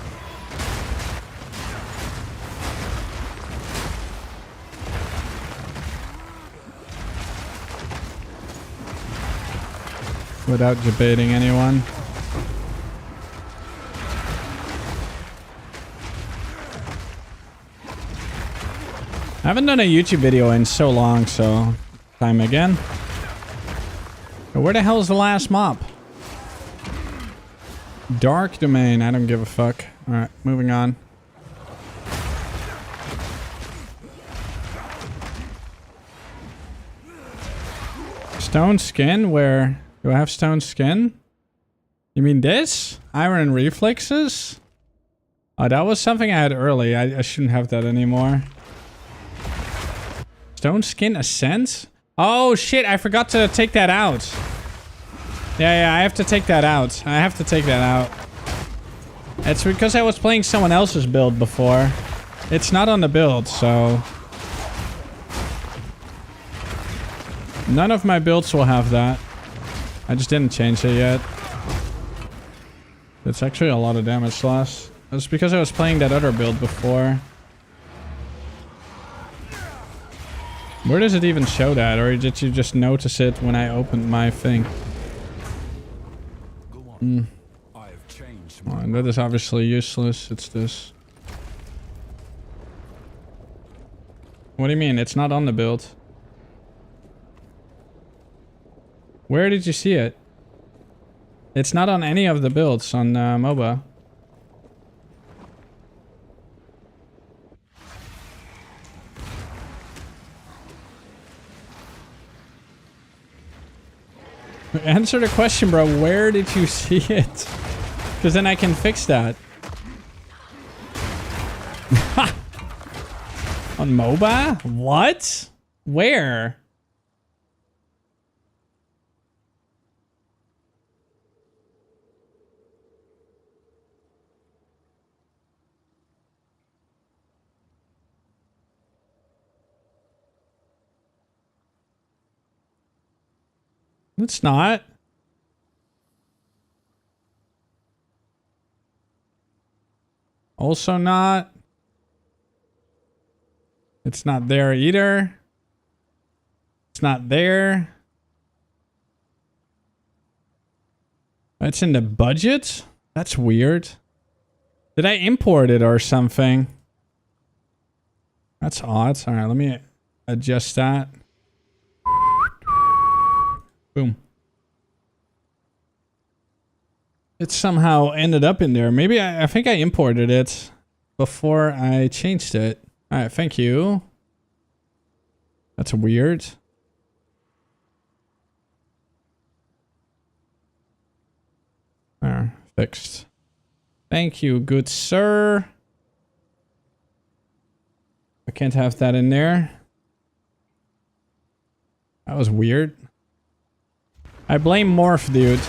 Without debating anyone. I haven't done a YouTube video in so long, so time again. Where the hell is the last mob? Dark Domain, I don't give a fuck. Alright, moving on. Stone skin? Where? Do I have stone skin? You mean this? Iron reflexes? Oh, that was something I had early. I shouldn't have that anymore. Stone skin ascent? Oh shit, I forgot to take that out. Yeah, I have to take that out. I have to take that out. It's because I was playing someone else's build before. It's not on the build, so... None of my builds will have that. I just didn't change it yet. It's actually a lot of damage loss. It's because I was playing that other build before. Where does it even show that? Or did you just notice it when I opened my thing? Oh, and that is obviously useless. It's this. What do you mean? It's not on the build. Where did you see it? It's not on any of the builds on MOBO. Answer the question, bro. Where did you see it? Because then I can fix that. On MOBA? What? Where? It's not. Also not. It's not there either. It's not there. It's in the budget? That's weird. Did I import it or something? That's odd. Alright, let me adjust that. Boom. It somehow ended up in there. Maybe I think I imported it before I changed it. Alright, thank you. That's weird. There, fixed. Thank you, good sir. I can't have that in there. That was weird. I blame Morph, dude.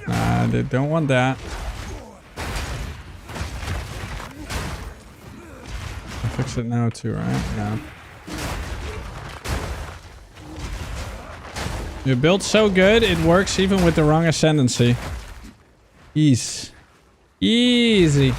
Nah, they don't want that. I'll fix it now too, right? Yeah. Your build's so good, it works even with the wrong ascendancy. Easy. Easy.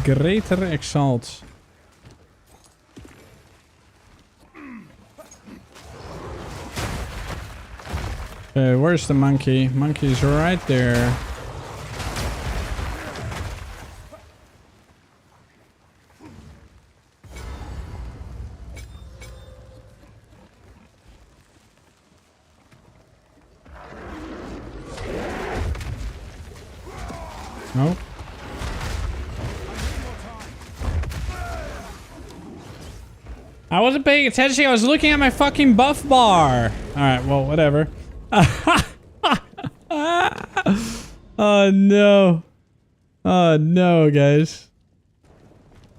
Greater Exalt. Okay, where's the monkey? Monkey's right there. Nope. I wasn't paying attention. I was looking at my fucking buff bar. Alright, well, whatever. Oh, no. Oh, no, guys.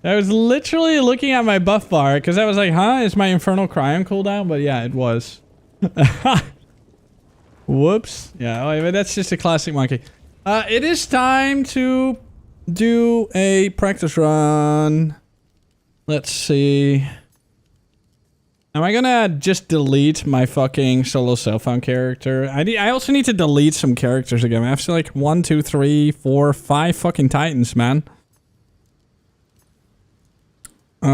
I was literally looking at my buff bar because I was like, huh? Is my Infernal Cry on cooldown? But yeah, it was. Whoops. Yeah, well, I mean, that's just a classic monkey. It is time to do a practice run. Let's see. Am I gonna just delete my fucking solo cell phone character? I also need to delete some characters again. I have to like 1, 2, 3, 4, 5 fucking Titans, man. I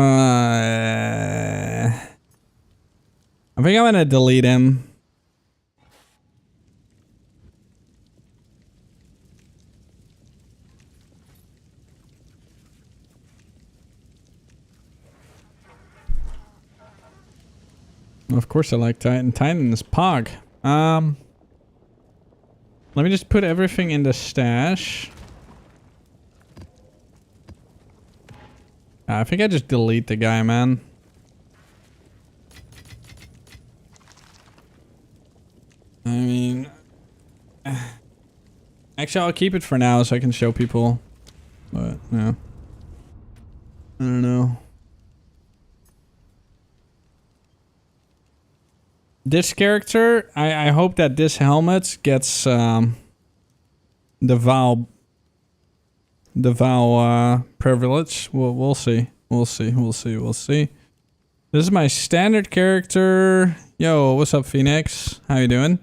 think I'm gonna delete him. Of course I like Titan. Titan is Pog. Let me just put everything in the stash. I think I just delete the guy, man. I mean... Actually, I'll keep it for now so I can show people. But, yeah. I don't know. This character, I hope that this helmet gets the Val privilege. We'll see. We'll see. This is my standard character. Yo, what's up, Phoenix? How you doing?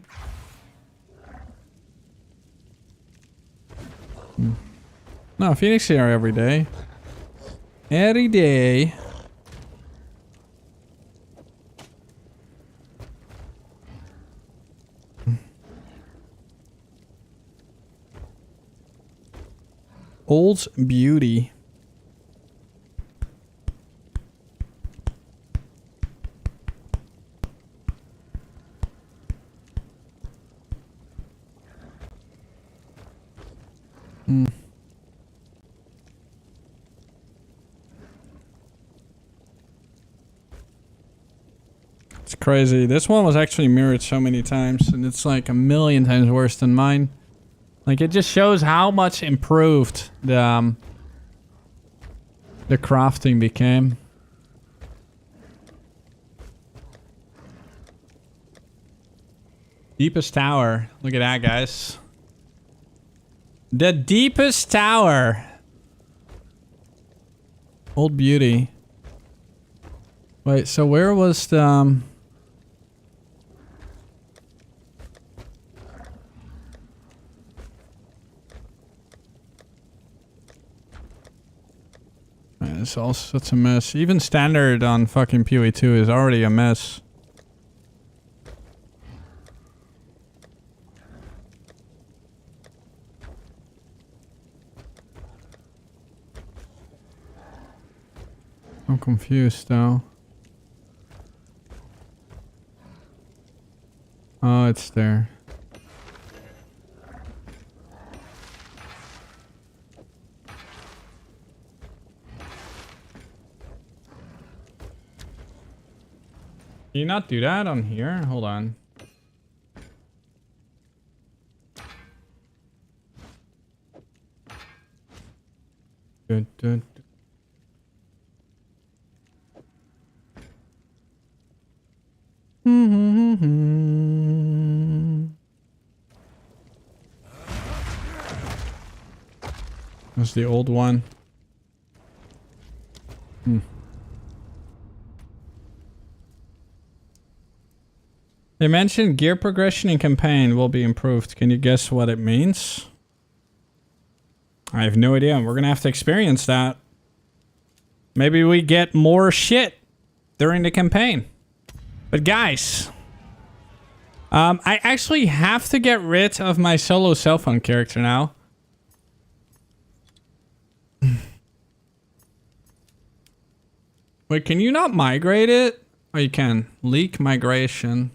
No, Phoenix here every day. Every day. Old Beauty. It's crazy. This one was actually mirrored so many times, and it's like a million times worse than mine. Like, it just shows how much improved the crafting became. Deepest tower. Look at that, guys. The deepest tower. Old Beauty. Wait, so where was the... It's all such a mess. Even standard on fucking PoE 2 is already a mess. I'm confused though. Oh, it's there. Can you not do that on here? Hold on. Dun, dun, dun. That's the old one. They mentioned gear progression in campaign will be improved. Can you guess what it means? I have no idea. We're gonna have to experience that. Maybe we get more shit during the campaign. But guys, I actually have to get rid of my solo cell phone character now. Wait, can you not migrate it? Oh, you can. Leak migration.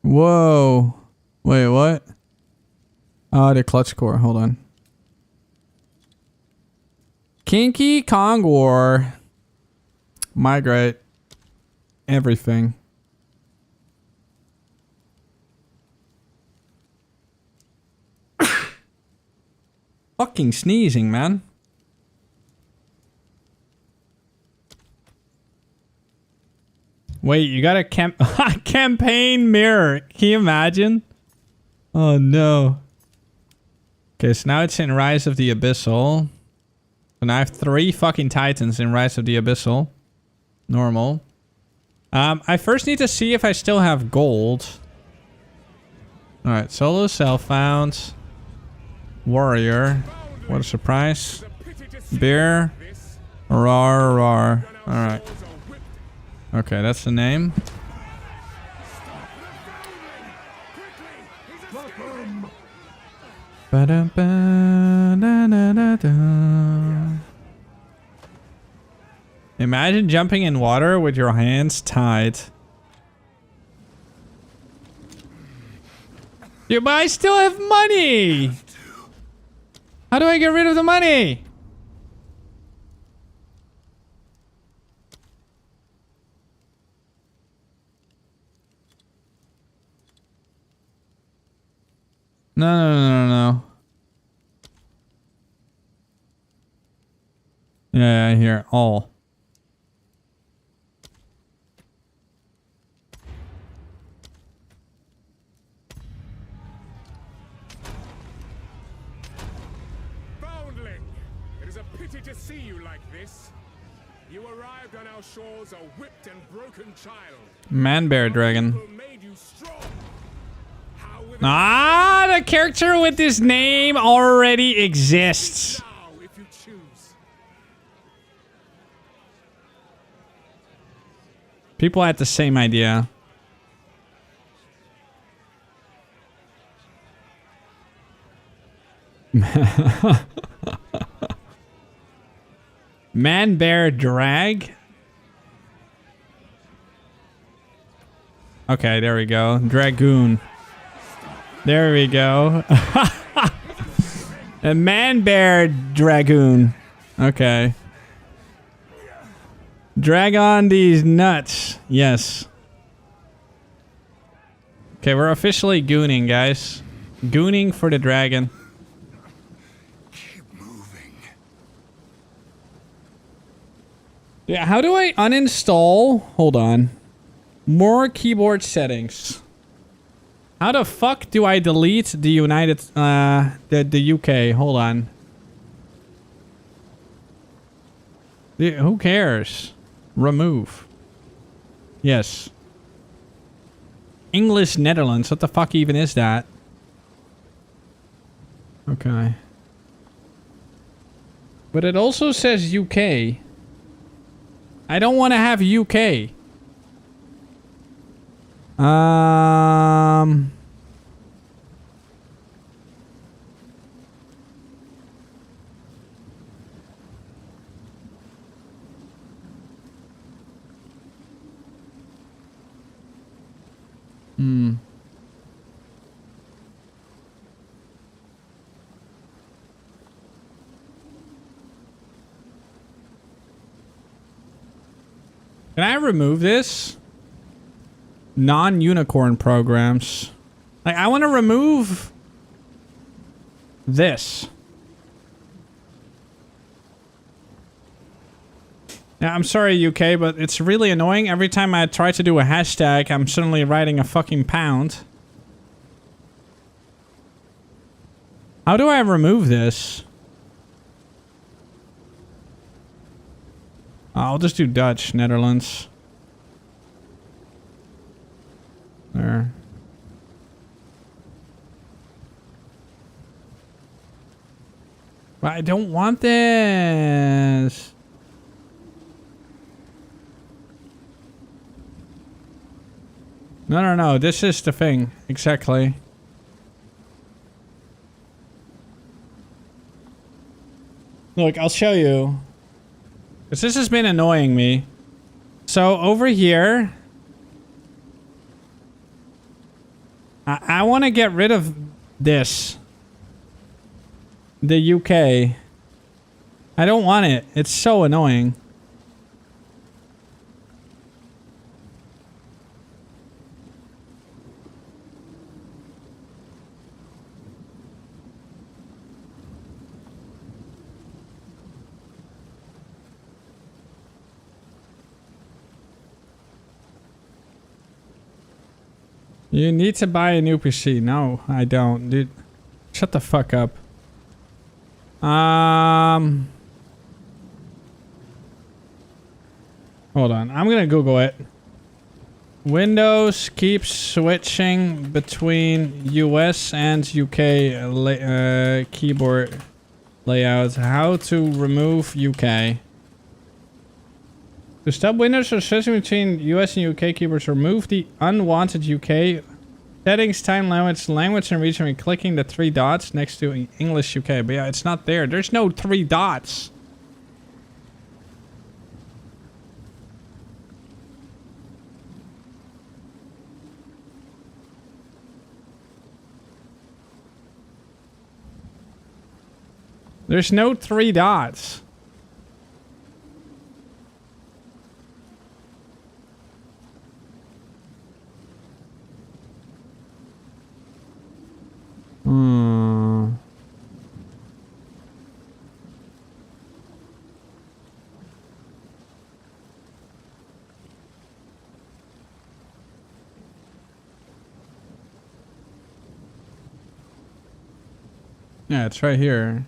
Whoa. Wait, what? Oh, the clutch core. Hold on. KingKongor. Migrate. Everything. Fucking sneezing, man. Wait, you got a campaign mirror. Can you imagine? Oh no. Okay, so now it's in Rise of the Abyssal. So now I have 3 fucking Titans in Rise of the Abyssal. Normal. I first need to see if I still have gold. Alright, solo cell found. Warrior. What a surprise. Beer. Rar rar. Alright. Okay, that's the name. Imagine jumping in water with your hands tied. Yeah, but I still have money! How do I get rid of the money? No. Yeah, I hear all. Foundling! It is a pity to see you like this. You arrived on our shores a whipped and broken child. Man bear dragon. Ah, the character with this name already exists. People had the same idea. Man, bear, drag. Okay, there we go. Dragoon. There we go. A man, bear, dragoon. Okay. Drag on these nuts. Yes. Okay, we're officially gooning, guys. Gooning for the dragon. Keep moving. Yeah, how do I uninstall? Hold on. More keyboard settings. How the fuck do I delete the United, the UK? Hold on. Who cares? Remove. Yes. English Netherlands. What the fuck even is that? Okay. But it also says UK. I don't want to have UK. Can I remove this? Non-unicorn programs. Like, I want to remove this. Yeah, I'm sorry, UK, but it's really annoying. Every time I try to do a hashtag, I'm suddenly writing a fucking pound. How do I remove this? I'll just do Dutch, Netherlands. There. But I don't want this. No. This is the thing. Exactly. Look, I'll show you. Because this has been annoying me. So over here, I want to get rid of this. The UK. I don't want it. It's so annoying. You need to buy a new PC. No, I don't, dude. Shut the fuck up. Hold on. I'm gonna Google it. Windows keeps switching between US and UK keyboard layouts. How to remove UK. To stop Windows from switching between US and UK keyboards, remove the unwanted UK settings, time limits, language and region by clicking the 3 dots next to English UK. But yeah, it's not there. There's no 3 dots. There's no 3 dots. Yeah, it's right here.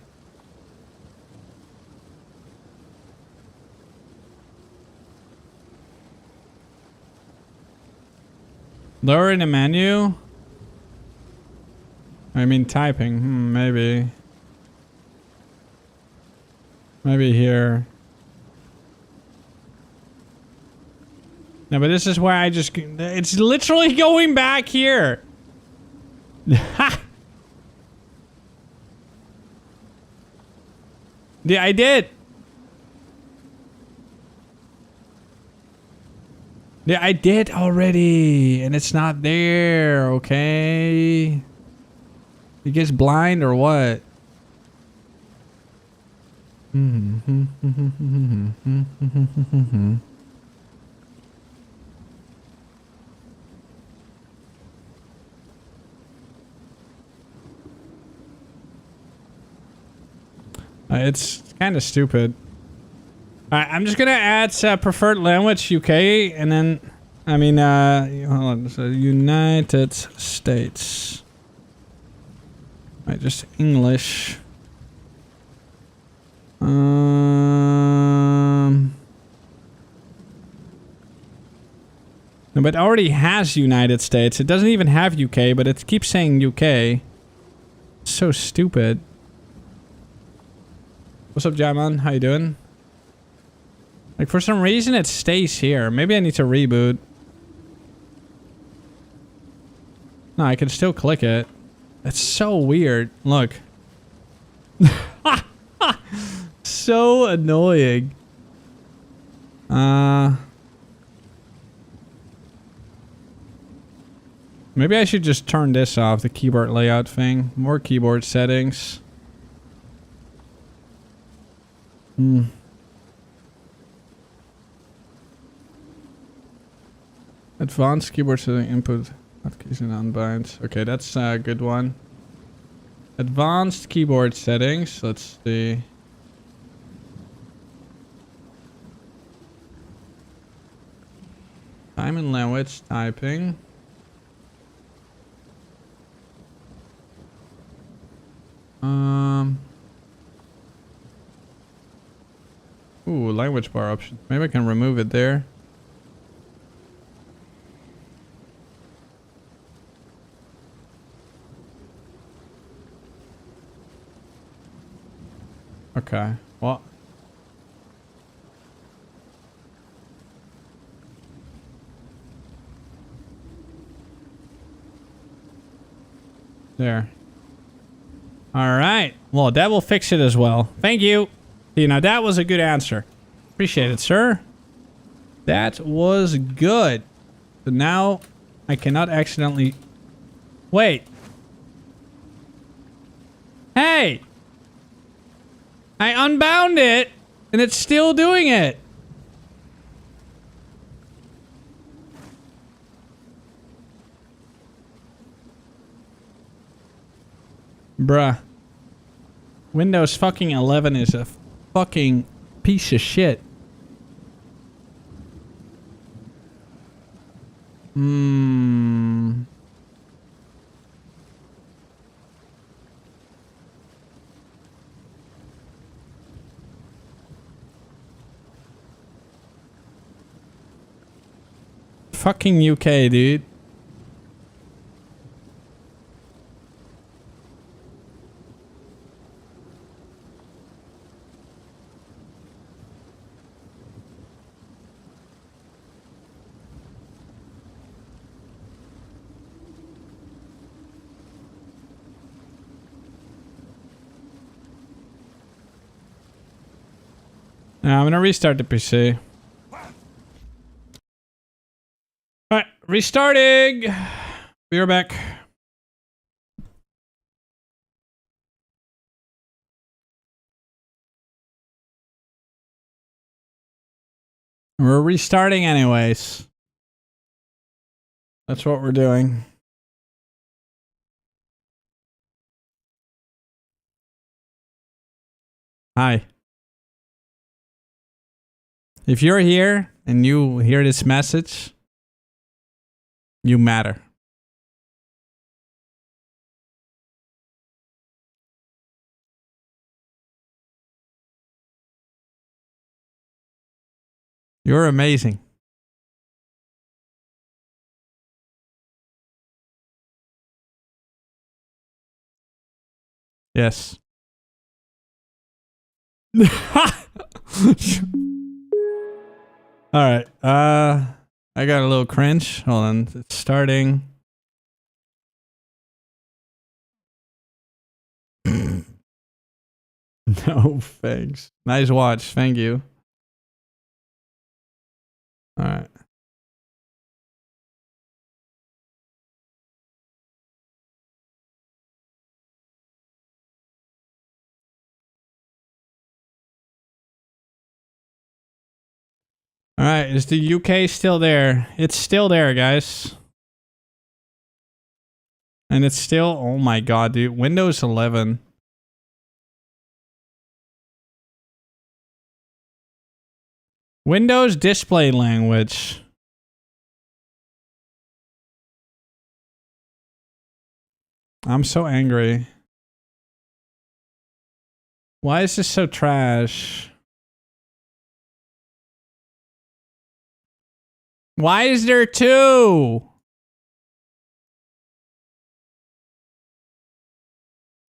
Lower in the menu? I mean typing. Maybe. Maybe here. No, but this is where I just... It's literally going back here. Yeah, I did. Yeah, I did already, and it's not there, okay? You guys blind or what? It's kind of stupid. Alright, I'm just gonna add preferred language UK, and then, I mean, hold on, so United States. Right, just English. No, but it already has United States. It doesn't even have UK, but it keeps saying UK. It's so stupid. What's up, Jaman? How you doing? Like, for some reason, it stays here. Maybe I need to reboot. No, I can still click it. It's so weird. Look. So annoying. Maybe I should just turn this off, the keyboard layout thing. More keyboard settings. Advanced keyboard setting input. Hotkeys and unbinds. Okay, that's a good one. Advanced keyboard settings. Let's see. Time and language typing. Ooh, language bar option. Maybe I can remove it there. Okay. Well. There. All right. Well, that will fix it as well. Thank you. You know, that was a good answer. Appreciate it, sir. That was good. So now I cannot accidentally... Wait. Hey! I unbound it, and it's still doing it. Bruh. Windows fucking 11 is a fucking piece of shit. Fucking UK, dude. Now I'm gonna restart the PC. Alright, restarting! We are back. We're restarting anyways. That's what we're doing. Hi. If you're here and you hear this message, you matter. You're amazing. Yes. All right. I got a little cringe. Hold on. It's starting. No, thanks. Nice watch. Thank you. All right. All right, is the UK still there? It's still there, guys. And it's still, oh my god, dude. Windows 11. Windows display language. I'm so angry. Why is this so trash? Why is there two?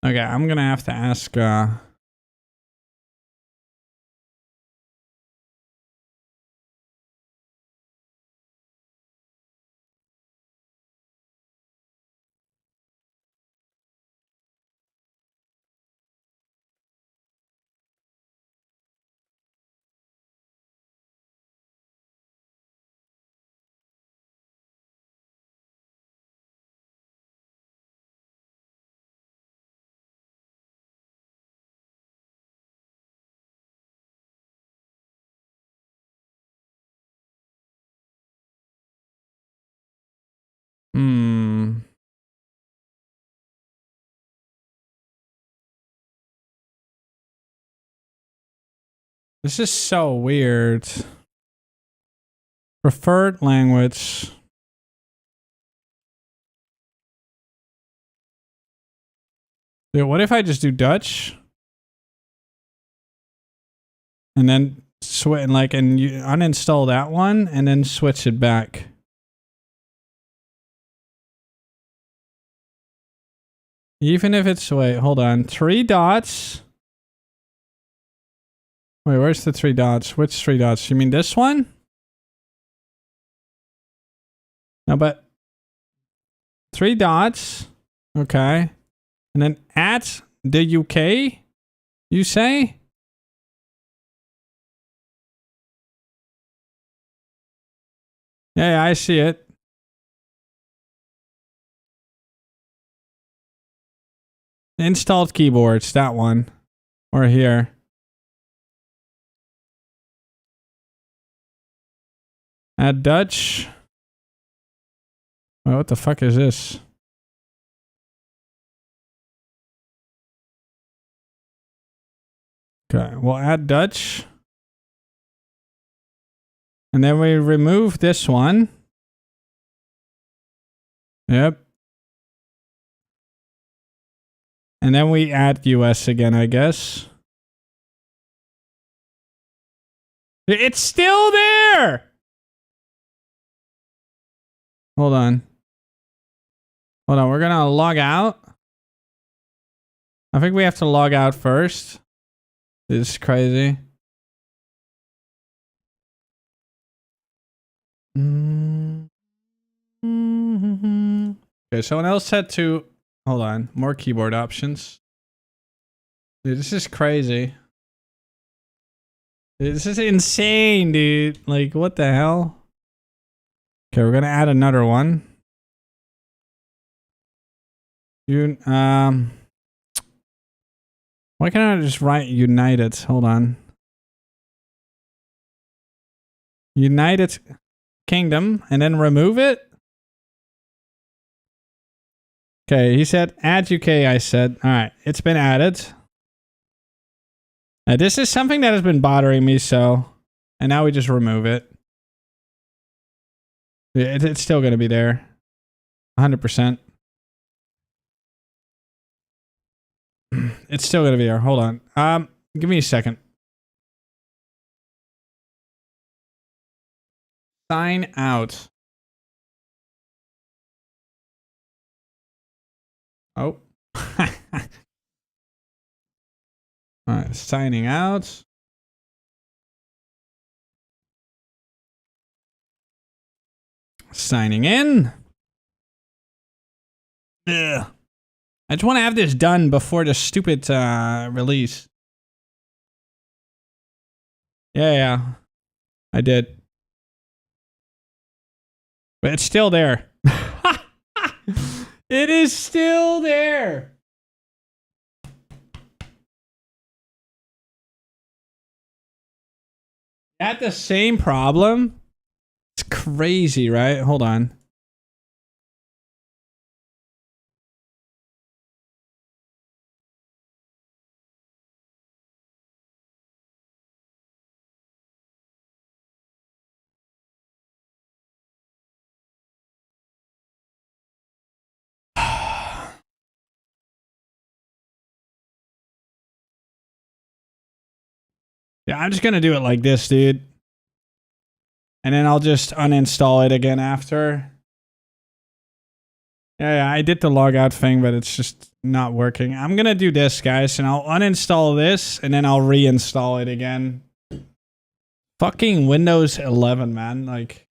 Okay, I'm gonna have to ask, This is so weird. Preferred language. Dude, what if I just do Dutch? And then switch, like, and you uninstall that one and then switch it back. Even if it's, wait, hold on. 3 dots. Wait, where's the 3 dots? Which 3 dots? You mean this one? No, but 3 dots. Okay. And then at the UK, you say? Yeah, I see it. Installed keyboards, that one. Or here. Add Dutch. Wait, what the fuck is this? Okay, we'll add Dutch. And then we remove this one. Yep. And then we add US again, I guess. It's still there! Hold on. Hold on, we're gonna log out. I think we have to log out first. This is crazy. Okay, someone else said to... Hold on, more keyboard options. Dude, this is crazy. Dude, this is insane, dude. Like, what the hell? Okay, we're gonna add another one. Why can't I just write United? Hold on. United Kingdom, and then remove it? Okay, he said add UK, I said. Alright, it's been added. Now, this is something that has been bothering me, so... And now we just remove it. It's still going to be there. 100%. It's still going to be there. Hold on. Give me a second. Sign out. Oh. Alright, signing out. Signing in. Ugh. I just want to have this done before the stupid release. Yeah. I did. But it's still there. It is still there. At the same problem? It's crazy, right? Hold on. Yeah, I'm just gonna do it like this, dude. And then I'll just uninstall it again after. Yeah, I did the logout thing, but it's just not working. I'm gonna do this, guys, and I'll uninstall this, and then I'll reinstall it again. Fucking Windows 11, man. Like...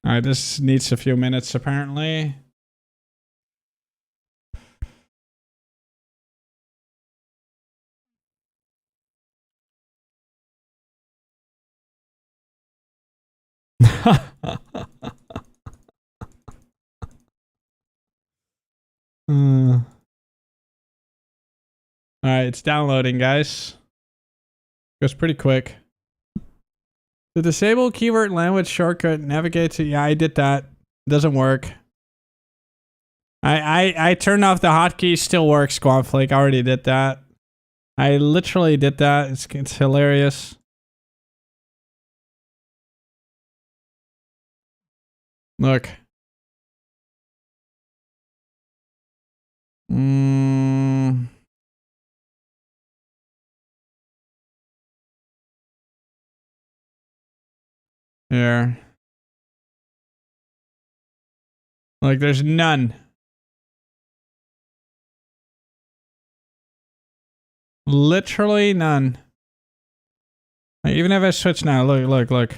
Alright, this needs a few minutes, apparently. Alright, it's downloading, guys. Goes pretty quick. The disable keyword language shortcut navigate to... Yeah, I did that. Doesn't work. I turned off the hotkey. Still works, Squadflake. I already did that. I literally did that. It's hilarious. Look. Here. Like, there's none. Literally none. Like, even if I switch now, look.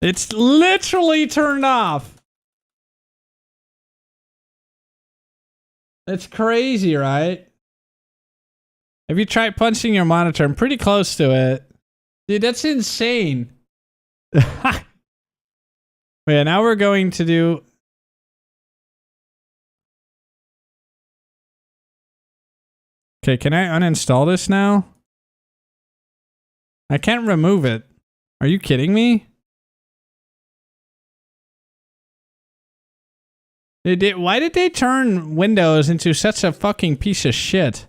It's literally turned off. It's crazy, right? Have you tried punching your monitor? I'm pretty close to it. Dude, that's insane. Yeah, now we're going to do... Okay, can I uninstall this now? I can't remove it. Are you kidding me? Why did they turn Windows into such a fucking piece of shit?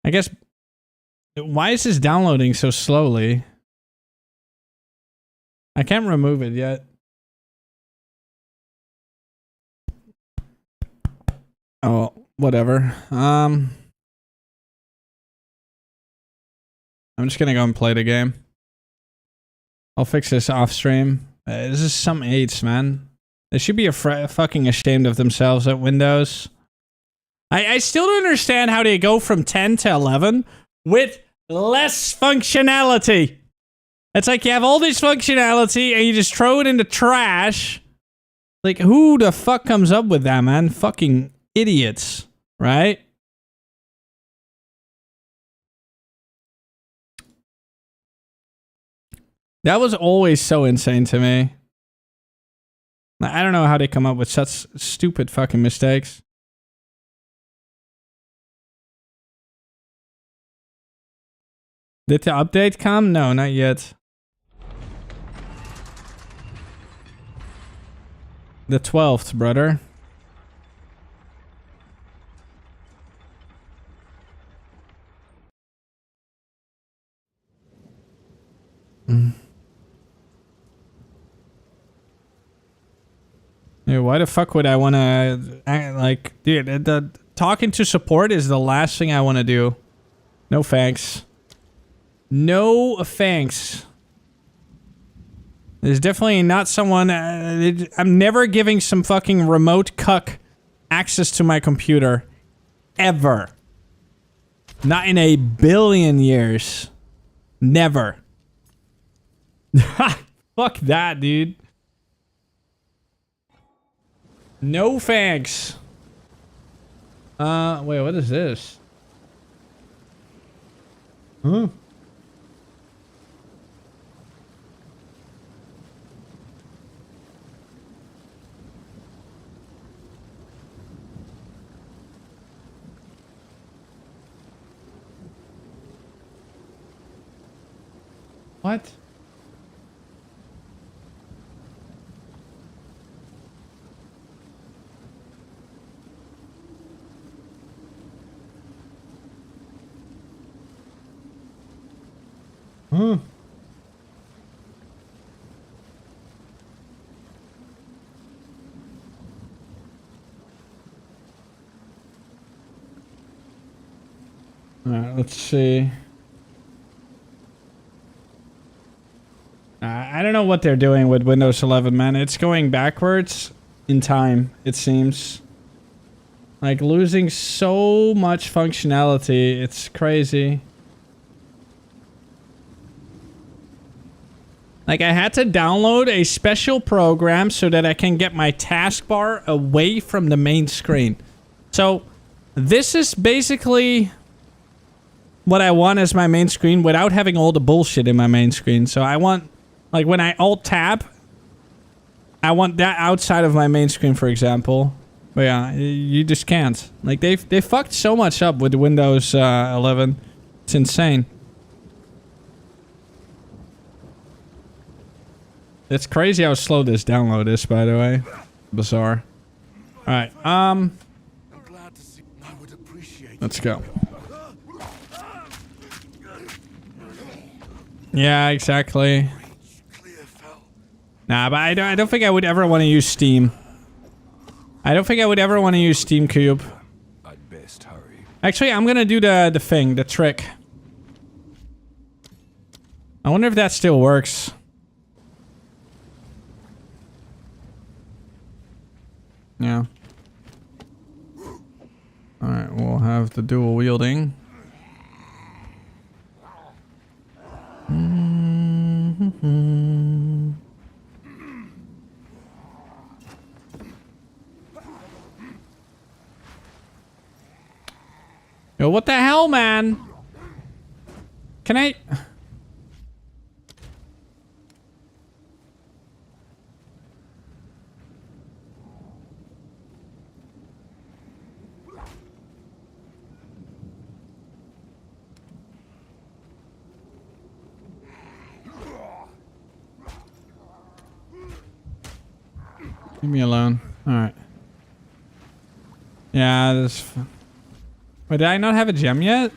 I guess... Why is this downloading so slowly? I can't remove it yet. Oh, whatever. I'm just gonna go and play the game. I'll fix this off stream. This is some 8s, man. They should be fucking ashamed of themselves at Windows. I still don't understand how they go from 10 to 11 with less functionality. It's like you have all this functionality and you just throw it in the trash. Like, who the fuck comes up with that, man? Fucking idiots, right? That was always so insane to me. I don't know how they come up with such stupid fucking mistakes. Did the update come? No, not yet. The 12th, brother. Yeah, why the fuck would I want to... Like, dude, the talking to support is the last thing I want to do. No thanks. No thanks. There's definitely not someone... I'm never giving some fucking remote cuck access to my computer. Ever. Not in a billion years. Never. Fuck that, dude. No thanks. Wait, what is this? Huh? What? Huh? Alright, let's see. I don't know what they're doing with Windows 11, man. It's going backwards in time, it seems. Like, losing so much functionality. It's crazy. Like, I had to download a special program so that I can get my taskbar away from the main screen. So, this is basically what I want as my main screen without having all the bullshit in my main screen. So I want, like, when I Alt-Tab, I want that outside of my main screen, for example. But yeah, you just can't. Like, they fucked so much up with Windows 11. It's insane. It's crazy how slow this download is, by the way. Bizarre. Alright, let's go. Yeah, exactly. Nah, but I don't think I would ever want to use Steam. I don't think I would ever want to use Steam Cube. I'd best hurry. Actually, I'm gonna do the trick. I wonder if that still works. Yeah. Alright, we'll have the dual wielding. Yo, what the hell, man? Can I... Leave me alone. Alright. Yeah, this... Wait, did I not have a gem yet?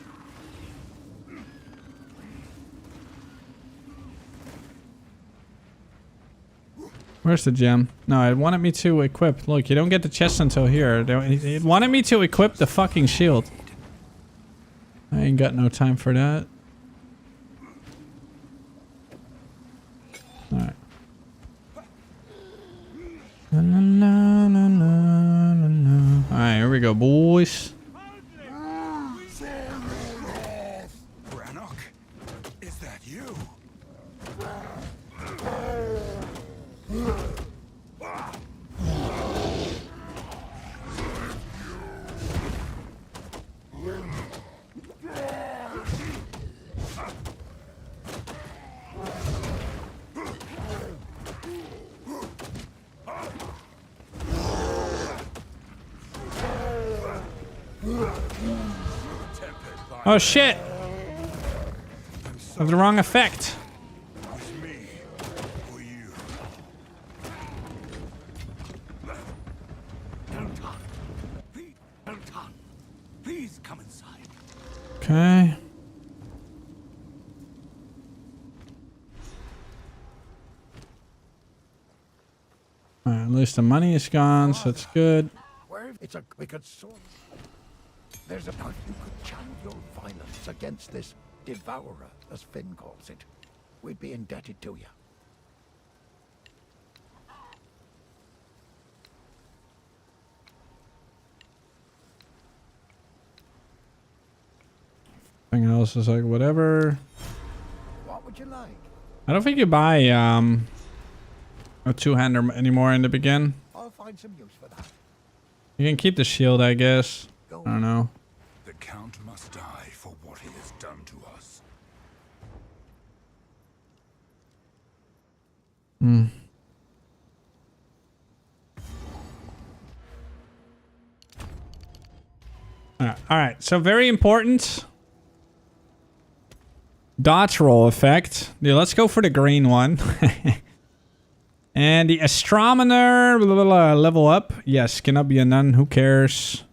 Where's the gem? No, it wanted me to equip. Look, you don't get the chest until here. It wanted me to equip the fucking shield. I ain't got no time for that. Alright. Alright, here we go, boys. Is that you? Oh shit! I have the wrong effect. Please come inside. Okay. Alright, at least the money is gone, so it's good. Where it's a wicked sword. There's a doubt you could channel your violence against this devourer, as Finn calls it. We'd be indebted to you. Everything else is like whatever. What would you like? I don't think you buy a two-hander anymore in the begin. I'll find some use for that. You can keep the shield, I guess. I don't know. The Count must die for what he has done to us. All right, so very important. Dodge roll effect. Dude, let's go for the green one. And the astronomer level up. Yes, cannot be a nun. Who cares?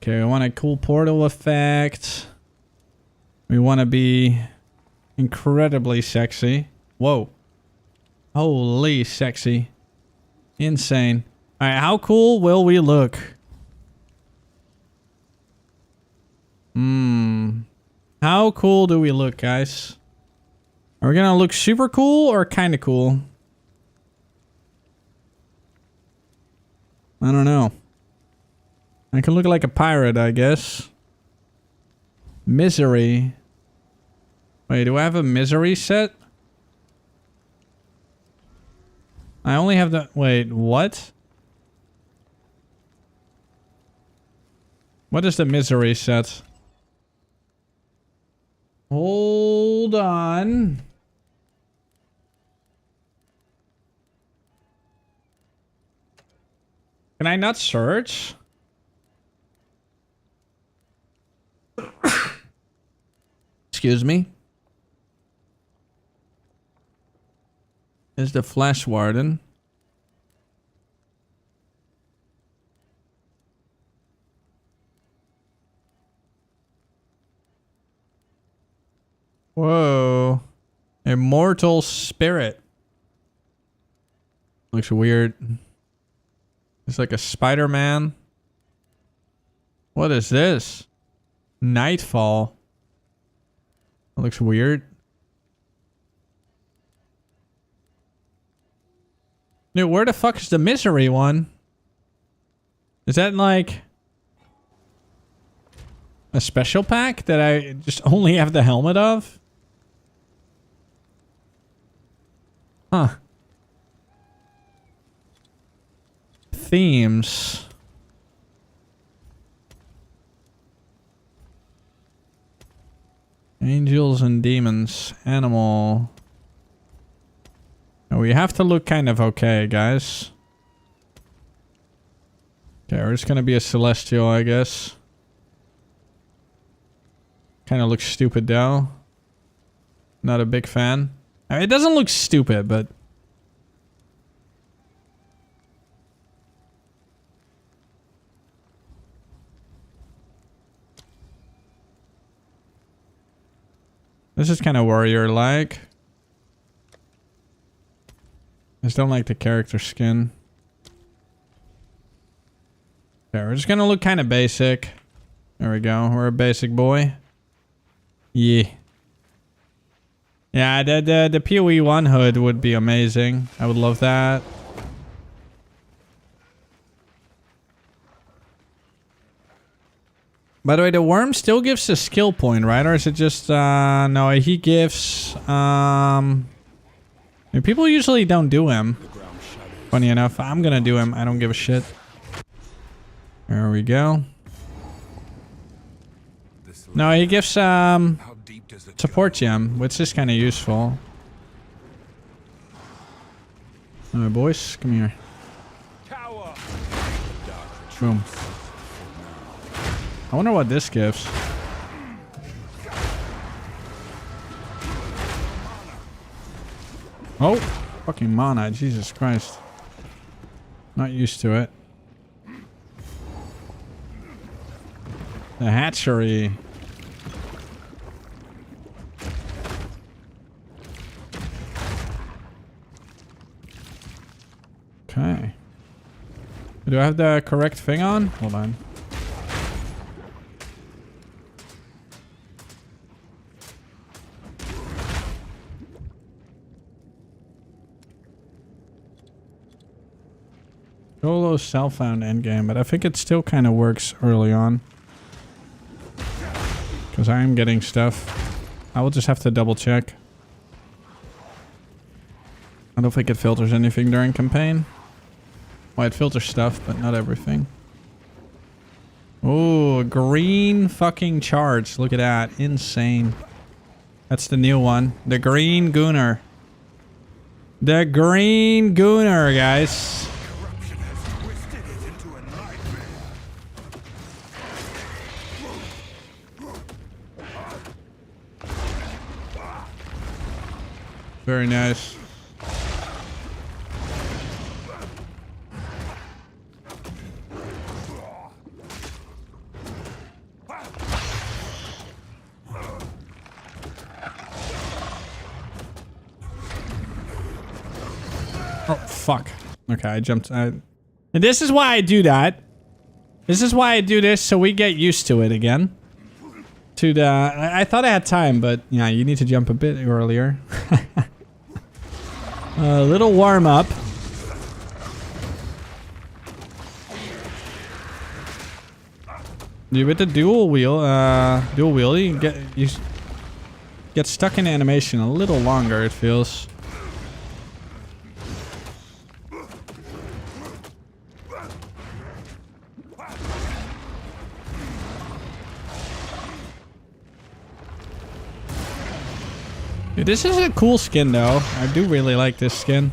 Okay, we want a cool portal effect. We want to be incredibly sexy. Whoa. Holy sexy. Insane. All right, how cool will we look? How cool do we look, guys? Are we gonna look super cool or kind of cool? I don't know. I can look like a pirate, I guess. Misery. Wait, do I have a misery set? I only have the... Wait, what? What is the misery set? Hold on. Can I not search? Excuse me. Is the Flash Warden? Whoa. Immortal Spirit. Looks weird. It's like a Spider-Man. What is this? Nightfall. That looks weird. Dude, where the fuck is the misery one? Is that like a special pack that I just only have the helmet of? Huh. Themes. Angels and demons. Animal. Oh, we have to look kind of okay, guys. Okay, we're just gonna be a celestial, I guess. Kind of looks stupid though. Not a big fan. I mean, it doesn't look stupid, but... This is kind of warrior-like. I just don't like the character skin. Okay, we're just gonna look kind of basic. There we go. We're a basic boy. Yeah. Yeah, the PoE 1 hood would be amazing. I would love that. By the way, the worm still gives a skill point, right? Or is it just, no, he gives, I mean, people usually don't do him. Funny enough, I'm gonna do him. I don't give a shit. There we go. No, he gives, support gem, which is kind of useful. Alright, boys, come here. Boom. I wonder what this gives. Oh, fucking mana, Jesus Christ. Not used to it. The hatchery. Okay. Do I have the correct thing on? Hold on. Solo self-found endgame, but I think it still kind of works early on. Because I am getting stuff. I will just have to double check. I don't think it filters anything during campaign. Well, it filters stuff, but not everything. Oh, green fucking charge. Look at that. Insane. That's the new one. The green gooner. The green gooner, guys. Corruption has twisted it into a nightmare. Very nice. Oh, fuck. Okay, I jumped. And this is why I do that. This is why I do this, so we get used to it again. To the... I thought I had time, but yeah, you need to jump a bit earlier. A little warm up. You with the dual wheel, you get stuck in animation a little longer, it feels. Dude, this is a cool skin though. I do really like this skin.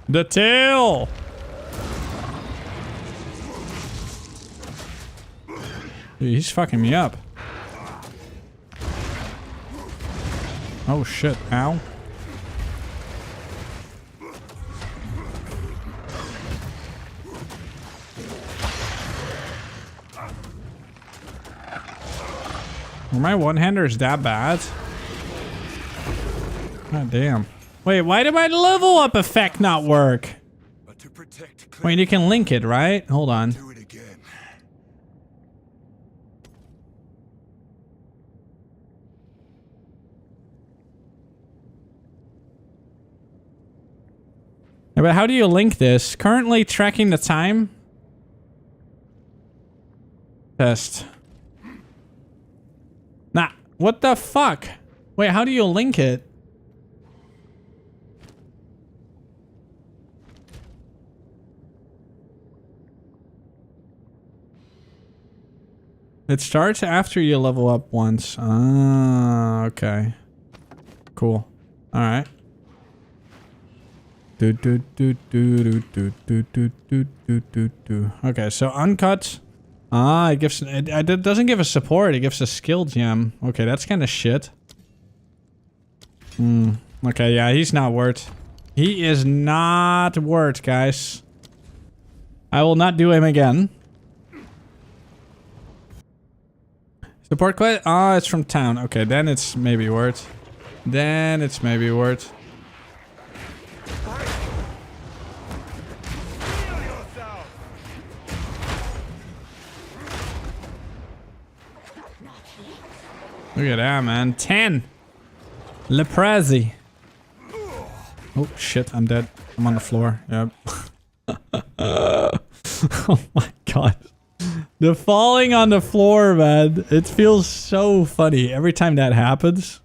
The tail! Dude, he's fucking me up. Oh shit, ow. Were my one-handers that bad? God damn. Wait, why did my level up effect not work? But to protect Wait, you can link it, right? Hold on. do it again. Yeah, but how do you link this? Currently tracking the time? Test. Nah, what the fuck? Wait, how do you link it? It starts after you level up once. Ah, okay. Cool. Alright. Okay, so uncut. Ah, it gives it doesn't give us support, it gives us skill gem. Okay, that's kind of shit. Okay, yeah, he's not worth. He is not worth, guys. I will not do him again. Support quest? Ah, it's from town. Okay, then it's maybe worth. Then it's maybe worth. Look at that, man. 10. Leprezi. Oh, shit. I'm dead. I'm on the floor. Yep. Oh my god. The falling on the floor, man. It feels so funny every time that happens.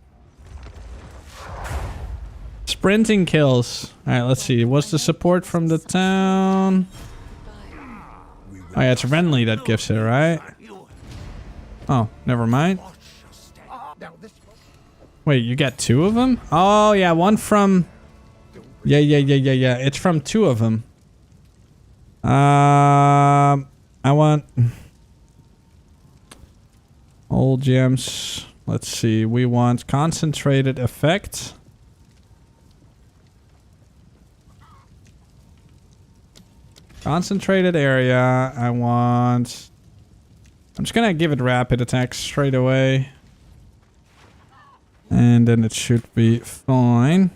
Sprinting kills. Alright, let's see. What's the support from the town? Oh yeah, it's Renly that gives it, right? Oh, never mind. Wait, you got two of them? Oh yeah, one from... Yeah. It's from two of them. I want... Old gems. Let's see. We want concentrated effect. Concentrated area. I want... I'm just gonna give it rapid attack straight away. And then it should be fine.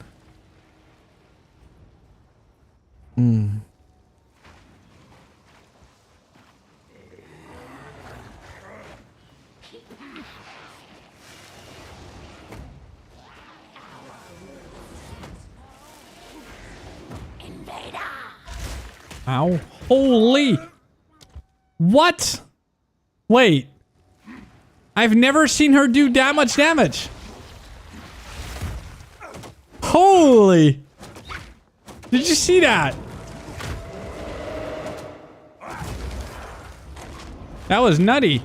Ow. Holy. What? Wait. I've never seen her do that much damage. Holy. Did you see that? That was nutty.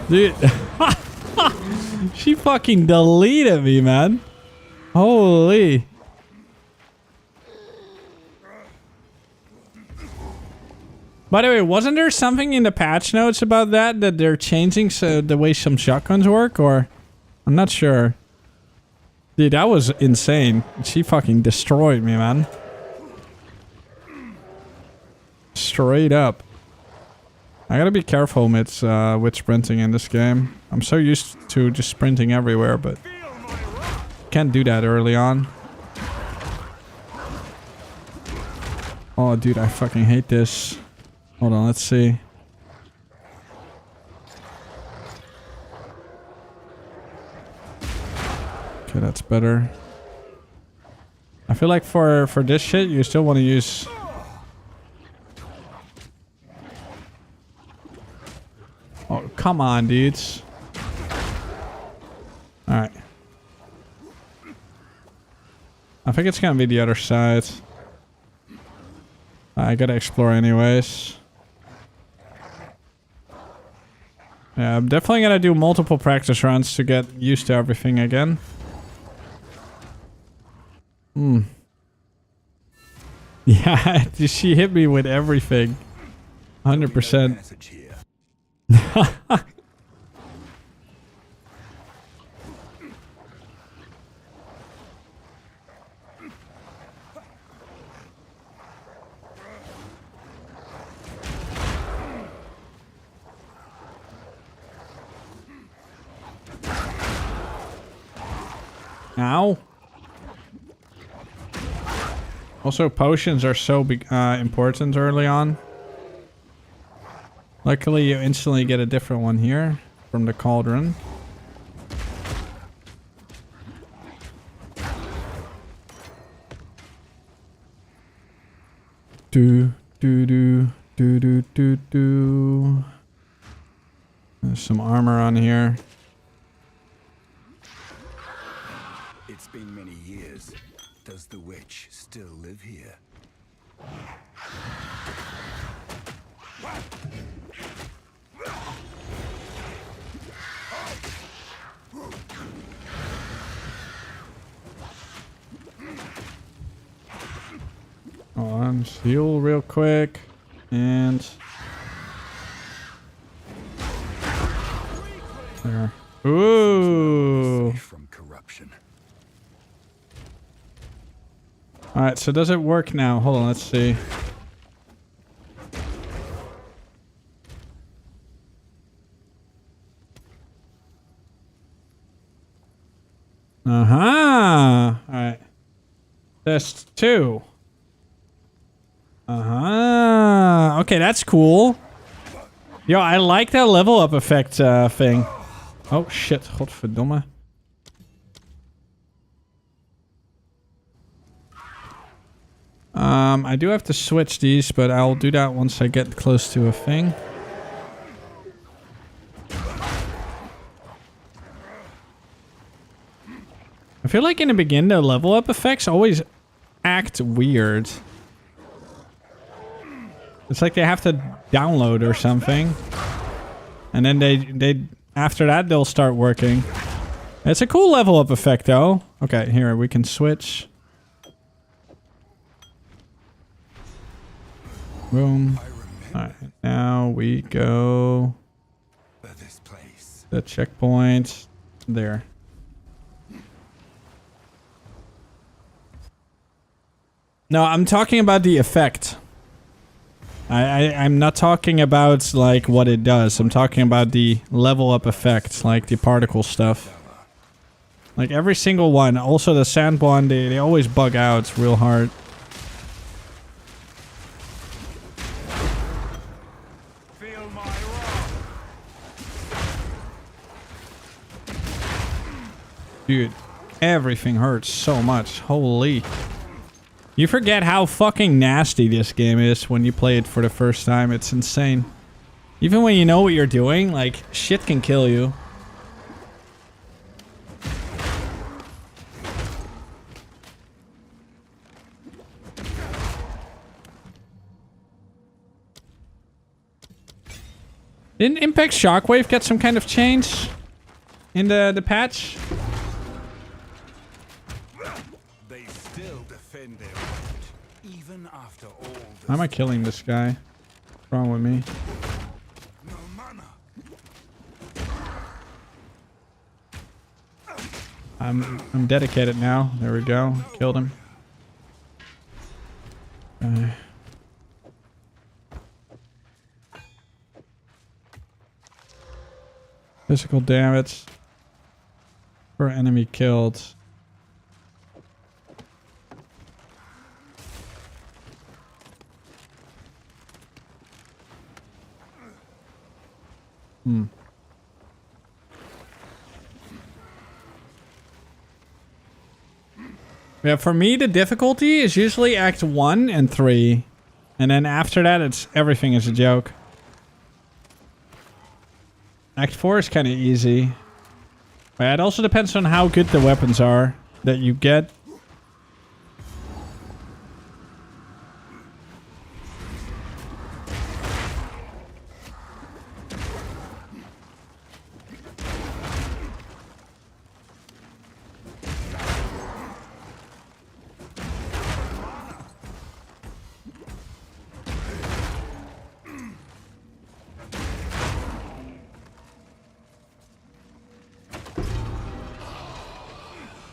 Dude. She fucking deleted me, man. Holy. By the way, wasn't there something in the patch notes about that they're changing the way some shotguns work, or I'm not sure. Dude, that was insane. She fucking destroyed me, man. Straight up. I gotta be careful with sprinting in this game. I'm so used to just sprinting everywhere, but can't do that early on. Oh, dude, I fucking hate this. Hold on, let's see. Okay, that's better. I feel like for this shit, you still want to use... Oh, come on, dudes. Alright. I think it's gonna be the other side. I gotta explore anyways. Yeah, I'm definitely gonna do multiple practice runs to get used to everything again. Yeah, she hit me with everything. 100%. Ow. Also, potions are so important early on. Luckily, you instantly get a different one here from the cauldron. Do. There's some armor on here. It's been many years. Does the witch still live here? Hold on, just heal real quick. And... there. Ooh! From corruption. Alright, so does it work now? Hold on, let's see. Alright. Test 2. Okay, that's cool. Yo, I like that level up effect thing. Oh shit, godverdomme. I do have to switch these, but I'll do that once I get close to a thing. I feel like in the beginning, the level up effects always act weird. It's like they have to download or something. And then they after that, they'll start working. It's a cool level up effect, though. Okay, here, we can switch. Boom. Alright, now we go... the checkpoint. There. No, I'm talking about the effect. I'm not talking about, like, what it does. I'm talking about the level up effect, like the particle stuff. Like, every single one. Also, the sand one, they always bug out real hard. Dude, everything hurts so much. Holy. You forget how fucking nasty this game is when you play it for the first time. It's insane. Even when you know what you're doing, like, shit can kill you. Didn't Impact Shockwave get some kind of change in the patch? They still defend their right, even after all the Why am I killing this guy? What's wrong with me? no mana. I'm dedicated now. There we go. Killed him. Physical damage per enemy killed. Yeah, for me the difficulty is usually Act 1 and 3. And then after that it's everything is a joke. Act 4 is kind of easy. But it also depends on how good the weapons are that you get.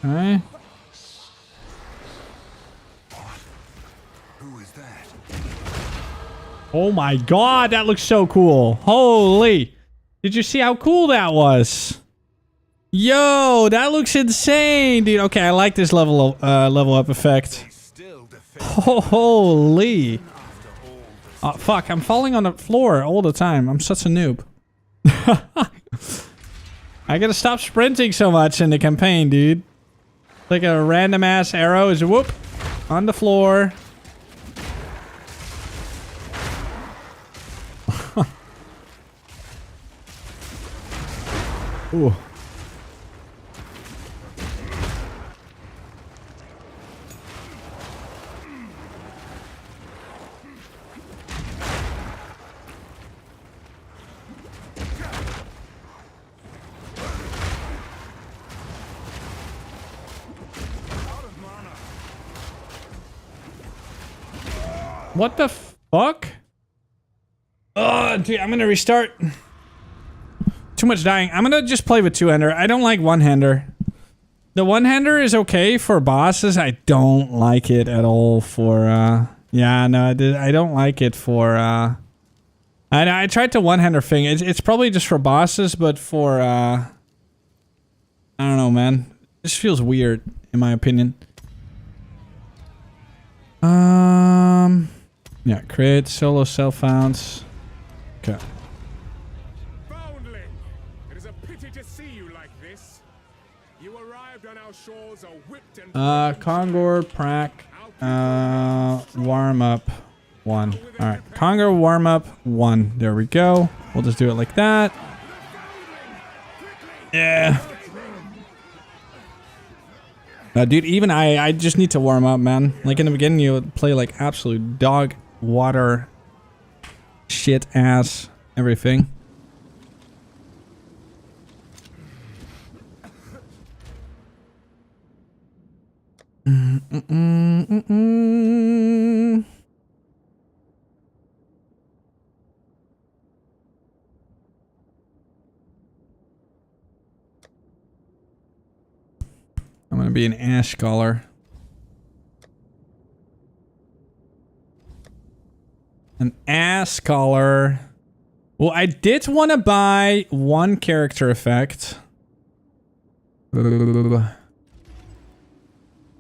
Okay. Who is that? Oh my god, that looks so cool. Holy. Did you see how cool that was? Yo, that looks insane, dude. Okay, I like this level up effect. They still defend Holy. after all the Oh, fuck, I'm falling on the floor all the time. I'm such a noob. I gotta stop sprinting so much in the campaign, dude. Like a random ass arrow is whoop on the floor. Ooh. What the fuck? Oh, dude, I'm gonna restart. Too much dying. I'm gonna just play with two-hander. I don't like one-hander. The one-hander is okay for bosses. I don't like it at all for, yeah, no, I don't like it for, I tried the one-hander thing. It's probably just for bosses, but for, I don't know, man. This feels weird, in my opinion. Yeah, create solo self-founds. Okay. Foundling! It is a pity to see you like this. You arrived on our shores a whipped and Kongor, Prac, warm up 1. Alright, Kongor, warm up 1. There we go. We'll just do it like that. Yeah. Dude, even I just need to warm up, man. Like in the beginning, you would play like absolute dog water shit ass everything. I'm gonna be an ash scholar. An ass scholar. Well, I did want to buy one character effect.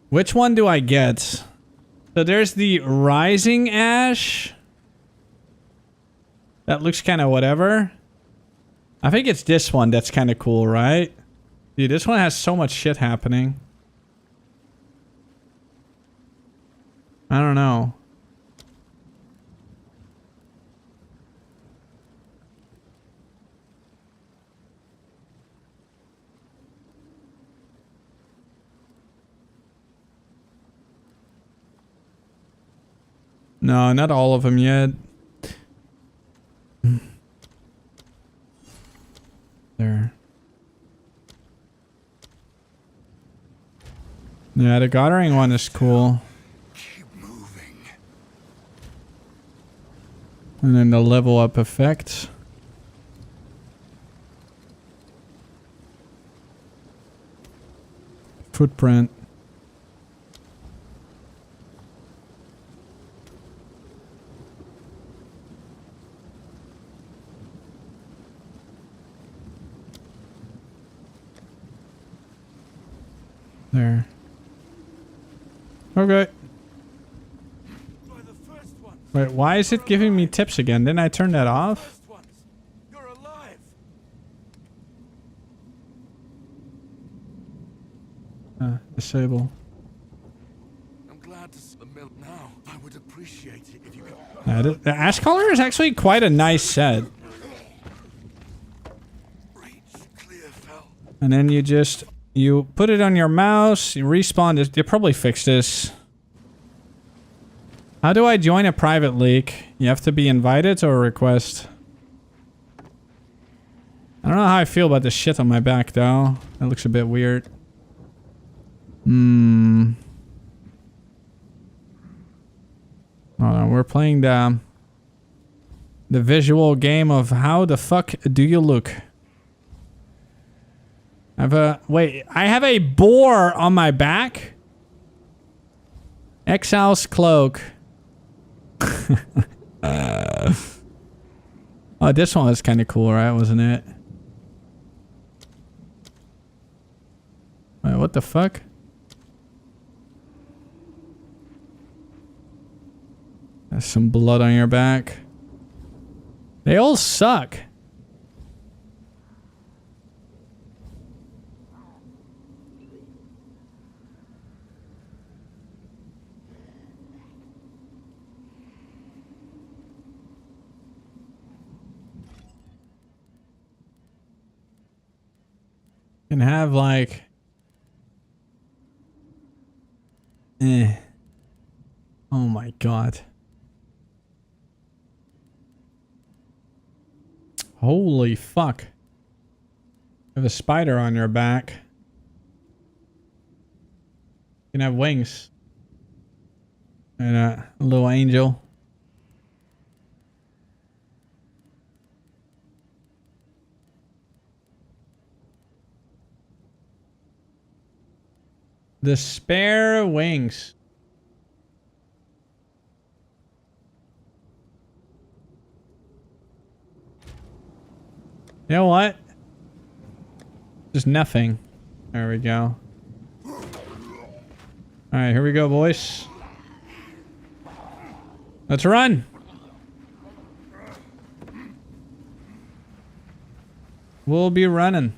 Which one do I get? So there's the Rising Ash. That looks kind of whatever. I think it's this one that's kind of cool, right? Dude, this one has so much shit happening. I don't know. No, not all of them yet. There. Yeah, the Goddarding one is cool. Keep moving. And then the level up effect. Footprint. There. Okay. Wait, why is it giving me tips again? Didn't I turn that off? You're alive. Disable. I'm glad to see the milk now. I would appreciate it if you could. The ash color is actually quite a nice set. And then you put it on your mouse, you respawn it. They probably fixed this. How do I join a private leak? You have to be invited or request. I don't know how I feel about the shit on my back though. That looks a bit weird. Hold on, we're playing the visual game of how the fuck do you look? I have a boar on my back? Exile's cloak. Oh, this one was kind of cool, right? Wasn't it? Wait, what the fuck? There's some blood on your back. They all suck. Can have like oh my god. Holy fuck. You have a spider on your back. You can have wings. And a little angel. The spare wings. You know what? Just nothing. There we go. Alright, here we go, boys. Let's run! We'll be running.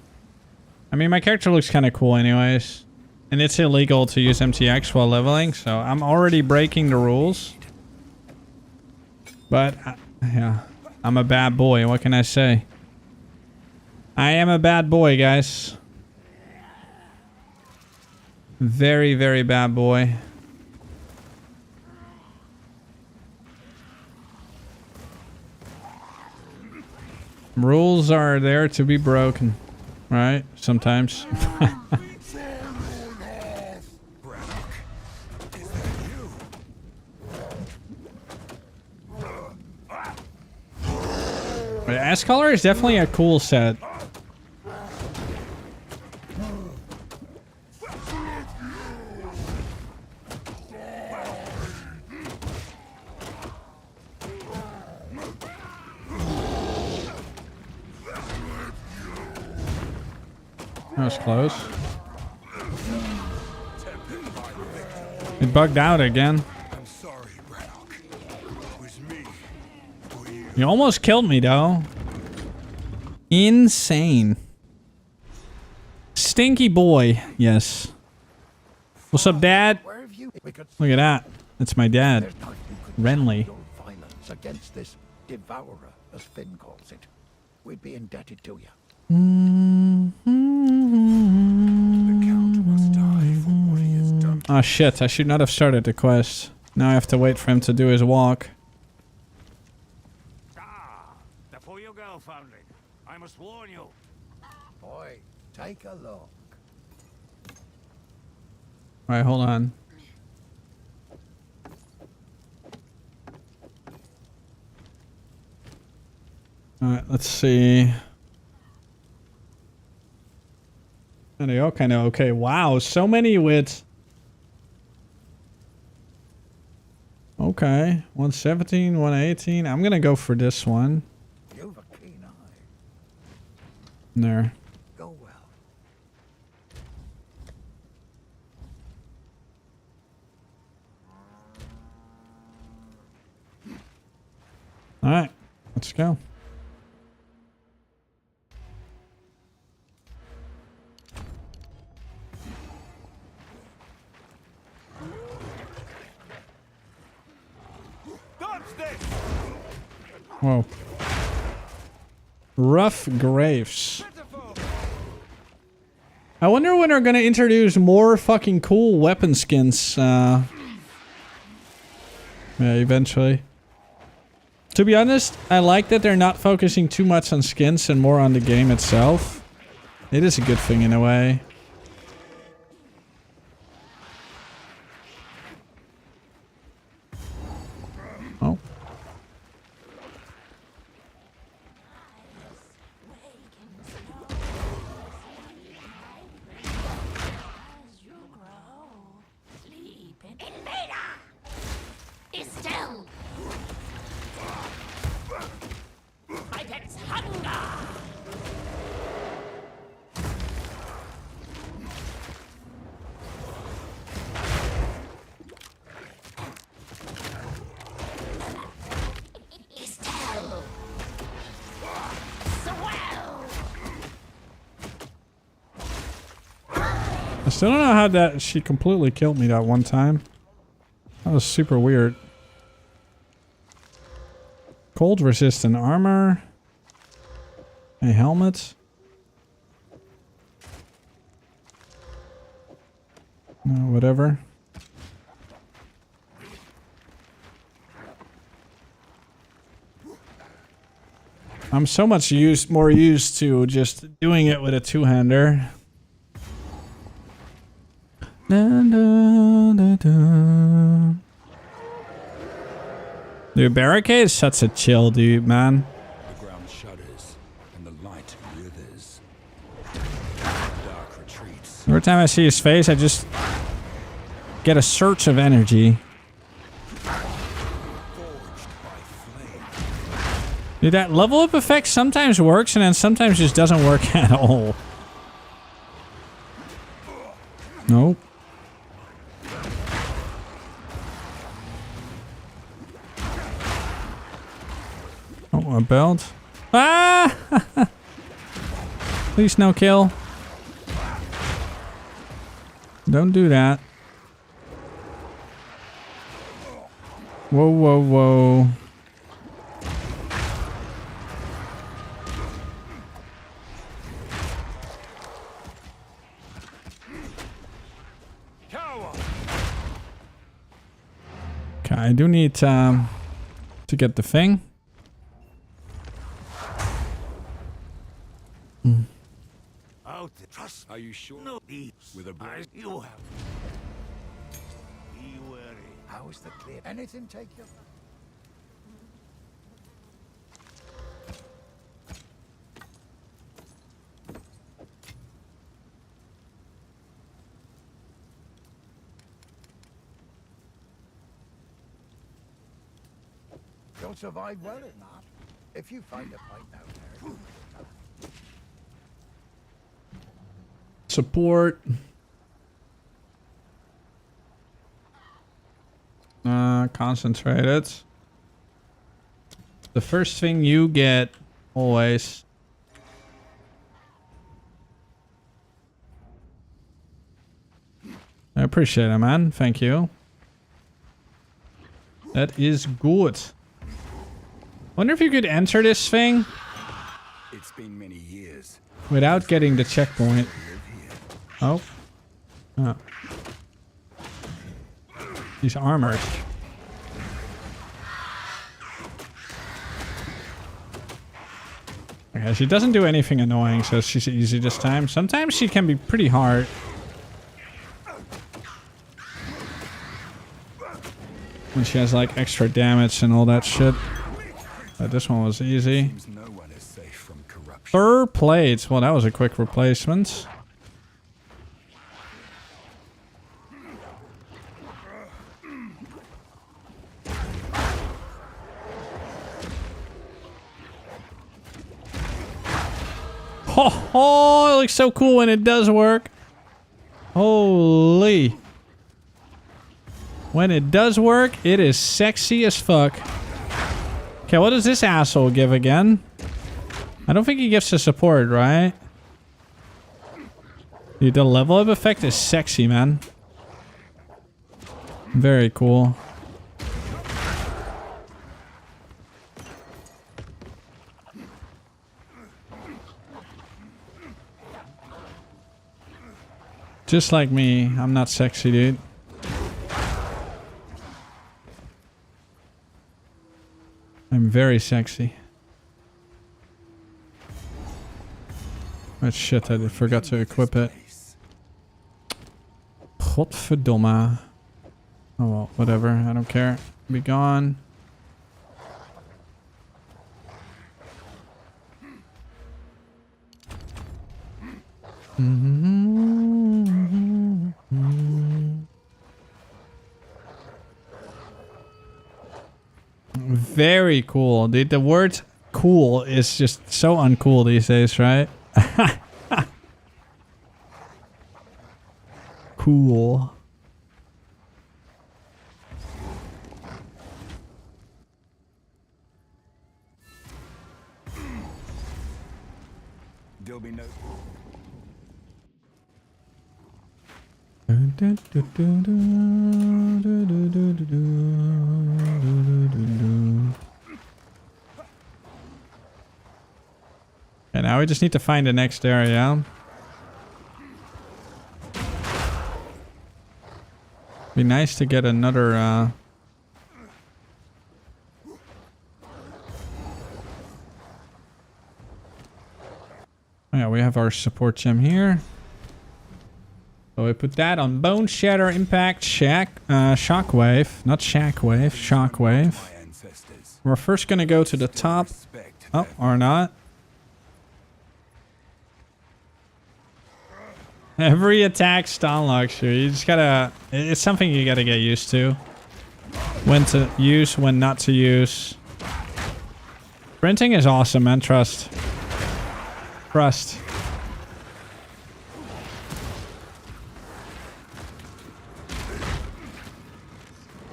I mean, my character looks kind of cool anyways. And it's illegal to use MTX while leveling, so I'm already breaking the rules. But, yeah. I'm a bad boy, what can I say? I am a bad boy, guys. Very, very bad boy. Rules are there to be broken, right? Sometimes. But ash color is definitely a cool set. That was close. It bugged out again. I'm sorry, Braddock. It was me. You almost killed me, though. Insane. stinky boy. Yes. What's up, Dad? Where have you? We could Look at that. That's my dad. There's not you could Renly. your violence against this devourer, as Finn calls it. We'd be indebted to you. The Count must die for what he has done. Oh shit, I should not have started the quest. Now I have to wait for him to do his walk. Before you go, Foundling, I must warn you. Boy, take a look. Alright, hold on. Alright, let's see. And they all kind of okay. Wow, so many with... Okay, 117, 118. I'm gonna go for this one. You've a keen eye. There. Go well. Alright, let's go. Whoa. Rough Graves. I wonder when they're gonna introduce more fucking cool weapon skins. Yeah, eventually. To be honest, I like that they're not focusing too much on skins and more on the game itself. It is a good thing in a way. Oh. I still don't know how that she completely killed me that one time. That was super weird. Cold resistant armor. A helmet. No, whatever. I'm so much more used to just doing it with a two-hander. Dude, Barricade is such a chill dude, man. The ground shudders and the light withers. Dark retreats. Every time I see his face, I just get a surge of energy. Dude, that level up effect sometimes works and then sometimes just doesn't work at all. Nope. Oh, a belt. Ah! Please no kill. Don't do that. Whoa, whoa, whoa. Okay, I do need to get the thing. Out the trust. Are you sure? No, With a I, you have. Be wary. How is the clear? Anything take you? You'll survive well in that. If you find a fight out there. Support. Concentrated. The first thing you get, always. I appreciate it, man. Thank you. That is good. Wonder if you could enter this thing It's been many years. without getting the checkpoint. Oh. Oh. He's armored. Okay, she doesn't do anything annoying, so she's easy this time. Sometimes she can be pretty hard. When she has like extra damage and all that shit. But this one was easy. Seems no one is safe from corruption. Fur plates. Well, that was a quick replacement. Oh, it looks so cool when it does work. Holy. When it does work, it is sexy as fuck. Okay, what does this asshole give again? I don't think he gives the support, right? Dude, the level up effect is sexy, man. Very cool. Just like me, I'm not sexy, dude. I'm very sexy. Oh shit, I forgot to equip it. Godverdomme. Oh well, whatever, I don't care. Be gone. Very cool, dude. The word cool is just so uncool these days, right? Cool. There'll be no. And now we just need to find the next area. Be nice to get another oh yeah, we have our support gem here. So we put that on Bone Shatter, Impact, Shockwave. Not Shockwave, Shockwave. We're first gonna go to the top. Oh, or not. Every attack stun locks you. You just gotta... It's something you gotta get used to. When to use, when not to use. Sprinting is awesome, man. Trust. Trust.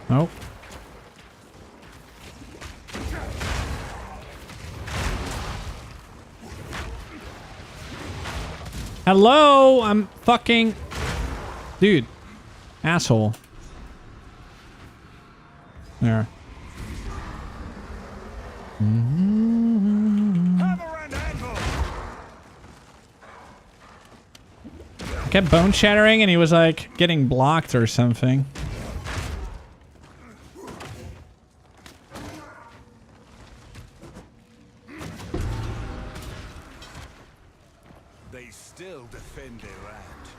Nope. Hello, I'm fucking... Dude. Asshole. There. I kept bone shattering and he was like getting blocked or something. They still defend their land,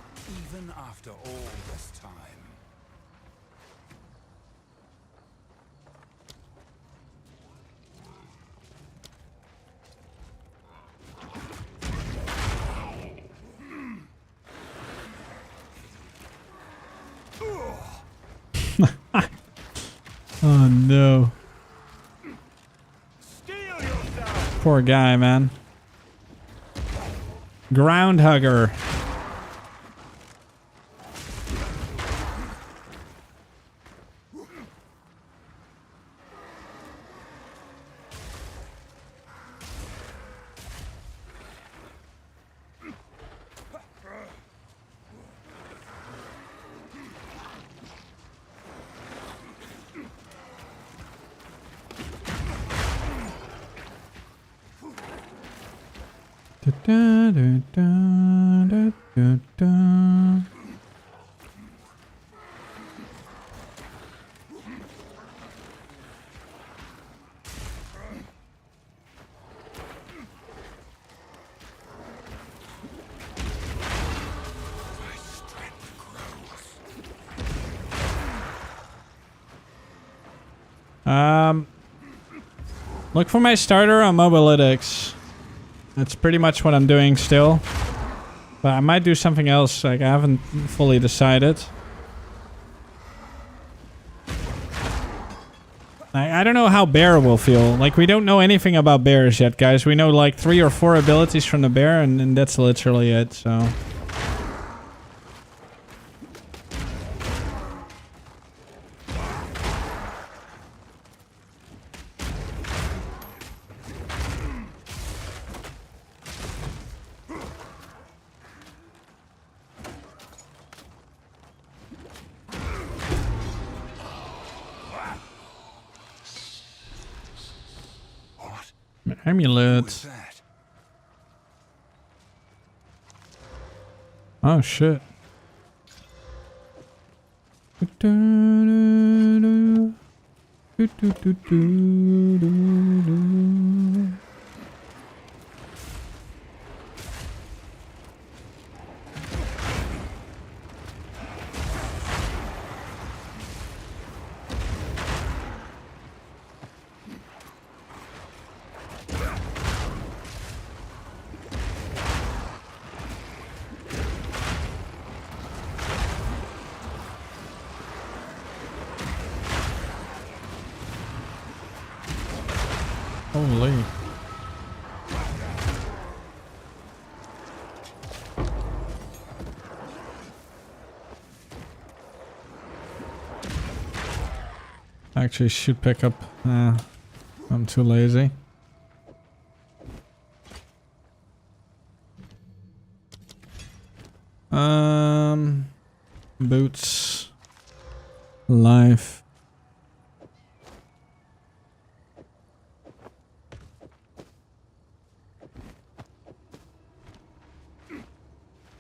even after all this time. Oh no. Poor guy, man. Ground hugger. Da, da, da, da, da, da. Look for my starter on Mobalytics. That's pretty much what I'm doing still. But I might do something else, like I haven't fully decided. I don't know how bear will feel. Like, we don't know anything about bears yet, guys. We know like 3 or 4 abilities from the bear, and that's literally it, so... Amulet. Oh shit. Holy. Actually should pick up. I'm too lazy. Boots. Life.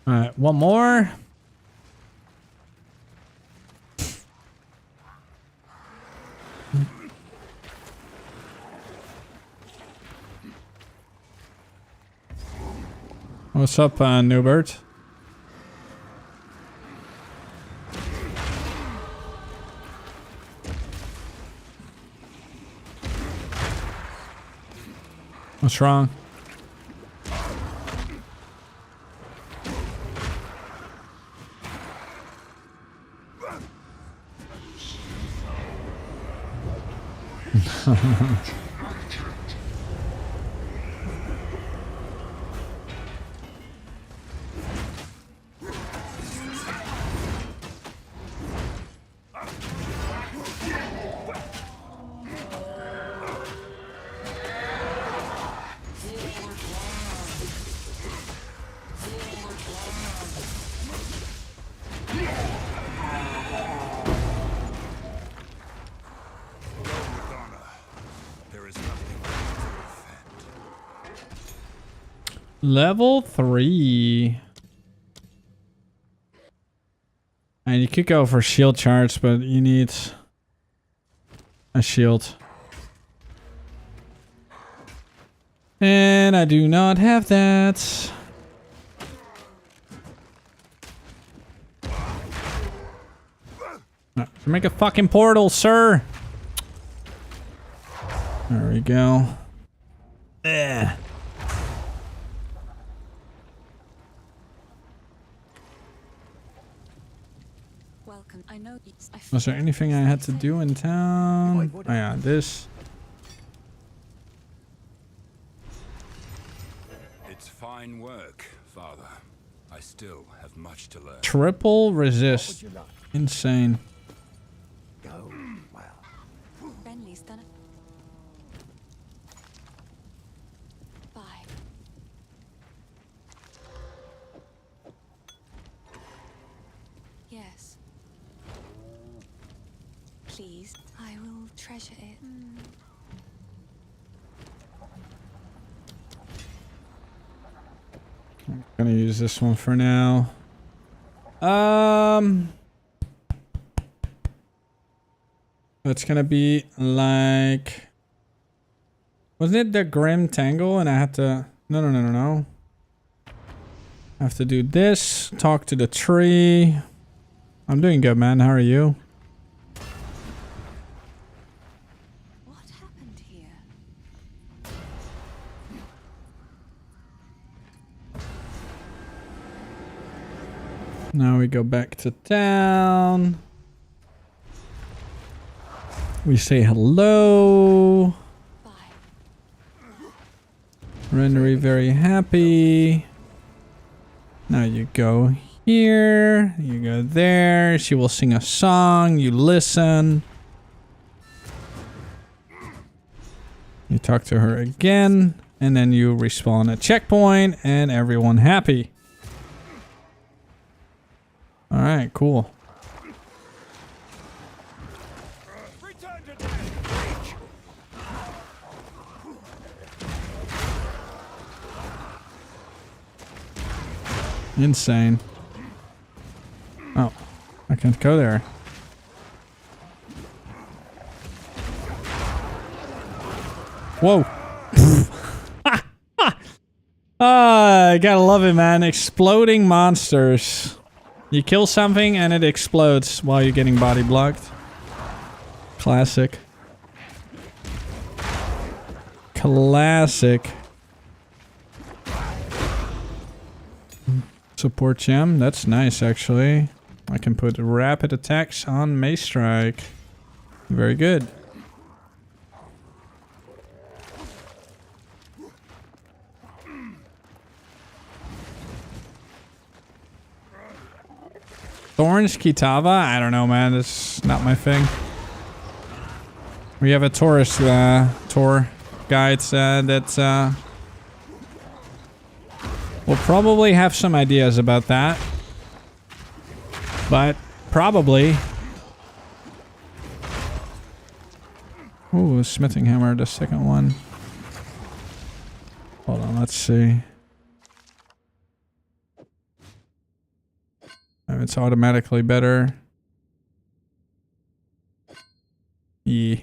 Alright, one more. What's up, Newbert? What's wrong? Level 3. And you could go for shield charge, but you need a shield. And I do not have that. No, make a fucking portal, sir. There we go. Yeah. Was there anything I had to do in town? Oh yeah, this. It's fine work, Father. I still have much to learn. Triple resist. Insane. Go well. Renly's done it. Bye. Yes. Please, I will treasure it. I'm gonna use this one for now. It's gonna be like... Wasn't it the Grim Tangle and I had to... No. I have to do this, talk to the tree. I'm doing good, man. How are you? What happened here? Now we go back to town. We say hello. Bye. Rendery very happy. Now you go here, you go there. She will sing a song, you listen. You talk to her again, and then you respawn at checkpoint, and everyone happy. Alright, cool. Insane. Oh, I can't go there. Whoa. I gotta love it, man. Exploding monsters. You kill something and it explodes while you're getting body blocked. Classic. Classic. Support gem, that's nice actually. I can put rapid attacks on Mace Strike. Very good. Thorns Kitava? I don't know, man. That's not my thing. We have a tourist tour guide that we'll probably have some ideas about that. But probably. Ooh, smithing hammer, the second one. Hold on, let's see. Oh, it's automatically better. Yeah.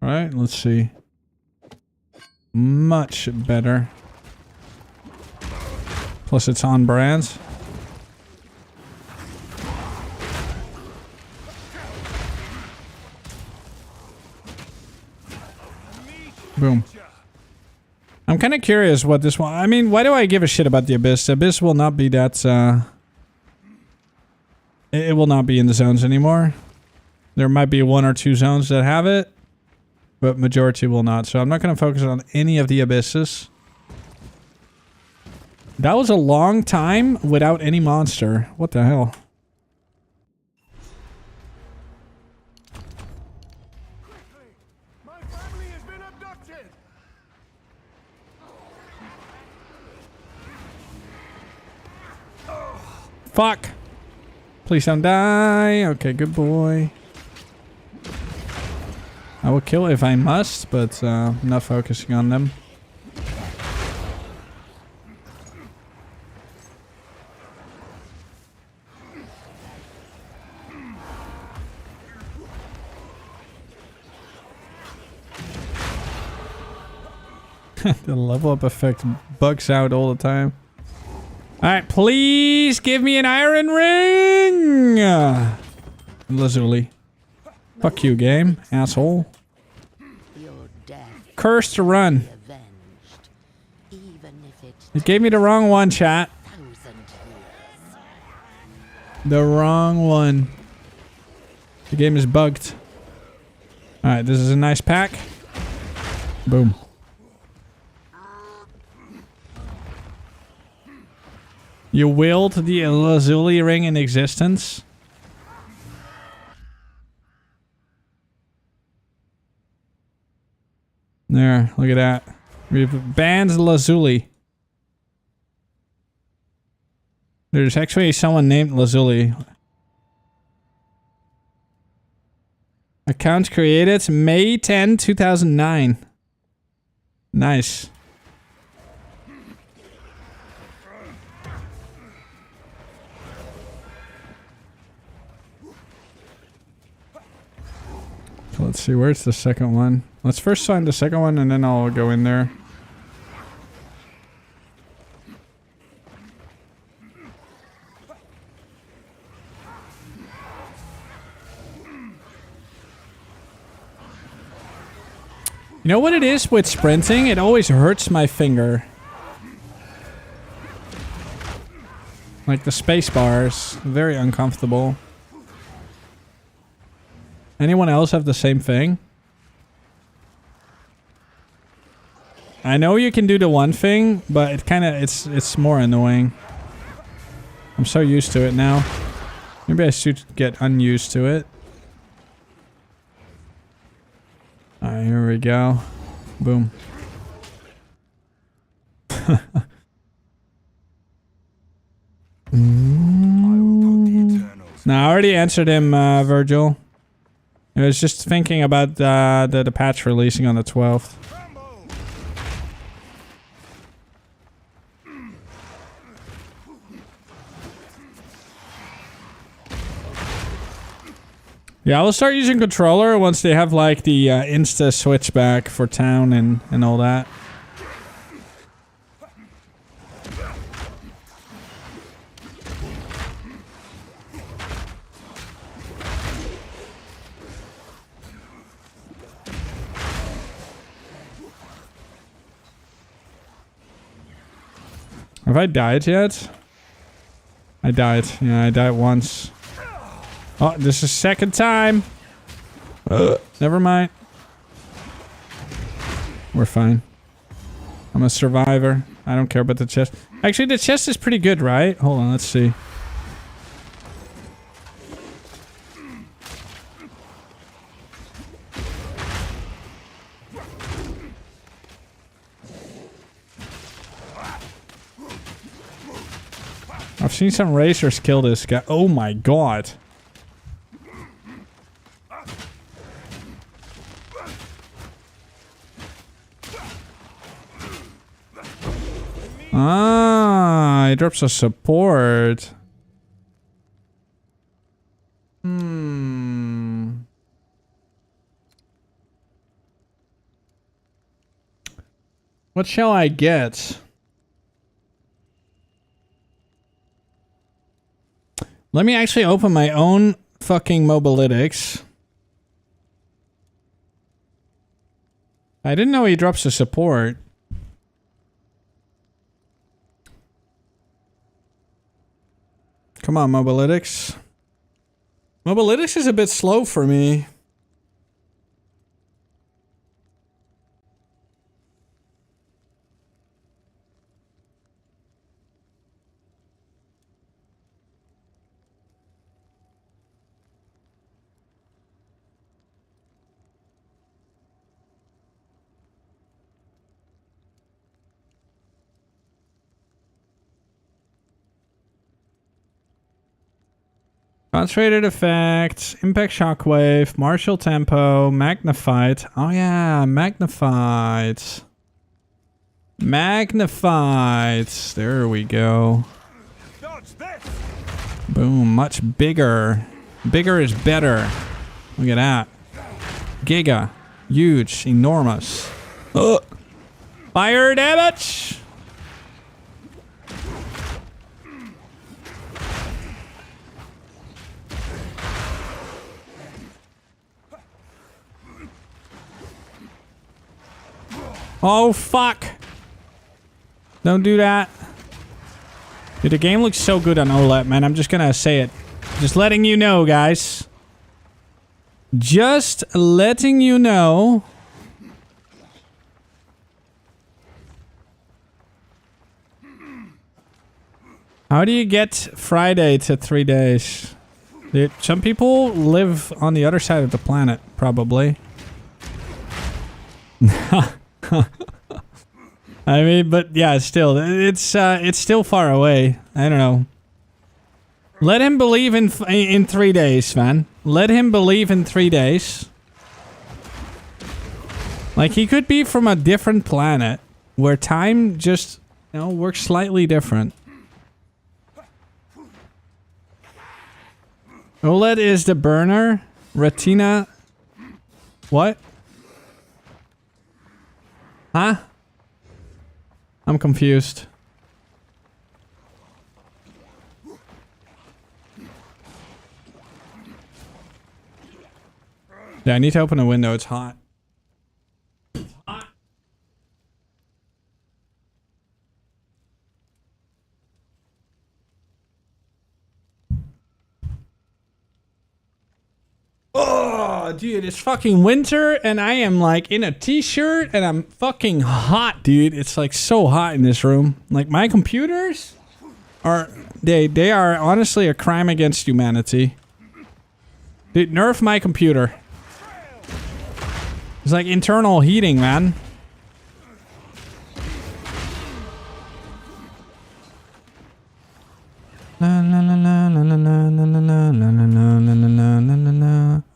Alright, let's see. Much better. Plus it's on brands. Boom. I'm kind of curious what this one... I mean, why do I give a shit about the Abyss? The Abyss will not be that... It will not be in the zones anymore. There might be 1 or 2 zones that have it. But majority will not. So I'm not going to focus on any of the Abysses. That was a long time without any monster. What the hell? My family has been abducted. Fuck! Please don't die. Okay, good boy. I will kill if I must, but I'm not focusing on them. The level up effect bugs out all the time. Alright, please give me an iron ring! Lazuli. Fuck you, game, asshole. Cursed to run. It gave me the wrong one, chat. The wrong one. The game is bugged. Alright, this is a nice pack. Boom. You willed the Lazuli ring in existence? There, look at that. We've banned Lazuli. There's actually someone named Lazuli. Account created May 10, 2009. Nice. Let's see, where's the second one? Let's first find the second one and then I'll go in there. You know what it is with sprinting? It always hurts my finger. Like the space bars. Very uncomfortable. Anyone else have the same thing? I know you can do the one thing, but it kind of it's more annoying. I'm so used to it now. Maybe I should get unused to it. Alright, here we go. Boom. Now I already answered him, Virgil. I was just thinking about the patch releasing on the 12th. Yeah, I will start using controller once they have like the Insta switch back for town and all that. Have I died yet? I died. Yeah, I died once. Oh, this is second time. Never mind. We're fine. I'm a survivor. I don't care about the chest. Actually, the chest is pretty good, right? Hold on, let's see. I've seen some racers kill this guy. Oh my god. Ah, he drops a support. What shall I get? Let me actually open my own fucking Mobalytics. I didn't know he drops a support. Come on, Mobalytics. Mobalytics is a bit slow for me. Concentrated effect, impact shockwave, martial tempo, magnified. Oh yeah, magnified. Magnified. There we go. Boom, much bigger. Bigger is better. Look at that. Giga. Huge. Enormous. Fire damage! Oh, fuck. Don't do that. Dude, the game looks so good on OLED, man. I'm just gonna say it. Just letting you know, guys. Just letting you know. How do you get Friday to 3 days? Dude, some people live on the other side of the planet, probably. I mean, but yeah, still, it's still far away. I don't know. Let him believe in 3 days, man. Let him believe in 3 days. Like, he could be from a different planet where time just, you know, works slightly different. OLED is the burner. Retina. What? Huh? I'm confused. Yeah, I need to open a window. It's hot. It's hot. Oh, dude, it's fucking winter and I am like in a t-shirt and I'm fucking hot, dude. It's like so hot in this room. Like my computers are, they are honestly a crime against humanity. Dude, nerf my computer. It's like internal heating, man.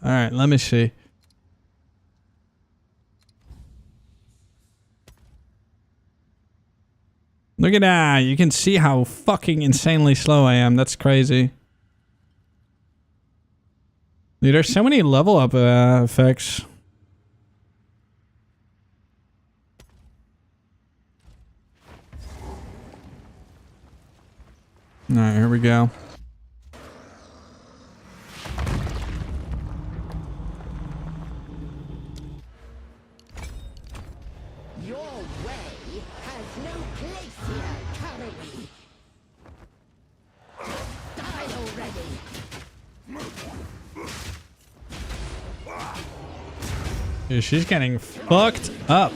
Alright, let me see. Look at that. You can see how fucking insanely slow I am. That's crazy. Dude, there's so many level up effects. Alright, here we go. Your way has no place here, Calorie. Die already. Dude, she's getting fucked up.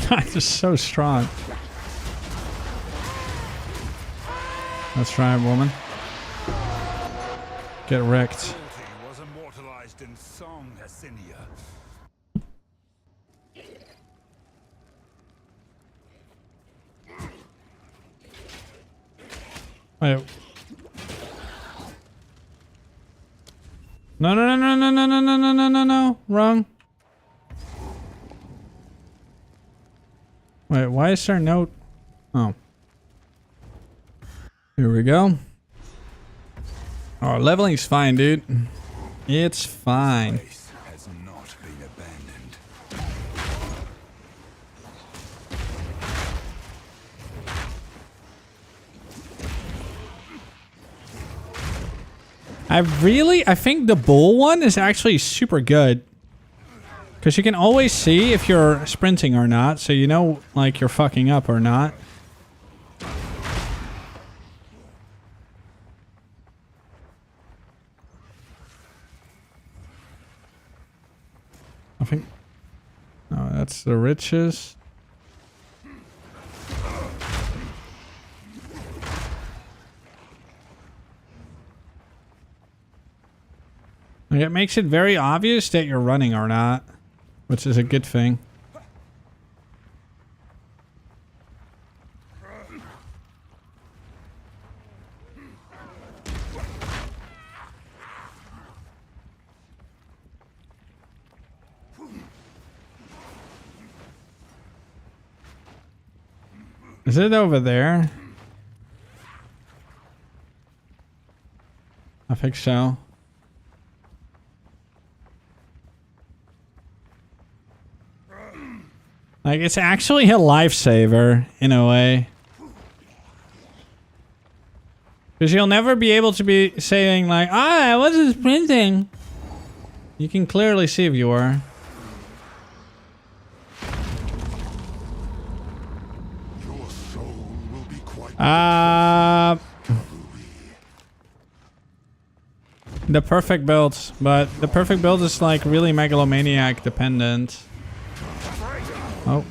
I'm just so strong. That's right, woman. Get wrecked. Was immortalized in song, Hesinia. Wait. No, no, no, no, no, no, no, no, no, no, no, no. Wrong. Wait, why is there no... Oh. Here we go. Oh, leveling's fine, dude. It's fine. Space has not been abandoned. I think the bull one is actually super good. Because you can always see if you're sprinting or not, so you know, like, you're fucking up or not. I think... No, that's the riches. Like, it makes it very obvious that you're running or not. Which is a good thing. Is it over there? I think so. Like, it's actually a lifesaver, in a way. Because you'll never be able to be saying, like, I wasn't sprinting. You can clearly see if you are. Your soul will be quite the perfect build. But the perfect build is, like, really megalomaniac dependent. Oh.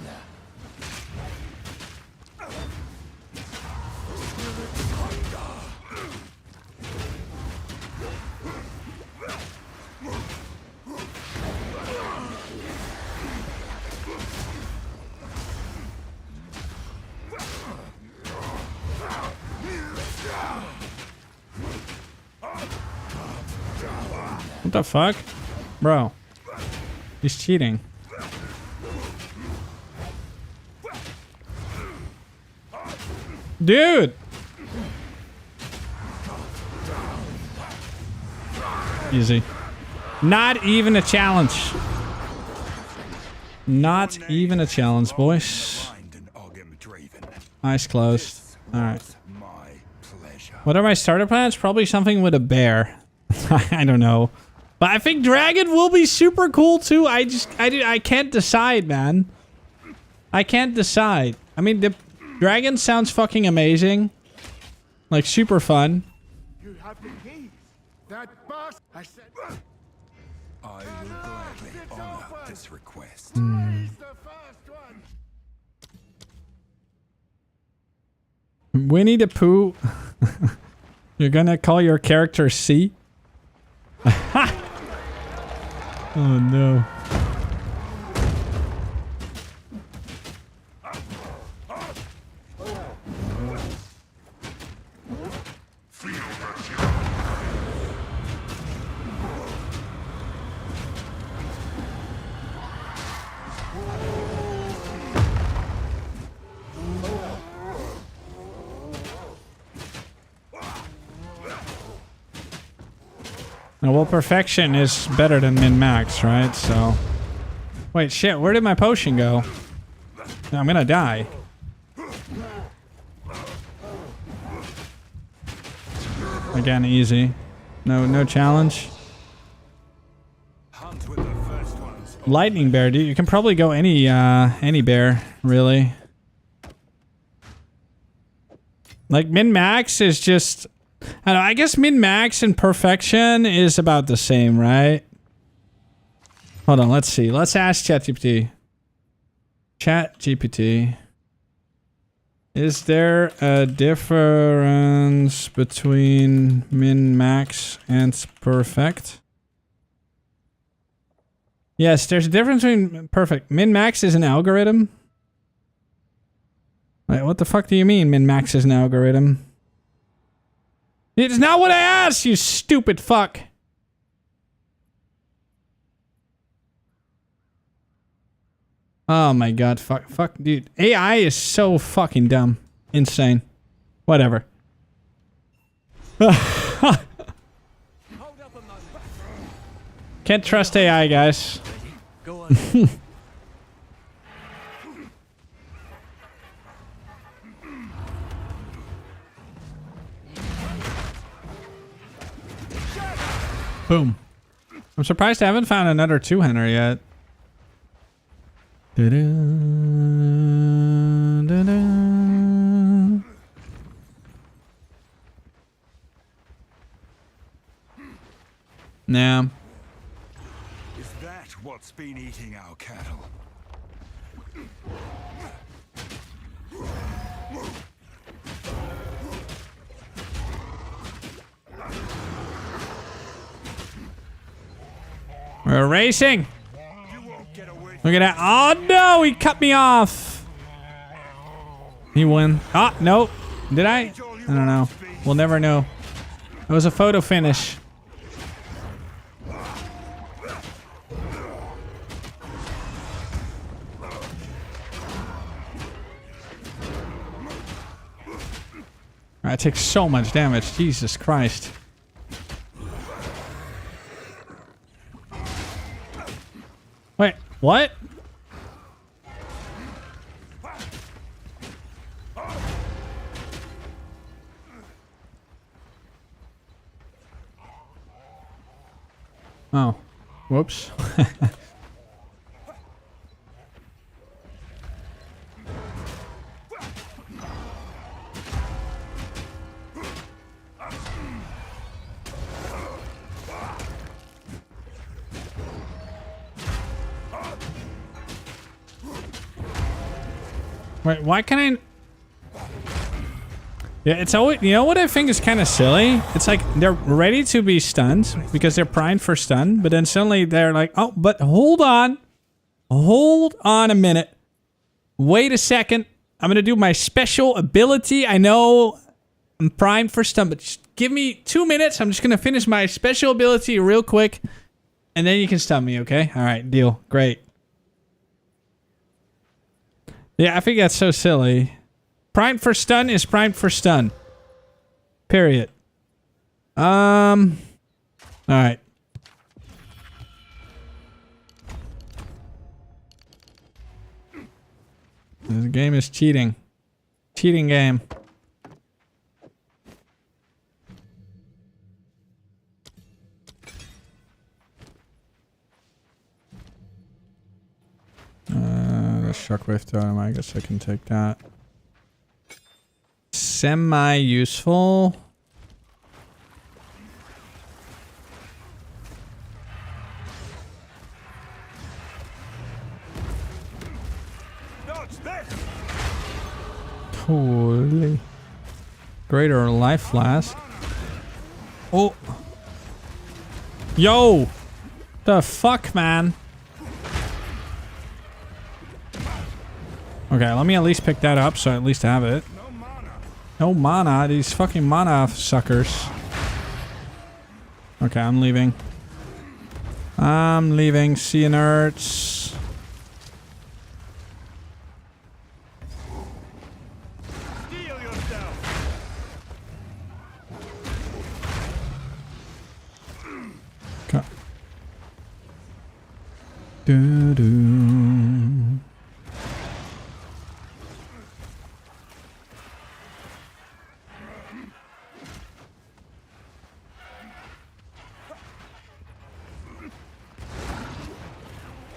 What the fuck? Bro. He's cheating. Dude! Easy. Not even a challenge. Not even a challenge, boys. Eyes closed. Alright. What are my starter plans? Probably something with a bear. I don't know. But I think dragon will be super cool too. I can't decide, man. I can't decide. I mean, the dragon sounds fucking amazing. Like, super fun. You have the keys. That boss. I said. I will gladly honor this request. He's the first one. Winnie the Pooh. You're gonna call your character C? Oh no. Well, perfection is better than min-max, right? So... Wait, shit, where did my potion go? I'm gonna die. Again, easy. No challenge. Lightning bear, dude. You can probably go any bear, really. Like, min-max is just... I don't know, I guess min-max and perfection is about the same, right? Hold on, let's see. Let's ask ChatGPT. ChatGPT. Is there a difference between min-max and perfect? Yes, there's a difference between perfect. Min-max is an algorithm. Wait, what the fuck do you mean min-max is an algorithm? It's not what I asked, you stupid fuck. Oh my god, fuck, dude. AI is so fucking dumb. Insane. Whatever. Can't trust AI, guys. Go on. Boom. I'm surprised I haven't found another two-hander yet. Da-da, da-da. Nah. Is that what's been eating our cattle? We're racing. Look at that. Oh no, he cut me off. He won. Oh, no. Did I? I don't know. We'll never know. It was a photo finish. I take so much damage. Jesus Christ. Wait, what? Oh, whoops. Wait, why can I... Yeah, it's always... You know what I think is kind of silly? It's like they're ready to be stunned because they're primed for stun, but then suddenly they're like, oh, but hold on. Hold on a minute. Wait a second. I'm going to do my special ability. I know I'm primed for stun, but just give me 2 minutes. I'm just gonna finish my special ability real quick, and then you can stun me, okay? All right, deal. Great. Yeah, I think that's so silly. Primed for stun is primed for stun. Period. All right. This game is cheating. Cheating game. The shockwave totem, I guess I can take that. Semi-useful. Holy. Greater life flask. Oh. Yo. The fuck, man. Okay, let me at least pick that up so I at least have it. No mana. These fucking mana suckers. Okay, I'm leaving. I'm leaving. See you, nerds. Okay. Doo-doo.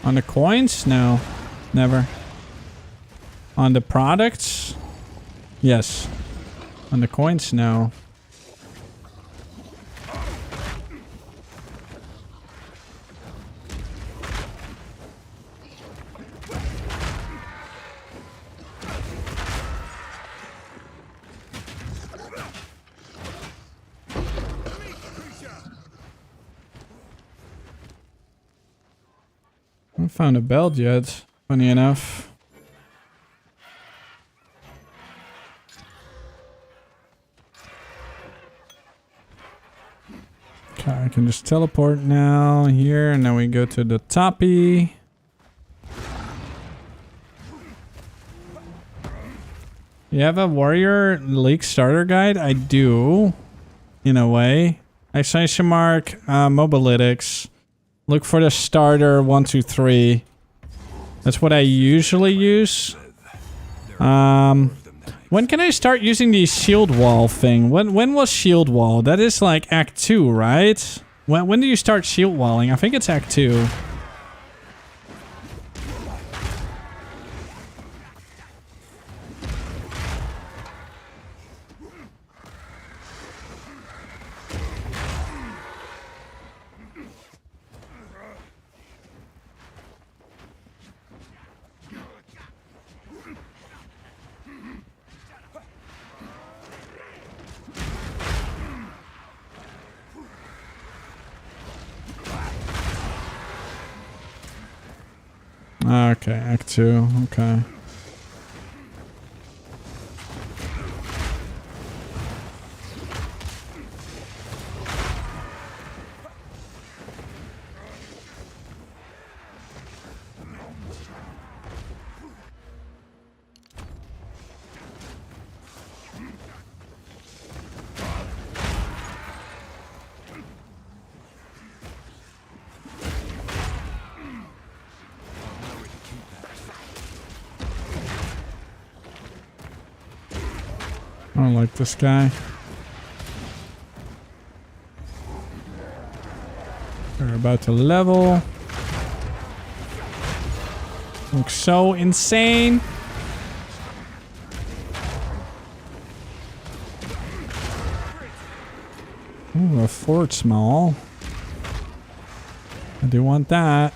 On the coins? No. Never. On the products? Yes. On the coins? No. I haven't found a belt yet, funny enough. Okay, I can just teleport now here, and then we go to the toppy. You have a Warrior League starter guide? I do, in a way. Exclamation mark, Mobalytics. Look for the starter 1, 2, 3. That's what I usually use. When can I start using the shield wall thing? When was shield wall? That is like Act 2, right? When do you start shield walling? I think it's Act 2. Okay, Act 2, okay. I don't like this guy. We're about to level. Looks so insane. Ooh, a fort small. I do want that.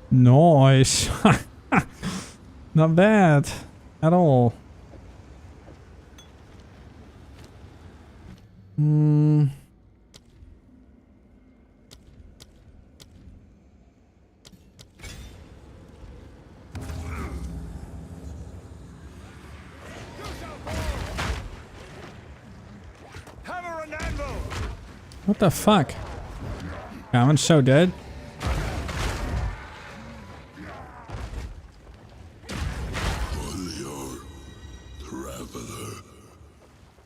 Nice. Not bad at all. What the fuck? That one's so dead.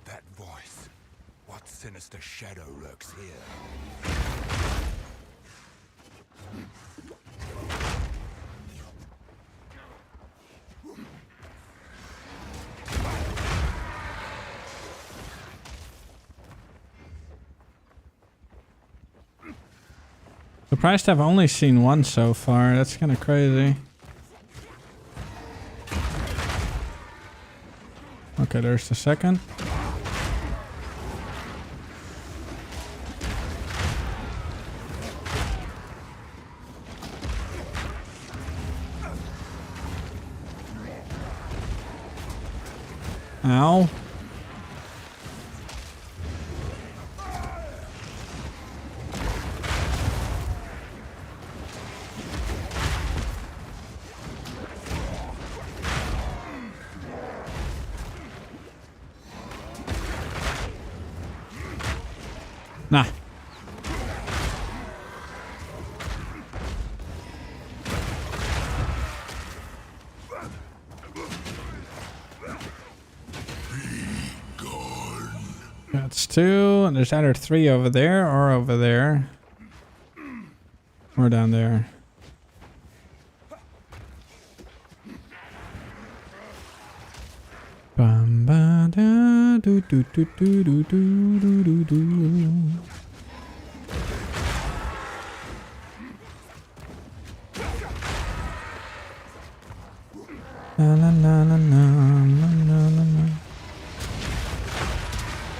That voice. What sinister shadow lurks here? Surprised I've only seen one so far. That's kind of crazy. Okay, there's the second. Ow. Nah. That's 2, and there's either 3 over there or over there. Or down there. Bum ba da do do do do do do do do. La la la la la la la la.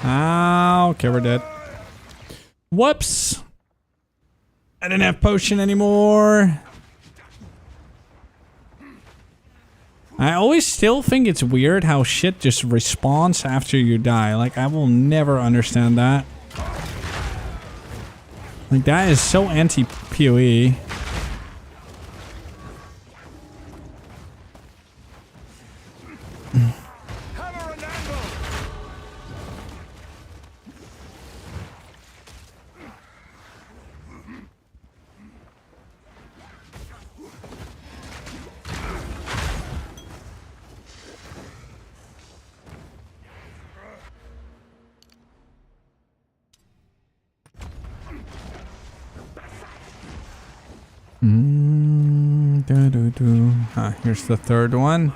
Ah, okay, we're dead. Whoops! I didn't have potion anymore. I always still think it's weird how shit just respawns after you die. Like, I will never understand that. Like, that is so anti-PoE. Here's the third one.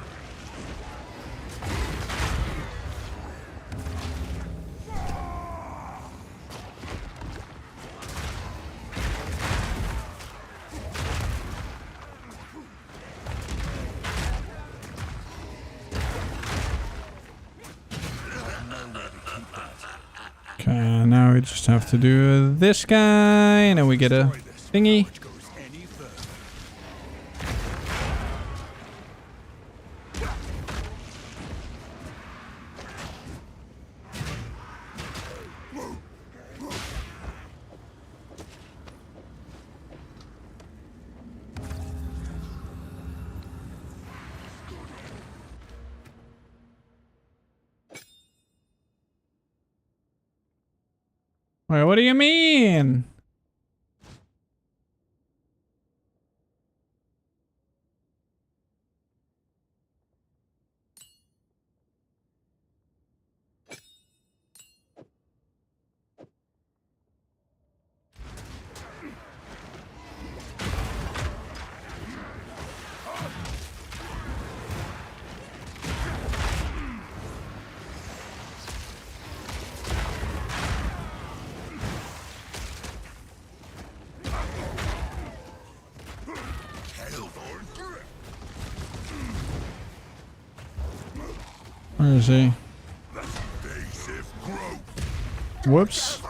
Okay, now we just have to do this guy, and then we get a thingy. Wait, what do you mean? Where is he? Whoops.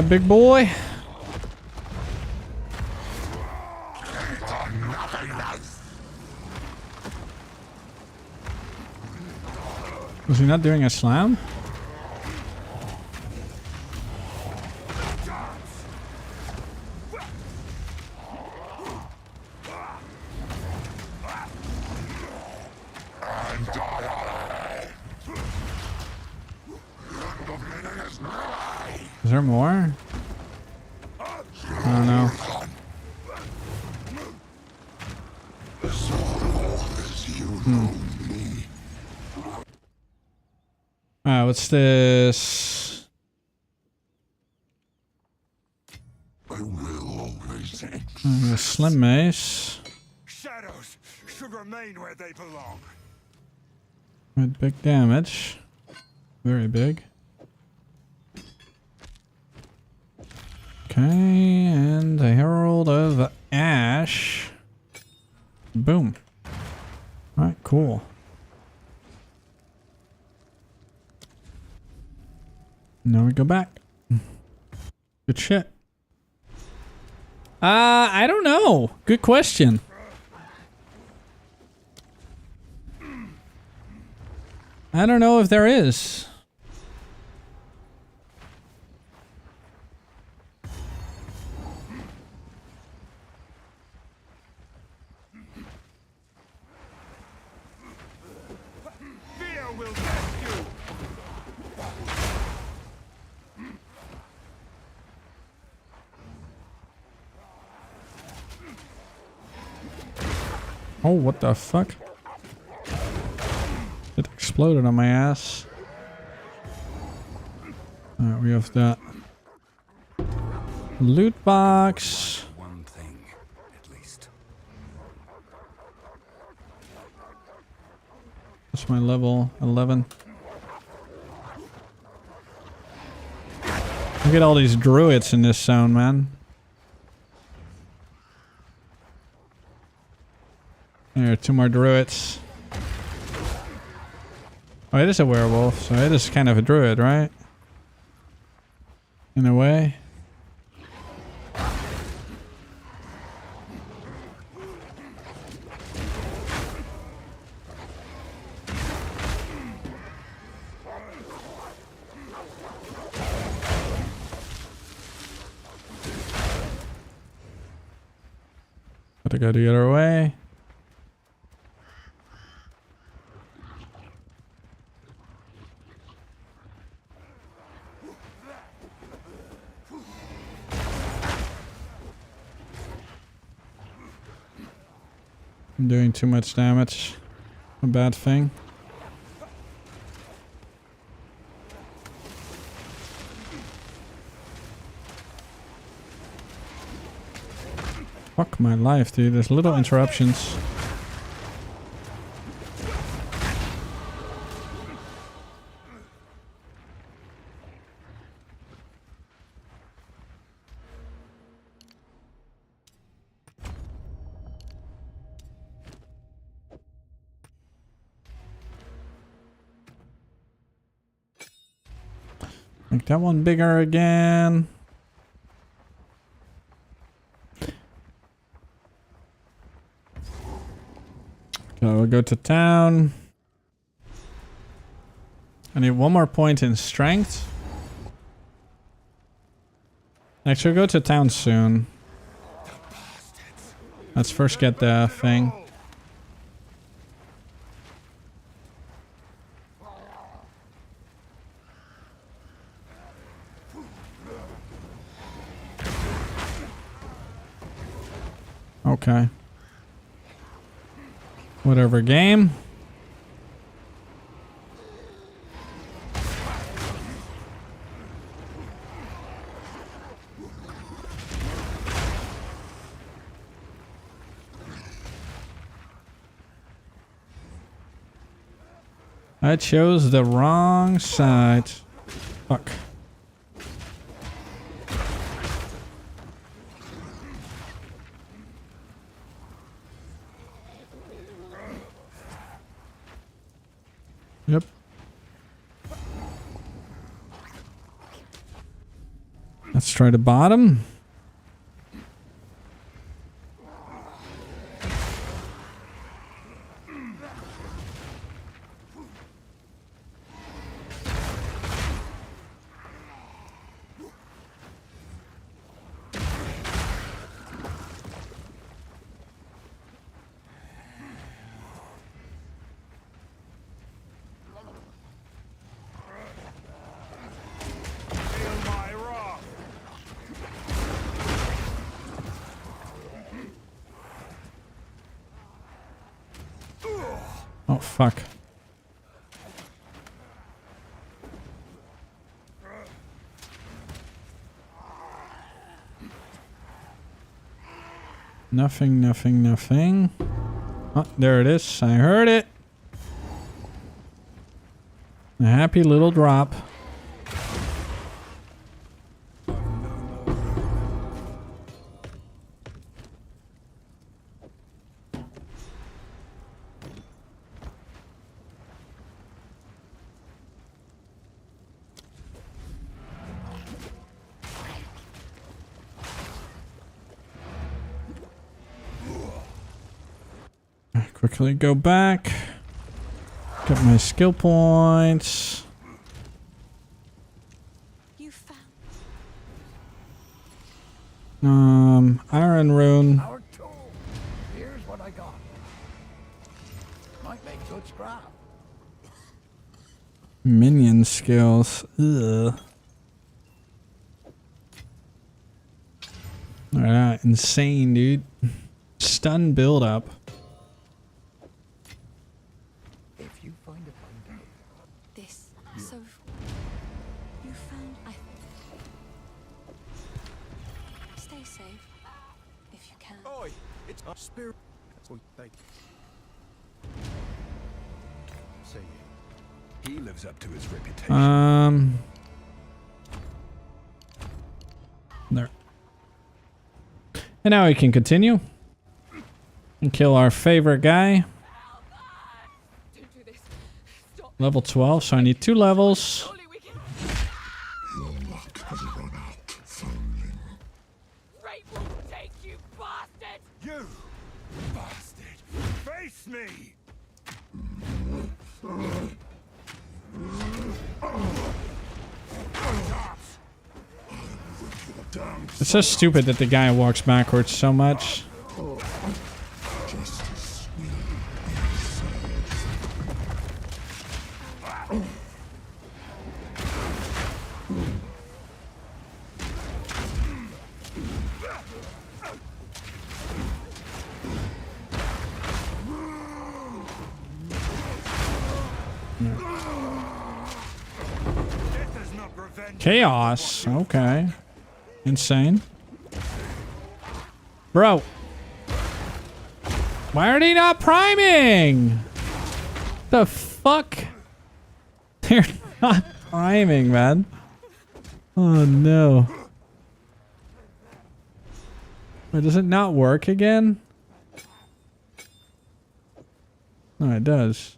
Big boy. Is he not doing a slam? Is there more? I don't know. What's this? I will always A slim mace. Shadows should remain where they belong. With big damage. Very big. Okay, and the Herald of Ash. Boom. Alright, cool. Now we go back. Good shit. I don't know. Good question. I don't know if there is. Fear will get you. Oh, what the fuck? It exploded on my ass. Alright, we have that. Loot box. One thing, at least. That's my level 11. Look at all these druids in this zone, man. There are 2 more druids. Oh, it is a werewolf, so it is kind of a druid, right? In a way. Gotta go the other way. I'm doing too much damage. A bad thing. Fuck my life, dude. There's little interruptions. Make that one bigger again. Okay, we'll go to town. I need 1 more point in strength. Actually, we'll go to town soon. Let's first get the thing. Okay. Whatever, game. I chose the wrong side. Fuck. Yep. Let's try the bottom. fuck. Nothing, nothing, nothing. Oh, there it is. I heard it. A happy little drop. Quickly go back. Get my skill points. You found Iron rune. Our tool. Here's what I got. Might make good scrap. Minion skills. Ugh. Alright, insane, dude. Stun build up. this. So you found stay safe if you can. Oi, it's a spirit. Oh, thank you. Say it. He lives up to his reputation. There. And now we can continue. And kill our favorite guy. Level 12, so I need 2 levels. Your luck has run out, foundling. Fate will take you, bastard! You bastard! Face me! It's so stupid that the guy walks backwards so much. Justice will be served. Chaos. Okay. Insane. Bro. Why are they not priming? The fuck? They're not priming, man. Oh no. Wait, does it not work again? No, it does.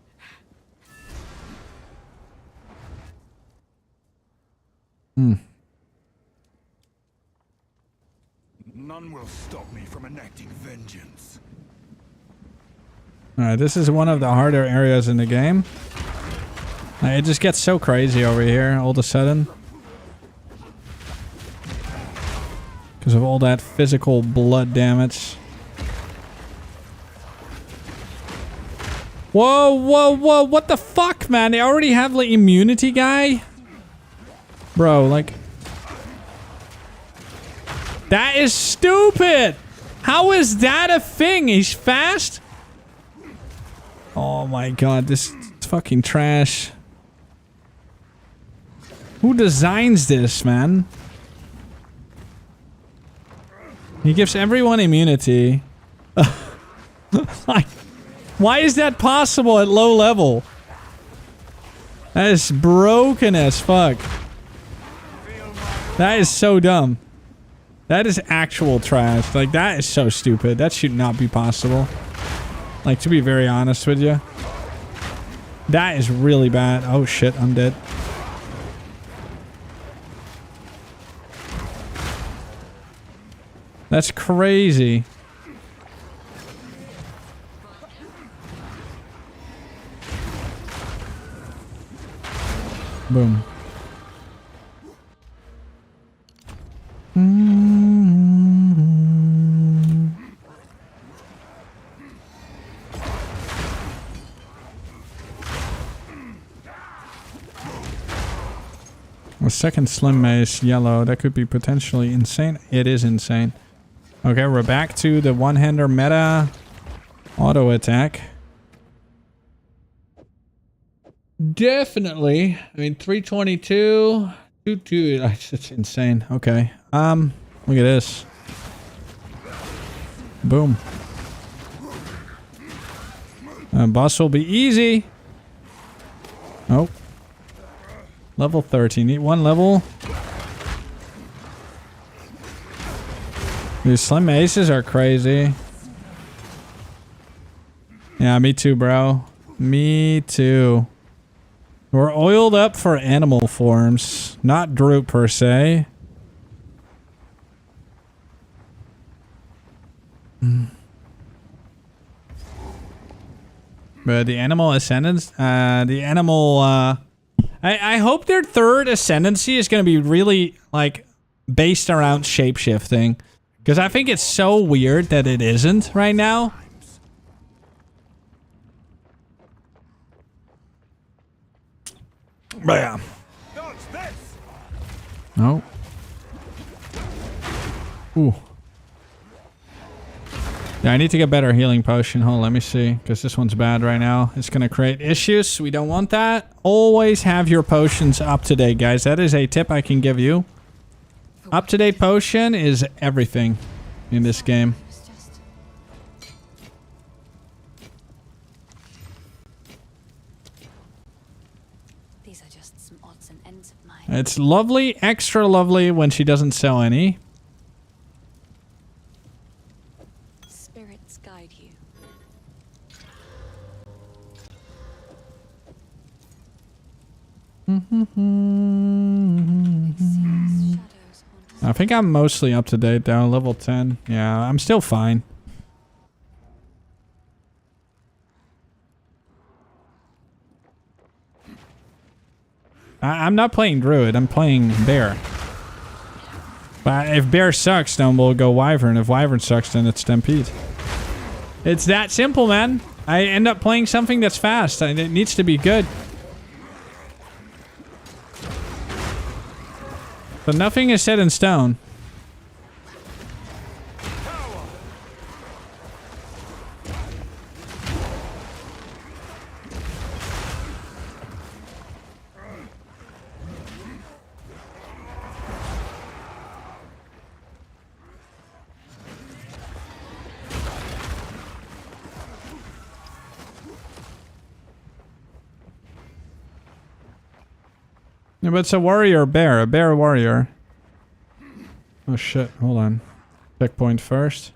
None will stop me from enacting vengeance. Alright, this is one of the harder areas in the game. It just gets so crazy over here all of a sudden. Because of all that physical blood damage. Whoa, whoa, whoa, what the fuck, man? They already have, like, immunity guy? Bro, like... That is stupid! How is that a thing? He's fast? Oh my god, this is fucking trash. Who designs this, man? He gives everyone immunity. Like, why is that possible at low level? That is broken as fuck. That is so dumb. That is actual trash. Like, that is so stupid. That should not be possible. Like, to be very honest with you. That is really bad. Oh shit, I'm dead. That's crazy. Boom. A second slim mace, yellow. That could be potentially insane. It is insane. Okay, we're back to the one-hander meta auto attack. Definitely. I mean, 322, 22. It's insane. Okay. Look at this. Boom. Boss will be easy. Oh. Level 13. Need one level. These slim aces are crazy. Yeah, me too, bro. Me too. We're oiled up for animal forms, not Druid per se. But the animal ascendants, the animal, I hope their third ascendancy is going to be really, like, based around shapeshifting. Because I think it's so weird that it isn't right now. Bam. No. Ooh. Yeah, I need to get better healing potion. Hold on, let me see. Because this one's bad right now. It's going to create issues. We don't want that. Always have your potions up to date, guys. That is a tip I can give you. Up to date potion is everything in this game. These are just some odds and ends of mine. It's lovely, extra lovely when she doesn't sell any. Spirits guide you. I think I'm mostly up to date though. Level 10. Yeah, I'm still fine. I'm not playing Druid. I'm playing Bear. But if Bear sucks, then we'll go Wyvern. If Wyvern sucks, then it's Stampede. It's that simple, man. I end up playing something that's fast. It needs to be good. But nothing is set in stone. Yeah, but it's a warrior bear. A bear warrior. Oh shit, hold on. Checkpoint first.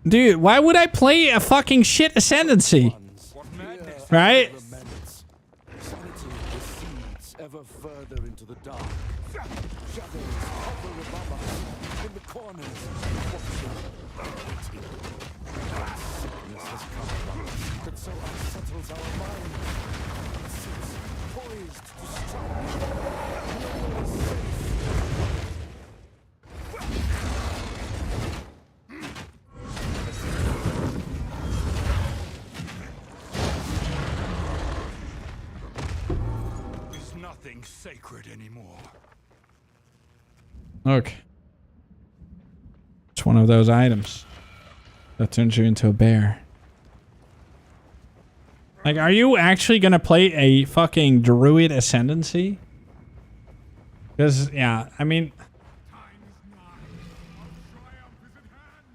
Dude, why would I play a fucking shit ascendancy? Right? Sanity recedes ever further into the dark. Shadows hover above us in the corners. Sickness has come upon us that so unsettles our mind. It sits poised to strike. No is safe. There's nothing sacred anymore. Look. It's one of those items that turns you into a bear. Like, are you actually gonna play a fucking Druid Ascendancy? Because, yeah, I mean...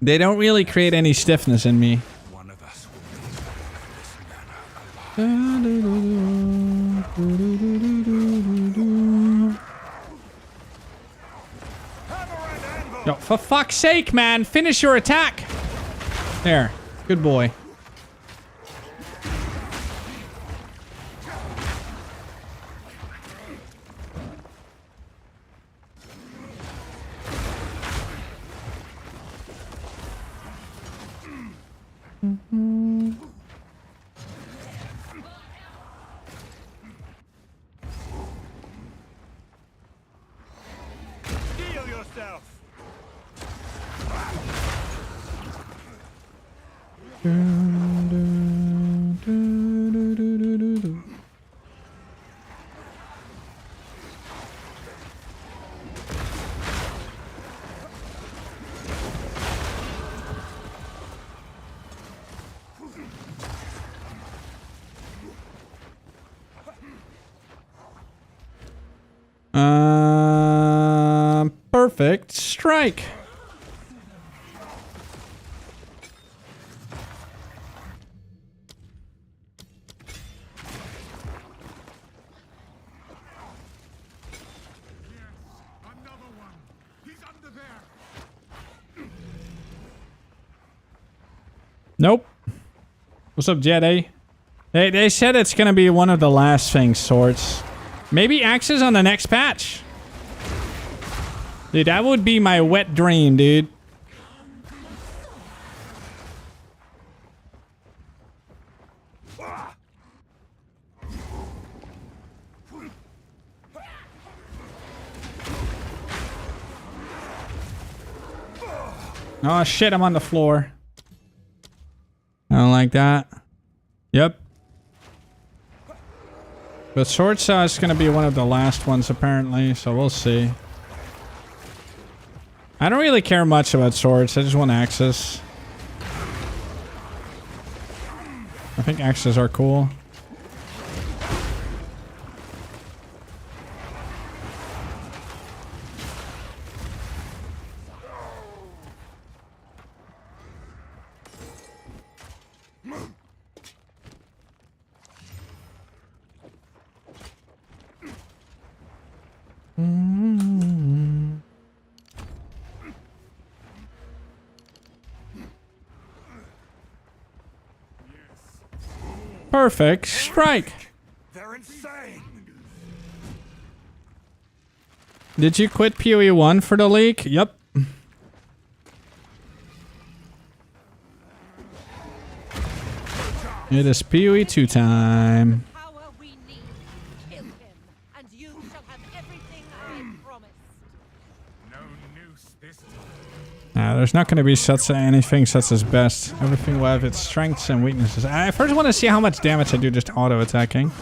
They don't really create any stiffness in me. One of us will No, for fuck's sake, man! Finish your attack! There. Good boy. heal yourself. Perfect strike. Another one. He's under there. Nope. What's up, Jedi? They said it's gonna be one of the last things, Swords. Maybe axes on the next patch. Dude, that would be my wet dream, dude. Oh shit, I'm on the floor. I don't like that. Yep. But Sword Saw is going to be one of the last ones, apparently, so we'll see. I don't really care much about swords. I just want axes. I think axes are cool. Perfect strike. They're insane. Did you quit PoE 1 for the leak? Yep. It is PoE 2 time. Power we need. Kill him, and you shall have everything I promised. No noose this time. There's not going to be anything such as best. Everything will have its strengths and weaknesses. I first want to see how much damage I do just auto-attacking.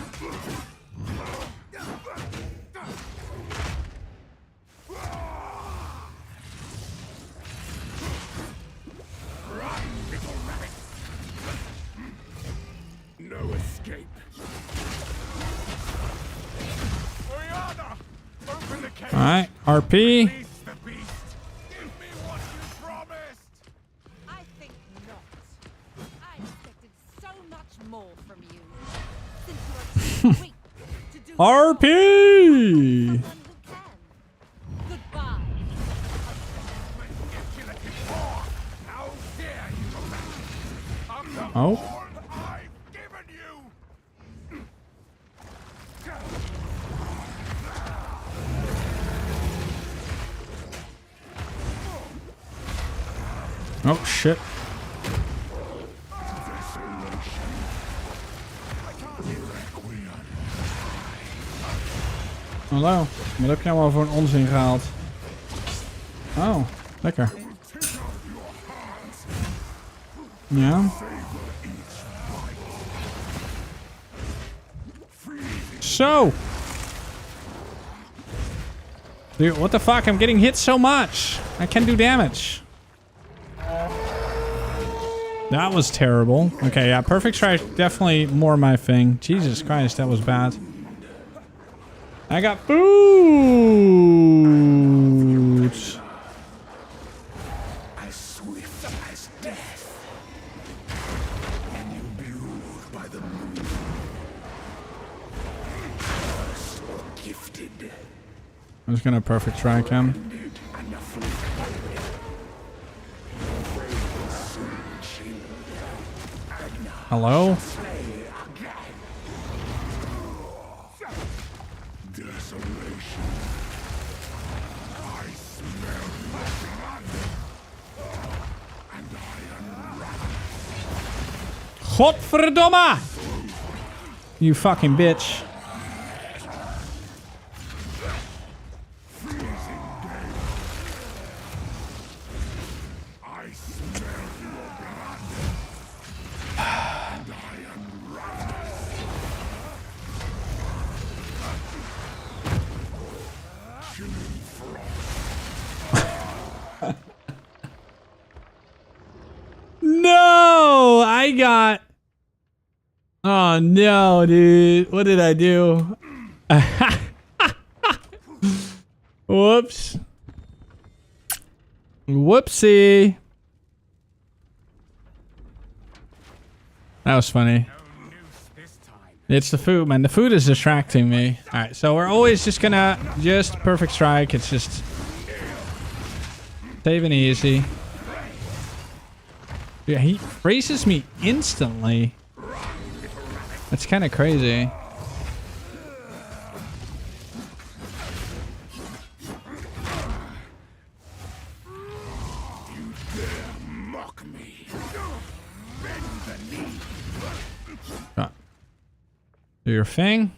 No escape. Oriana, open the cage. Alright, RP. Release the beast. Give me what you promised. I think not. I expected so much more from you. Since you are too weak to do RP! someone who can. Goodbye. Manipulative whore. How dare you go back? Of the Oh. all I've given you. Oh, shit. Hallo, wat heb je nou wel voor een onzin gehaald? Oh, lekker. Ja. Zo! Dude, what the fuck? I'm getting hit so much. I can't do damage. That was terrible. Okay, yeah, perfect strike, definitely more my thing. Jesus Christ, that was bad. I got boots. As swift as death. And you'll be ruled by the moon. Cursed or gifted. I was gonna perfect strike him. And afflicted. Hello? Desolation. I smell blood. And I unravel. Godverdomme! You fucking bitch. I smell your blood. And I unravel. Killing frost. No! I got... Oh no, dude. What did I do? Whoops. Whoopsie. That was funny. It's the food, man. The food is distracting me. Alright, so we're always just gonna perfect strike. It's just saving easy. Yeah, he raises me instantly. That's kind of crazy. Do your thing.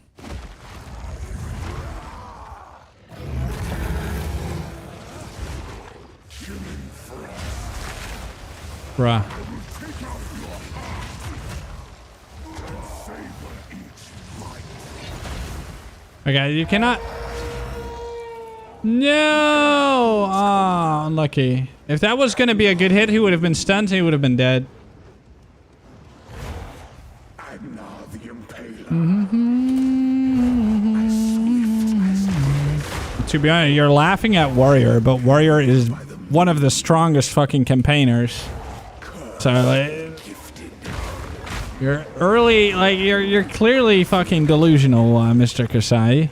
Bruh. Okay, you cannot. No! Ah, unlucky. If that was gonna be a good hit, he would have been stunned. He would have been dead. To be honest, you're laughing at Warrior, but Warrior is one of the strongest fucking campaigners. So, like, you're early, like, you're clearly fucking delusional, Mr. Kasai.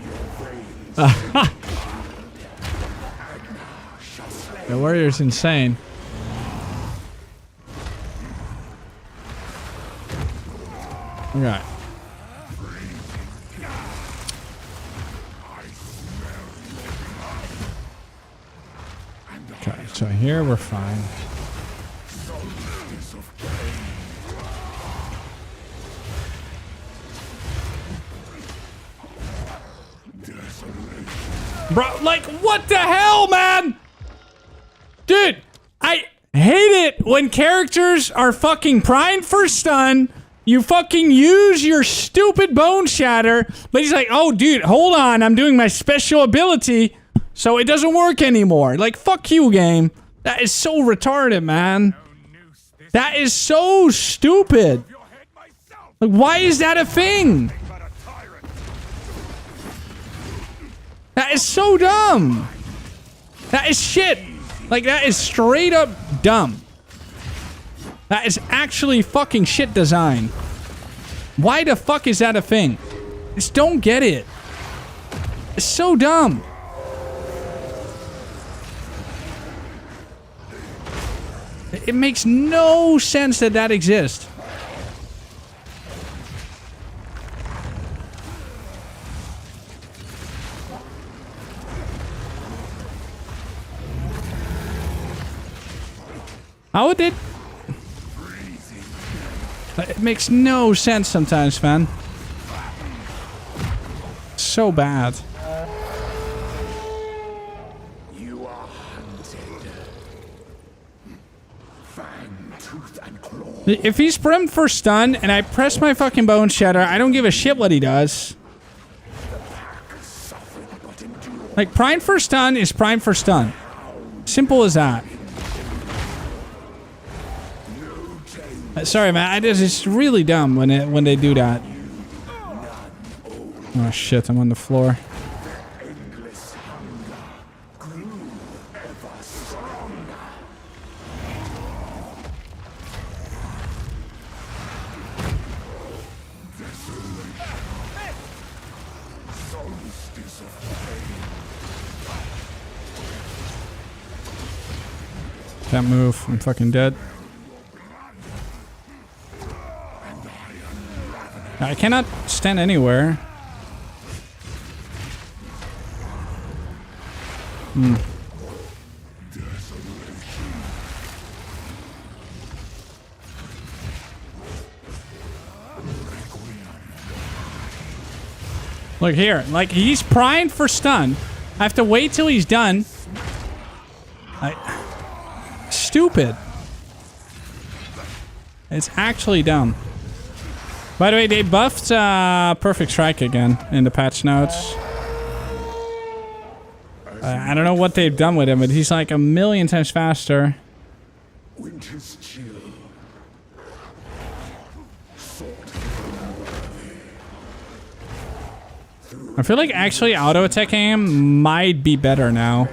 The Warrior's insane. Okay. Okay, so here we're fine. Bro, like, what the hell, man? Dude, I hate it when characters are fucking primed for stun. You fucking use your stupid bone shatter, but he's like, oh, dude, hold on. I'm doing my special ability, so it doesn't work anymore. Like, fuck you, game. That is so retarded, man. That is so stupid. Like, why is that a thing? That is so dumb. That is shit. Like, that is straight up dumb. That is actually fucking shit design. Why the fuck is that a thing? Just don't get it. It's so dumb. It makes no sense that that exists. How it did? It makes no sense sometimes, man. So bad. You are hunted. Fang, tooth, and claw. If he's primed for stun and I press my fucking bone shatter, I don't give a shit what he does. Like, primed for stun is primed for stun. Simple as that. Sorry, man. It's really dumb when they do that. Oh shit! I'm on the floor. Can't move. I'm fucking dead. I cannot stand anywhere. Look here. Like, he's primed for stun. I have to wait till he's done. Stupid. It's actually dumb. By the way, they buffed Perfect Strike again in the patch notes. I don't know what they've done with him, but he's like 1,000,000 times faster. Winter's chill. I feel like actually auto-attacking him might be better now.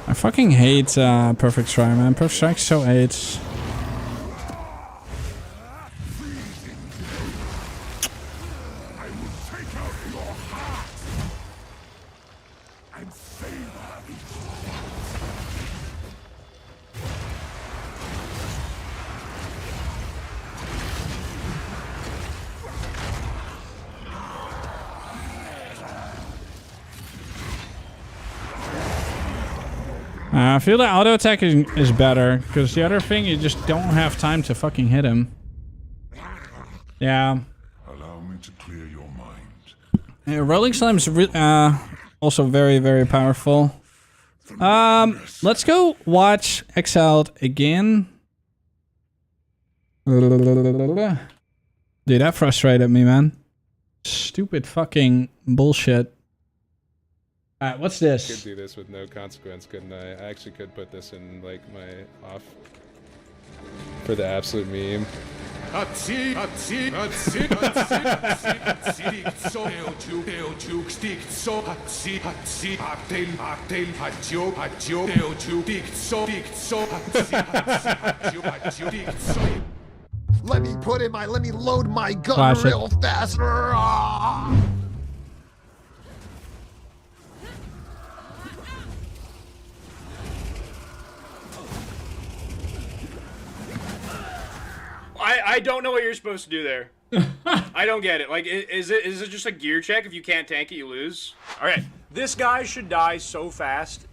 I fucking hate Perfect Strike, man. Perfect Strike's so AIDS. I feel the auto attack is better, because the other thing, you just don't have time to fucking hit him. Yeah. Allow me to clear your mind. Yeah, Rolling Slime's also very, very powerful. Let's go watch Exiled again. Dude, that frustrated me, man. Stupid fucking bullshit. Alright, what's this? I could do this with no consequence, couldn't I? I actually could put this in, like, my off for the absolute meme. Let me load my gun Classic. real fast. I don't know what you're supposed to do there. I don't get it. Like, is it just a gear check? If you can't tank it, you lose? All right, this guy should die so fast.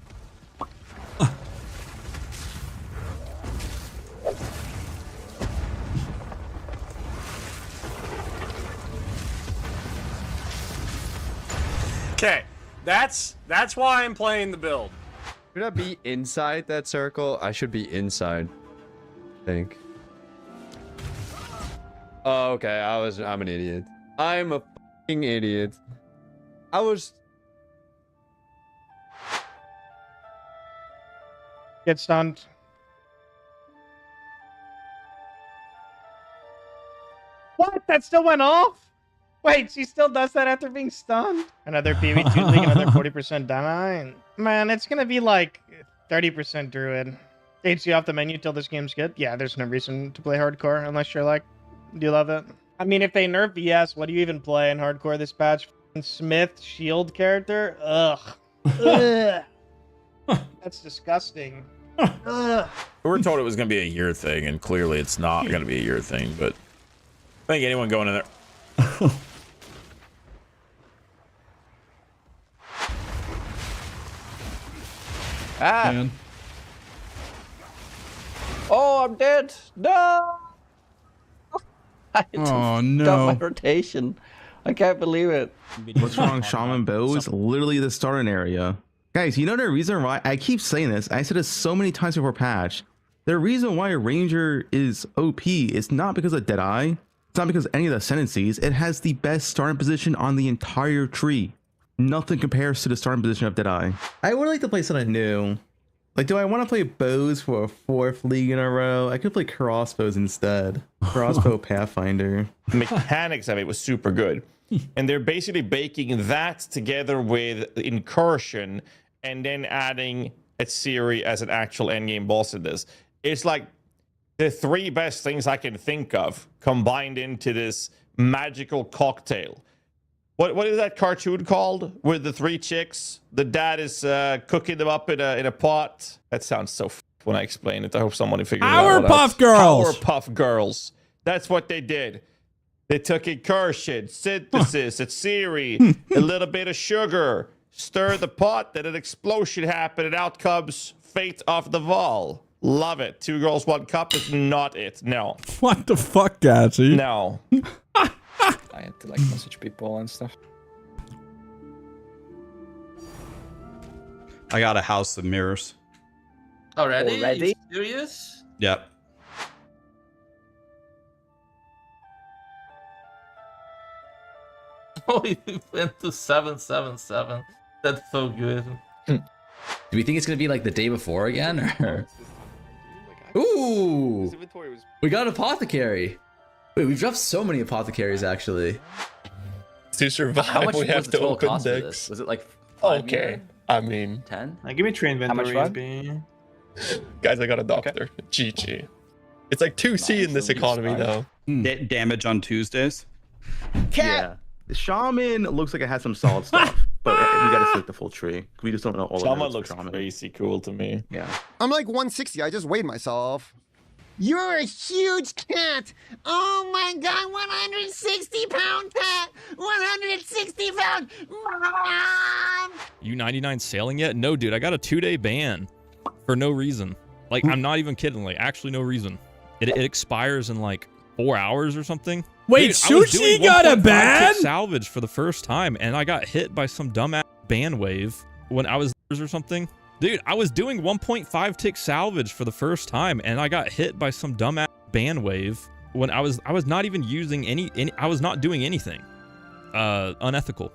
Okay, that's why I'm playing the build. Should I be inside that circle? I should be inside, I think. Oh, okay. I'm an idiot. I'm a fucking idiot. I was... Get stunned. What? That still went off? Wait, she still does that after being stunned? Another PV2 league, another 40% deny. Man, it's gonna be like 30% druid. Takes you off the menu till this game's good. Yeah, there's no reason to play hardcore unless you're like, do you love it? I mean, if they nerf VS, what do you even play in hardcore this patch? Smith shield character? Ugh. Ugh. That's disgusting. Ugh. We were told it was going to be a year thing, and clearly it's not going to be a year thing, but I think anyone going in there... Ah! Man. Oh, I'm dead. No! I Oh, got no. my rotation. I can't believe it. What's wrong, Shaman Bows? Literally the starting area. Guys, you know the reason why I keep saying this? I said this so many times before patch. The reason why Ranger is OP is not because of Deadeye. It's not because of any of the ascendancies. It has the best starting position on the entire tree. Nothing compares to the starting position of Deadeye. I would like to play something new. Like, do I want to play bows for a 4th league in a row? I could play crossbows instead. Crossbow Pathfinder. The mechanics of it was super good. And they're basically baking that together with Incursion and then adding a Ciri as an actual endgame boss in this. It's like the 3 best things I can think of combined into this magical cocktail. What is that cartoon called with the 3 chicks? The dad is cooking them up in a pot. That sounds so when I explain it. I hope someone figures it out. Powerpuff Girls. Powerpuff Girls. That's what they did. They took Incursion, Synthesis, a Ciri, a little bit of sugar, stir the pot, then an explosion happened, and out comes Fate of the Vol. Love it. 2 girls, 1 cup is not it. No. What the fuck, Gatsy? No. I had to like message people and stuff. I got a house of mirrors. Already? Are you serious? Yep. Oh, you went to 777. That's so good. Do we think it's gonna be like the day before again, or? Ooh! We got an apothecary. Wait, we've dropped so many apothecaries actually. To survive, How much we was have the to total open cost of decks. this? Was it like Okay. I mean, 10. Give me tree inventory. How much guys, I got a doctor. GG. It's like 2C in this economy though. Damage on Tuesdays. Yeah. The shaman looks like it has some solid stuff, but we gotta select the full tree. We just don't know all Shaman of it. looks crazy cool to me. Yeah. I'm like 160. I just weighed myself. You're a huge cat. Oh my god, 160-pound cat. 160-pound. Mom! You 99 sailing yet? No, dude. I got a 2-day ban for no reason. Like, I'm not even kidding. Like, actually no reason. It expires in like 4 hours or something. Wait, dude, Sushi got a ban? Salvage for the first time, and I got hit by some dumbass ban wave when I was or something. Dude, I was doing 1.5 tick salvage for the first time, and I got hit by some dumbass ban wave when I was not even using any I was not doing anything unethical.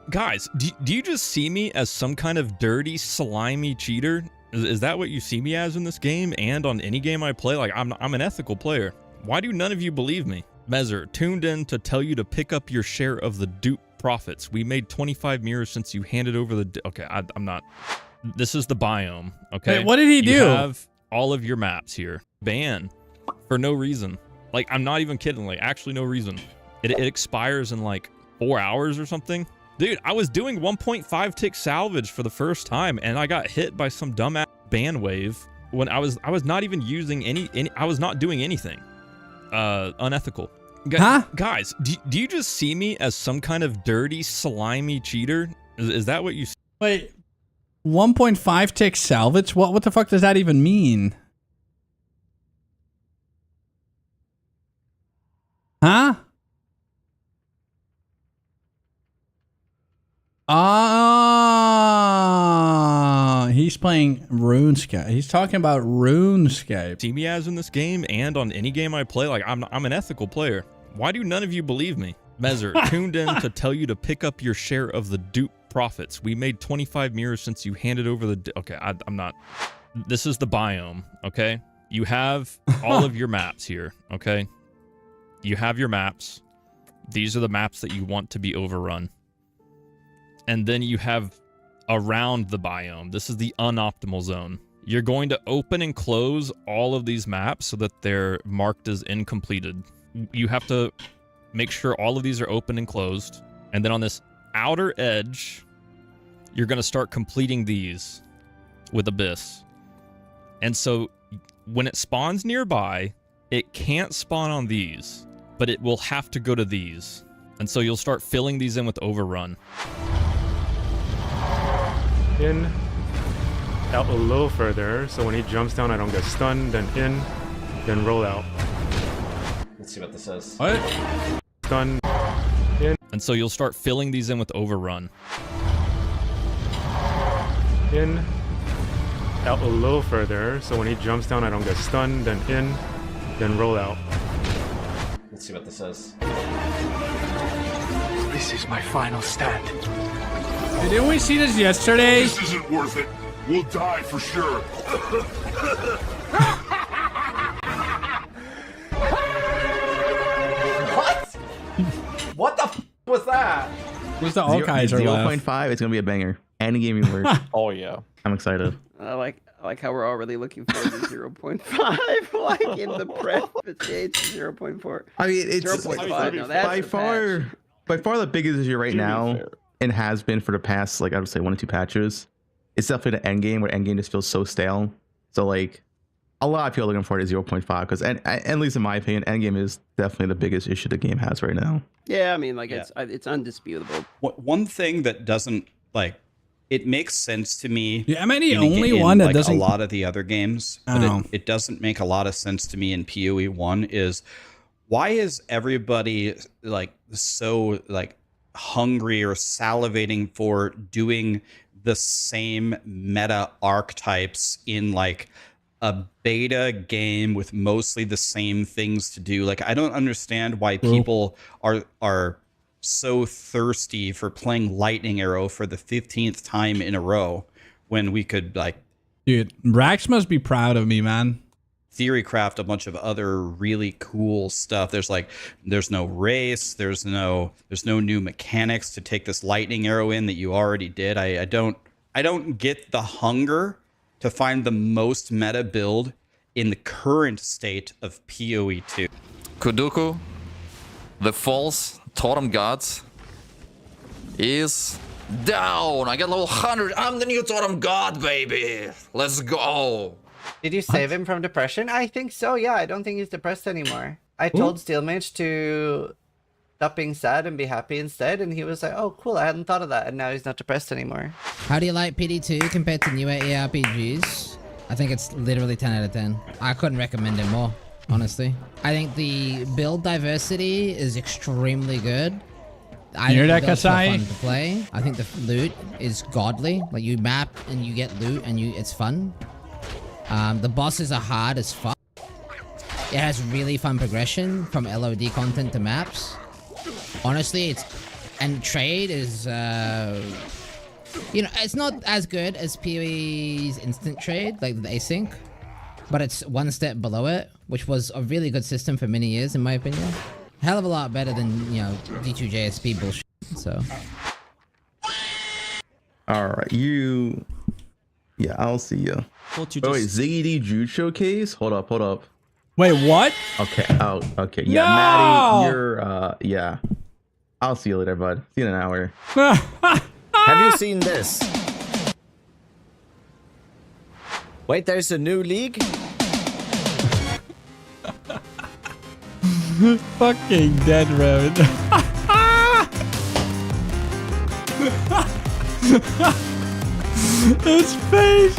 Guys, do you just see me as some kind of dirty, slimy cheater? Is that what you see me as in this game and on any game I play? Like, I'm an ethical player. Why do none of you believe me? Measure, tuned in to tell you to pick up your share of the dupe profits. We made 25 mirrors since you handed over the... Okay, I'm not... This is the biome, okay? Wait, what did he do? You have all of your maps here. Ban for no reason. Like, I'm not even kidding. Like, actually no reason. It expires in like 4 hours or something. Dude, I was doing 1.5 tick salvage for the first time, and I got hit by some dumbass ban wave when I was not even using any I was not doing anything unethical. Guys, do you just see me as some kind of dirty, slimy cheater? Is that what you see? Wait, 1.5 tick salvage? What the fuck does that even mean? Huh? He's playing RuneScape. He's talking about RuneScape. See me as in this game and on any game I play? Like, I'm an ethical player. Why do none of you believe me? Measure, tuned in to tell you to pick up your share of the dupe profits. We made 25 mirrors since you handed over the... Okay, I'm not... This is the biome, okay? You have all of your maps here, okay? You have your maps. These are the maps that you want to be overrun. And then you have around the biome. This is the unoptimal zone. You're going to open and close all of these maps so that they're marked as incompleted. You have to make sure all of these are open and closed. And then on this outer edge, you're going to start completing these with Abyss. And so when it spawns nearby, it can't spawn on these, but it will have to go to these. And so you'll start filling these in with Overrun. In, out a little further, so when he jumps down I don't get stunned, then in, then roll out. Let's see what this says. What? Stun, in. And so you'll start filling these in with Overrun. In, out a little further, so when he jumps down I don't get stunned, then in, then roll out. Let's see what this says. This is my final stand. Didn't we see this yesterday? This isn't worth it. We'll die for sure. What? What the f was that? Where's the all Kaiser 0.5, it's gonna be a banger. Any game you work. Oh yeah. I'm excited. I like how we're already looking forward to 0.5, like in the prep stage 0.4. I mean, it's 0.5. No, that's by far the biggest issue right now, and has been for the past, like I would say 1 or 2 patches. It's definitely the end game, where end game just feels so stale. So like, a lot of people are looking forward to 0.5 because, at least in my opinion, end game is definitely the biggest issue the game has right now. Yeah, I mean, like it's undisputable. One thing that doesn't like. It makes sense to me. Yeah, am I the only one that doesn't? A lot of the other games, but it doesn't make a lot of sense to me in PoE 1 is why is everybody like so like hungry or salivating for doing the same meta archetypes in like a beta game with mostly the same things to do? Like, I don't understand why people are so thirsty for playing Lightning Arrow for the 15th time in a row when we could like... Dude, Rax must be proud of me, man. Theorycraft a bunch of other really cool stuff. There's no race, there's no new mechanics to take this Lightning Arrow in that you already did. I don't I don't get the hunger to find the most meta build in the current state of PoE 2. Kuduku, the false totem god, is down. I got level 100. I'm the new totem god, baby. Let's go. Did you save him from depression? I think so, yeah. I don't think he's depressed anymore. I told Steelmage to stop being sad and be happy instead, and he was like, oh, cool, I hadn't thought of that, and now he's not depressed anymore. How do you like PD2 compared to newer ARPGs? I think it's literally 10 out of 10. I couldn't recommend it more, honestly. I think the build diversity is extremely good. I think the builds are fun to play. I think the loot is godly. Like, you map and you get loot and it's fun. The bosses are hard as fuck. It has really fun progression from LOD content to maps. Honestly, and trade is, you know, it's not as good as PoE's instant trade, like the async, but it's one step below it, which was a really good system for many years, in my opinion. Hell of a lot better than, you know, D2JSP bullshit, so. Alright, yeah, I'll see you. Wait, Ziggy D Jude showcase? Hold up. Wait, what? Okay, okay. Yeah, no! Maddie, you're, yeah. I'll see you later, bud. See you in an hour. Have you seen this? Wait, there's a new league? Fucking dead road. His face.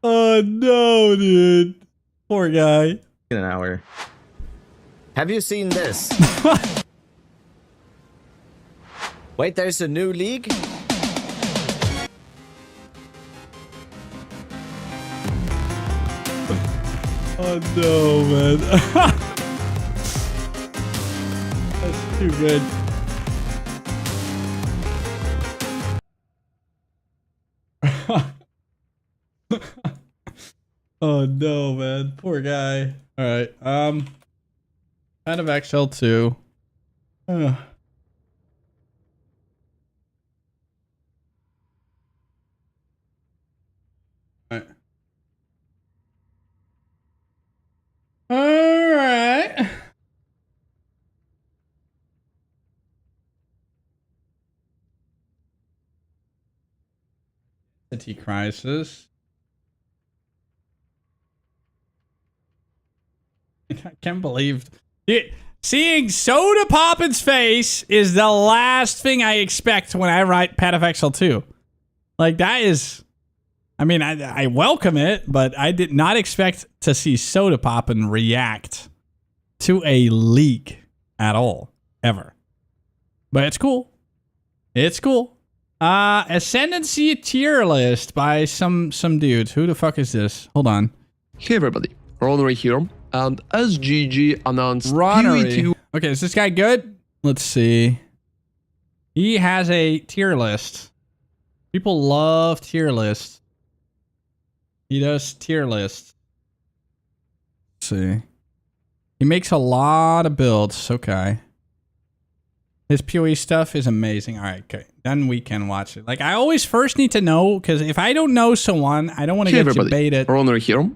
Oh no, dude. Poor guy. In an hour. Have you seen this? Wait, there's a new league? Oh no, man. That's too good. Oh no, man. Poor guy. Alright, kind of XL2. Alright. Alright. City Crisis. I can't believe it. Seeing Soda Poppin's face is the last thing I expect when I write Path of XL2. Like, that is, I mean, I welcome it, but I did not expect to see Soda Poppin react to a leak at all, ever. But it's cool. It's cool. Ascendancy tier list by some dude. Who the fuck is this? Hold on. Hey everybody, Ronery here. And as GG announced Ronery. Okay, is this guy good? Let's see. He has a tier list. People love tier lists. He does tier lists. Let's see. He makes a lot of builds. Okay. His PoE stuff is amazing. All right, okay. Then we can watch it. Like, I always first need to know, because if I don't know someone, I don't want to get debated. Ronery here.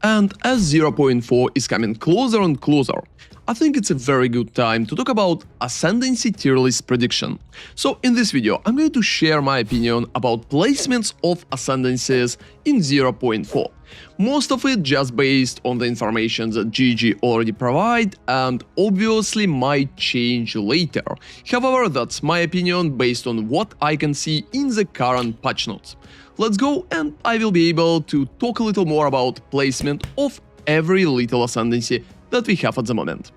And as 0.4 is coming closer and closer, I think it's a very good time to talk about Ascendancy tier list prediction. So in this video, I'm going to share my opinion about placements of Ascendancies in 0.4. Most of it just based on the information that GG already provide and obviously might change later. However, that's my opinion based on what I can see in the current patch notes. Let's go, and I will be able to talk a little more about placement of every little ascendancy that we have at the moment.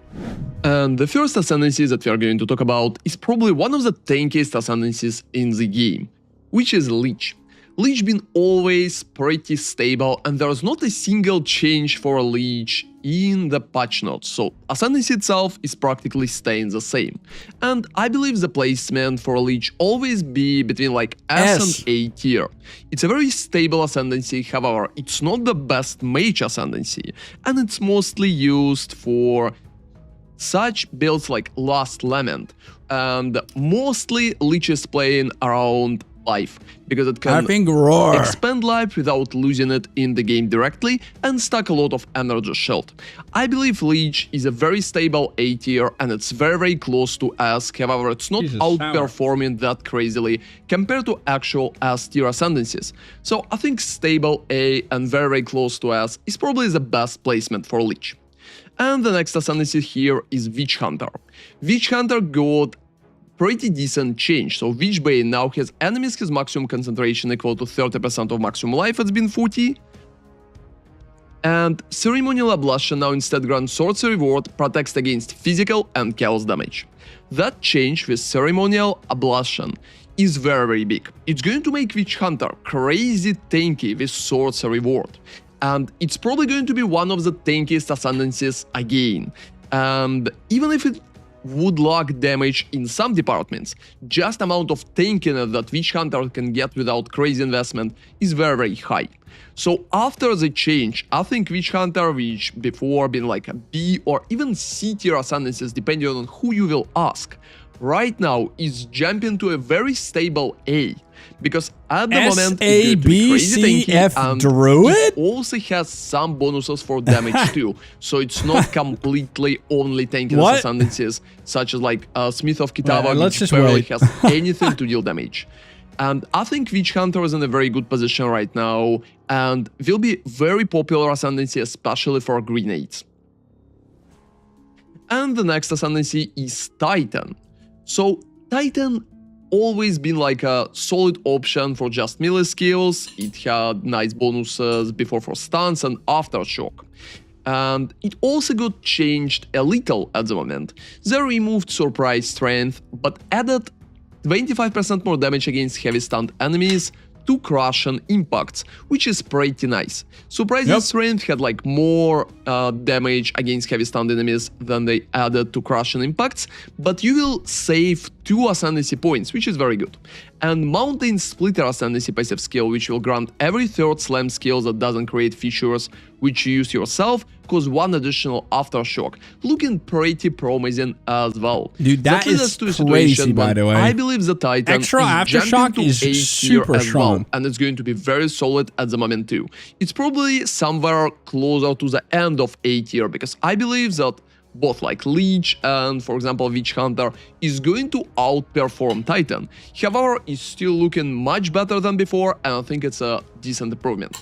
And the first ascendancy that we are going to talk about is probably one of the tankiest ascendancies in the game, which is Lich. Lich been always pretty stable, and there's not a single change for Lich in the patch notes, so Ascendancy itself is practically staying the same. And I believe the placement for Lich always be between like S and A tier. It's a very stable Ascendancy, however, it's not the best mage Ascendancy, and it's mostly used for such builds like Last Lament, and mostly Lich is playing around life, because it can expand life without losing it in the game directly and stack a lot of energy shield. I believe Leech is a very stable A tier and it's very close to S, however it's not outperforming that crazily compared to actual S tier ascendancies. So I think stable A and very close to S is probably the best placement for Leech. And the next ascendancy here is Witch Hunter. Witch Hunter got pretty decent change. So Witch Bane now has enemies his maximum concentration equal to 30% of maximum life, it's been 40. And Ceremonial Ablution now instead grants Swords Reward, protects against physical and chaos damage. That change with Ceremonial Ablution is very big. It's going to make Witch Hunter crazy tanky with Swords Reward. And it's probably going to be one of the tankiest ascendancies again. And even if it would lack damage in some departments, just amount of tankiness that Witch Hunter can get without crazy investment is very high. So after the change, I think Witch Hunter, which before been like a B or even C tier ascendancies depending on who you will ask, right now is jumping to a very stable A. Because at the moment it's crazy tanky and it also has some bonuses for damage too. So it's not completely only tanky ascendancies, such as like Smith of Kitava, which barely has anything to deal damage. And I think Witch Hunter is in a very good position right now and will be very popular ascendancy, especially for grenades. And the next ascendancy is Titan. So Titan always been like a solid option for just melee skills. It had nice bonuses before for stuns and aftershock. And it also got changed a little at the moment. They removed surprise strength, but added 25% more damage against heavy stunned enemies, 2 crushing impacts, which is pretty nice. Surprise strength had like more damage against heavy stunned enemies than they added to crushing impacts, but you will save 2 ascendancy points, which is very good. And Mountain Splitter ascendancy passive skill, which will grant every third slam skill that doesn't create fissures which you use yourself, cause 1 additional aftershock. Looking pretty promising as well. Dude, that is crazy, by the way. I believe the Titan extra aftershock is super strong. Well, and it's going to be very solid at the moment too. It's probably somewhere closer to the end of A tier, because I believe that both like Leech and, for example, Witch Hunter is going to outperform Titan. However, it's still looking much better than before, and I think it's a decent improvement.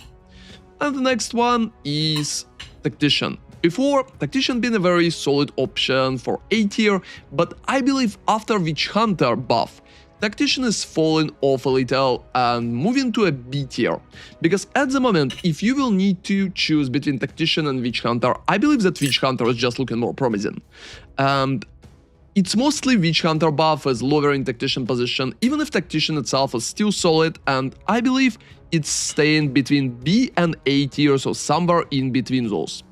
And the next one is Tactician. Before, Tactician been a very solid option for A tier, but I believe after Witch Hunter buff, Tactician is falling off a little and moving to a B tier. Because at the moment, if you will need to choose between Tactician and Witch Hunter, I believe that Witch Hunter is just looking more promising. And it's mostly Witch Hunter buff is lowering Tactician position, even if Tactician itself is still solid, and I believe it's staying between B and A tier, so somewhere in between those.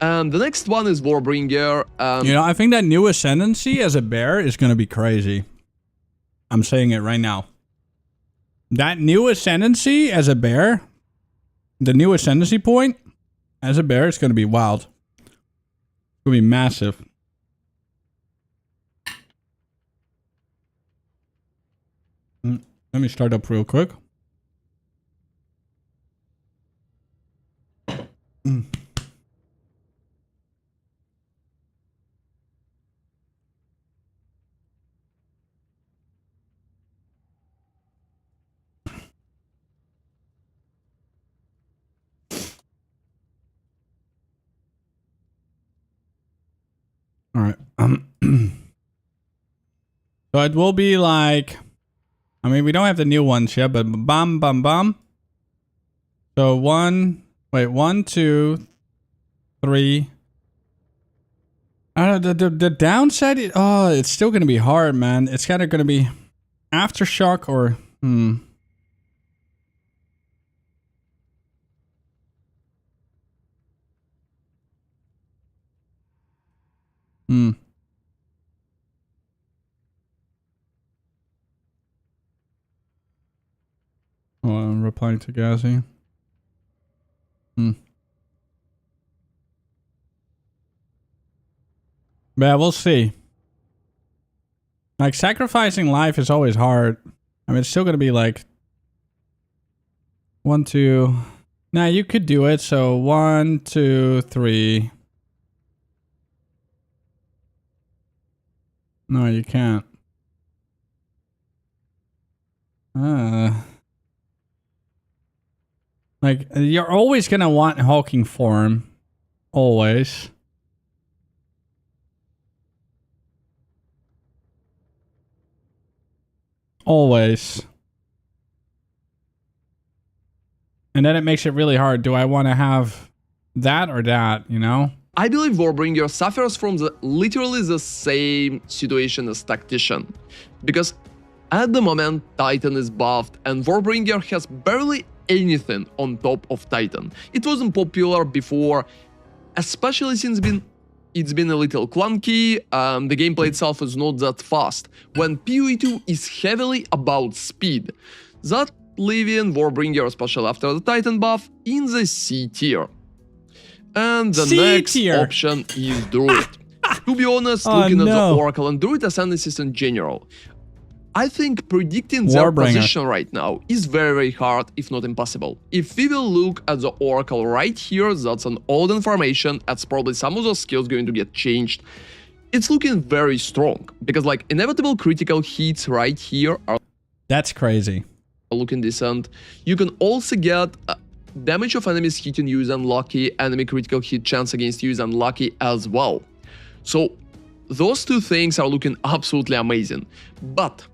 And the next one is Warbringer. You know, I think that new ascendancy as a bear is going to be crazy. I'm saying it right now. That new ascendancy as a bear, the new ascendancy point as a bear, is going to be wild. It's going to be massive. Let me start up real quick. All right. So it will be like, I mean, we don't have the new ones yet, but bam, bam, bam. So 1, 2, 3. I don't know, the downside, it's still going to be hard, man. It's kind of going to be Aftershock or, Oh, I'm replying to Gazi. Yeah, we'll see. Like, sacrificing life is always hard. I mean, it's still going to be like 1, 2. Now you could do it. So 1, 2, 3. No, you can't. Like, you're always going to want hulking form. Always. Always. And then it makes it really hard. Do I want to have that or that, you know? I believe Warbringer suffers from literally the same situation as Tactician, because at the moment Titan is buffed and Warbringer has barely anything on top of Titan. It wasn't popular before, especially since it's been a little clunky, the gameplay itself is not that fast, when PoE 2 is heavily about speed. That leaving Warbringer, especially after the Titan buff, in the C tier. And the next option is Druid. To be honest, looking at the Oracle and Druid ascendancies in general, I think predicting their position right now is very, very hard, if not impossible. If we will look at the Oracle right here, that's an old information, that's probably some of those skills going to get changed. It's looking very strong, because like inevitable critical hits right here are... That's crazy. Looking decent. You can also get damage of enemies hitting you is unlucky, enemy critical hit chance against you is unlucky as well. So those two things are looking absolutely amazing. But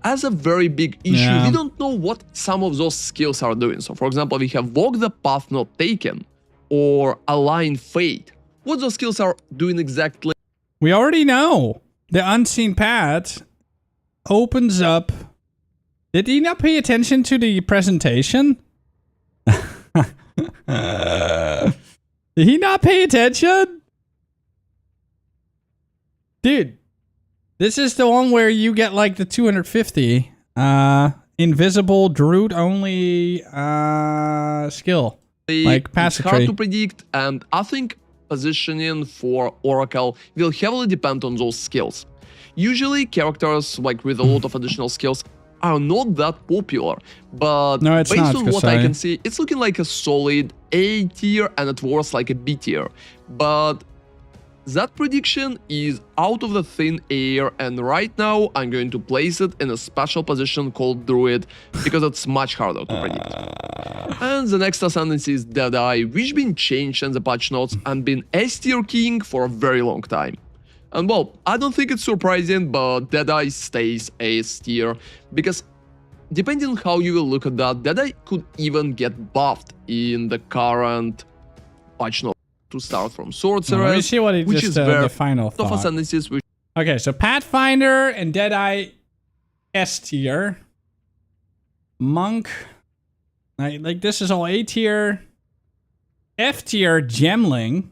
as a very big issue, we don't know what some of those skills are doing. So for example, we have Walk the Path Not Taken or Align Fate. What those skills are doing exactly? We already know. The Unseen Path opens up. Did he not pay attention to the presentation? Did he not pay attention? Dude, this is the one where you get like the 250 invisible Druid only skill. Like it's hard to predict, and I think positioning for Oracle will heavily depend on those skills. Usually characters like with a lot of additional skills are not that popular, but based on what I can see, it's looking like a solid A tier and at worst like a B tier. But that prediction is out of the thin air, and right now I'm going to place it in a special position called Druid, because it's much harder to predict. And the next ascendancy is Deadeye, which been changed in the patch notes and been S tier king for a very long time. And well, I don't think it's surprising, but Deadeye stays S tier, because depending on how you will look at that, Deadeye could even get buffed in the current patch note to start from Sorcerer, let me see what he which just is very the final thought. Ascendancies which... Okay, so Pathfinder and Deadeye S tier. Monk, like this is all A tier. F tier Gemling.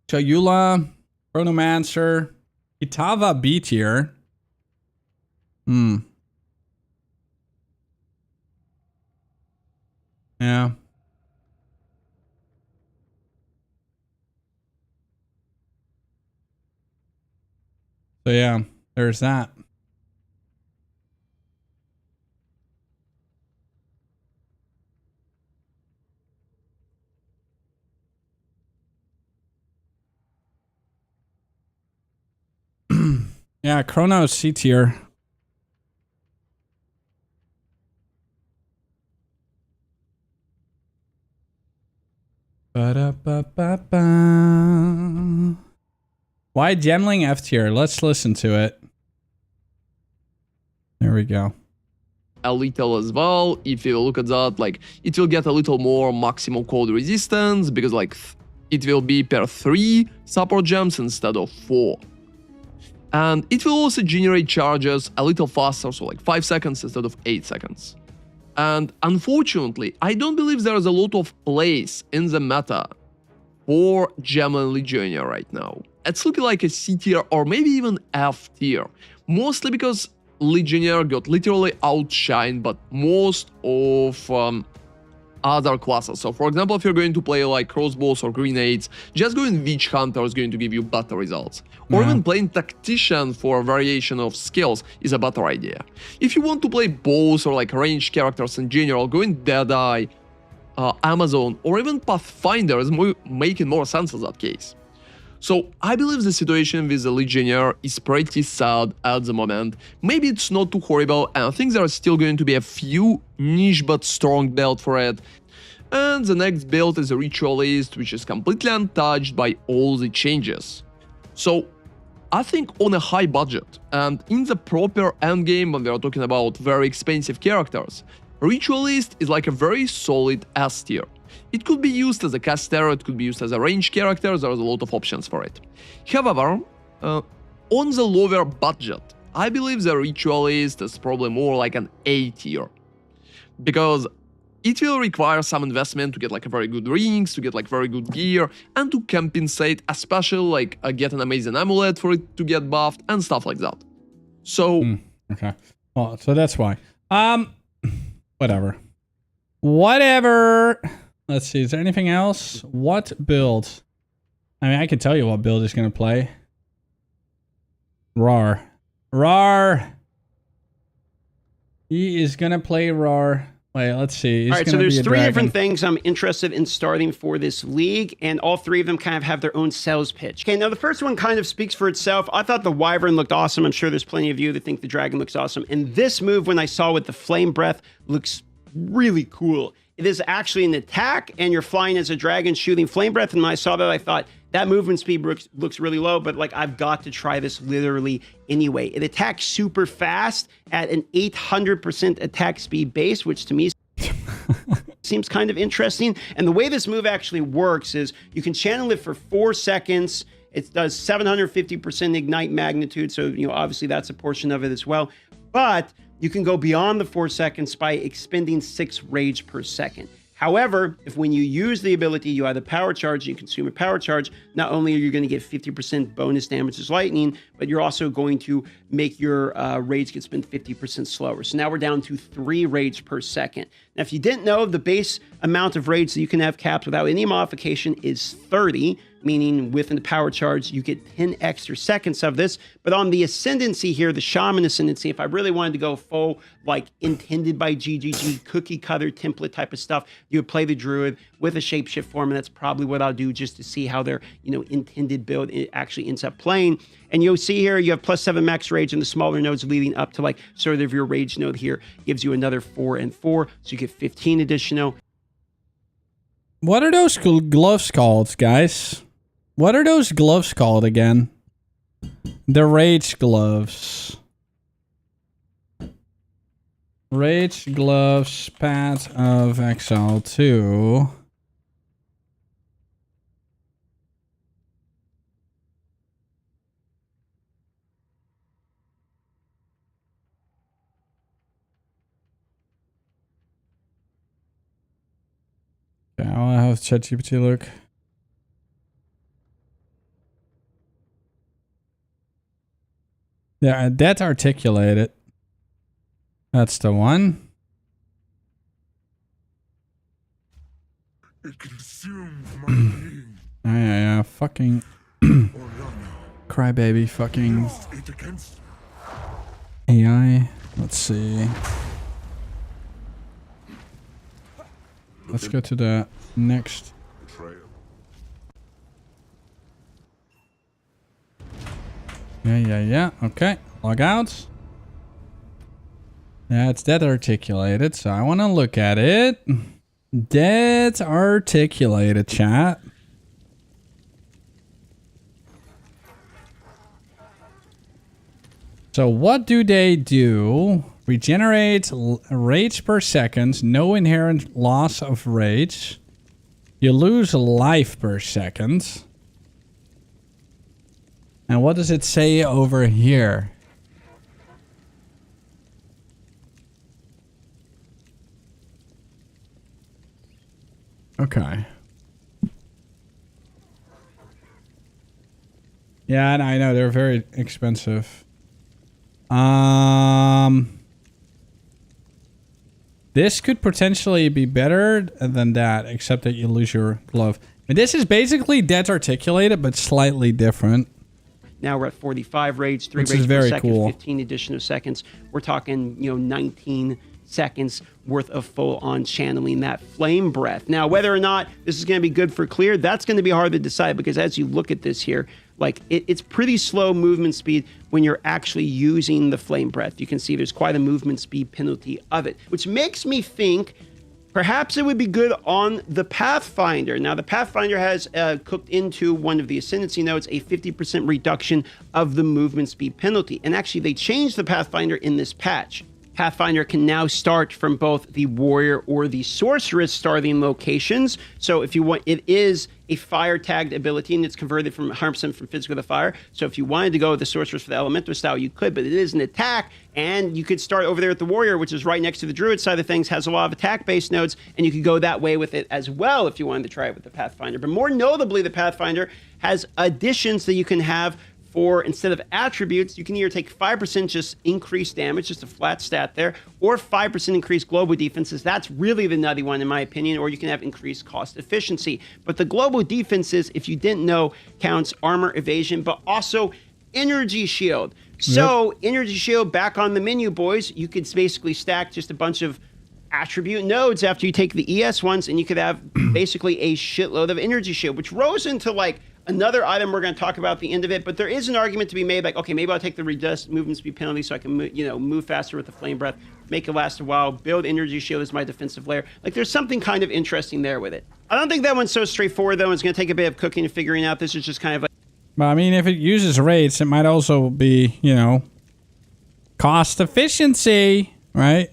Chayula, Chronomancer, Itava B tier. Yeah. So yeah, there's that. Yeah, Chrono's C tier. Ba-da-ba-ba-ba. Why Gemling F tier? Let's listen to it. There we go. A little as well, if you look at that, like it will get a little more maximum cold resistance, because like it will be per 3 support gems instead of 4. And it will also generate charges a little faster, so like 5 seconds instead of 8 seconds. And unfortunately, I don't believe there is a lot of place in the meta for Gemling Legionnaire right now. It's looking like a C tier or maybe even F tier, mostly because Legionnaire got literally outshined, but most of other classes. So for example, if you're going to play like crossbows or grenades, just going Witch Hunter is going to give you better results. Or even playing Tactician for a variation of skills is a better idea. If you want to play bows or like ranged characters in general, going Deadeye, Amazon, or even Pathfinder is making more sense in that case. So I believe the situation with the Legionnaire is pretty sad at the moment. Maybe it's not too horrible, and I think there are still going to be a few niche but strong builds for it. And the next build is a Ritualist, which is completely untouched by all the changes. So I think on a high budget and in the proper endgame when we are talking about very expensive characters, Ritualist is like a very solid S tier. It could be used as a caster, it could be used as a ranged character, there's a lot of options for it. However, on the lower budget, I believe the Ritualist is probably more like an A tier. Because it will require some investment to get like a very good rings, to get like very good gear, and to compensate, especially like get an amazing amulet for it to get buffed and stuff like that. So... Okay. Well, so that's why. Whatever. Let's see, is there anything else? What build? I mean, I can tell you what build is going to play. Rar. He is going to play Rar. Wait, let's see. All right, so there's three different things I'm interested in starting for this league, and all three of them kind of have their own sales pitch. Okay, now the first one kind of speaks for itself. I thought the Wyvern looked awesome. I'm sure there's plenty of you that think the Dragon looks awesome. And this move, when I saw with the Flame Breath, looks really cool. It is actually an attack, and you're flying as a dragon shooting Flame Breath, and when I saw that, I thought, that movement speed looks really low, but like I've got to try this literally anyway. It attacks super fast at an 800% attack speed base, which to me seems kind of interesting. And the way this move actually works is you can channel it for 4 seconds. It does 750% ignite magnitude, so obviously that's a portion of it as well. But you can go beyond the 4 seconds by expending 6 rage per second. However, if when you use the ability, you either power charge, you consume a power charge, not only are you going to get 50% bonus damage as lightning, but you're also going to make your rage get spent 50% slower. So now we're down to 3 rage per second. Now, if you didn't know, the base amount of rage that you can have capped without any modification is 30, meaning within the power charge, you get 10 extra seconds of this. But on the Ascendancy here, the Shaman Ascendancy, if I really wanted to go full, like intended by GGG, cookie cutter template type of stuff, you would play the Druid with a shapeshift form, and that's probably what I'll do just to see how their, intended build it actually ends up playing. And you'll see here, you have +7 max rage, and the smaller nodes leading up to like sort of your rage node here gives you another 4 and 4, so you get 15 additional. What are those gloves called, guys? What are those gloves called again? The Rage Gloves. Rage Gloves, Path of Exile 2. Okay, I'll have ChatGPT look. Yeah, that's articulated. That's the one. It consumes my being. Yeah, fucking crybaby, fucking AI. Let's see. Let's go to the next. Yeah. Okay. Log out. Yeah, it's dead articulated, so I want to look at it. Dead articulated, chat. So what do they do? Regenerate rage per second. No inherent loss of rage. You lose life per second. And what does it say over here? Okay. Yeah, I know they're very expensive. This could potentially be better than that, except that you lose your glove. And this is basically Dead's Articulated, but slightly different. Now we're at 45 raids, 3 Which raids is per very second, cool. 15 additional seconds. We're talking, 19 seconds worth of full-on channeling that flame breath. Now, whether or not this is going to be good for clear, that's going to be hard to decide, because as you look at this here, like it's pretty slow movement speed when you're actually using the flame breath. You can see there's quite a movement speed penalty of it, which makes me think perhaps it would be good on the Pathfinder. Now, the Pathfinder has cooked into one of the Ascendancy nodes a 50% reduction of the movement speed penalty. And actually, they changed the Pathfinder in this patch. Pathfinder can now start from both the Warrior or the Sorceress starting locations. So if you want, it is a fire tagged ability, and it's converted from 100% from physical to fire. So if you wanted to go with the Sorceress for the Elemental style, you could, but it is an attack, and you could start over there at the Warrior, which is right next to the Druid side of things, has a lot of attack-based nodes, and you could go that way with it as well if you wanted to try it with the Pathfinder. But more notably, the Pathfinder has additions that you can have for, instead of attributes, you can either take 5% just increased damage, just a flat stat there, or 5% increased global defenses. That's really the nutty one, in my opinion, or you can have increased cost efficiency. But the global defenses, if you didn't know, counts armor, evasion, but also energy shield. So, energy shield back on the menu, boys. You could basically stack just a bunch of attribute nodes after you take the ES ones, and you could have basically a shitload of energy shield, which rose into like another item we're going to talk about at the end of it. But there is an argument to be made, like, okay, maybe I'll take the reduced movement speed penalty so I can move faster with the flame breath, make it last a while, build energy shield as my defensive layer. Like, there's something kind of interesting there with it. I don't think that one's so straightforward, though. It's going to take a bit of cooking and figuring out. This is just kind of like, But I mean, if it uses rates, it might also be, cost efficiency, right?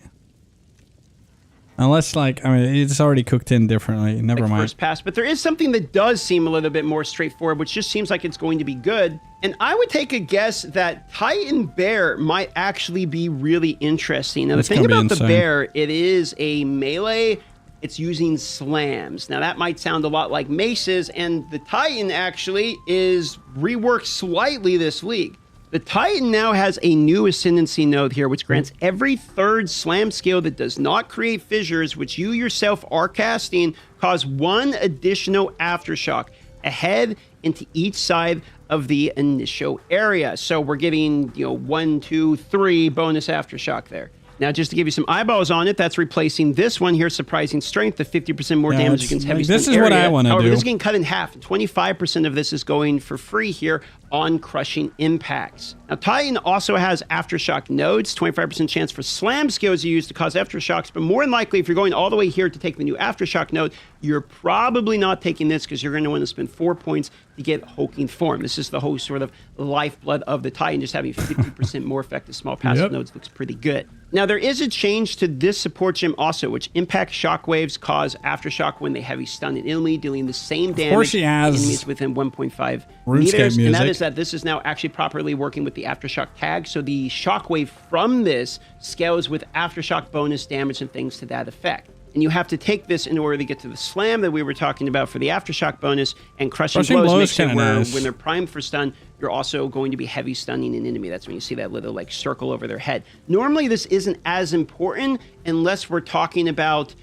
Unless, like, I mean, it's already cooked in differently. Never mind. First pass. But there is something that does seem a little bit more straightforward, which just seems like it's going to be good. And I would take a guess that Titan Bear might actually be really interesting. Now, the thing about the Bear, it is a melee. It's using slams. Now, that might sound a lot like maces, and the Titan actually is reworked slightly this league. The Titan now has a new Ascendancy node here, which grants every third slam skill that does not create fissures, which you yourself are casting, cause 1 additional aftershock ahead into each side of the initial area. So we're getting, 1, 2, 3 bonus aftershock there. Now, just to give you some eyeballs on it, that's replacing this one here, Surprising Strength, the 50% more damage against heavy stun area. This is what I want to do. This is getting cut in half. 25% of this is going for free here on Crushing Impacts. Now, Titan also has Aftershock nodes, 25% chance for slam skills you use to cause Aftershocks, but more than likely, if you're going all the way here to take the new Aftershock node, you're probably not taking this because you're going to want to spend 4 points to get Hulking Form. This is the whole sort of lifeblood of the Titan, just having 50% more effective small passive nodes looks pretty good. Now, there is a change to this support gem also, which impact shockwaves cause aftershock when they heavy stun an enemy, dealing the same damage to enemies within 1.5 meters. And that is that this is now actually properly working with the aftershock tag. So the shockwave from this scales with aftershock bonus damage and things to that effect. And you have to take this in order to get to the slam that we were talking about for the aftershock bonus, and crushing blows makes it where when they're primed for stun, you're also going to be heavy stunning an enemy. That's when you see that little like circle over their head. Normally this isn't as important unless we're talking about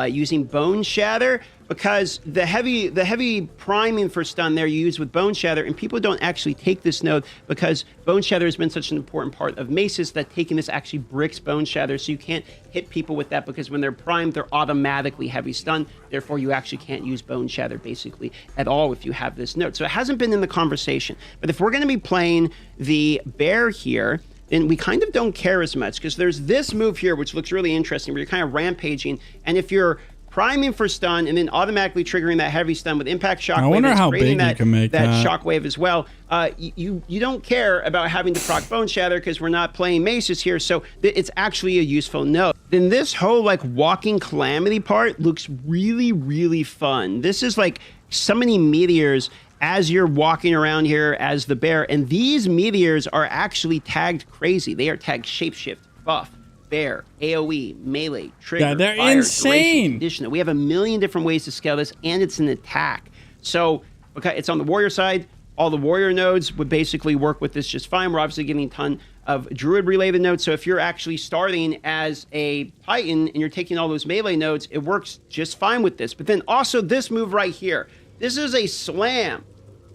using Bone Shatter, because the heavy priming for stun there you use with Bone Shatter, and people don't actually take this node because Bone Shatter has been such an important part of maces that taking this actually bricks Bone Shatter, so you can't hit people with that because when they're primed, they're automatically heavy stun. Therefore, you actually can't use Bone Shatter basically at all if you have this node. So it hasn't been in the conversation. But if we're going to be playing the Bear here, then we kind of don't care as much because there's this move here which looks really interesting where you're kind of rampaging, and if you're priming for stun and then automatically triggering that heavy stun with impact shockwave, I wonder how big you can make that shockwave as well. You don't care about having to proc Bone Shatter because we're not playing maces here, so it's actually a useful node. Then this whole like walking calamity part looks really, really fun. This is like summoning meteors as you're walking around here as the Bear, and these meteors are actually tagged crazy. They are tagged Shapeshift, Buff, Bear, AoE, Melee, Trigger, yeah, they're Fire, insane. Conditional. We have a million different ways to scale this, and it's an attack. So, okay, it's on the warrior side. All the warrior nodes would basically work with this just fine. We're obviously getting a ton of Druid related nodes. So if you're actually starting as a Titan and you're taking all those melee nodes, it works just fine with this. But then also this move right here, this is a slam,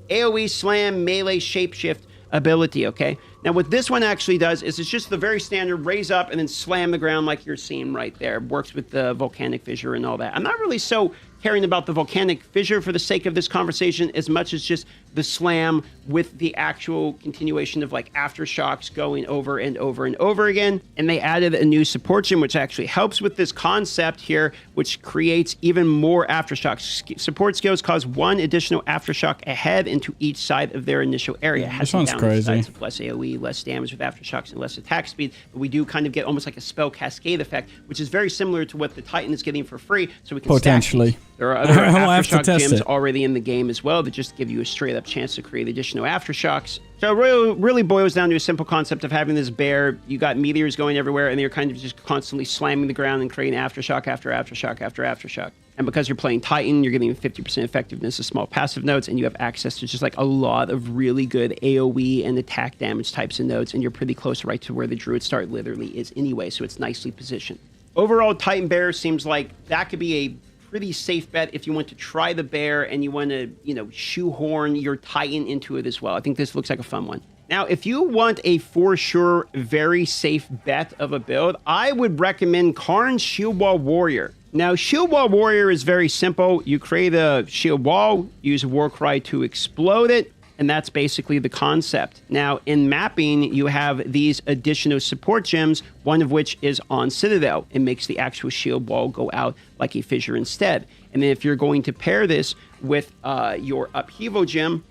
AoE slam melee shapeshift ability, okay? Now what this one actually does is it's just the very standard raise up and then slam the ground like you're seeing right there. Works with the volcanic fissure and all that. I'm not really so caring about the volcanic fissure for the sake of this conversation as much as just the slam with the actual continuation of like aftershocks going over and over and over again. And they added a new support gem, which actually helps with this concept here, which creates even more aftershocks. Support skills cause 1 additional aftershock ahead into each side of their initial area. This sounds crazy. Of less AoE, less damage with aftershocks, and less attack speed. But we do kind of get almost like a spell cascade effect, which is very similar to what the Titan is getting for free. So we can potentially. Stack there are other aftershock gems already in the game as well that just give you a straight up chance to create additional aftershocks. So it really boils down to a simple concept of having this bear. You got meteors going everywhere, and you're kind of just constantly slamming the ground and creating aftershock after aftershock after aftershock. And because you're playing Titan, you're getting 50% effectiveness of small passive nodes, and you have access to just like a lot of really good AoE and attack damage types of nodes, and you're pretty close right to where the Druid start literally is anyway, so it's nicely positioned. Overall, Titan Bear seems like that could be a pretty safe bet if you want to try the bear and you want to, you know, shoehorn your Titan into it as well. I think this looks like a fun one. Now, if you want a for sure very safe bet of a build, I would recommend Karn's Shield Wall Warrior. Now, Shield Wall Warrior is very simple. You create a shield wall, use a war cry to explode it, and that's basically the concept. Now, in mapping, you have these additional support gems, one of which is on Citadel. It makes the actual shield wall go out like a fissure instead. And then if you're going to pair this with your Upheaval gem...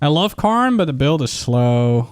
I love Karn, but the build is slow.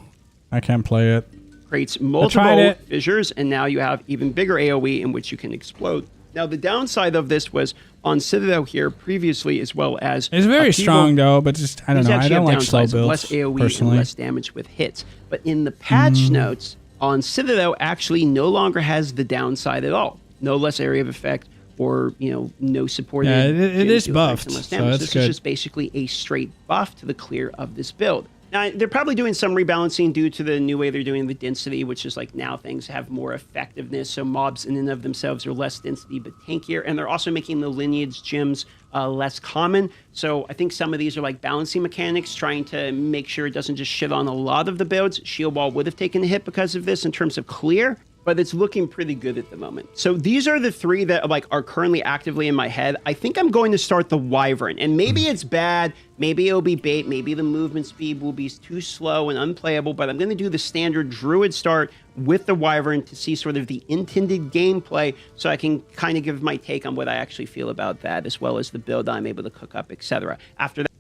I can't play it. Creates multiple fissures, and now you have even bigger AoE in which you can explode. Now, the downside of this was on Citadel here previously, as well as... It's very strong, though, but just, I don't know. I don't like slow builds, less AoE personally. and less damage with hits. But in the patch notes, on Citadel actually no longer has the downside at all. No less area of effect or, you know, no support. Yeah, it is buffed, so that's this good. is just basically a straight buff to the clear of this build. Now, they're probably doing some rebalancing due to the new way they're doing the density, which is like now things have more effectiveness. So mobs in and of themselves are less density, but tankier. And they're also making the lineage gems less common. So I think some of these are like balancing mechanics, trying to make sure it doesn't just shit on a lot of the builds. Shield Wall would have taken a hit because of this in terms of clear, but it's looking pretty good at the moment. So these are the 3 that like are currently actively in my head. I think I'm going to start the Wyvern, and maybe it's bad, maybe it'll be bait, maybe the movement speed will be too slow and unplayable, but I'm going to do the standard Druid start with the Wyvern to see sort of the intended gameplay, so I can kind of give my take on what I actually feel about that, as well as the build I'm able to cook up, etc. After that,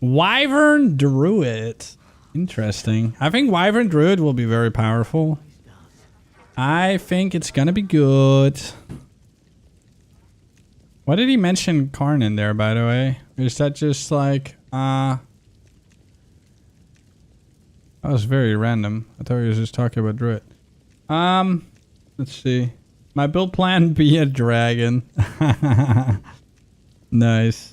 Wyvern Druid. Interesting. I think Wyvern Druid will be very powerful. I think it's gonna be good. Why did he mention Karn in there, by the way? Is that just like, that was very random. I thought he was just talking about Druid. Let's see. My build plan, be a dragon. Nice.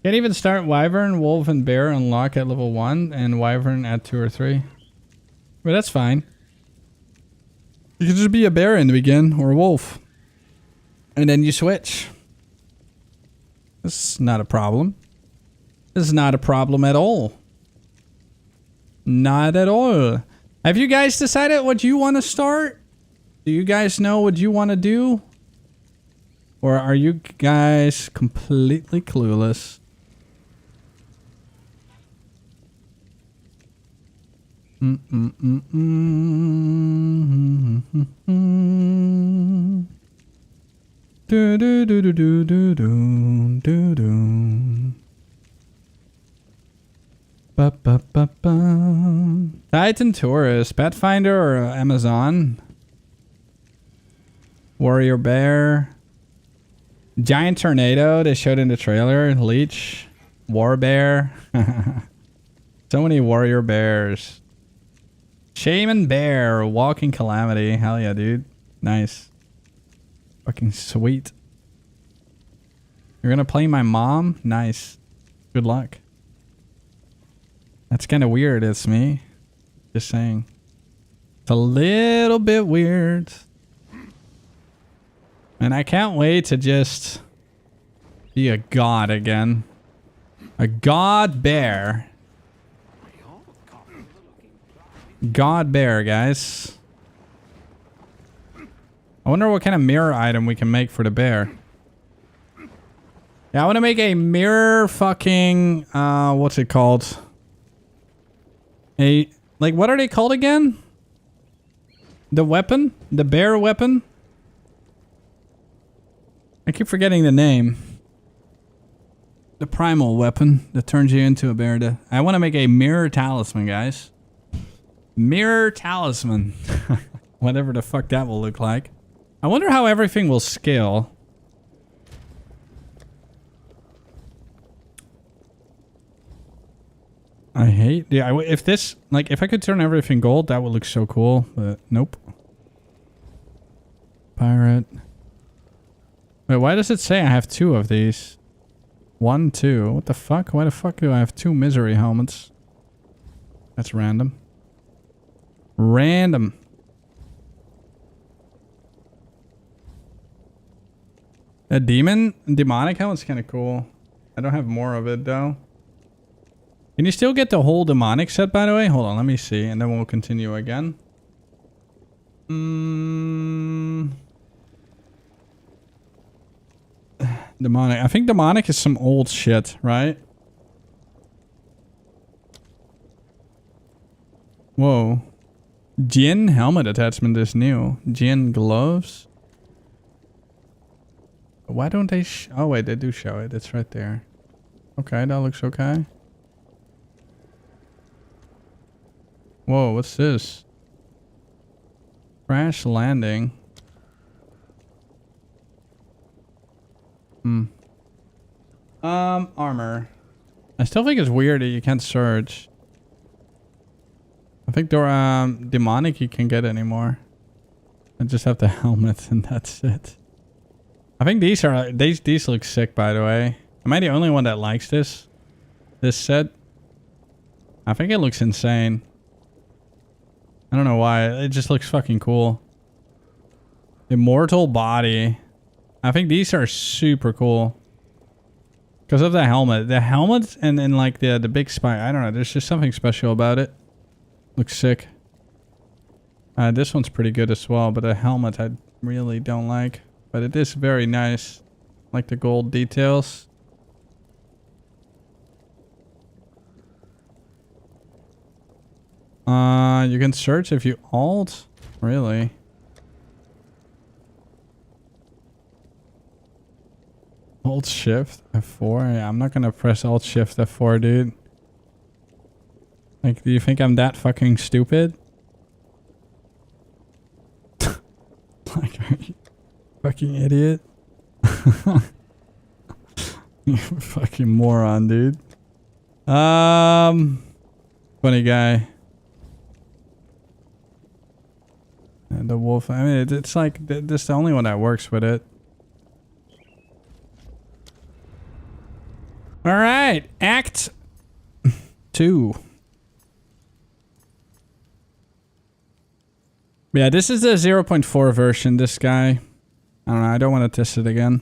Can't even start Wyvern, Wolf, and Bear unlock at level 1, and Wyvern at 2 or 3. But that's fine. You can just be a Bear in the beginning, or a Wolf. And then you switch. This is not a problem. This is not a problem at all. Not at all. Have you guys decided what you want to start? Do you guys know what you want to do? Or are you guys completely clueless? Do do do do do do do do. Ba ba ba ba. Titan Tourist, Pathfinder or Amazon? Warrior Bear. Giant Tornado, they showed in the trailer. Leech. War Bear. So many Warrior Bears. Shaman Bear, Walking Calamity. Hell yeah, dude. Nice. Fucking sweet. You're gonna play my mom? Nice. Good luck. That's kind of weird. It's me. Just saying. It's a little bit weird. And I can't wait to just be a god again. A god bear. God bear, guys. I wonder what kind of mirror item we can make for the bear. Yeah, I want to make a mirror fucking... what's it called? Like, what are they called again? The weapon? The bear weapon? I keep forgetting the name. The primal weapon that turns you into a bear. I want to make a mirror talisman, guys. Mirror talisman. Whatever the fuck that will look like. I wonder how everything will scale. I hate... Yeah, if this... Like, if I could turn everything gold, that would look so cool. But, nope. Pirate. Wait, why does it say I have 2 of these? 1, 2. What the fuck? Why the fuck do I have 2 misery helmets? That's random. Random. A demonic helmet's kind of cool. I don't have more of it, though. Can you still get the whole demonic set, by the way? Hold on, let me see, and then we'll continue again. Demonic. I think demonic is some old shit, right? Whoa. Jin helmet attachment is new. Jin gloves. Why don't they oh wait, they do show it. It's right there. Okay, that looks okay. Whoa, what's this? Crash landing. Armor. I still think it's weird that you can't search. I think demonic you can get anymore. I just have the helmet and that's it. I think these are these look sick, by the way. Am I the only one that likes this set? I think it looks insane. I don't know why. It just looks fucking cool. Immortal body. I think these are super cool. Because of the helmet. The helmet and like the big spike. I don't know. There's just something special about it. Looks sick. This one's pretty good as well. But the helmet I really don't like. But it is very nice. Like the gold details. You can search if you alt? Really? Alt shift F4? Yeah, I'm not gonna press alt shift F4, dude. Like, do you think I'm that fucking stupid? Like, are you fucking idiot? You fucking moron, dude. Funny guy. And the wolf. I mean, it's like this is the only one that works with it. All right, Act 2. Yeah, this is the 0.4 version. This guy. I don't know. I don't want to test it again.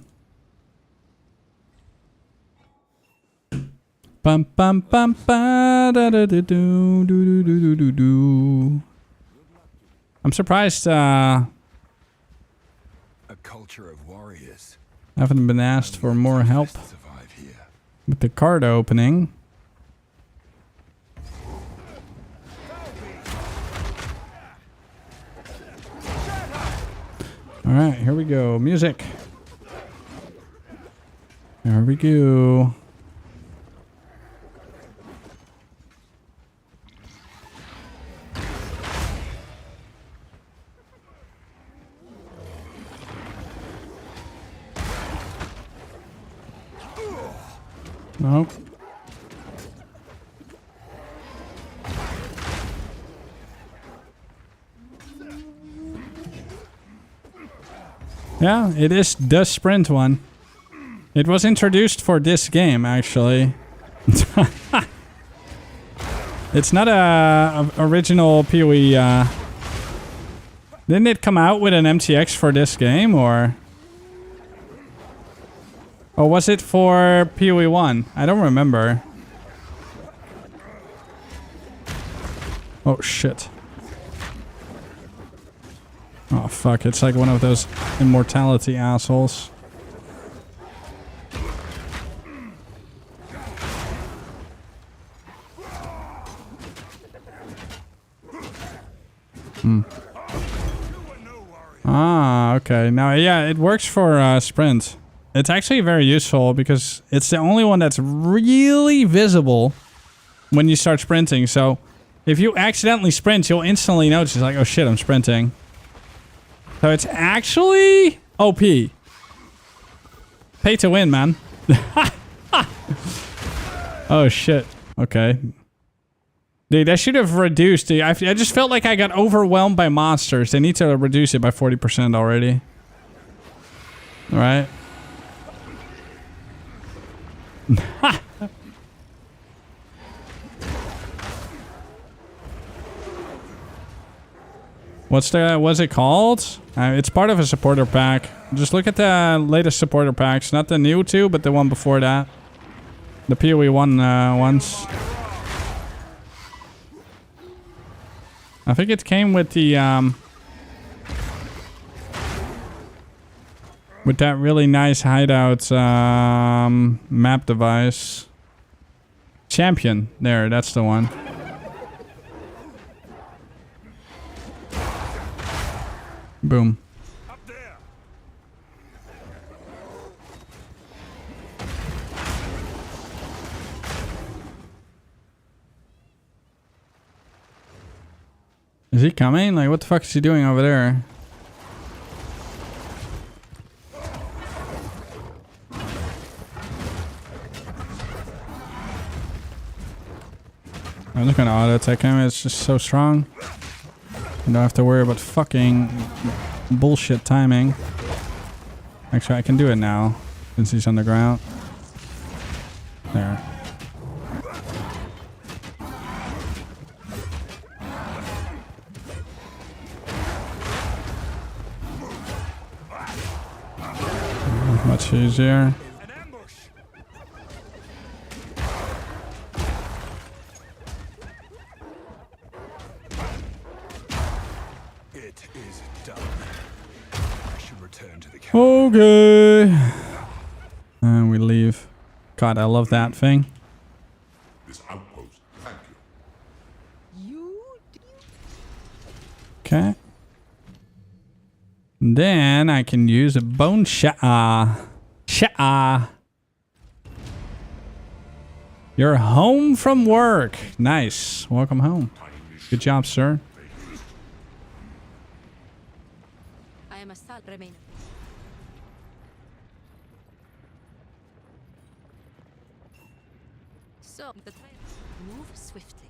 Bum bum bum ba da da da do do do do do do. I'm surprised. A culture of warriors. I haven't been asked for more help with the card opening. All right, here we go. Music. There we go. Nope. Yeah, it is the sprint one. It was introduced for this game, actually. It's not a original PoE. Didn't it come out with an MTX for this game, or was it for PoE 1? I don't remember. Oh shit. Oh fuck, it's like one of those immortality assholes. Ah, okay. Now, yeah, it works for sprint. It's actually very useful because it's the only one that's really visible when you start sprinting. So if you accidentally sprint, you'll instantly notice, like, oh shit, I'm sprinting. So it's actually OP. Pay to win, man. Oh shit. Okay. Dude, I should have reduced it. I just felt like I got overwhelmed by monsters. They need to reduce it by 40% already. Alright. What's it called? It's part of a supporter pack. Just look at the latest supporter packs. Not the new two, but the one before that. The PoE 1 ones. I think it came with the with that really nice hideout map device. Champion. There, that's the one. Boom. Is he coming? Like, what the fuck is he doing over there? I'm just gonna auto attack him. It's just so strong. You don't have to worry about fucking bullshit timing. Actually, I can do it now since he's on the ground. There. Much easier. It is done. I should return to the camp. Okay. And we leave. God, I love that thing. This outpost. Thank you. Okay. Then I can use a bone shot. You're home from work. Nice. Welcome home. Good job, sir. I am a salt remainer. So the move swiftly.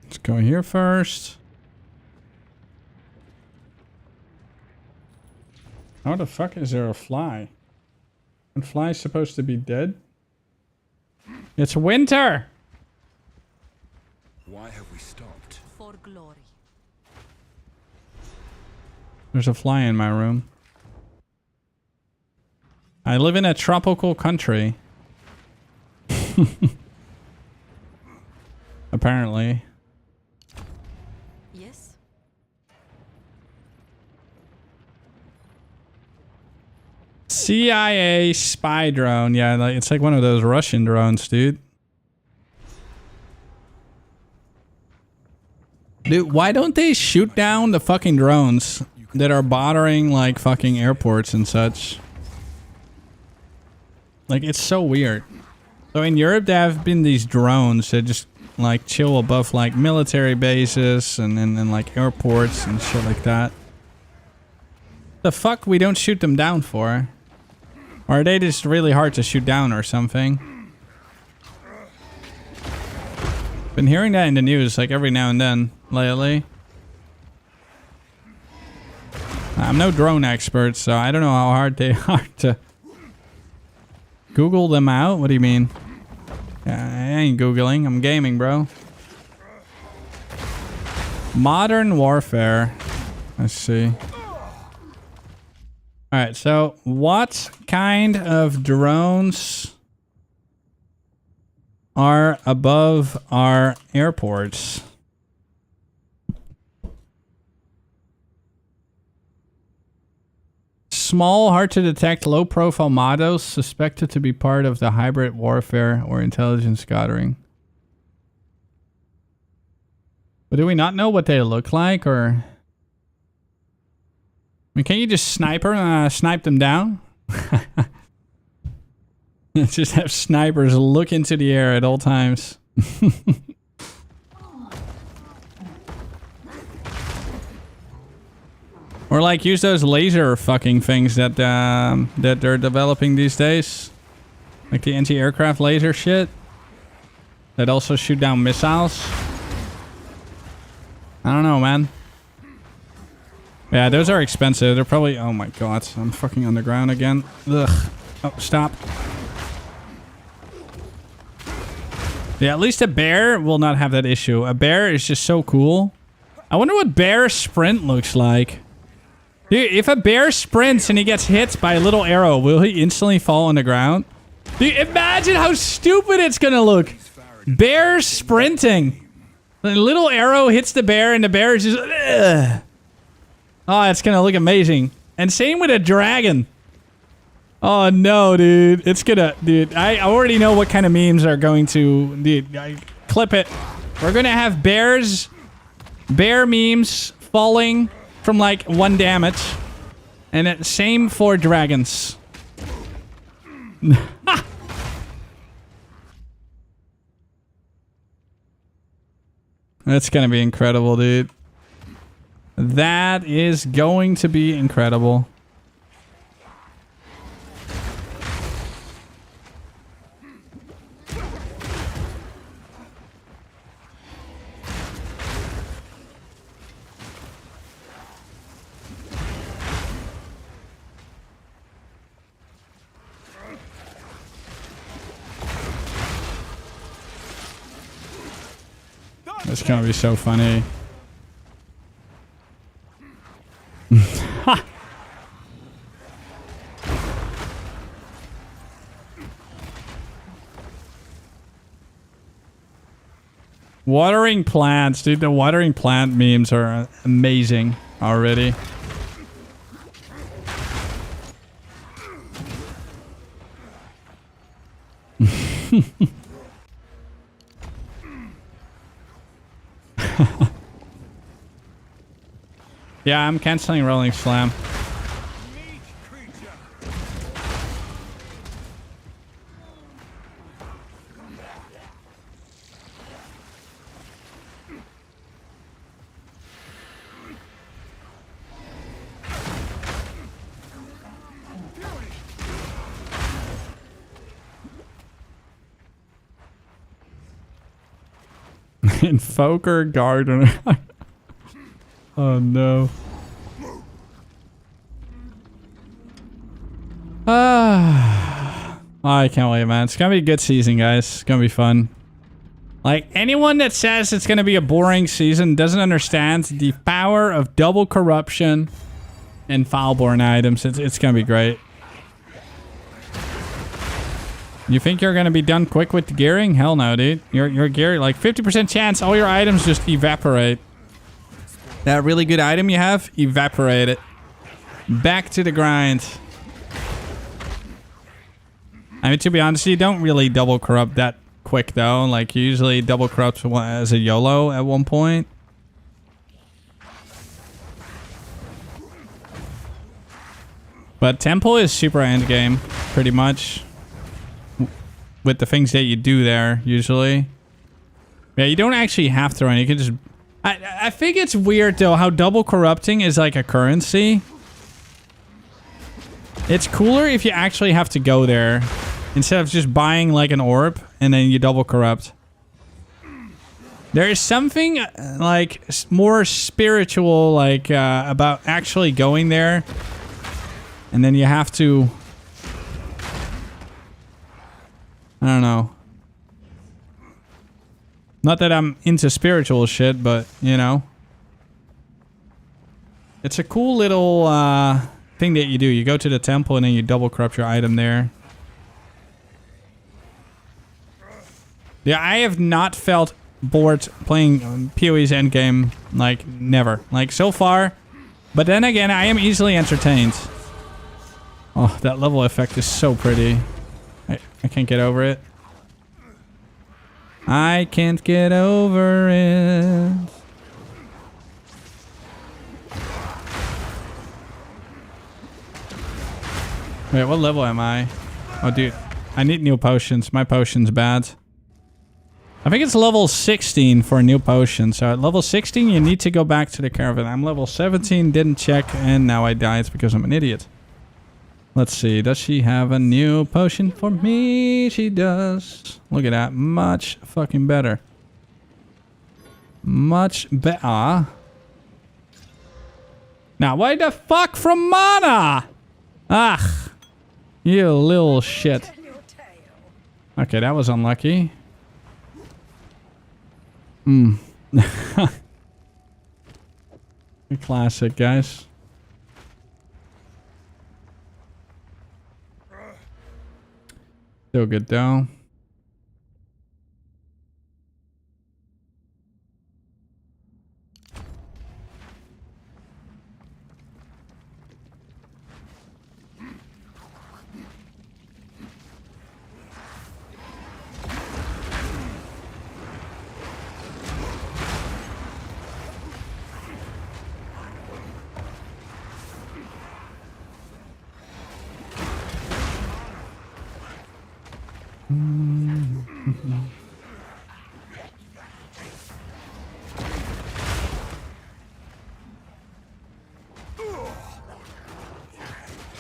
Let's go here first. How the fuck is there a fly? And fly's supposed to be dead? It's winter! Why have we stopped? For glory. There's a fly in my room. I live in a tropical country. Apparently. Yes. CIA spy drone. Yeah, like, it's like one of those Russian drones, dude. Dude, why don't they shoot down the fucking drones that are bothering like fucking airports and such? Like, it's so weird. So in Europe, there have been these drones that just like chill above like military bases and like airports and shit like that. The fuck we don't shoot them down for? Or are they just really hard to shoot down or something? Been hearing that in the news like every now and then lately. I'm no drone expert, so I don't know how hard they are to Google them out. What do you mean? I ain't Googling. I'm gaming, bro. Modern Warfare. Let's see. Alright, so what kind of drones are above our airports? Small, hard-to-detect, low-profile models suspected to be part of the hybrid warfare or intelligence gathering. But do we not know what they look like, or... I mean, can't you just snipe them down? Just have snipers look into the air at all times. Or like use those laser fucking things that that they're developing these days, like the anti-aircraft laser shit that also shoot down missiles. I don't know, man. Yeah, those are expensive. They're probably... Oh my god, I'm fucking on the ground again. Ugh. Oh, stop. Yeah, at least a bear will not have that issue. A bear is just so cool. I wonder what bear sprint looks like. Dude, if a bear sprints and he gets hit by a little arrow, will he instantly fall on the ground? Dude, imagine how stupid it's gonna look. Bear sprinting. The little arrow hits the bear and the bear is just... Ugh. Oh, it's gonna look amazing. And same with a dragon. Oh no, dude. It's gonna... Dude, I already know what kind of memes are going to... Dude, clip it. We're gonna have bears... Bear memes falling from like 1 damage. And it, same for dragons. That's gonna be incredible, dude. That is going to be incredible. It's gonna be so funny. Watering plants, dude. The watering plant memes are amazing already. Yeah, I'm canceling Rolling Slam. Invoker Gardener. Oh no. I can't wait, man. It's gonna be a good season, guys. It's gonna be fun. Like, anyone that says it's gonna be a boring season doesn't understand the power of double corruption and Fileborn items. It's gonna be great. You think you're gonna be done quick with the gearing? Hell no, dude. You're gearing like 50% chance all your items just evaporate. That really good item you have, evaporate it. Back to the grind. I mean, to be honest, you don't really double corrupt that quick though. Like, you usually double corrupt as a YOLO at one point. But Temple is super endgame, pretty much. With the things that you do there, usually. Yeah, you don't actually have to run. You can just... I think it's weird, though, how double corrupting is like a currency. It's cooler if you actually have to go there. Instead of just buying, like, an orb, and then you double corrupt. There is something, like, more spiritual, like, about actually going there. And then you have to... I don't know. Not that I'm into spiritual shit, but, you know. It's a cool little thing that you do. You go to the temple and then you double corrupt your item there. Yeah, I have not felt bored playing PoE's endgame, like, never. Like, so far. But then again, I am easily entertained. Oh, that level effect is so pretty. I can't get over it. I can't get over it. Wait, what level am I? Oh, dude. I need new potions. My potion's bad. I think it's level 16 for a new potion. So at level 16, you need to go back to the caravan. I'm level 17, didn't check, and now I died because I'm an idiot. Let's see. Does she have a new potion for me? She does. Look at that. Much fucking better. Much better. Now, why the fuck from mana? Ugh. You little shit. Okay, that was unlucky. Classic, guys. Still good though.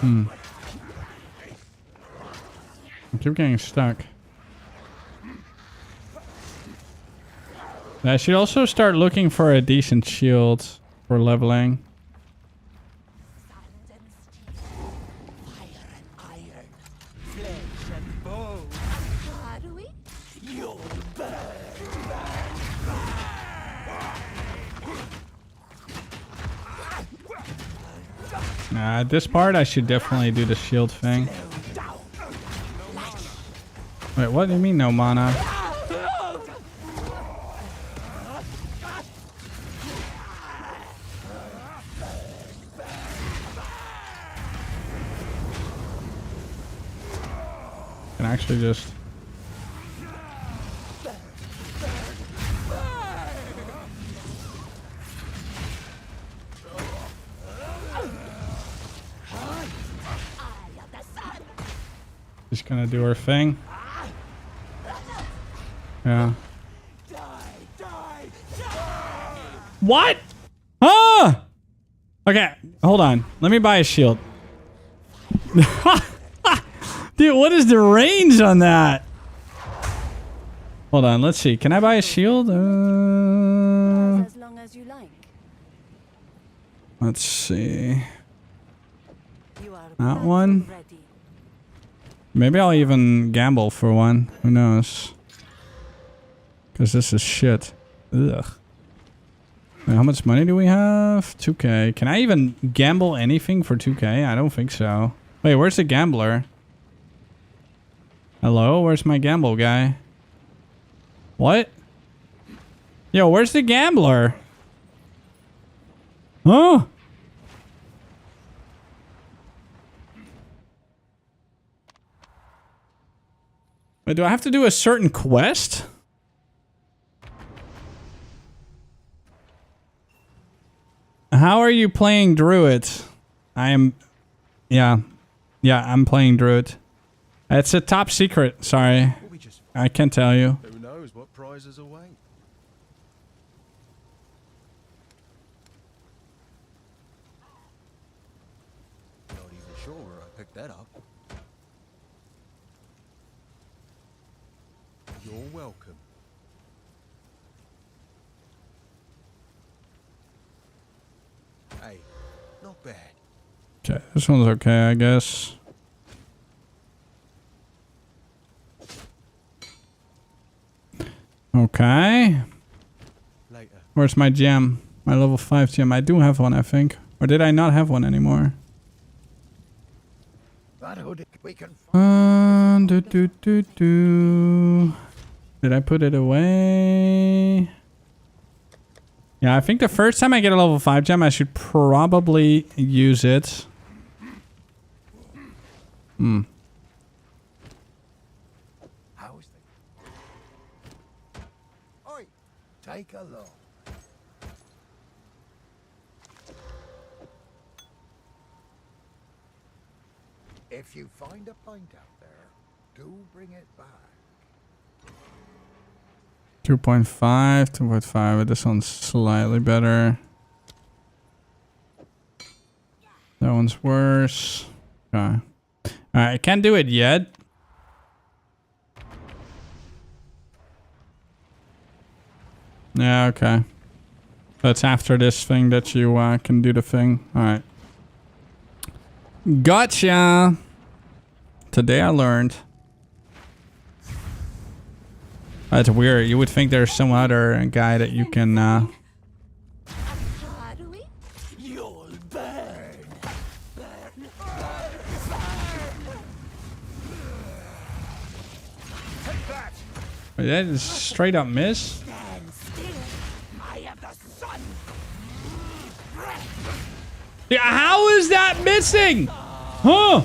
I keep getting stuck. I should also start looking for a decent shield for leveling. At this part, I should definitely do the shield thing. Wait, what do you mean no mana? Can actually just... Just gonna do her thing. Yeah. What? Ah! Okay, hold on. Let me buy a shield. Dude, what is the range on that? Hold on, let's see. Can I buy a shield? As long as you like. Let's see. You are That one? ready. Maybe I'll even gamble for one. Who knows? Because this is shit. Ugh. Wait, how much money do we have? 2k. Can I even gamble anything for 2k? I don't think so. Wait, where's the gambler? Hello? Where's my gamble guy? What? Yo, where's the gambler? Huh? Wait, do I have to do a certain quest? How are you playing Druid? I am... Yeah. Yeah, I'm playing Druid. It's a top secret. Sorry. I can't tell you. Who knows what prizes await? Not even sure where I picked that up. You're welcome. Hey, not bad. Okay, this one's okay, I guess. Okay. Where's my gem? My level 5 gem. I do have one, I think. Or did I not have one anymore? Did I put it away? Yeah, I think the first time I get a level 5 gem, I should probably use it. Hmm. Oi, take a look. If you find a pint out there, do bring it back. 2.5, 2.5. This one's slightly better. That one's worse. Okay. Alright, I can't do it yet. Yeah, okay. That's after this thing that you can do the thing. Alright. Gotcha! Today I learned. That's weird. You would think there's some other guy that you can You'll burn. Take that. Wait, that is straight up miss. Stand still. I am the sun. Yeah, how is that missing? Huh?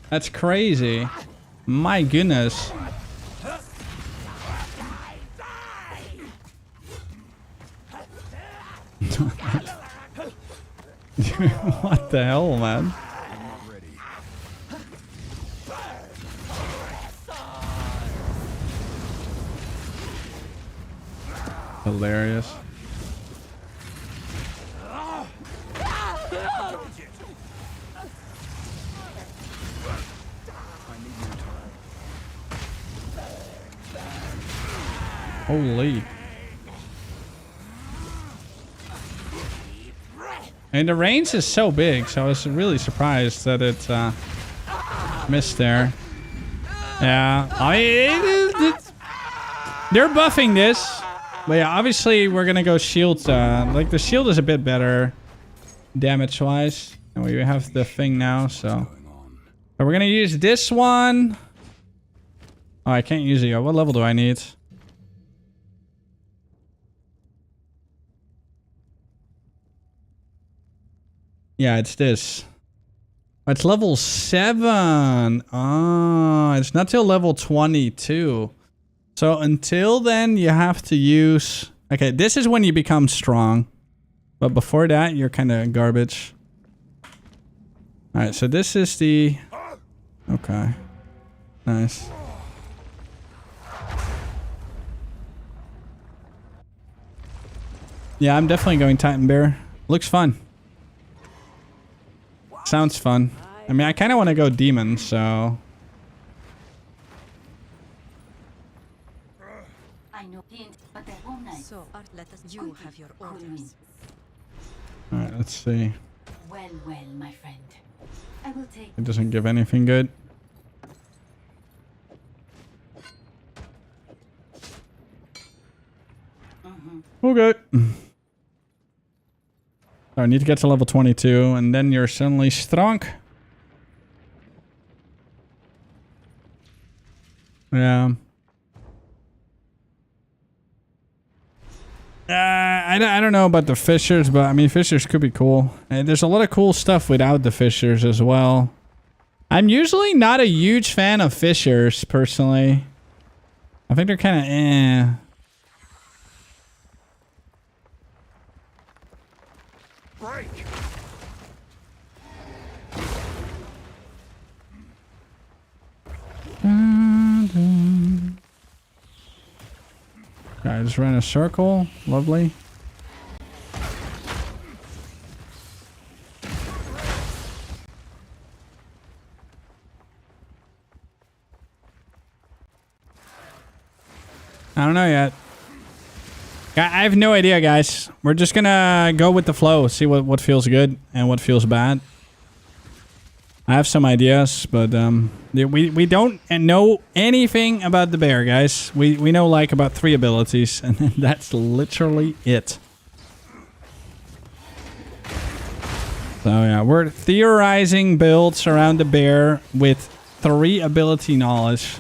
That's crazy. My goodness. What the hell, man? Hilarious. Holy. And the range is so big, so I was really surprised that it missed there. Yeah, they're buffing this. But yeah, obviously we're gonna go shield. Like the shield is a bit better damage-wise. And we have the thing now, so. But we're gonna use this one. Oh, I can't use it yet. What level do I need? Yeah, it's this. It's level 7. Oh, it's not till level 22. So until then, you have to use... Okay, this is when you become strong. But before that, you're kind of garbage. Alright, so this is the... Okay. Nice. Yeah, I'm definitely going Titan Bear. Looks fun. Sounds fun. I mean, I kind of want to go Demon, so... So, let us you have your orders. Alright, let's see. Well, my friend. I will take It doesn't give anything good. Okay. So I need to get to level 22, and then you're suddenly strong. Yeah. I don't know about the fissures, but I mean, fissures could be cool. And there's a lot of cool stuff without the fissures as well. I'm usually not a huge fan of fissures, personally. I think they're kind of eh. Break. Okay, I just ran a circle. Lovely. I don't know yet. I have no idea, guys. We're just gonna go with the flow, see what feels good and what feels bad. I have some ideas, but we don't know anything about the bear, guys. We know like about 3 abilities, and that's literally it. So yeah, we're theorizing builds around the bear with 3 ability knowledge.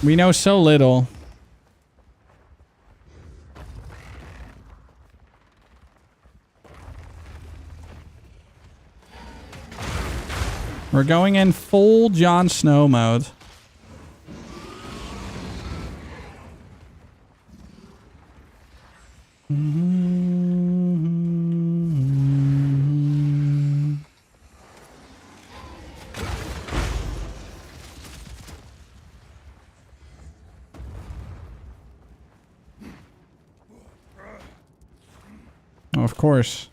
We know so little. We're going in full Jon Snow mode. Of course.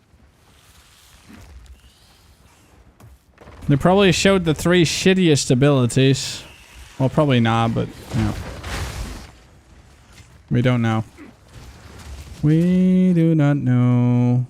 They probably showed the 3 shittiest abilities. Well, probably not, but yeah. We don't know. We do not know.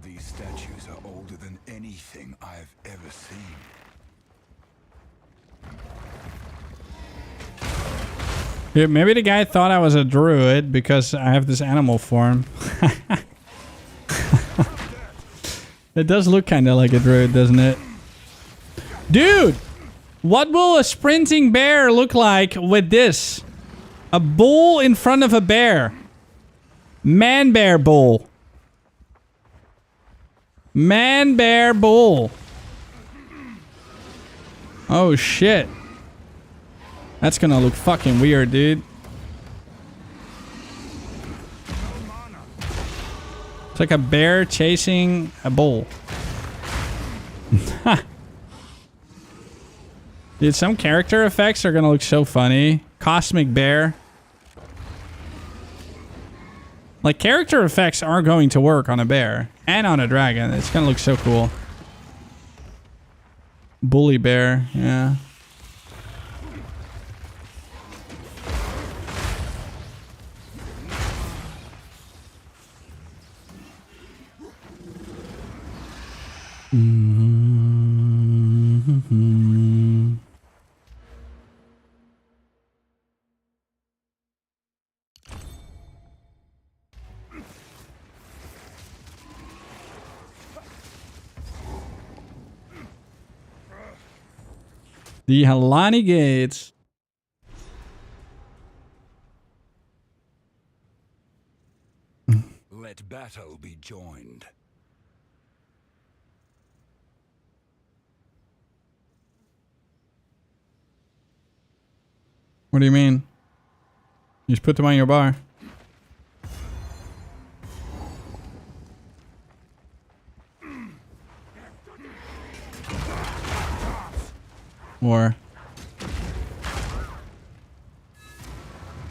These statues are older than anything I've ever seen. Yeah, maybe the guy thought I was a druid because I have this animal form. It does look kind of like a druid, doesn't it? Dude! What will a sprinting bear look like with this? A bull in front of a bear. Man bear bull. Man bear bull. Oh shit. That's gonna look fucking weird, dude. It's like a bear chasing a bull. Dude, some character effects are gonna look so funny. Cosmic bear. Like, character effects are going to work on a bear and on a dragon. It's gonna look so cool. Bully bear, yeah. Mm-hmm. The Halani Gates. Let battle be joined. What do you mean? You just put them on your bar. Or...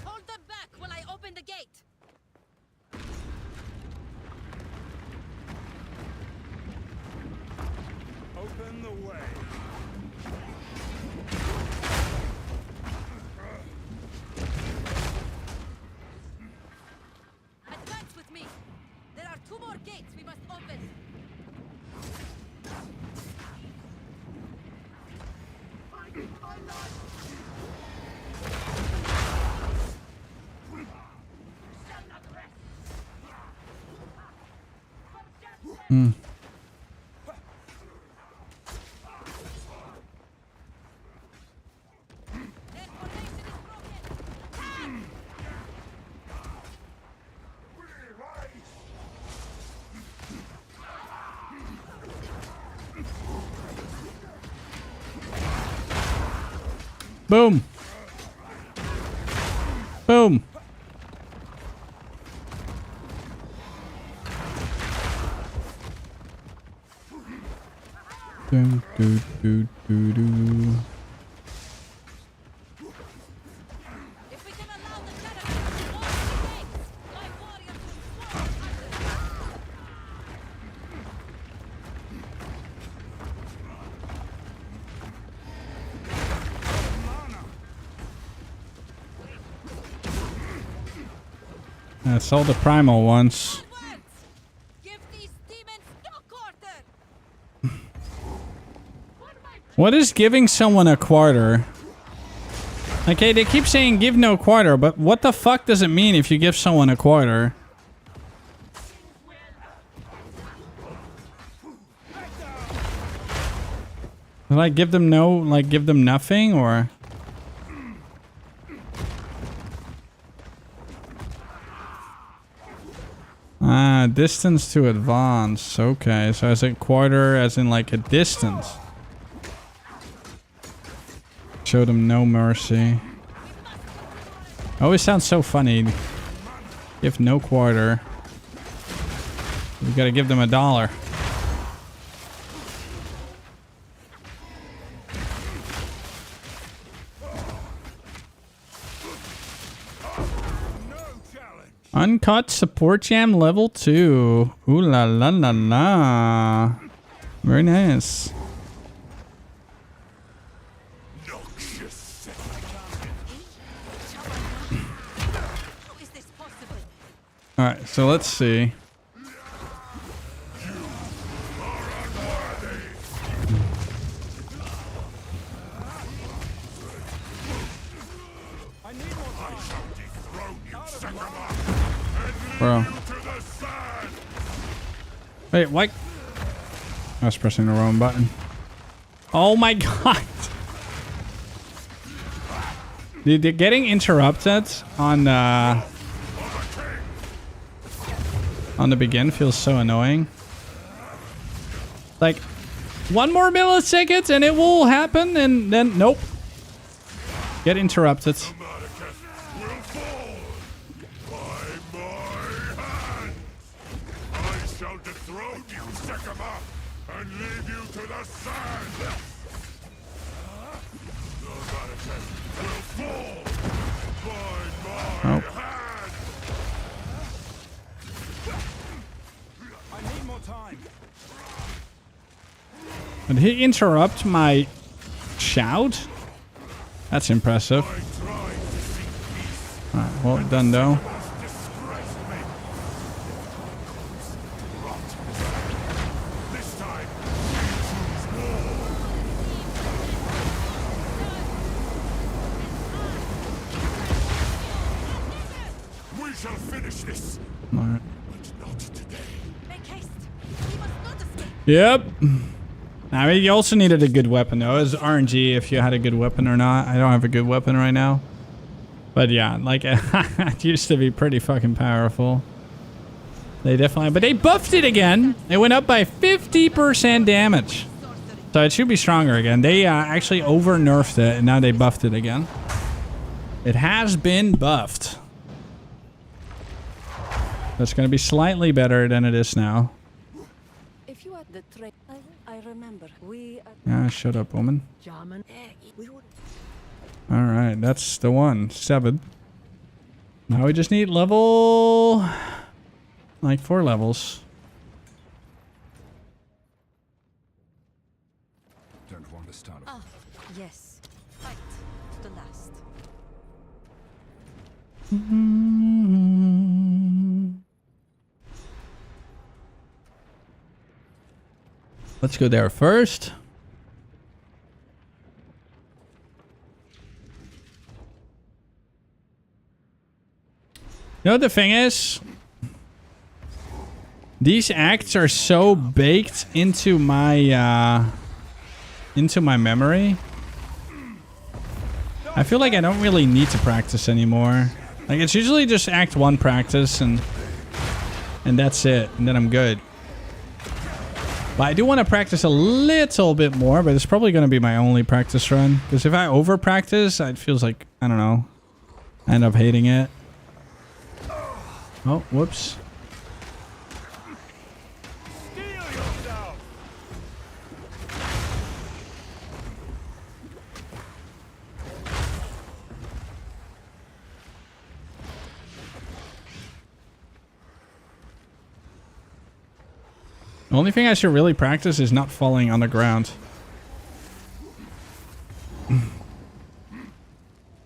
Hold them back while I open the gate. Open the way. Advance with me. There are 2 more gates we must open. Hmm. Boom. Boom. Dun, dun, dun, dun, dun. I sold the primal once. What is giving someone a quarter? Okay, they keep saying give no quarter, but what the fuck does it mean if you give someone a quarter? Like give them no, like give them nothing, or? Ah, distance to advance. Okay, so as a quarter, as in like a distance. Show them no mercy. Always sounds so funny. Give no quarter. You gotta give them $1. Uncut support jam level 2. Ooh la la la la. Very nice. Alright, so let's see. Bro. Wait, what? I was pressing the wrong button. Oh my god. Dude, getting interrupted on the begin feels so annoying. Like, 1 more millisecond and it will happen, and then nope. Get interrupted. Nope. Did he interrupt my shout? That's impressive. Alright, well done though. We shall finish this. Alright. But not today. Make haste. We must not escape. Yep. I mean, you also needed a good weapon though. It was RNG if you had a good weapon or not. I don't have a good weapon right now. But yeah, like it used to be pretty fucking powerful. They definitely, but they buffed it again. It went up by 50% damage. So it should be stronger again. They actually over nerfed it and now they buffed it again. It has been buffed. That's going to be slightly better than it is now. If you are the train, I remember. Ah, shut up, woman. Alright, that's the one. 7. Now we just need level... like 4 levels. Don't want to start. Ah, yes. Fight to the last. Let's go there first. You know what the thing is? These acts are so baked into my memory. I feel like I don't really need to practice anymore. Like it's usually just act 1 practice and that's it, and then I'm good. But I do want to practice a little bit more, but it's probably going to be my only practice run. Because if I over practice, it feels like, I don't know, I end up hating it. Oh, whoops. The only thing I should really practice is not falling on the ground.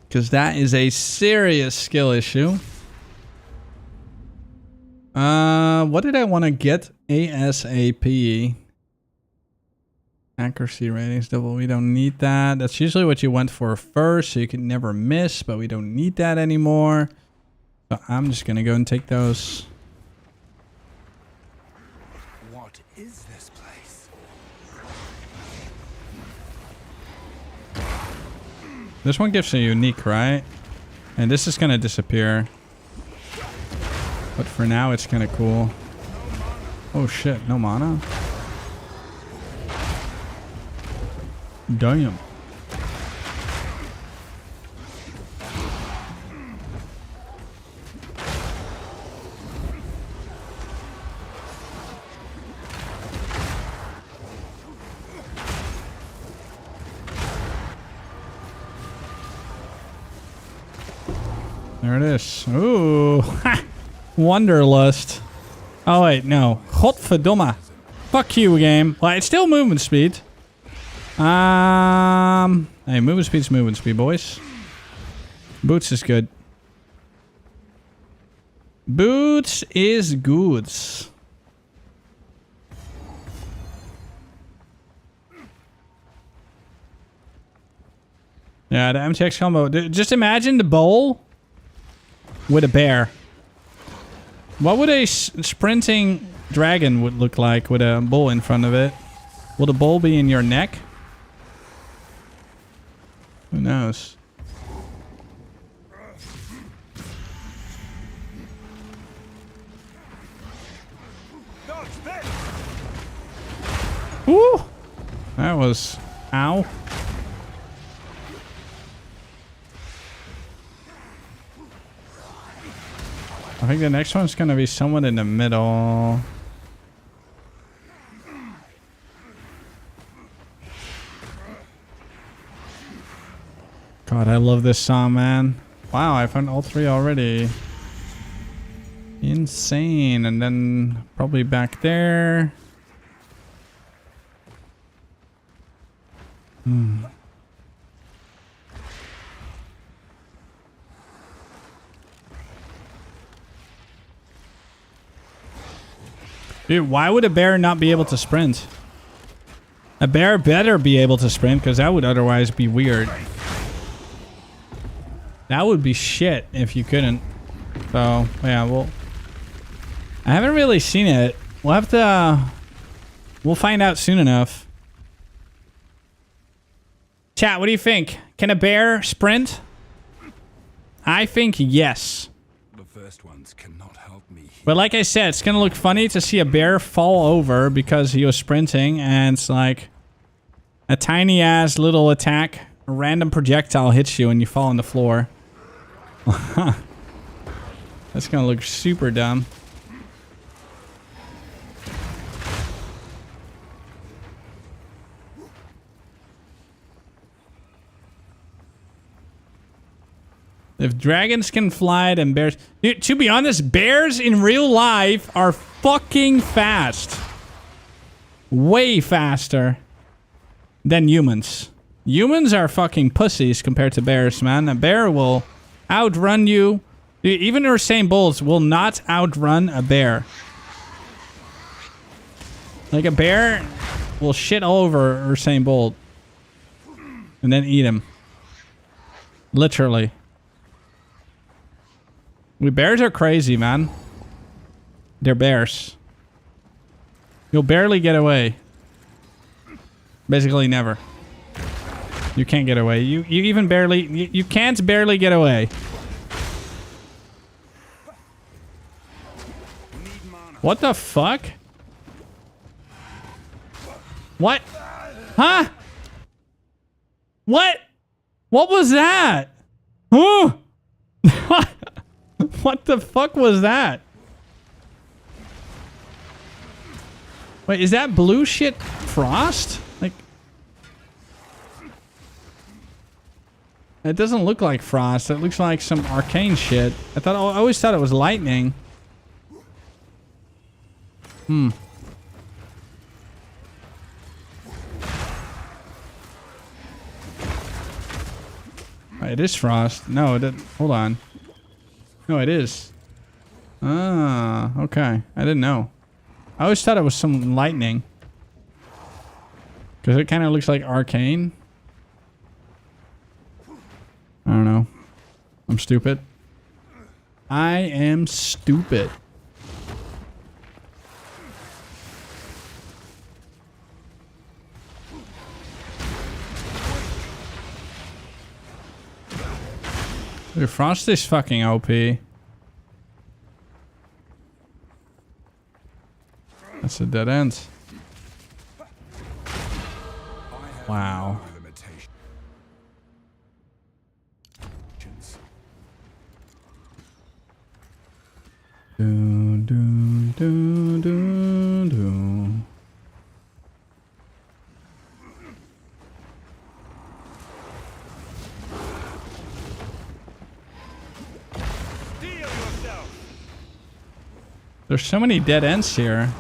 Because that is a serious skill issue. What did I want to get? ASAP. Accuracy ratings double. We don't need that. That's usually what you went for first, so you can never miss, but we don't need that anymore. So I'm just going to go and take those. What is this place? This one gives a unique, right? And this is going to disappear. But for now, it's kind of cool. Oh shit, no mana? Damn. There it is. Ooh. Wanderlust. Oh wait, no. Godverdomme. Fuck you, game. Well, it's still movement speed. Hey, movement speed's movement speed, boys. Boots is good. Boots is good. Yeah, the MTX combo. Just imagine the bowl with a bear. What would a sprinting dragon would look like with a bull in front of it? Will the bull be in your neck? Who knows? Woo! That was... Ow. I think the next one's gonna be somewhat in the middle. God, I love this song, man. Wow, I found all three already. Insane. And then probably back there. Dude, why would a bear not be able to sprint? A bear better be able to sprint, because that would otherwise be weird. That would be shit if you couldn't. So, yeah, well... I haven't really seen it. We'll have to... we'll find out soon enough. Chat, what do you think? Can a bear sprint? I think yes. The first ones cannot help me. But like I said, it's gonna look funny to see a bear fall over because he was sprinting, and it's like a tiny ass little attack, a random projectile hits you and you fall on the floor. That's gonna look super dumb. If dragons can fly, then bears... Dude, to be honest, bears in real life are fucking fast. Way faster than humans. Humans are fucking pussies compared to bears, man. A bear will outrun you. Dude, even Usain Bolt will not outrun a bear. Like, a bear will shit all over Usain Bolt and then eat him. Literally. Bears are crazy, man. They're bears. You'll barely get away. Basically never. You can't get away. You even barely... You can't barely get away. What the fuck? What? Huh? What? What was that? Huh? What the fuck was that? Wait, is that blue shit frost? Like... It doesn't look like frost. It looks like some arcane shit. I always thought it was lightning. It is frost. No, hold on. No, it is. Ah, okay. I didn't know. I always thought it was some lightning. Because it kind of looks like arcane. I don't know. I'm stupid. I am stupid. Dude, Frost is fucking OP. That's a dead end. Wow. Do, do, do, do, do. There's so many dead ends here.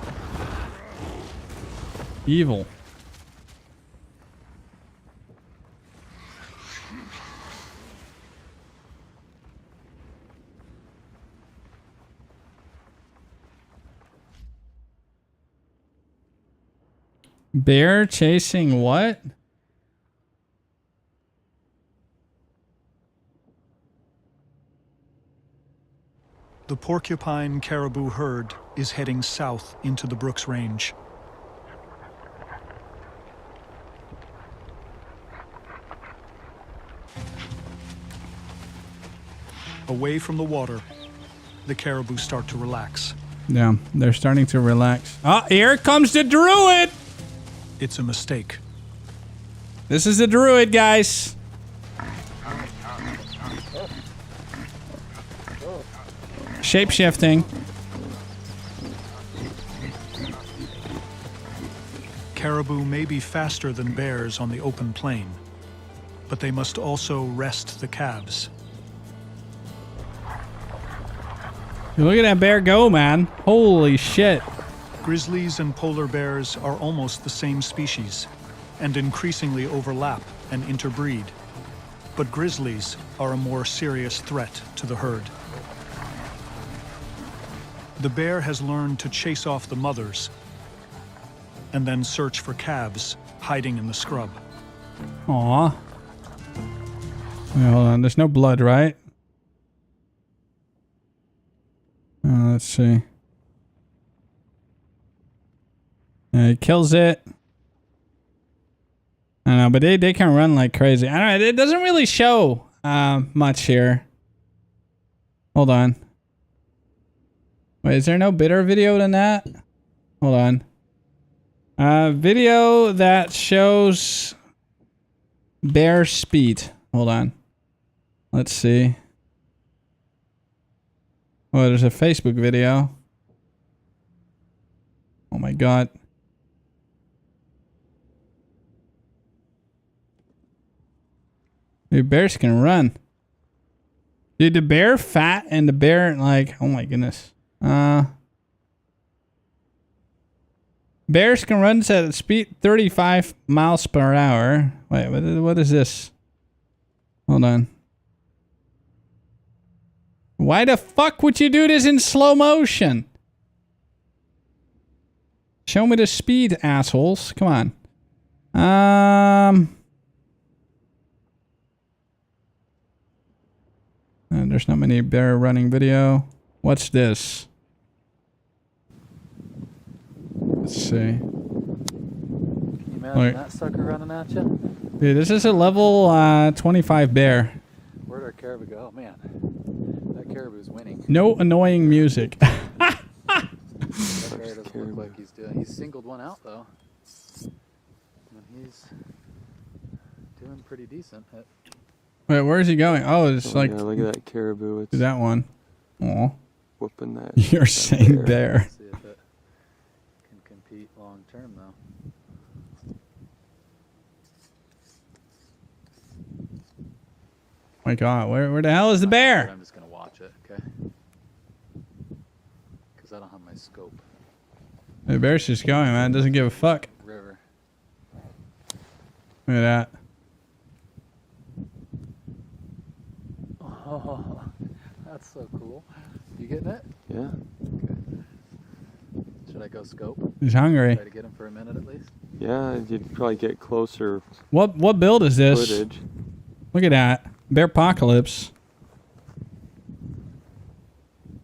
Evil. Bear chasing what? The porcupine caribou herd is heading south into the Brooks Range. Away from the water, the caribou start to relax. Yeah, they're starting to relax. Oh, here comes the druid! It's a mistake. This is the druid, guys. Shape-shifting. Caribou may be faster than bears on the open plain, but they must also rest the calves. Look at that bear go, man. Holy shit. Grizzlies and polar bears are almost the same species and increasingly overlap and interbreed. But grizzlies are a more serious threat to the herd. The bear has learned to chase off the mothers and then search for calves hiding in the scrub. Aw. Wait, hold on. There's no blood, right? Let's see. He kills it. I don't know, but they can run like crazy. I don't know. It doesn't really show much here. Hold on. Wait, is there no better video than that? Hold on. Video that shows bear speed. Hold on. Let's see. Oh, there's a Facebook video. Oh my god. Dude, bears can run. Dude, the bear fat and the bear, like, oh my goodness. Bears can run at a speed 35 miles per hour. Wait, what is this? Hold on. Why the fuck would you do this in slow motion? Show me the speed, assholes. Come on. There's not many bear running video. What's this? Let's see. Can you imagine that sucker running at you? Dude, this is a level 25 bear. Where'd our caribou go? Oh, man. That caribou's winning. No annoying music. That bear doesn't look like he's doing. He's singled one out, though. And he's doing pretty decent. Wait, where is he going? Oh, it's like... Yeah, look at that caribou. It's that one. Aw. Whooping that. You're saying bear. See if it can compete long term, though. My god, where the hell is the bear? I'm just going to watch it, okay? Because I don't have my scope. The bear's just going, man. Doesn't give a fuck. River. Look at that. so cool. You getting it? Yeah. Okay. Should I go scope? He's hungry. Try to get him for a minute at least. Yeah, you'd probably get closer. What build is this? Footage. Look at that. Bear Apocalypse.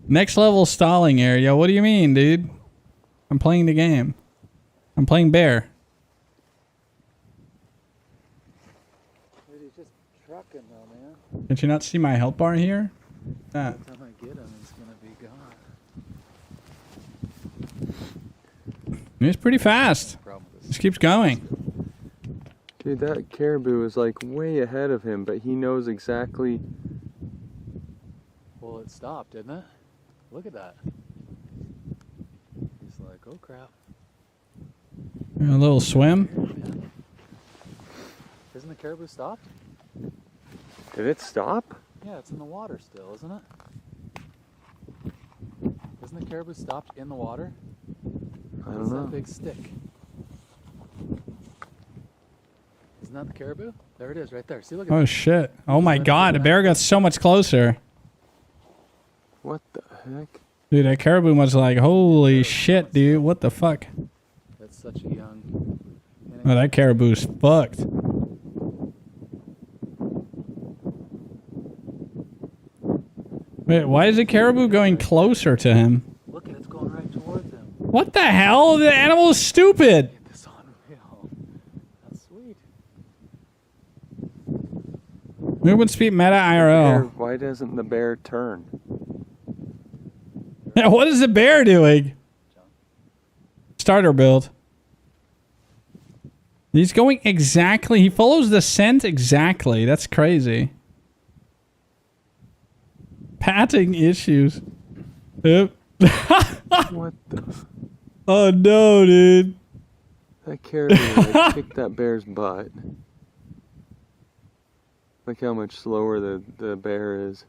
Next level stalling area. What do you mean, dude? I'm playing the game. I'm playing Bear. Dude, he's just trucking though, man. Did you not see my health bar here? Ah. By the time I get him, he's gonna be gone. It's pretty fast. Just keeps going. Dude, that caribou is like way ahead of him, but he knows exactly. Well, it stopped, didn't it? Look at that. He's like, oh crap. A little swim. Isn't the caribou stopped? Did it stop? Yeah, it's in the water still, isn't it? Isn't the caribou stopped in the water? I don't What's know. that big stick? Isn't that the caribou? There it is, right there. See, look at Oh that. shit. Oh my god, the bear got so much closer. What the heck? Dude, that caribou was like, holy shit, dude. What the fuck? That's such a young. Oh, that caribou's fucked. Wait, why is the caribou going closer to him? Look at it's going right towards him. What the hell? The animal is stupid. This unreal. That's sweet. Movement speed meta Bear, IRL. why doesn't the bear turn? Yeah, what is the bear doing? Starter build. He's going exactly. He follows the scent exactly. That's crazy. Patting issues. Yep. What the? Oh no, dude. That caribou like, kicked that bear's butt. Look how much slower the bear is.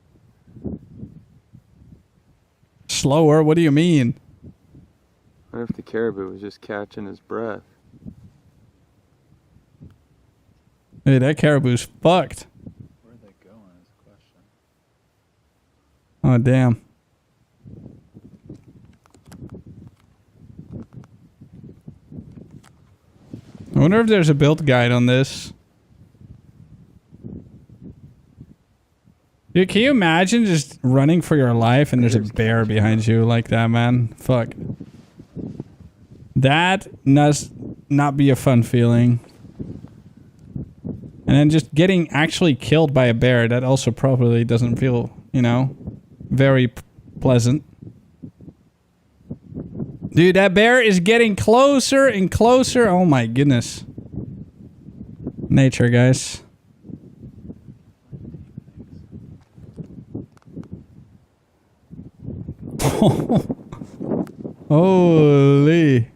Slower? What do you mean? I wonder if the caribou was just catching his breath. Hey, that caribou's fucked. Where are they going is a question. Oh, damn. I wonder if there's a build guide on this. Dude, can you imagine just running for your life and there's a bear behind you like that, man? Fuck. That must not be a fun feeling. And then just getting actually killed by a bear, that also probably doesn't feel, you know, very pleasant. Dude, that bear is getting closer and closer. Oh my goodness. Nature, guys. Holy.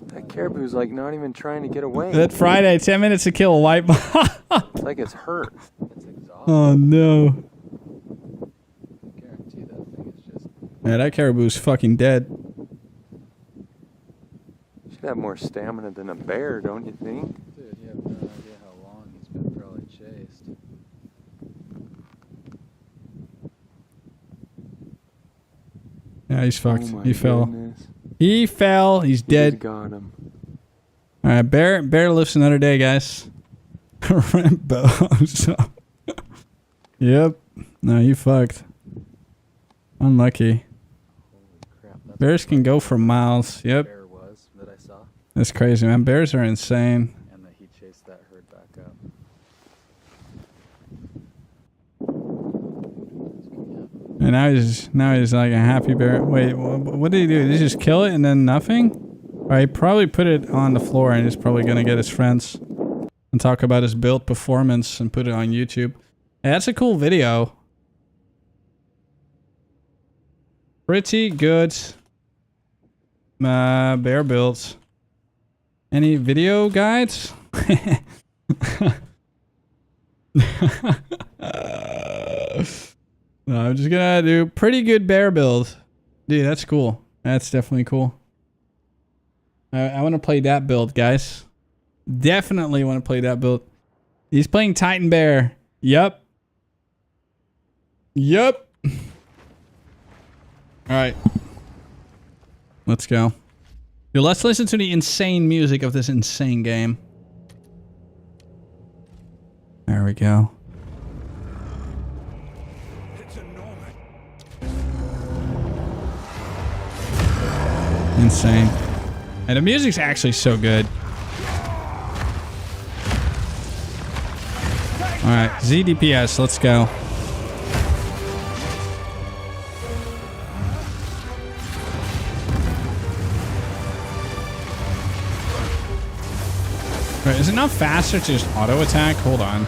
That caribou's like not even trying to get away. That Friday, 10 minutes to kill a white. It's like it's hurt. Oh no. Guarantee that thing is just. Yeah, that caribou's fucking dead. Should have more stamina than a bear, don't you think? Dude, you have no idea how long he's been probably chased. Yeah, he's fucked. Oh my He fell. goodness. He fell. He's dead. Got him. All right, bear lives another day, guys. Rambo. Yep. No, you fucked. Unlucky. Bears can go for miles. Yep. Bear was that I saw. That's crazy, man. Bears are insane. And that he chased that herd back up. And now he's like a happy bear. Wait, what did he do? Did he just kill it and then nothing? Or he probably put it on the floor and he's probably gonna get his friends and talk about his build performance and put it on YouTube. Hey, that's a cool video. Pretty good bear builds. Any video guides? No, I'm just gonna do pretty good bear build. Dude, that's cool. That's definitely cool. I want to play that build, guys. Definitely want to play that build. He's playing Titan Bear. Yup. Yup. All right. Let's go. Dude, let's listen to the insane music of this insane game. There we go. Insane. And the music's actually so good. Alright, ZDPS, let's go. Wait, is it not faster to just auto attack? Hold on.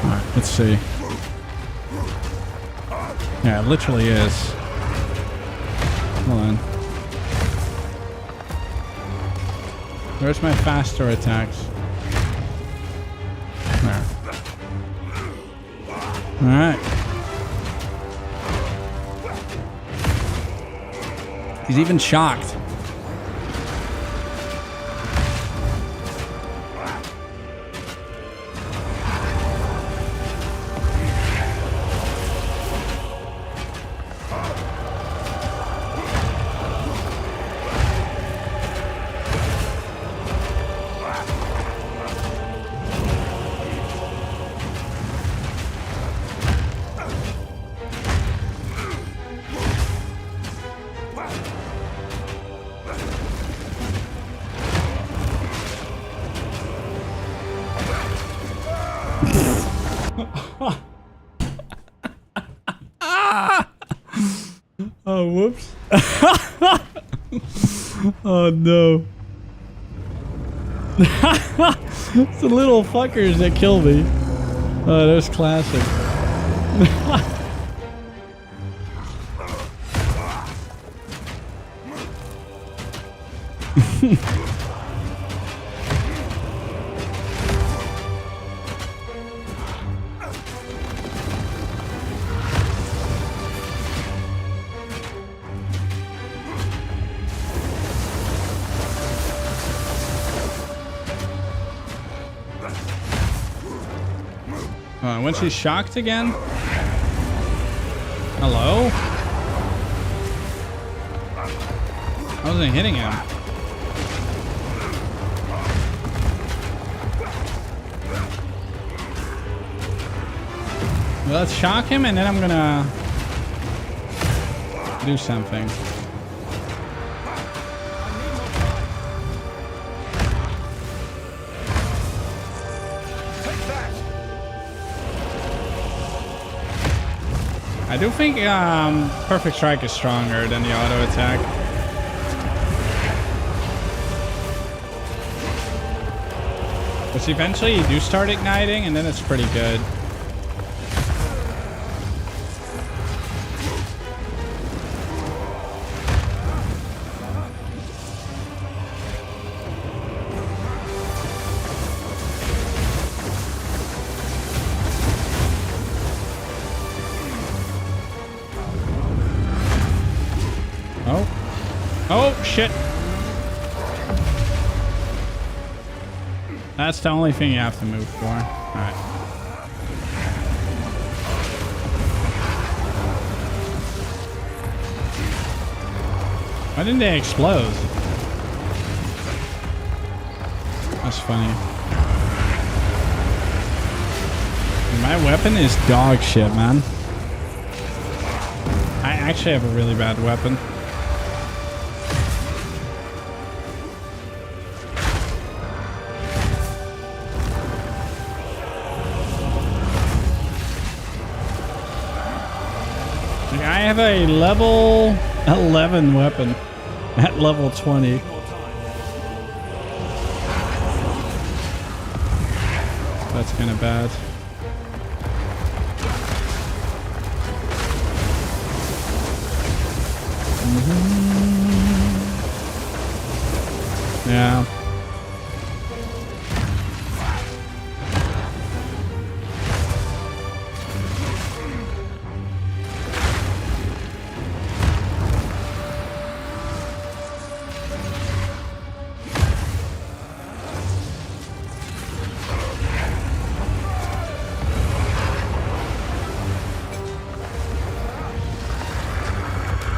Alright, let's see. Yeah, it literally is. Hold on. Where's my faster attacks? There. Alright. He's even shocked. Oh, whoops. Oh, no. It's the little fuckers that kill me. Oh, that was classic. When she's shocked again? Hello? I wasn't hitting him. Well, let's shock him and then I'm gonna do something. I do think Perfect Strike is stronger than the auto attack. Which eventually you do start igniting and then it's pretty good. Oh, shit. That's the only thing you have to move for. Alright. Why didn't they explode? That's funny. My weapon is dog shit, man. I actually have a really bad weapon. I have a level 11 weapon at level 20. That's kind of bad. Yeah.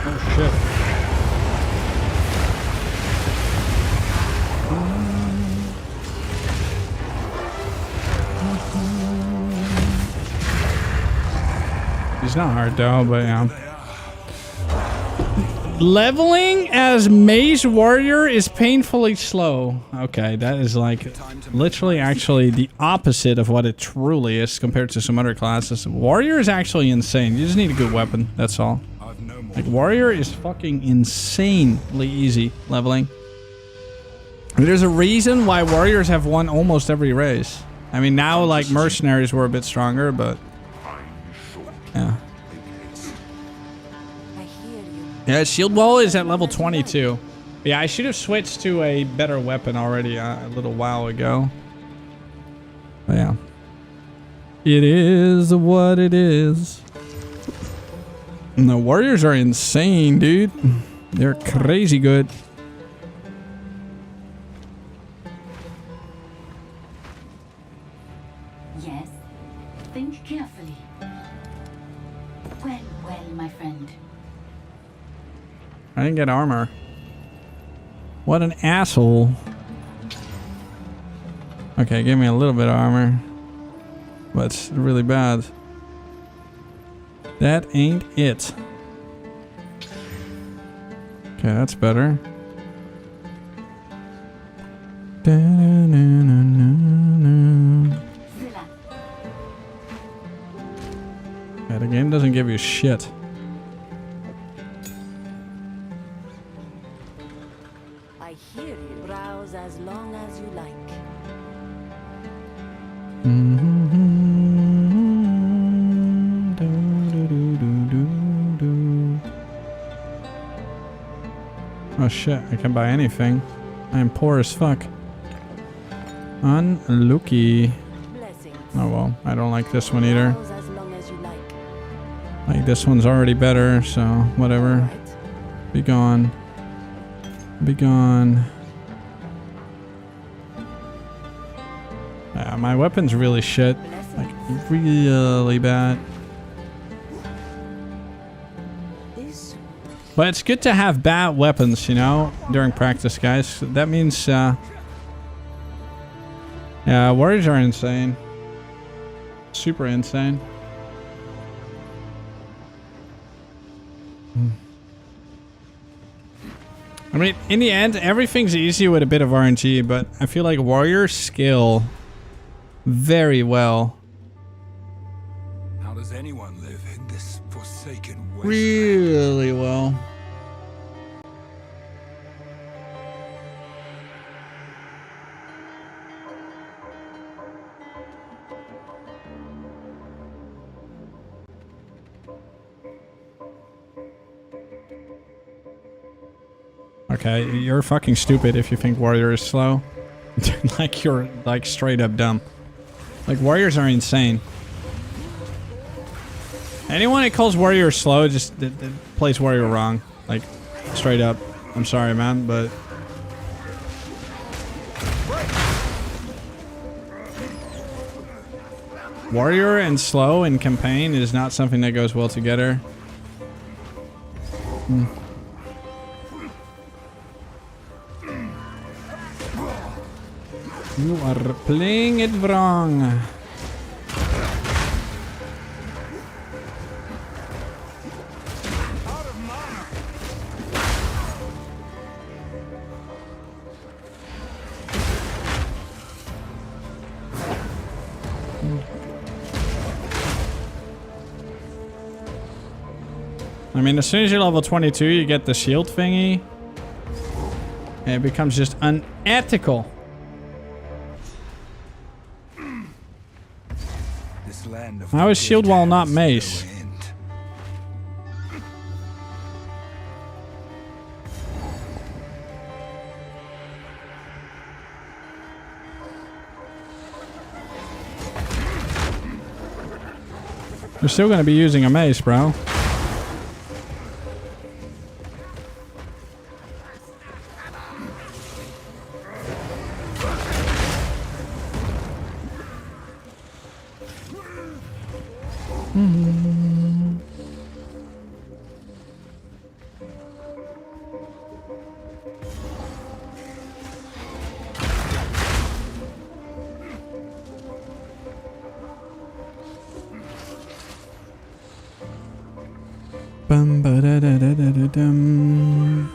Oh shit. He's not hard though, but yeah. Leveling as Mage Warrior is painfully slow. Okay, that is like literally actually the opposite of what it truly is compared to some other classes. Warrior is actually insane. You just need a good weapon, that's all. Like Warrior is fucking insanely easy leveling. And there's a reason why Warriors have won almost every race. I mean, now like Mercenaries were a bit stronger, but yeah. Yeah, Shield Wall is at level 22. Yeah, I should have switched to a better weapon already a little while ago. But yeah. It is what it is. And the Warriors are insane, dude. They're crazy good. Yes. Think carefully. Well, my friend. I didn't get armor. What an asshole. Okay, give me a little bit of armor. But it's really bad. That ain't it. Okay, that's better. Yeah, the game doesn't give you shit. I hear you. Browse as long as you like. Oh shit, I can buy anything. I am poor as fuck. Unlucky. Oh well, I don't like this one either. Like this one's already better, so whatever. Be gone. Be gone. Yeah, my weapon's really shit. Like, really bad. But it's good to have bad weapons, you know, during practice, guys. That means, yeah, warriors are insane. Super insane. I mean, in the end, everything's easy with a bit of RNG, but I feel like warriors scale very well. How does anyone live in this forsaken wasteland? Really well. Okay, you're fucking stupid if you think warrior is slow. Like you're like straight up dumb. Like warriors are insane. Anyone that calls warrior slow just plays warrior wrong. Like straight up. I'm sorry, man, but warrior and slow in campaign is not something that goes well together. You are playing it wrong. I mean, as soon as you're level 22, you get the shield thingy. And it becomes just unethical. How is shield wall not mace? You're still going to be using a mace, bro. Da-da-da-da-da-dum.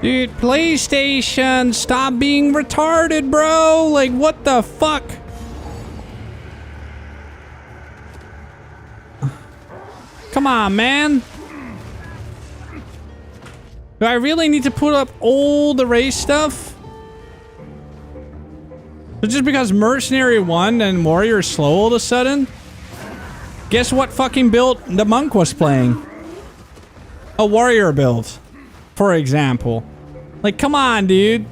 Dude, PlayStation, stop being retarded, bro. Like, what the fuck? Come on, man. Do I really need to put up all the race stuff? So just because Mercenary won and Warrior slow all of a sudden? Guess what fucking build the Monk was playing? A Warrior build, for example. Like, come on, dude.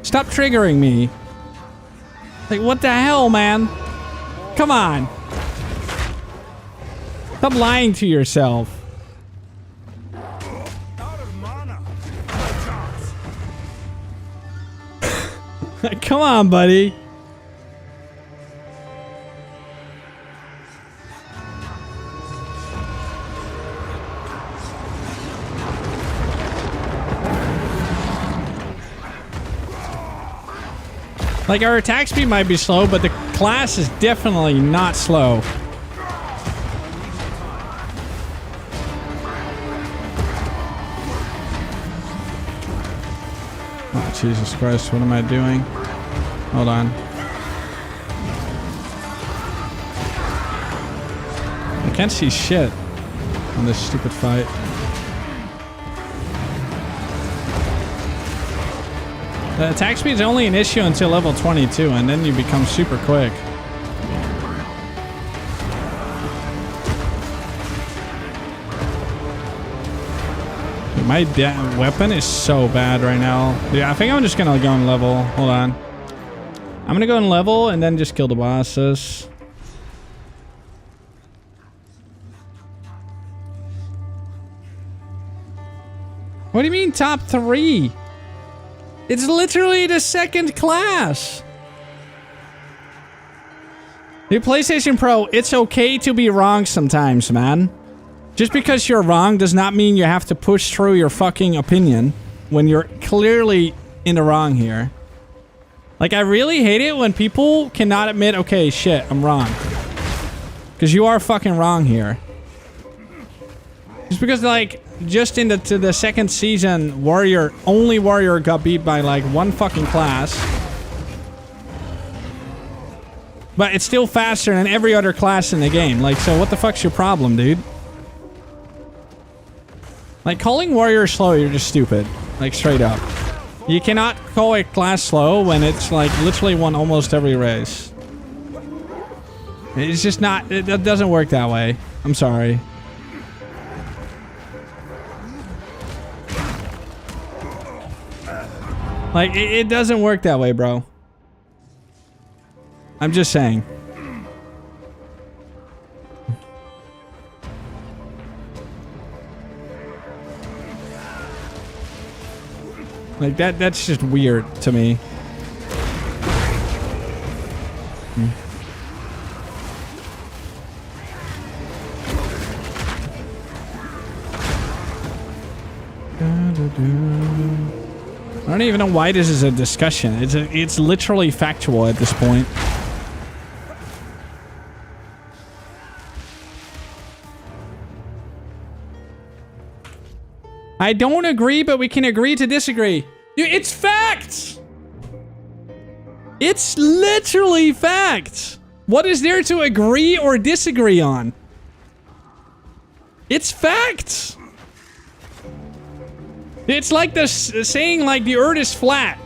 Stop triggering me. Like, what the hell, man? Come on. Stop lying to yourself. Come on, buddy. Like, our attack speed might be slow, but the class is definitely not slow. Oh, Jesus Christ, what am I doing? Hold on. I can't see shit on this stupid fight. The attack speed is only an issue until level 22, and then you become super quick. Dude, my weapon is so bad right now. Dude, I think I'm just gonna go in level. Hold on. I'm gonna go in level and then just kill the bosses. What do you mean top 3? It's literally the second class. Dude, PlayStation Pro, it's okay to be wrong sometimes, man. Just because you're wrong does not mean you have to push through your fucking opinion when you're clearly in the wrong here. Like, I really hate it when people cannot admit, okay, shit, I'm wrong. Because you are fucking wrong here. Just because, like, just into the second season, only Warrior got beat by, like, one fucking class. But it's still faster than every other class in the game. Like, so what the fuck's your problem, dude? Like, calling Warrior slow, you're just stupid. Like, straight up. You cannot call a class slow when it's, like, literally won almost every race. It's just not... It doesn't work that way. I'm sorry. Like, it doesn't work that way, bro. I'm just saying. Like, that's just weird to me. I don't even know why this is a discussion. It's literally factual at this point. I don't agree, but we can agree to disagree. Dude, it's facts! It's literally facts! What is there to agree or disagree on? It's facts! It's like the saying, like, the earth is flat.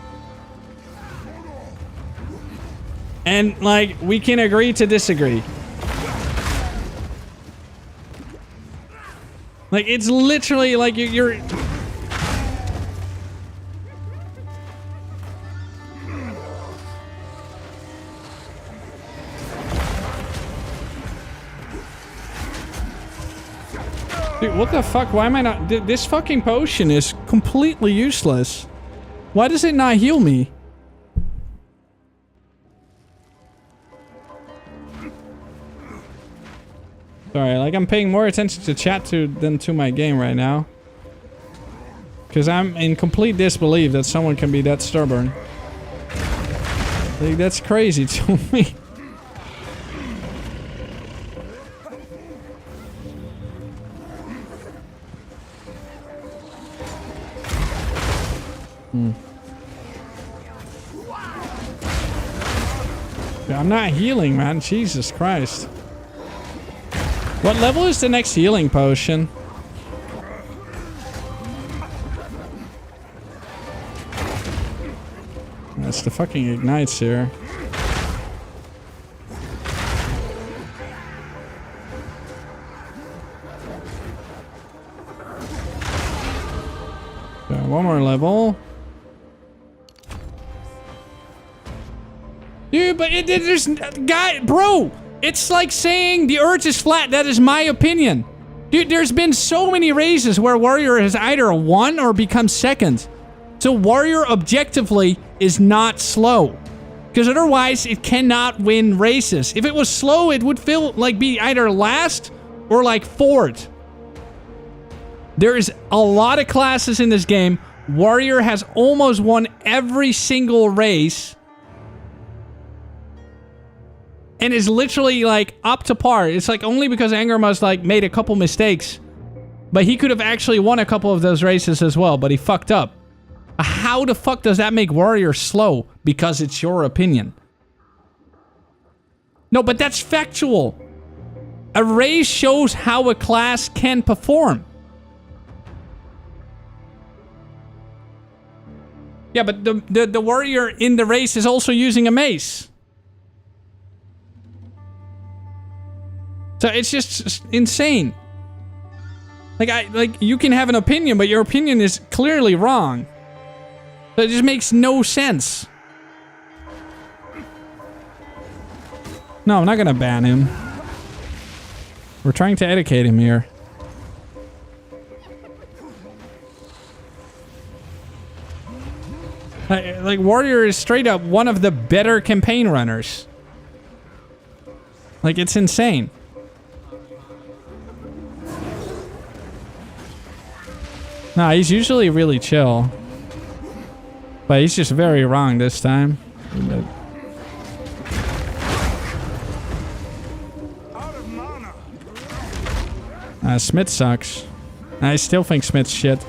And, like, we can agree to disagree. Like, it's literally like you're... Dude, what the fuck? Why am I not... This fucking potion is completely useless. Why does it not heal me? Sorry, like I'm paying more attention to chat than to my game right now. Because I'm in complete disbelief that someone can be that stubborn. Like, that's crazy to me. Yeah, I'm not healing, man. Jesus Christ. What level is the next healing potion? That's the fucking ignites here. Okay, one more level. Dude, but there's... Bro! It's like saying the earth is flat. That is my opinion. Dude, there's been so many races where Warrior has either won or become second. So Warrior objectively is not slow. Because otherwise it cannot win races. If it was slow, it would feel like be either last or like fourth. There is a lot of classes in this game. Warrior has almost won every single race. And is literally like up to par. It's like only because Angermus like made a couple mistakes. But he could have actually won a couple of those races as well, but he fucked up. How the fuck does that make Warrior slow? Because it's your opinion. No, but that's factual. A race shows how a class can perform. Yeah, but the Warrior in the race is also using a mace. So it's just insane. Like you can have an opinion, but your opinion is clearly wrong. So it just makes no sense. No, I'm not gonna ban him. We're trying to educate him here. Like Warrior is straight up one of the better campaign runners. Like, it's insane. Nah, he's usually really chill. But he's just very wrong this time. Smith sucks. I still think Smith's shit.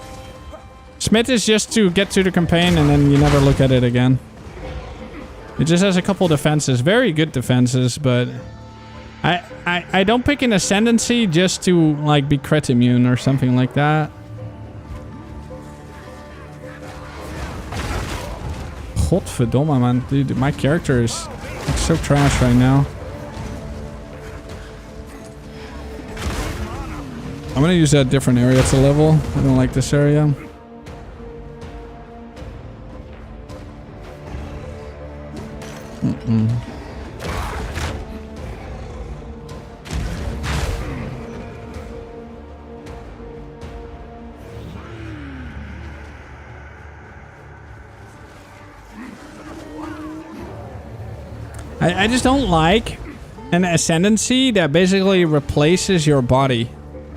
Smith is just to get to the campaign and then you never look at it again. It just has a couple defenses. Very good defenses, but... I don't pick an Ascendancy just to, like, be crit immune or something like that. Godverdomme, man. Dude, my character is so trash right now. I'm gonna use that different area to level. I don't like this area. I just don't like an Ascendancy that basically replaces your body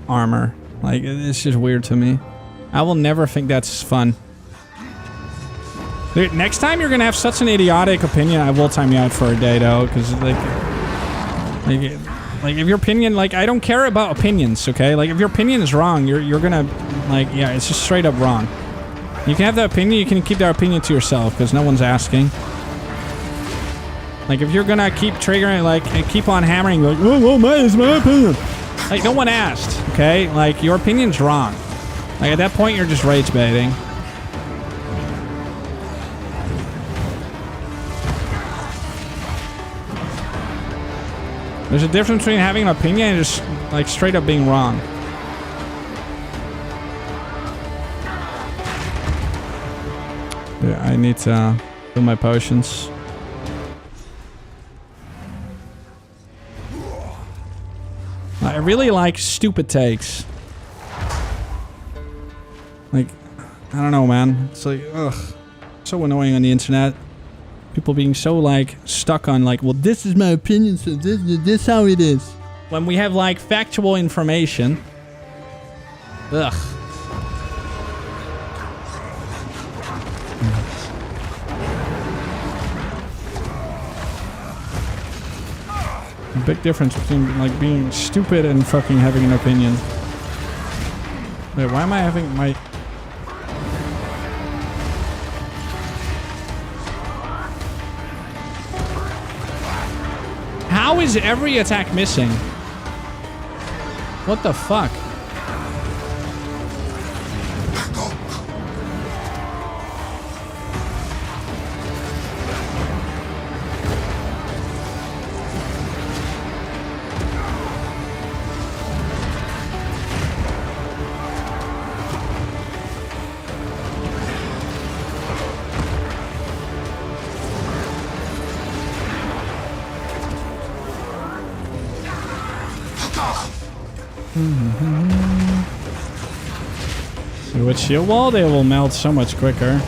armor. Like, it's just weird to me. I will never think that's fun. Dude, next time you're gonna have such an idiotic opinion, I will time you out for a day though, because like if your opinion, like, I don't care about opinions, okay? Like, if your opinion is wrong, you're gonna, like, yeah, it's just straight up wrong. You can have that opinion, you can keep that opinion to yourself, because no one's asking. Like, if you're gonna keep triggering, like, and keep on hammering, like, oh, well, it's my opinion. Like, no one asked, okay? Like, your opinion's wrong. Like, at that point, you're just rage baiting. There's a difference between having an opinion and just, like, straight up being wrong. Yeah, I need to do my potions. I really like stupid takes. Like, I don't know, man. It's like, ugh. So annoying on the internet. People being so, like, stuck on, like, well, this is my opinion, so this how it is. When we have, like, factual information. Ugh. A big difference between, like, being stupid and fucking having an opinion. Wait, why am I having my... How is every attack missing? What the fuck? So with shield wall, they will melt so much quicker.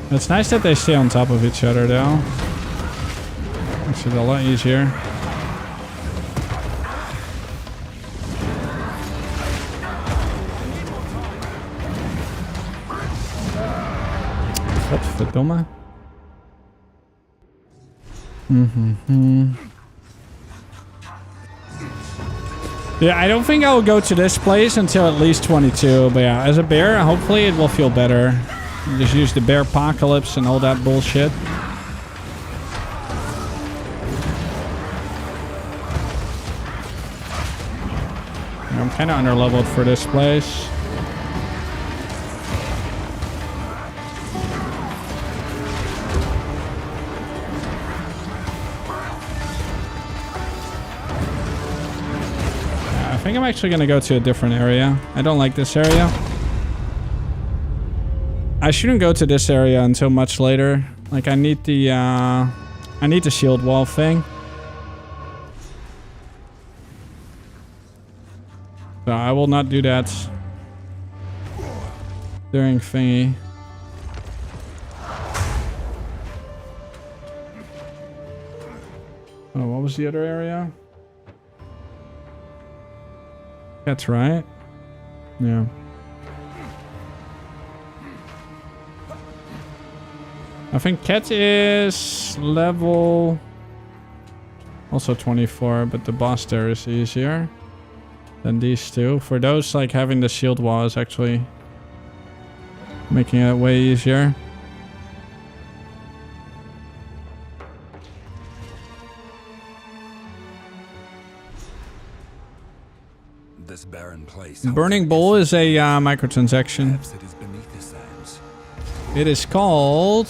It's nice that they stay on top of each other, though. Makes it a lot easier. Godverdomme. Yeah, I don't think I will go to this place until at least 22. But yeah, as a bear, hopefully it will feel better. You just use the bear apocalypse and all that bullshit. I'm kind of underleveled for this place. I think I'm actually going to go to a different area. I don't like this area. I shouldn't go to this area until much later. Like, I need the shield wall thing. So I will not do that during thingy. Oh, what was the other area? That's right. Yeah. I think Cat is level also 24, but the boss there is easier than these two. For those, like, having the shield wall is actually making it way easier. This barren place. Burning Bowl is a microtransaction. It is called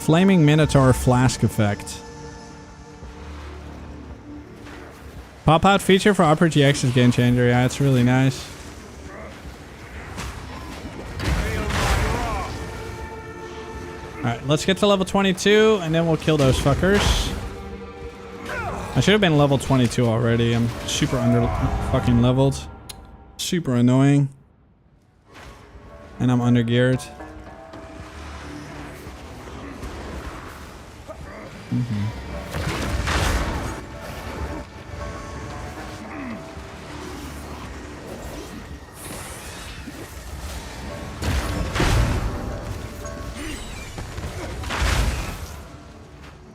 Flaming Minotaur Flask Effect. Pop-out feature for RTX is game changer. Yeah, it's really nice. Alright, let's get to level 22 and then we'll kill those fuckers. I should have been level 22 already. I'm super under fucking leveled. Super annoying. And I'm under geared.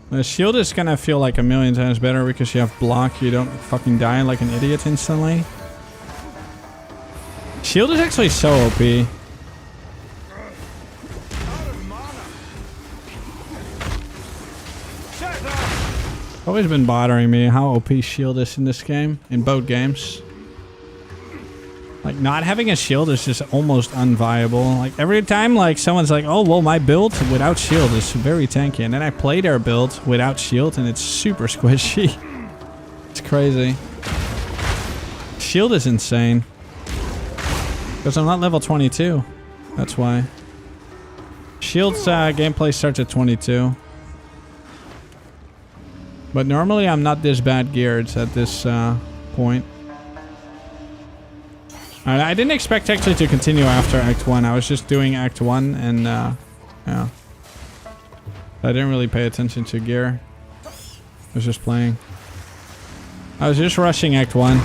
The shield is gonna feel like a million times better because you have block. You don't fucking die like an idiot instantly. Shield is actually so OP. Always been bothering me how OP shield is in this game, in both games. Like, not having a shield is just almost unviable. Like, every time, like, someone's like, oh, well, my build without shield is very tanky. And then I play their build without shield and it's super squishy. It's crazy. Shield is insane. Because I'm not level 22. That's why. Shield's gameplay starts at 22. But normally I'm not this bad geared at this point. I didn't expect actually to continue after Act 1. I was just doing Act 1 and yeah. I didn't really pay attention to gear. I was just playing. I was just rushing Act 1.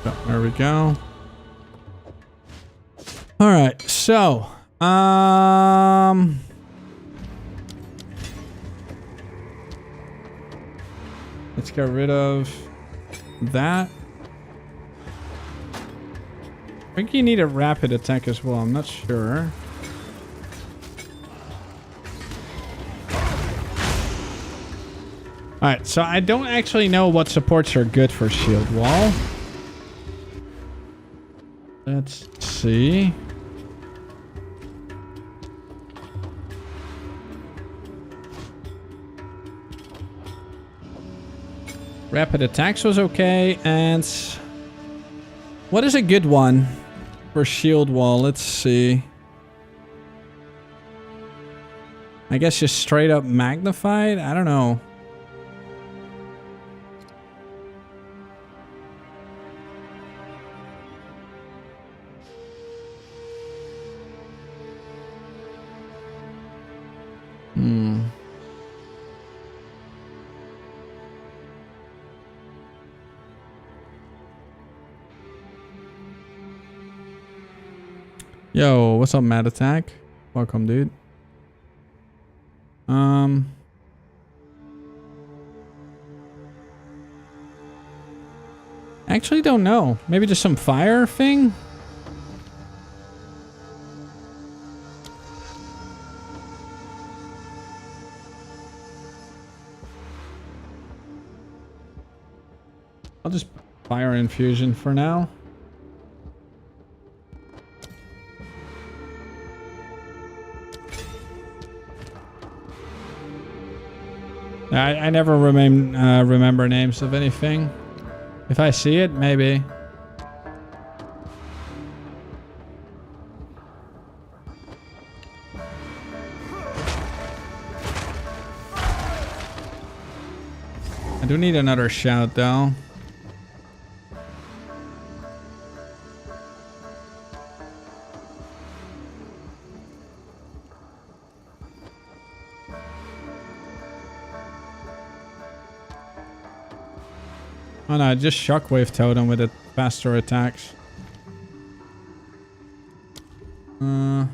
So, there we go. All right, so let's get rid of that. I think you need a rapid attack as well. I'm not sure. All right, so I don't actually know what supports are good for shield wall. Let's see. Rapid attacks was okay, and what is a good one for shield wall? Let's see. I guess just straight up magnified? I don't know. Yo, what's up, Mad Attack? Welcome, dude. Actually don't know. Maybe just some fire thing? I'll just fire infusion for now. I never remember names of anything. If I see it, maybe. I do need another shout though. Oh no, just shockwave totem with the faster attacks. And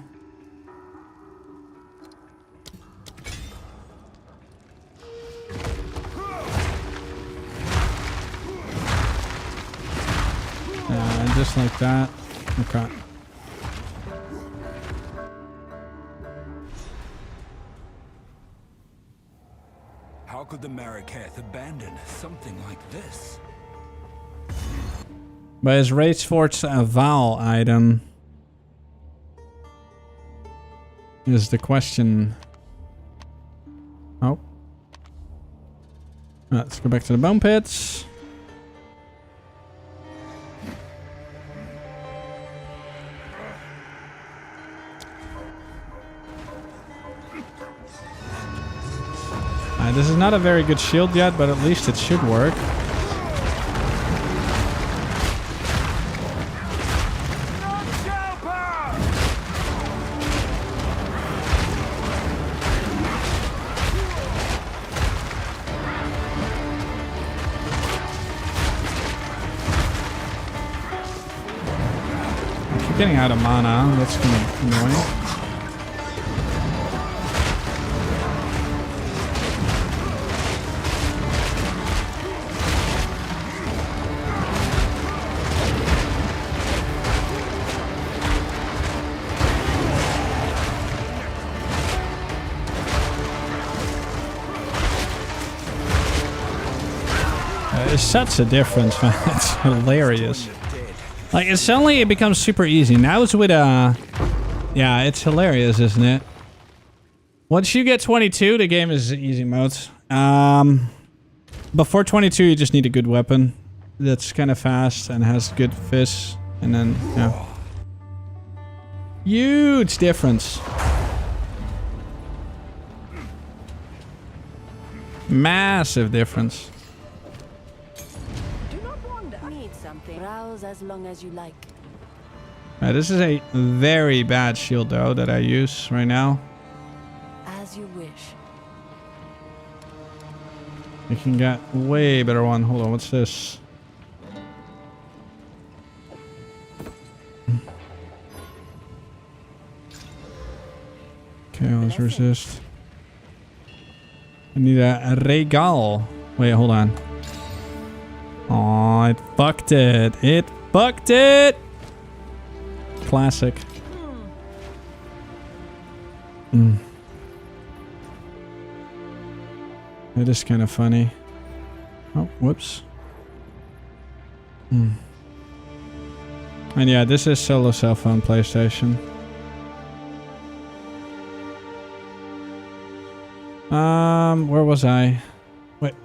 just like that. Okay. How could the Marraketh abandon something like this? But is Rage Force a Val item? Is the question. Oh. Let's go back to the bone pits. This is not a very good shield yet, but at least it should work. I keep getting out of mana. That's kind of annoying. It's such a difference, man. It's hilarious. Like, it suddenly it becomes super easy. Now it's with yeah, it's hilarious, isn't it? Once you get 22, the game is easy mode. Before 22, you just need a good weapon that's kind of fast and has good fists, and then yeah. Huge difference. Massive difference. Do not wander. Need something. Browse as long as you like. This is a very bad shield though that I use right now. As you wish. You can get way better one. Hold on, what's this? Okay, let's resist. I need a regal. Wait, hold on. Oh, it fucked it. It fucked it. Classic. It is kind of funny. Oh, whoops. And yeah, this is solo cell phone PlayStation. Where was I? Wait.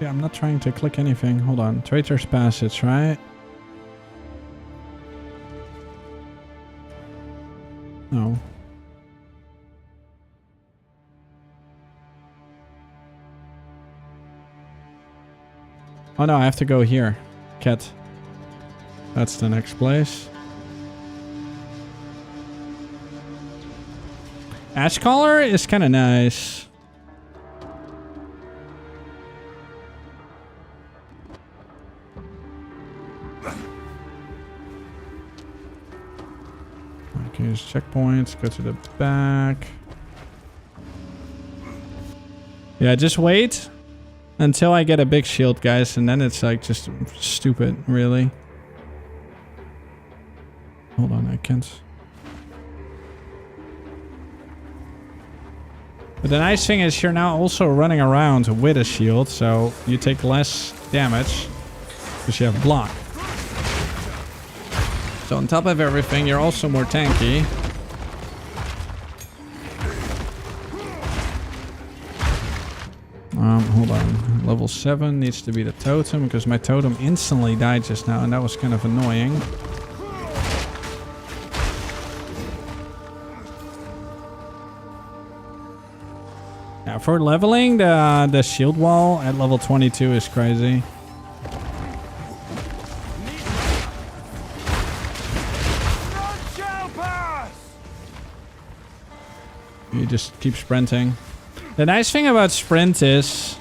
Yeah, I'm not trying to click anything. Hold on. Traitor's Passage, right? No. Oh no, I have to go here. Cat. That's the next place. Ashcaller is kind of nice. Okay, there's checkpoints. Go to the back. Yeah, just wait until I get a big shield, guys, and then it's like just stupid, really. Hold on, I can't. But the nice thing is you're now also running around with a shield, so you take less damage because you have block. So on top of everything, you're also more tanky. Hold on. Level 7 needs to be the totem because my totem instantly died just now and that was kind of annoying. Yeah, for leveling, the shield wall at level 22 is crazy. You just keep sprinting. The nice thing about sprint is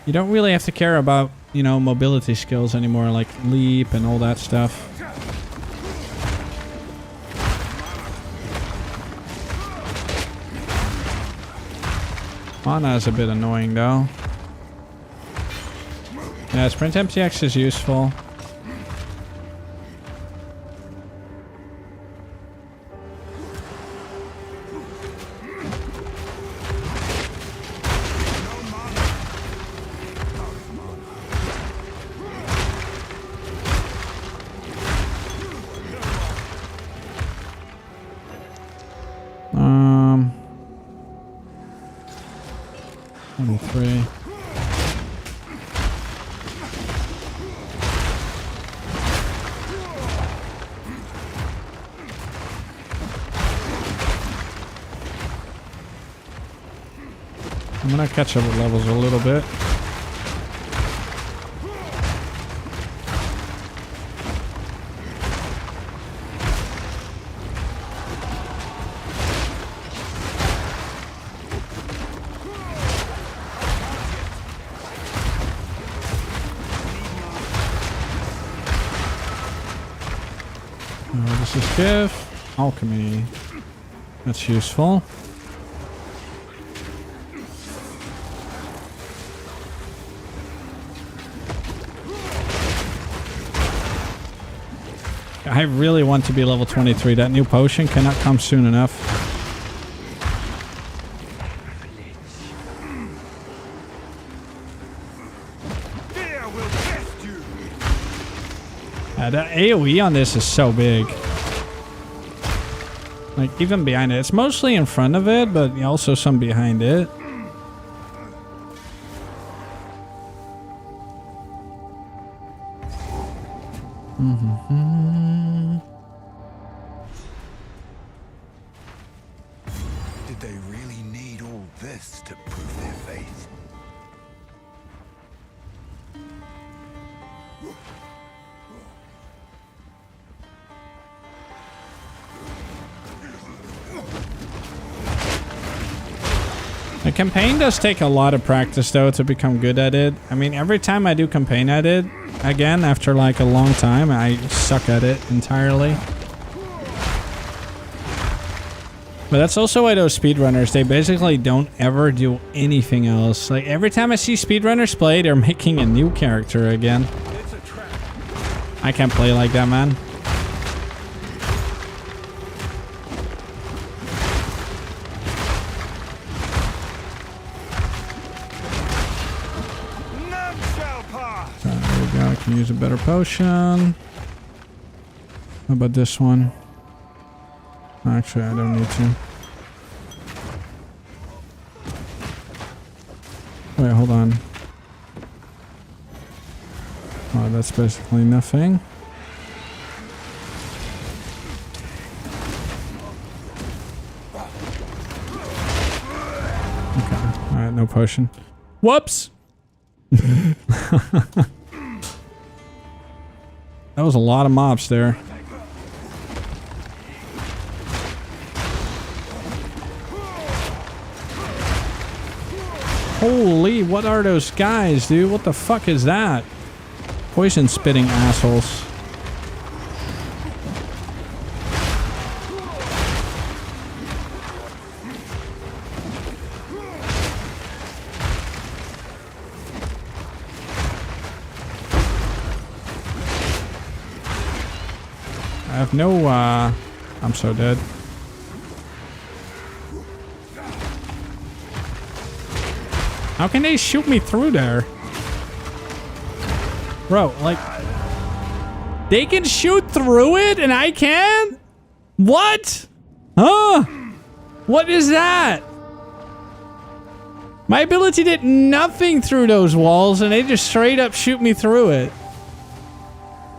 you don't really have to care about, you know, mobility skills anymore, like leap and all that stuff. Mana is a bit annoying though. Yeah, sprint MTX is useful. Free. I'm gonna catch up with levels a little bit. This is Gift. Alchemy. That's useful. I really want to be level 23. That new potion cannot come soon enough. The AoE on this is so big. Like, even behind it. It's mostly in front of it, but also some behind it. campaign does take a lot of practice though to become good at it. I mean, every time I do campaign at it, again, after like a long time, I suck at it entirely. But that's also why those speedrunners, they basically don't ever do anything else. Like, every time I see speedrunners play, they're making a new character again. I can't play like that, man. There we go, I can use a better potion. How about this one? Actually, I don't need to. Wait, hold on. Oh, that's basically nothing. Okay, alright, no potion. Whoops! That was a lot of mobs there. Holy, what are those guys, dude? What the fuck is that? Poison spitting assholes. I have no, I'm so dead. How can they shoot me through there? Bro, like... They can shoot through it and I can't? What? Huh? What is that? My ability did nothing through those walls and they just straight up shoot me through it.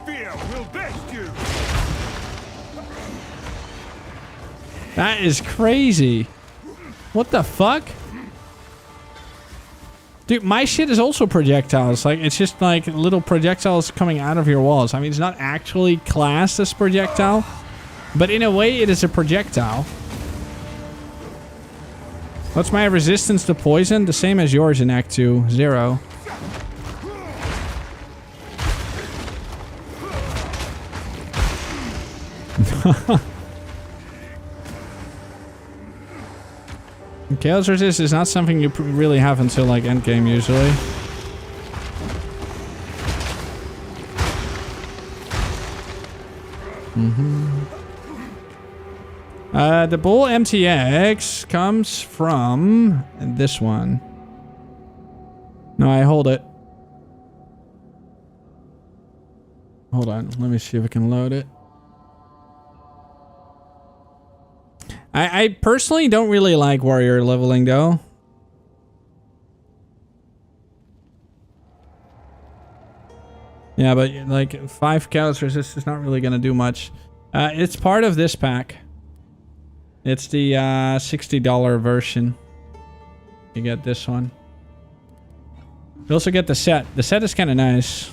Fear will best you. That is crazy. What the fuck? Dude, my shit is also projectiles. Like, it's just like little projectiles coming out of your walls. I mean, it's not actually classed as projectile, but in a way, it is a projectile. What's my resistance to poison? The same as yours in Act 2, 0. Chaos resist is not something you really have until like endgame usually. The bull MTX comes from this one. No, I hold it. Hold on, let me see if I can load it. I personally don't really like warrior leveling though. Yeah, but like 5 chaos resist is not really gonna do much. It's part of this pack. It's the $60 version. You get this one. You also get the set. The set is kind of nice.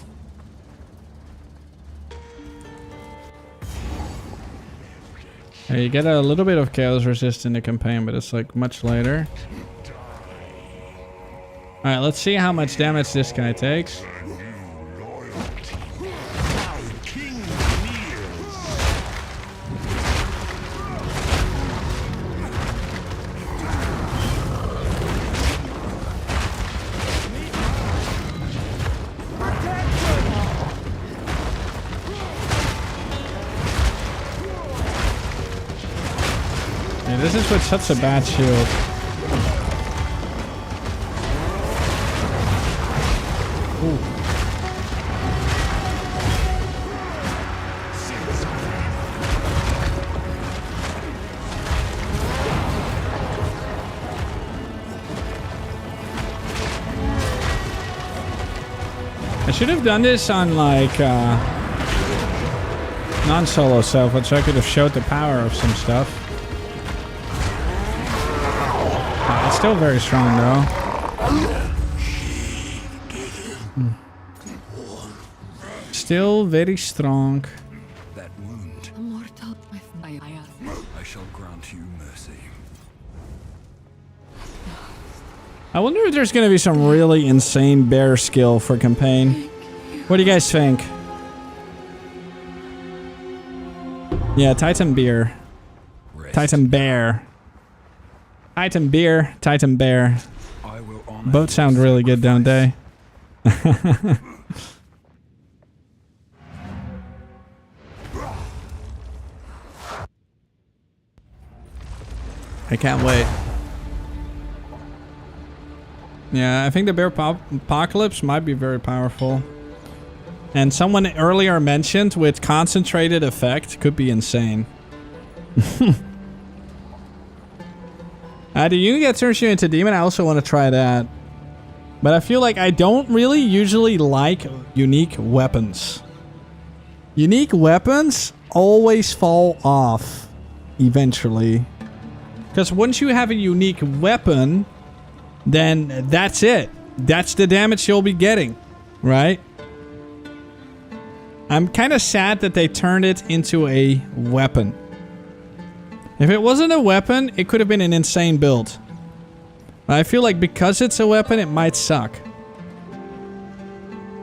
Yeah, you get a little bit of chaos resist in the campaign, but it's like much later. Alright, let's see how much damage this guy takes. This is with such a bad shield. Ooh. I should have done this on like non-solo stuff, which I could have showed the power of some stuff. It's still very strong though. Still very strong. That wound. Immortal with I shall grant you mercy. I wonder if there's going to be some really insane bear skill for campaign. What do you guys think? Yeah, Titan Beer. Titan Bear. Titan Beer, Titan Bear. Both sound really good, don't they? I can't wait. Yeah, I think the bear apocalypse might be very powerful. And someone earlier mentioned with concentrated effect could be insane. The unit that turns you into demon, I also want to try that. But I feel like I don't really usually like unique weapons. Unique weapons always fall off eventually. Because once you have a unique weapon, then that's it. That's the damage you'll be getting, right? I'm kind of sad that they turned it into a weapon. If it wasn't a weapon, it could have been an insane build. But I feel like because it's a weapon, it might suck.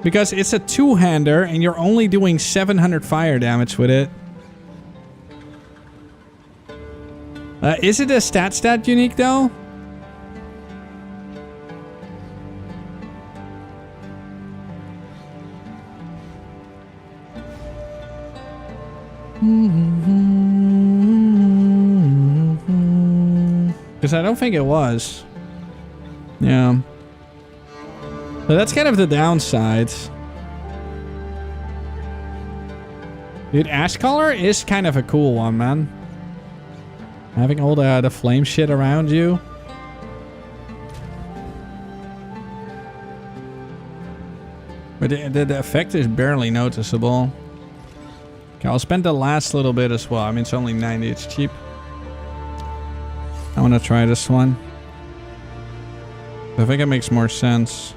Because it's a two-hander and you're only doing 700 fire damage with it. Is it a stat unique though? Because I don't think it was. Yeah. So that's kind of the downside. Dude, Ash Color is kind of a cool one, man. Having all the flame shit around you. But the effect is barely noticeable. Okay, I'll spend the last little bit as well. I mean, it's only 90, it's cheap. I want to try this one. I think it makes more sense.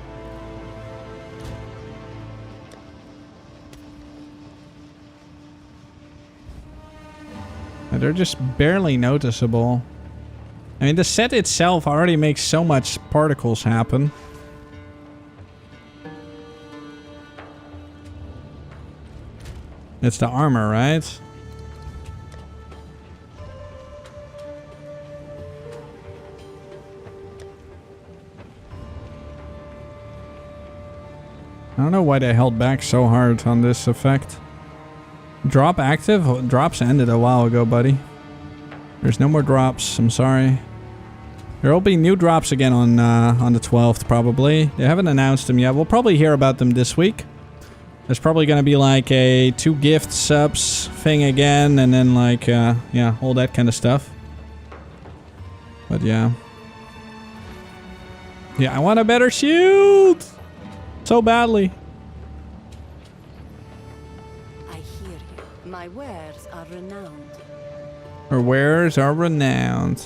They're just barely noticeable. I mean, the set itself already makes so much particles happen. It's the armor, right? I don't know why they held back so hard on this effect. Drop active? Drops ended a while ago, buddy. There's no more drops. I'm sorry. There will be new drops again on the 12th, probably. They haven't announced them yet. We'll probably hear about them this week. There's probably going to be like a 2 gift subs thing again, and then like, yeah, all that kind of stuff. But yeah. Yeah, I want a better shield! So badly. My wares are renowned. Her wares are renowned.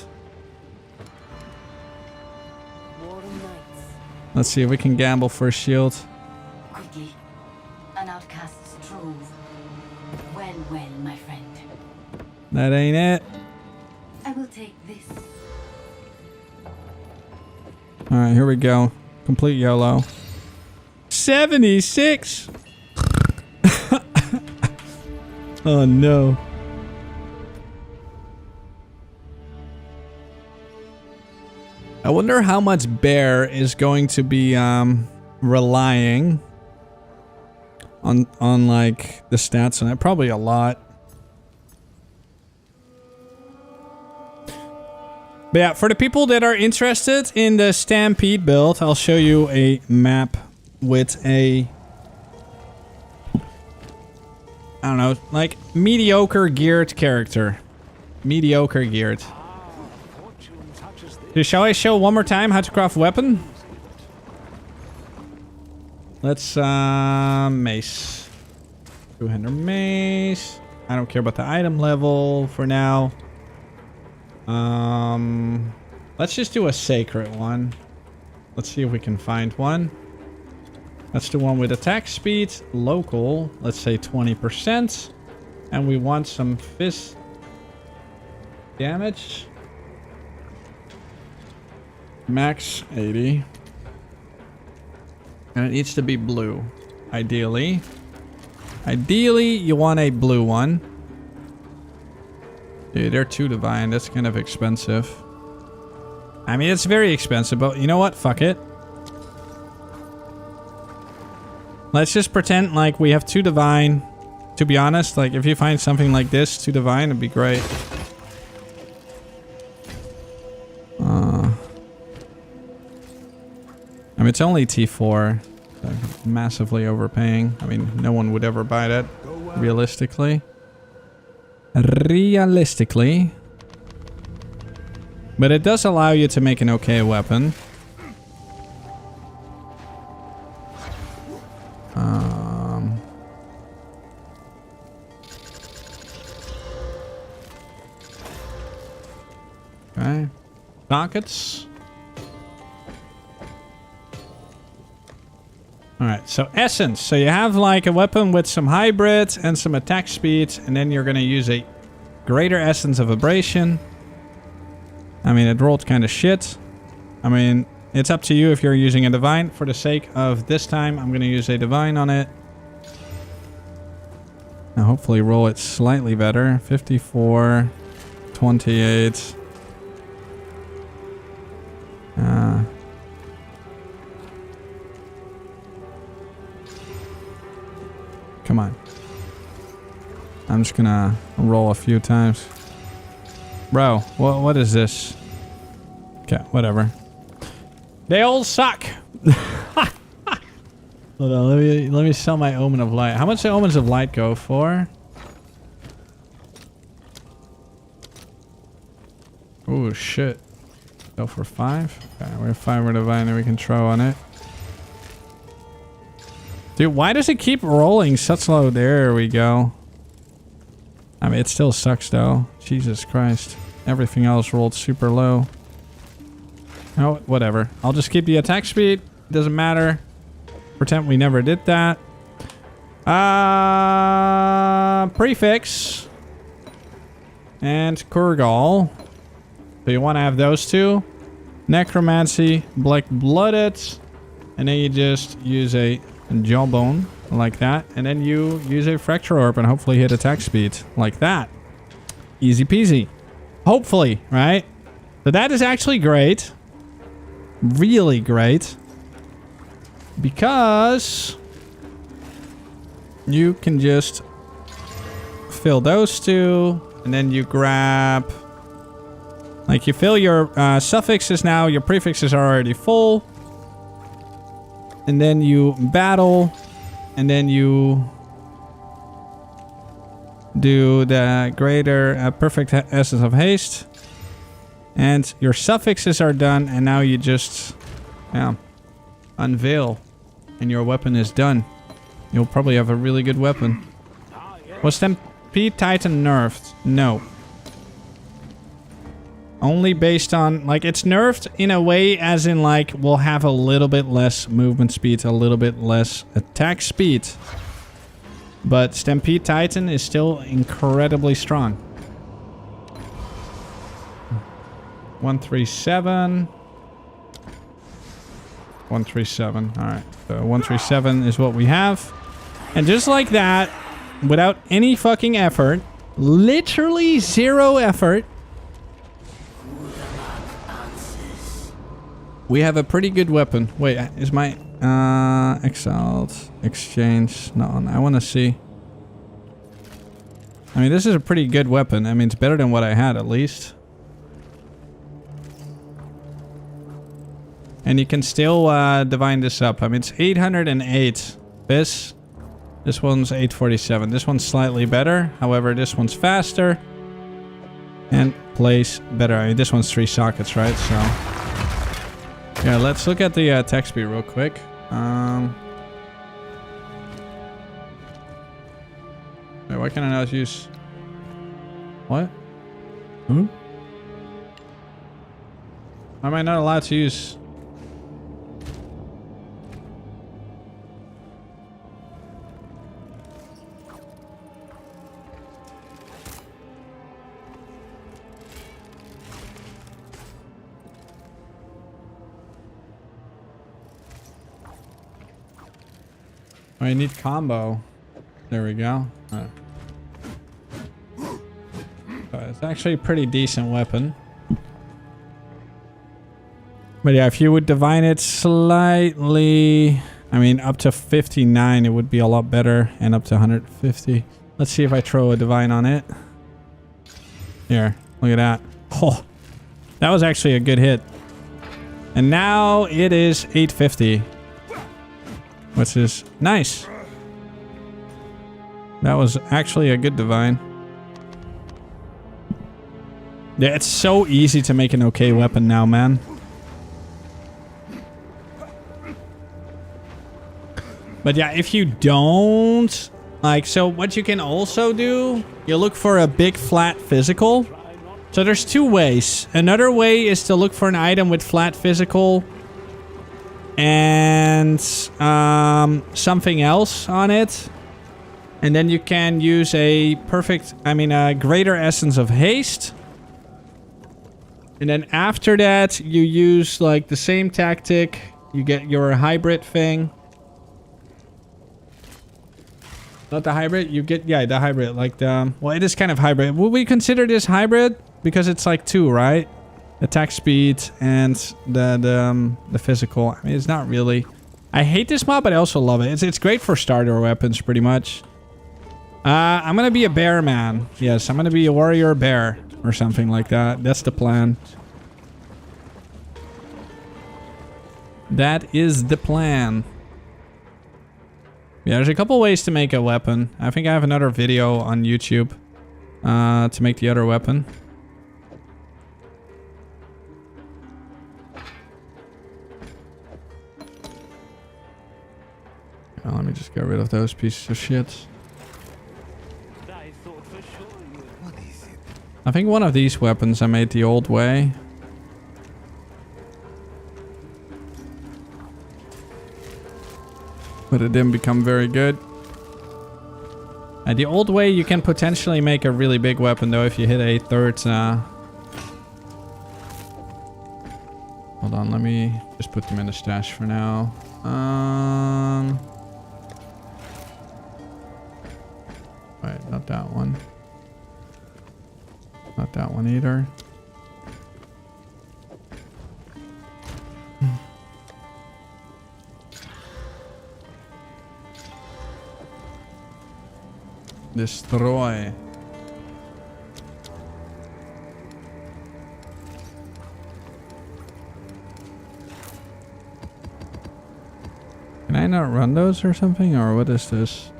Let's see if we can gamble for a shield. Quickly, an outcast's trove. Well, well, my friend. That ain't it. I will take this. Alright, here we go. Complete YOLO. 76! Oh no. I wonder how much Bear is going to be relying on like the stats on it. Probably a lot. But yeah, for the people that are interested in the Stampede build, I'll show you a map with a, I don't know, like mediocre geared character. Mediocre geared. Dude, shall I show one more time how to craft weapon? Let's mace. 200 mace. I don't care about the item level for now. Let's just do a sacred one. Let's see if we can find one. Let's do one with attack speed, local, let's say 20%. And we want some fist damage. Max 80. And it needs to be blue, ideally. Ideally, you want a blue one. Dude, they're too divine. That's kind of expensive. I mean, it's very expensive, but you know what? Fuck it. Let's just pretend like we have 2 divine. To be honest, like if you find something like this, 2 divine, it'd be great. I mean, it's only T4. So massively overpaying. I mean, no one would ever buy that, realistically. But it does allow you to make an okay weapon. Okay. Sockets. Alright, so essence. So you have like a weapon with some hybrid and some attack speed, and then you're gonna use a greater essence of abrasion. I mean, it rolled kind of shit. I mean, it's up to you if you're using a divine. For the sake of this time, I'm gonna use a divine on it. Now hopefully roll it slightly better. 54, 28. Come on. I'm just gonna roll a few times. Bro, what is this? Okay, whatever. They all suck. Hold on, let me sell my Omen of Light. How much do Omens of Light go for? Oh shit. Go for 5? Okay, we have 5 more divine that we can throw on it. Dude, why does it keep rolling such low? There we go. I mean, it still sucks though. Jesus Christ. Everything else rolled super low. Oh, whatever. I'll just keep the attack speed. Doesn't matter. Pretend we never did that. Prefix. And Kurgal. So you want to have those 2. Necromancy, Black Blooded. And then you just use a jawbone like that. And then you use a Fracture Orb and hopefully hit attack speed like that. Easy peasy. Hopefully, right? So that is actually great. Really great. Because you can just fill those 2. And then you grab... Like you fill your suffixes now. Your prefixes are already full. And then you battle. And then you do the greater perfect essence of haste. And your suffixes are done. And now you just unveil. And your weapon is done. You'll probably have a really good weapon. Was Stampede Titan nerfed? No. Only based on, like, it's nerfed in a way as in, like, we'll have a little bit less movement speed, a little bit less attack speed. But Stampede Titan is still incredibly strong. 137. 137. Alright. So 137 is what we have. And just like that, without any fucking effort, literally 0 effort, we have a pretty good weapon. Wait, is my exiled exchange not on? I want to see. I mean, this is a pretty good weapon. I mean, it's better than what I had at least. And you can still divine this up. I mean, it's 808. This one's 847. This one's slightly better. However, this one's faster and plays better. I mean, this one's 3 sockets, right? So. Yeah, let's look at the attack speed real quick. Wait, why can I not use... What? Why am I not allowed to use... I need combo. There we go. It's actually a pretty decent weapon. But yeah, if you would divine it slightly, I mean, up to 59, it would be a lot better, and up to 150. Let's see if I throw a divine on it. Here, look at that. Oh, that was actually a good hit. And now it is 850, which is nice. That was actually a good divine. Yeah, it's so easy to make an okay weapon now, man. But yeah, if you don't... Like, so what you can also do, you look for a big flat physical. So there's two ways. Another way is to look for an item with flat physical and something else on it. And then you can use a greater essence of haste. And then after that, you use like the same tactic. You get your hybrid thing. Not the hybrid, you get, yeah, the hybrid, like the, well, it is kind of hybrid. Would we consider this hybrid? Because it's like two, right? Attack speed and the physical. I mean, it's not really. I hate this mod, but I also love it. It's great for starter weapons, pretty much. I'm gonna be a bear man. Yes, I'm gonna be a warrior bear or something like that. That's the plan. That is the plan. Yeah, there's a couple ways to make a weapon. I think I have another video on YouTube to make the other weapon. Oh, let me just get rid of those pieces of shit. I think one of these weapons I made the old way. But it didn't become very good. The old way, you can potentially make a really big weapon though if you hit a third. Hold on, let me just put them in the stash for now. Wait, not that one. Not that one either. Destroy. Can I not run those or something? Or what is this?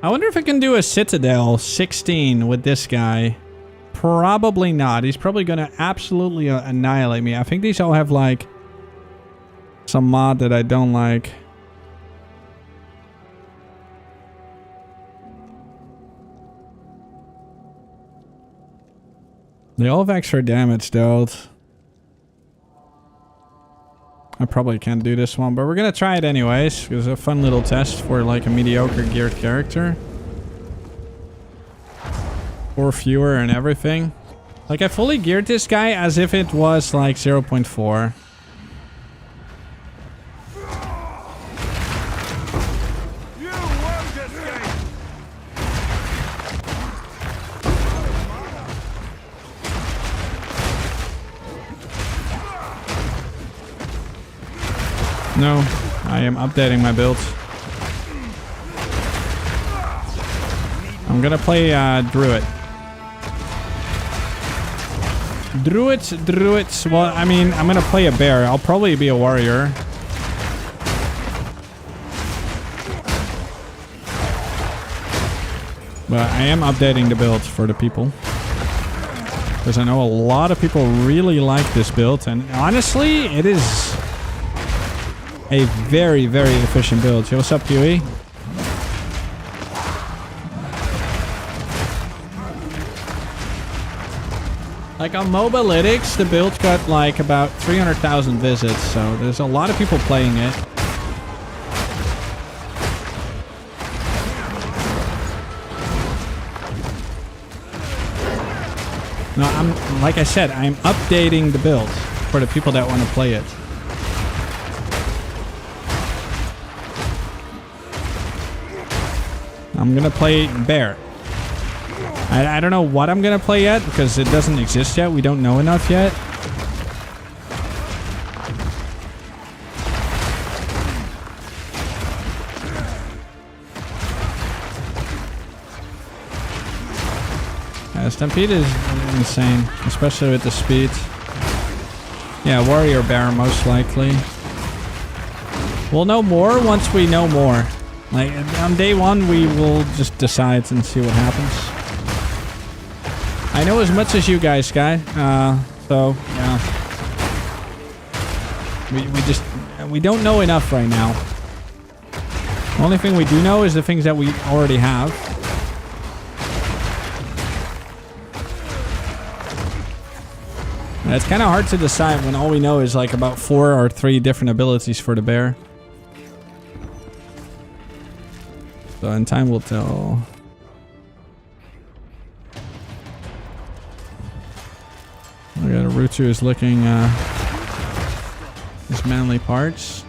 I wonder if I can do a Citadel 16 with this guy. Probably not. He's probably going to absolutely annihilate me. I think these all have like some mod that I don't like. They all have extra damage though. I probably can't do this one, but we're gonna try it anyways. It was a fun little test for like a mediocre geared character. 4 fewer and everything. Like I fully geared this guy as if it was like 0.4. No, I am updating my build. I'm gonna play Druid. Druids. Well, I mean, I'm gonna play a bear. I'll probably be a warrior. But I am updating the build for the people. Because I know a lot of people really like this build. And honestly, it is a very, very efficient build. Yo, what's up, Huey? Like on Mobalytics, the build got like about 300,000 visits, so there's a lot of people playing it. No, like I said, I'm updating the build. for the people that want to play it. I'm gonna play bear. I don't know what I'm gonna play yet because it doesn't exist yet. We don't know enough yet. Stampede is insane, especially with the speed. Yeah, warrior bear most likely. We'll know more once we know more. Like on day one, we will just decide and see what happens. I know as much as you guys, Sky. So yeah, we don't know enough right now. The only thing we do know is the things that we already have. It's kind of hard to decide when all we know is like about 4 or 3 different abilities for the bear. So in time will tell. We got a Rutu is licking his manly parts.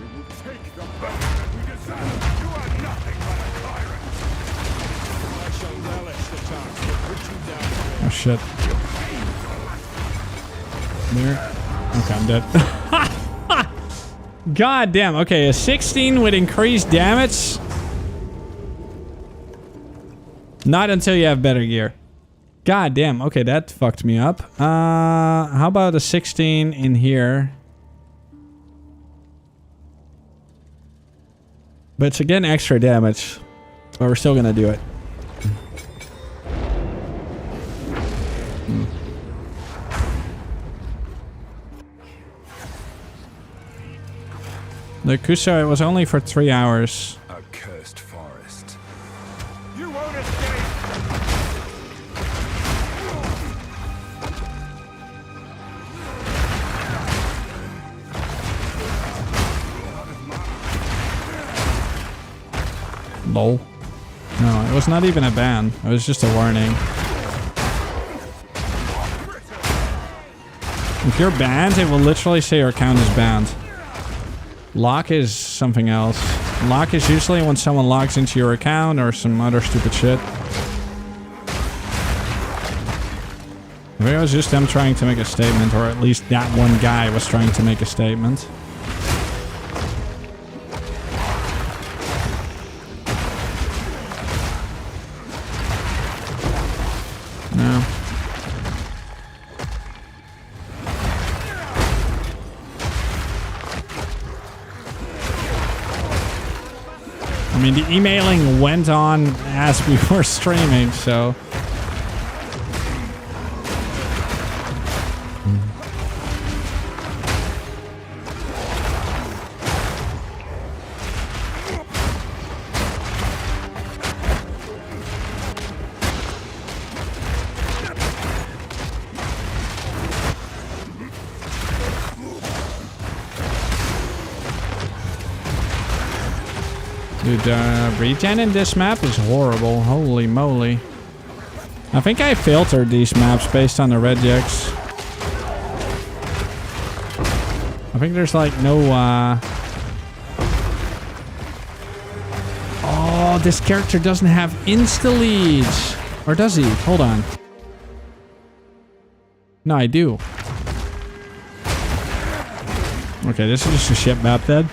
Oh shit. There. Okay, I'm dead. God damn. Okay, a 16 with increased damage. Not until you have better gear. God damn. Okay, that fucked me up. How about a 16 in here? But it's again extra damage. But we're still gonna do it. The Kuso, it was only for 3 hours. A cursed forest. You won't escape. Lol. No, it was not even a ban. It was just a warning. If you're banned, it will literally say your account is banned. Lock is something else. Lock is usually when someone logs into your account or some other stupid shit. I think it was just them trying to make a statement, or at least that one guy was trying to make a statement. No. I mean, the emailing went on as we were streaming, so... Dude, regen in this map is horrible. Holy moly. I think I filtered these maps based on the regex. I think there's like no, Oh, this character doesn't have insta-leads. Or does he? Hold on. No, I do. Okay, this is just a shit map then.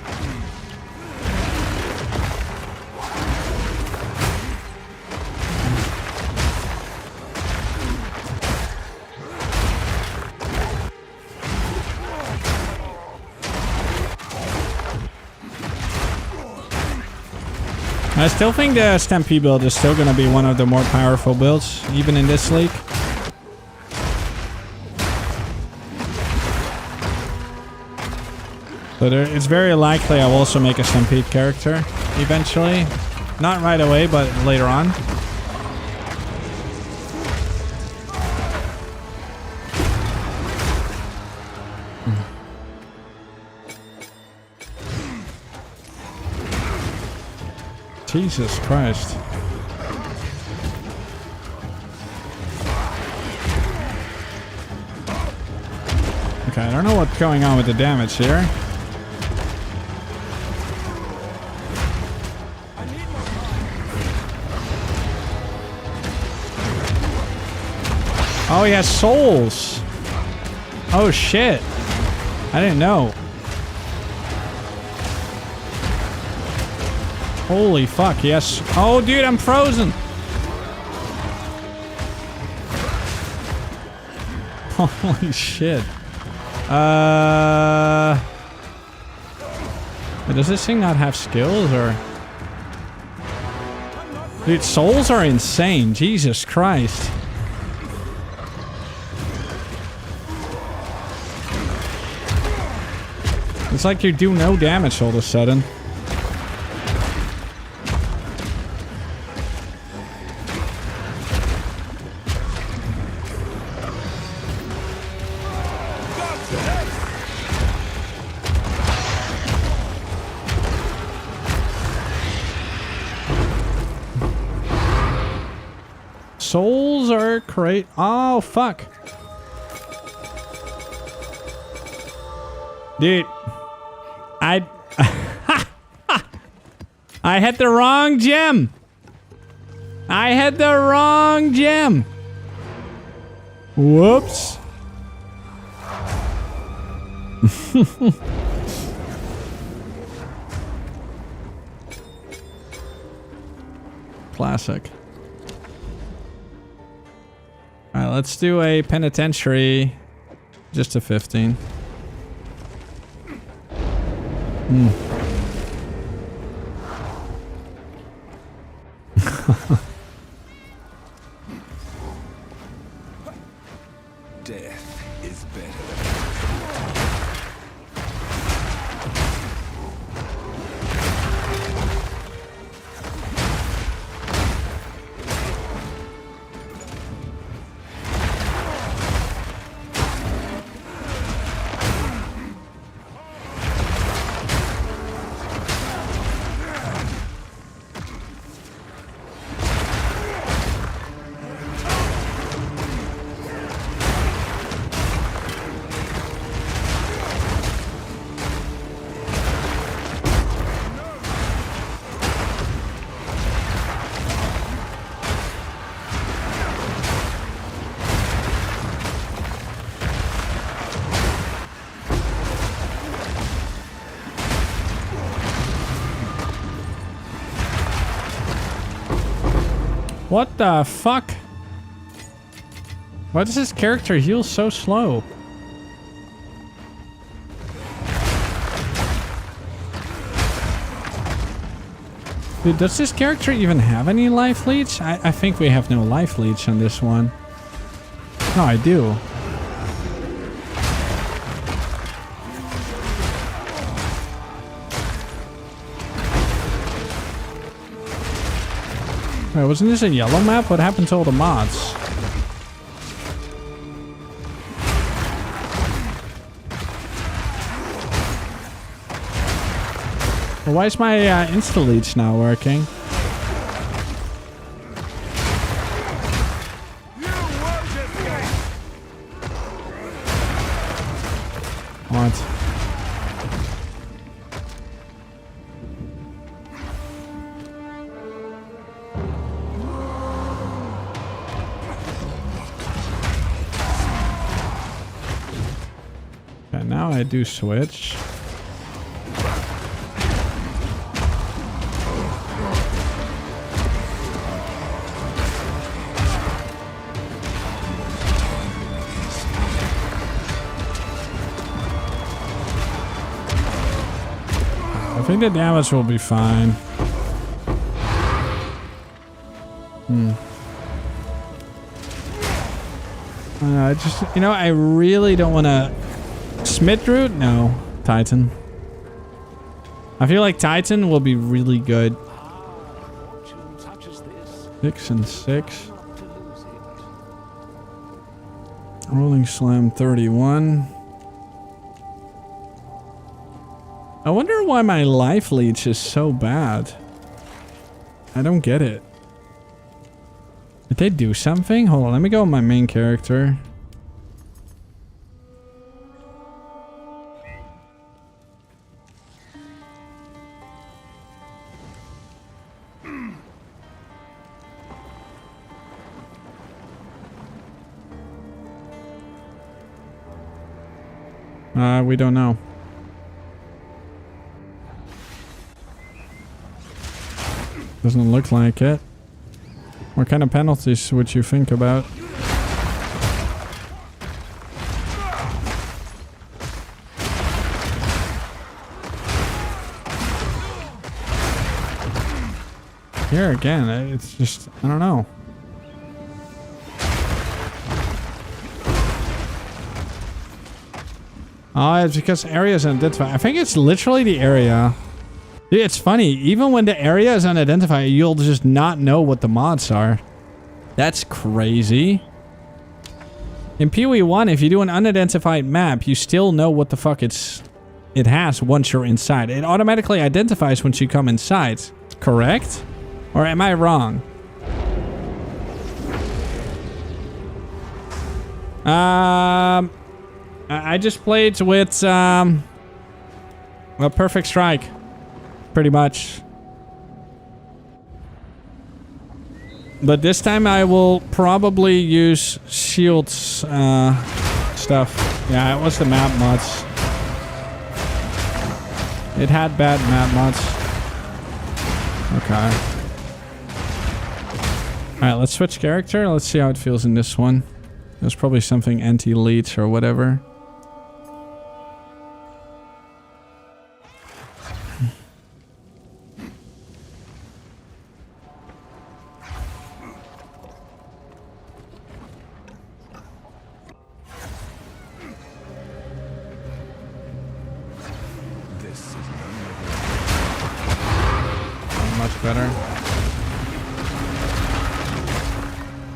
I still think the Stampede build is still going to be one of the more powerful builds, even in this league. But it's very likely I will also make a Stampede character eventually. Not right away, but later on. Jesus Christ. Okay. I don't know what's going on with the damage here. Oh, he has souls. Oh, shit. I didn't know. Holy fuck, yes. Oh, dude, I'm frozen. Holy shit. Does this thing not have skills, or? Dude, souls are insane. Jesus Christ. It's like you do no damage all of a sudden. Souls are great. Oh, fuck. Dude. I had the wrong gem. I had the wrong gem. Whoops. Classic. Alright, let's do a penitentiary. Just a 15. Death is better. What the fuck? Why does this character heal so slow? Dude, does this character even have any life leech? I think we have no life leech on this one. No, I do. Wait, wasn't this a yellow map? What happened to all the mods? Well, why is my insta-leech not working? What? Okay, now I do switch. I think the damage will be fine. I just, you know, I really don't want to... Smith root? No. Titan. I feel like Titan will be really good. 6 and 6. Rolling Slam 31. I wonder why my life leech is so bad. I don't get it. Did they do something? Hold on, let me go with my main character. We don't know. Doesn't look like it. What kind of penalties would you think about? Here again, it's just, I don't know. Oh, it's because area is unidentified. I think it's literally the area. Dude, it's funny. Even when the area is unidentified, you'll just not know what the mods are. That's crazy. In PoE 1, if you do an unidentified map, you still know what the fuck it has once you're inside. It automatically identifies once you come inside. Correct? Or am I wrong? I just played with a Perfect Strike, pretty much. But this time I will probably use shields stuff. Yeah, it was the map mods. It had bad map mods. Okay. Alright, let's switch character. Let's see how it feels in this one. There's probably something anti-leech or whatever. Much better.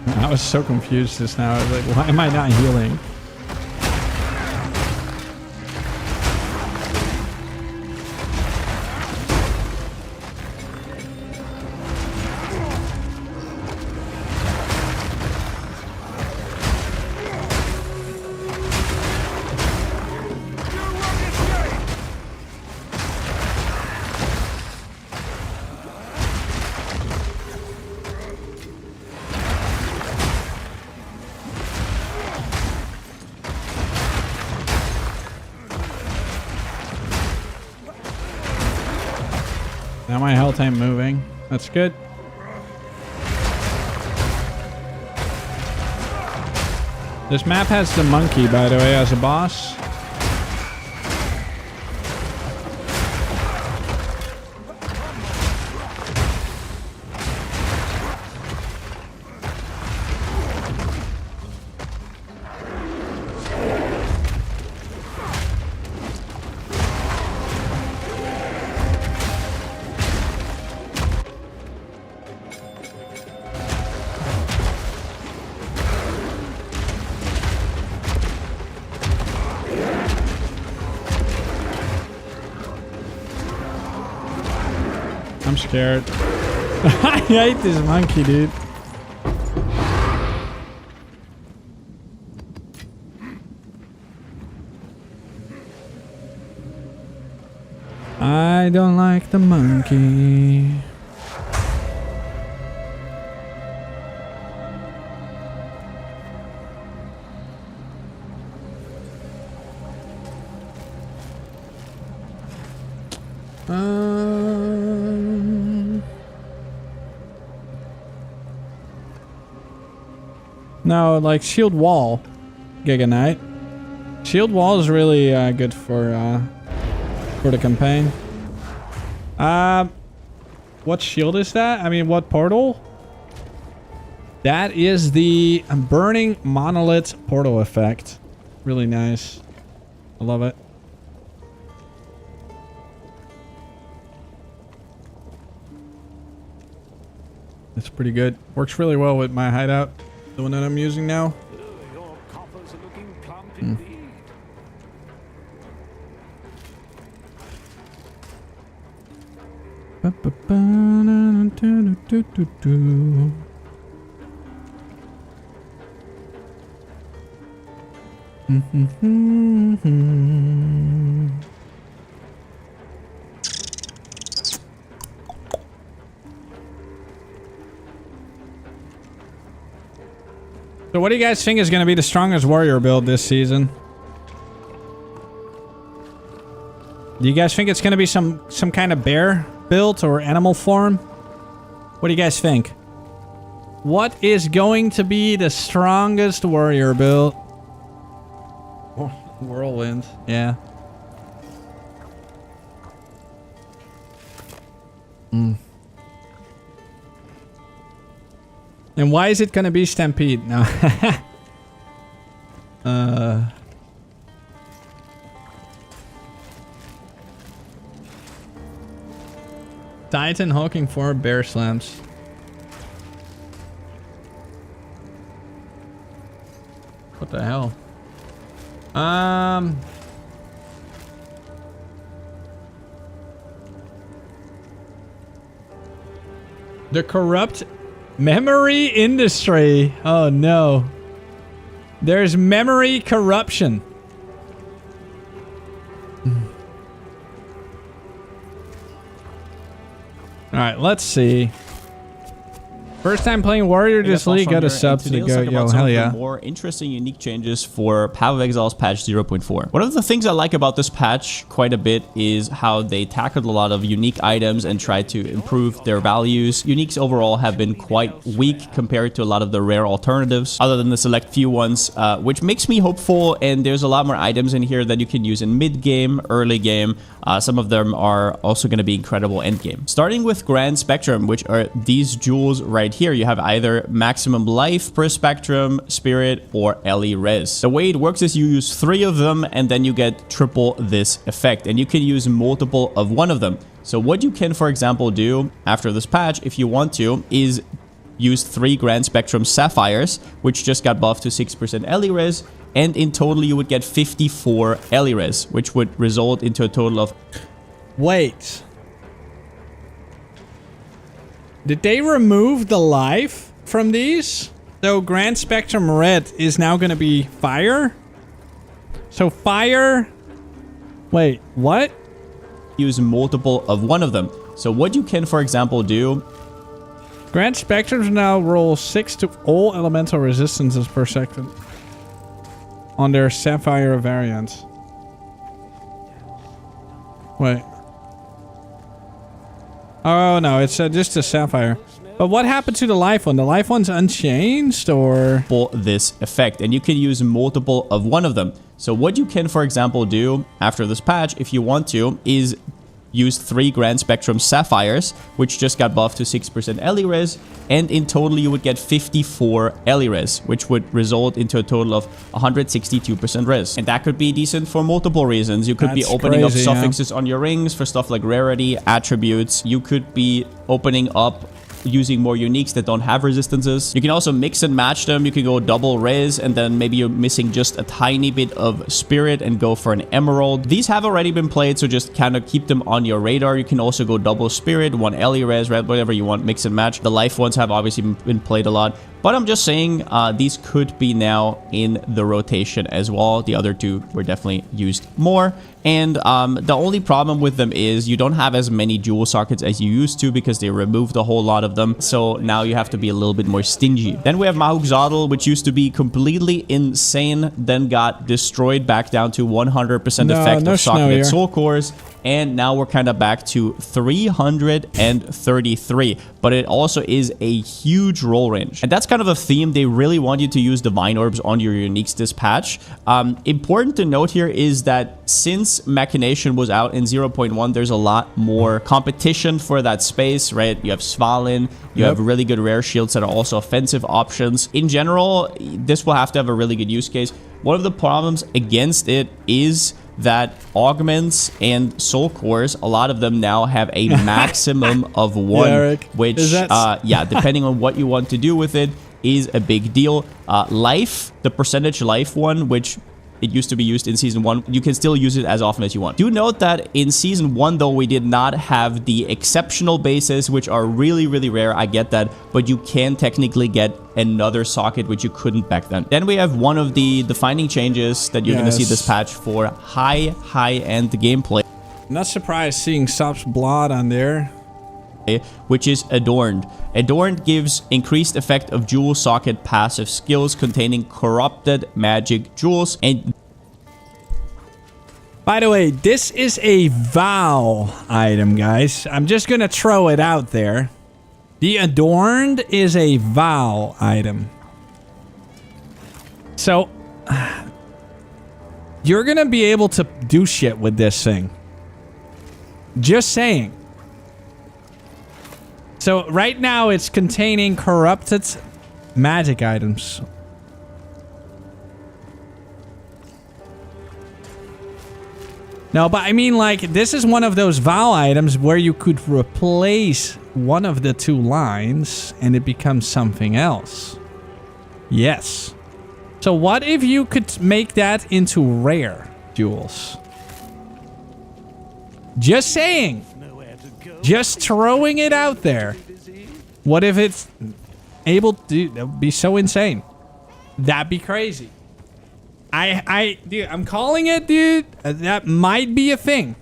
I was so confused just now. I was like, why am I not healing? Now my health ain't moving. That's good. This map has the monkey, by the way, as a boss. I'm scared. I hate this monkey, dude. I don't like the monkey. No, like shield wall, Gigabyte. Shield wall is really good for the campaign. What shield is that? I mean, what portal? That is the burning monolith portal effect. Really nice. I love it. It's pretty good. Works really well with my hideout. The one that I'm using now. Your coffers are looking plump Mm. indeed. So what do you guys think is going to be the strongest warrior build this season? Do you guys think it's going to be some kind of bear build or animal form? What do you guys think? What is going to be the strongest warrior build? Whirlwind. Yeah. And why is it going to be Stampede? No. Titan Hawking 4 bear slams. What the hell? The corrupt memory industry. Oh no. There's memory corruption. All right, let's see. First time playing Warrior this league, got a sub to the go. Yo, hell yeah. More interesting, unique changes for Path of Exile's patch 0.4. One of the things I like about this patch quite a bit is how they tackled a lot of unique items and tried to improve their values. Uniques overall have been quite weak compared to a lot of the rare alternatives, other than the select few ones, which makes me hopeful. And there's a lot more items in here that you can use in mid-game, early game. Some of them are also going to be incredible end game. Starting with Grand Spectrum, which are these jewels right here. You have either maximum life per spectrum, spirit, or LE res. The way it works is you use 3 of them and then you get triple this effect, and you can use multiple of one of them. So what you can, for example, do after this patch, if you want to, is use 3 Grand Spectrum Sapphires, which just got buffed to 6% LE res, and in total you would get 54 LE res, which would result into a total of... Wait. Did they remove the life from these? So Grand Spectrum Red is now going to be fire? So fire... Wait, what? Use multiple of one of them. So what you can, for example, do... Grand Spectrums now roll 6 to all elemental resistances per second on their Sapphire variants. Wait. Oh, no, it's just a Sapphire. But what happened to the life one? The life one's unchanged, or...? This effect, and you can use multiple of one of them. So what you can, for example, do after this patch, if you want to, is use 3 Grand Spectrum Sapphires, which just got buffed to 6% LE res, and in total you would get 54 LE res, which would result into a total of 162% res. And that could be decent for multiple reasons. You could be opening up suffixes on your rings for stuff like rarity, attributes. You could be opening up using more uniques that don't have resistances. You can also mix and match them. You can go double res, and then maybe you're missing just a tiny bit of spirit and go for an emerald. These have already been played, so just kind of keep them on your radar. You can also go double spirit, 1 LE res, red, whatever you want, mix and match. The life ones have obviously been played a lot, but I'm just saying these could be now in the rotation as well. The other 2 were definitely used more. And the only problem with them is you don't have as many jewel sockets as you used to, because they removed a whole lot of them. So now you have to be a little bit more stingy. Then we have Mahuk Zadel, which used to be completely insane, then got destroyed back down to 100% effect of socketed soul cores. And now we're kind of back to 333, but it also is a huge roll range. And that's kind of a theme. They really want you to use Divine Orbs on your uniques this patch. Important to note here is that since Machination was out in 0.1, there's a lot more competition for that space, right? You have Svalin, you have really good rare shields that are also offensive options. In general, this will have to have a really good use case. One of the problems against it is that augments and soul cores, a lot of them now have a maximum of 1, which, depending on what you want to do with it, is a big deal. Life, the percentage life one, which it used to be used in Season 1, you can still use it as often as you want. Do note that in Season 1, though, we did not have the exceptional bases, which are really, really rare. I get that, but you can technically get another socket, which you couldn't back then. Then we have one of the defining changes that you're going to see this patch for high-end gameplay. Not surprised seeing Sop's blood on there. Which is Adorned. Adorned gives increased effect of jewel socket passive skills containing corrupted magic jewels, and By the way, this is a vow item, guys. I'm just gonna throw it out there. The Adorned is a vow item. So, you're gonna be able to do shit with this thing. Just saying. So, right now, it's containing corrupted magic items. No, but I mean, like, this is one of those vow items where you could replace one of the two lines and it becomes something else. Yes. So what if you could make that into rare jewels? Just saying. Just throwing it out there. What if it's able to... That would be so insane. That'd be crazy. Dude, I'm calling it, dude. That might be a thing.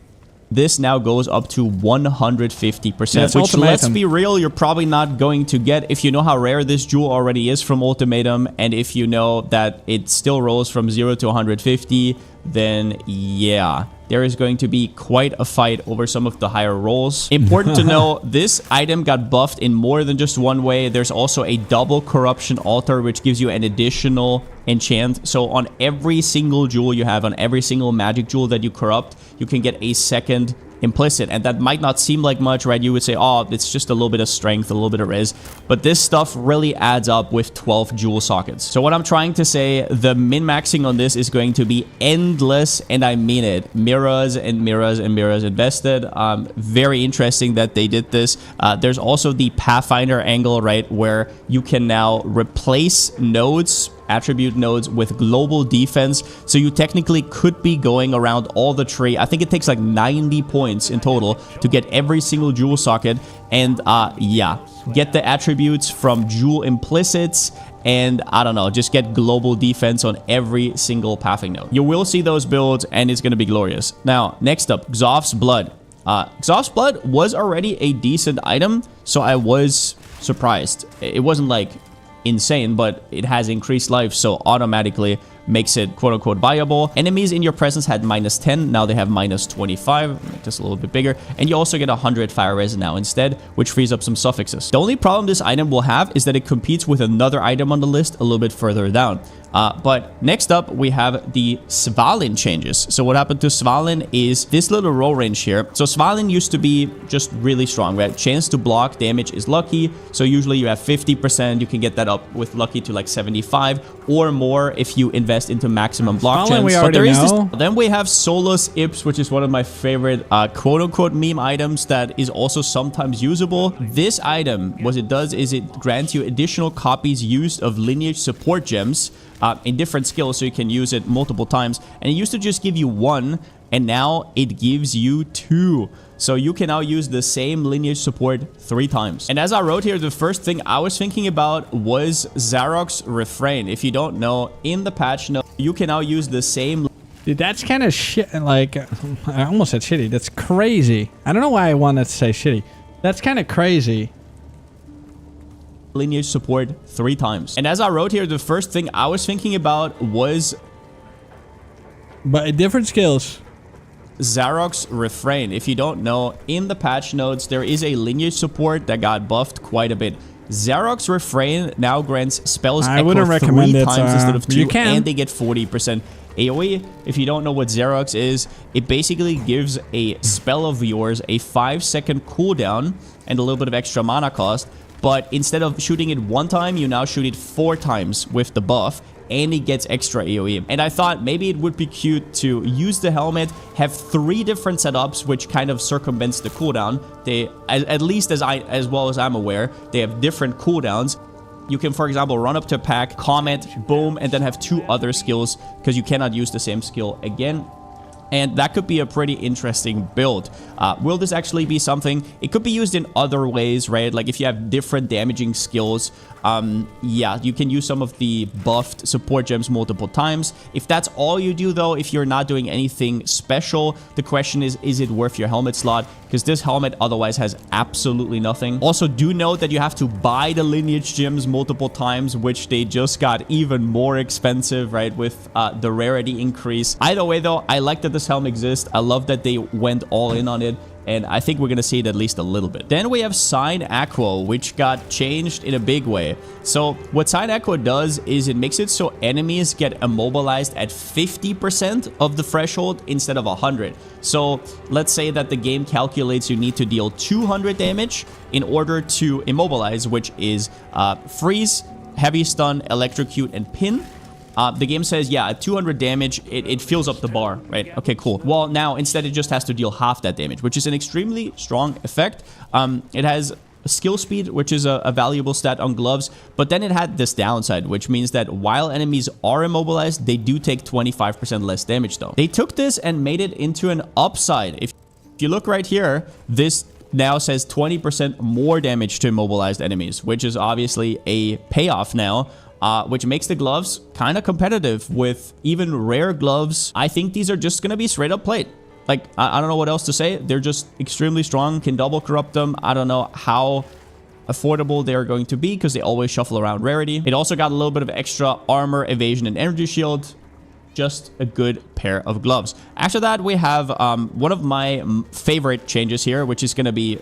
This now goes up to 150%, That's which, Ultimatum. let's be real, you're probably not going to get if you know how rare this jewel already is from Ultimatum, and if you know that it still rolls from 0 to 150, then yeah, there is going to be quite a fight over some of the higher rolls. Important to know, this item got buffed in more than just one way. There's also a double corruption altar, which gives you an additional enchant. So on every single jewel you have, on every single magic jewel that you corrupt, you can get a second implicit, and that might not seem like much, right? You would say, oh, it's just a little bit of strength, a little bit of res, but this stuff really adds up with 12 jewel sockets. So what I'm trying to say, the min-maxing on this is going to be endless, and I mean it. Mirrors and mirrors and mirrors invested. Very interesting that they did this. There's also the Pathfinder angle, right, where you can now replace nodes, attribute nodes, with global defense. So you technically could be going around all the tree. I think it takes like 90 points in total to get every single jewel socket. And yeah, get the attributes from jewel implicits. And I don't know, just get global defense on every single pathing node. You will see those builds and it's going to be glorious. Now, next up, Xoph's Blood. Xoph's Blood was already a decent item, so I was surprised. It wasn't like insane, but it has increased life, so automatically makes it quote-unquote viable. Enemies in your presence had -10, now they have -25, make this a little bit bigger, and you also get 100 fire res now instead, which frees up some suffixes. The only problem this item will have is that it competes with another item on the list a little bit further down. But next up, we have the Svalin changes. So what happened to Svalin is this little roll range here. So Svalin used to be just really strong, right? Chance to block damage is lucky. So usually you have 50%. You can get that up with lucky to like 75 or more if you invest into maximum block Svalin chance. we But already there is this. know. Then we have Solus Ips, which is one of my favorite quote-unquote meme items that is also sometimes usable. This item, what it does is it grants you additional copies used of lineage support gems in different skills, so you can use it multiple times. And it used to just give you 1, and now it gives you 2. So you can now use the same lineage support 3 times. And as I wrote here, the first thing I was thinking about was Zarok's Refrain. If you don't know, in the patch note, you can now use the same... Dude, that's kind of shit. Like, I almost said shitty. That's crazy. I don't know why I wanted to say shitty. That's kind of crazy. Lineage support 3 times. And as I wrote here, the first thing I was thinking about was... But different skills. Zarok's Refrain. If you don't know, in the patch notes, there is a lineage support that got buffed quite a bit. Zarok's Refrain now grants spells I echo wouldn't recommend 3 it, times instead of 2, you can. and they get 40% AoE. If you don't know what Zarok's is, it basically gives a spell of yours a 5-second cooldown and a little bit of extra mana cost. But instead of shooting it 1 time, you now shoot it 4 times with the buff, and it gets extra AoE. And I thought maybe it would be cute to use the helmet, have 3 different setups, which kind of circumvents the cooldown. They, at least as well as I'm aware, they have different cooldowns. You can, for example, run up to pack, comment, boom, and then have 2 other skills, because you cannot use the same skill again. And that could be a pretty interesting build. Will this actually be something? It could be used in other ways, right? Like if you have different damaging skills, yeah, you can use some of the buffed support gems multiple times. If that's all you do, though, if you're not doing anything special, the question is it worth your helmet slot? Because this helmet otherwise has absolutely nothing. Also, do note that you have to buy the lineage gems multiple times, which they just got even more expensive, right, with the rarity increase. Either way, though, I like that the this helm exists. I love that they went all in on it. And I think we're going to see it at least a little bit. Then we have Sign Aqua, which got changed in a big way. So what Sign Aqua does is it makes it so enemies get immobilized at 50% of the threshold instead of 100. So let's say that the game calculates you need to deal 200 damage in order to immobilize, which is freeze, heavy stun, electrocute, and pin. The game says, yeah, at 200 damage, it fills up the bar, right? Okay, cool. Well, now, instead, it just has to deal half that damage, which is an extremely strong effect. It has skill speed, which is a valuable stat on gloves, but then it had this downside, which means that while enemies are immobilized, they do take 25% less damage, though. They took this and made it into an upside. If you look right here, this now says 20% more damage to immobilized enemies, which is obviously a payoff now. Which makes the gloves kind of competitive with even rare gloves. I think these are just going to be straight up played. Like, I don't know what else to say. They're just extremely strong. Can double corrupt them. I don't know how affordable they're going to be because they always shuffle around rarity. It also got a little bit of extra armor, evasion, and energy shield. Just a good pair of gloves. After that, we have one of my favorite changes here, which is going to be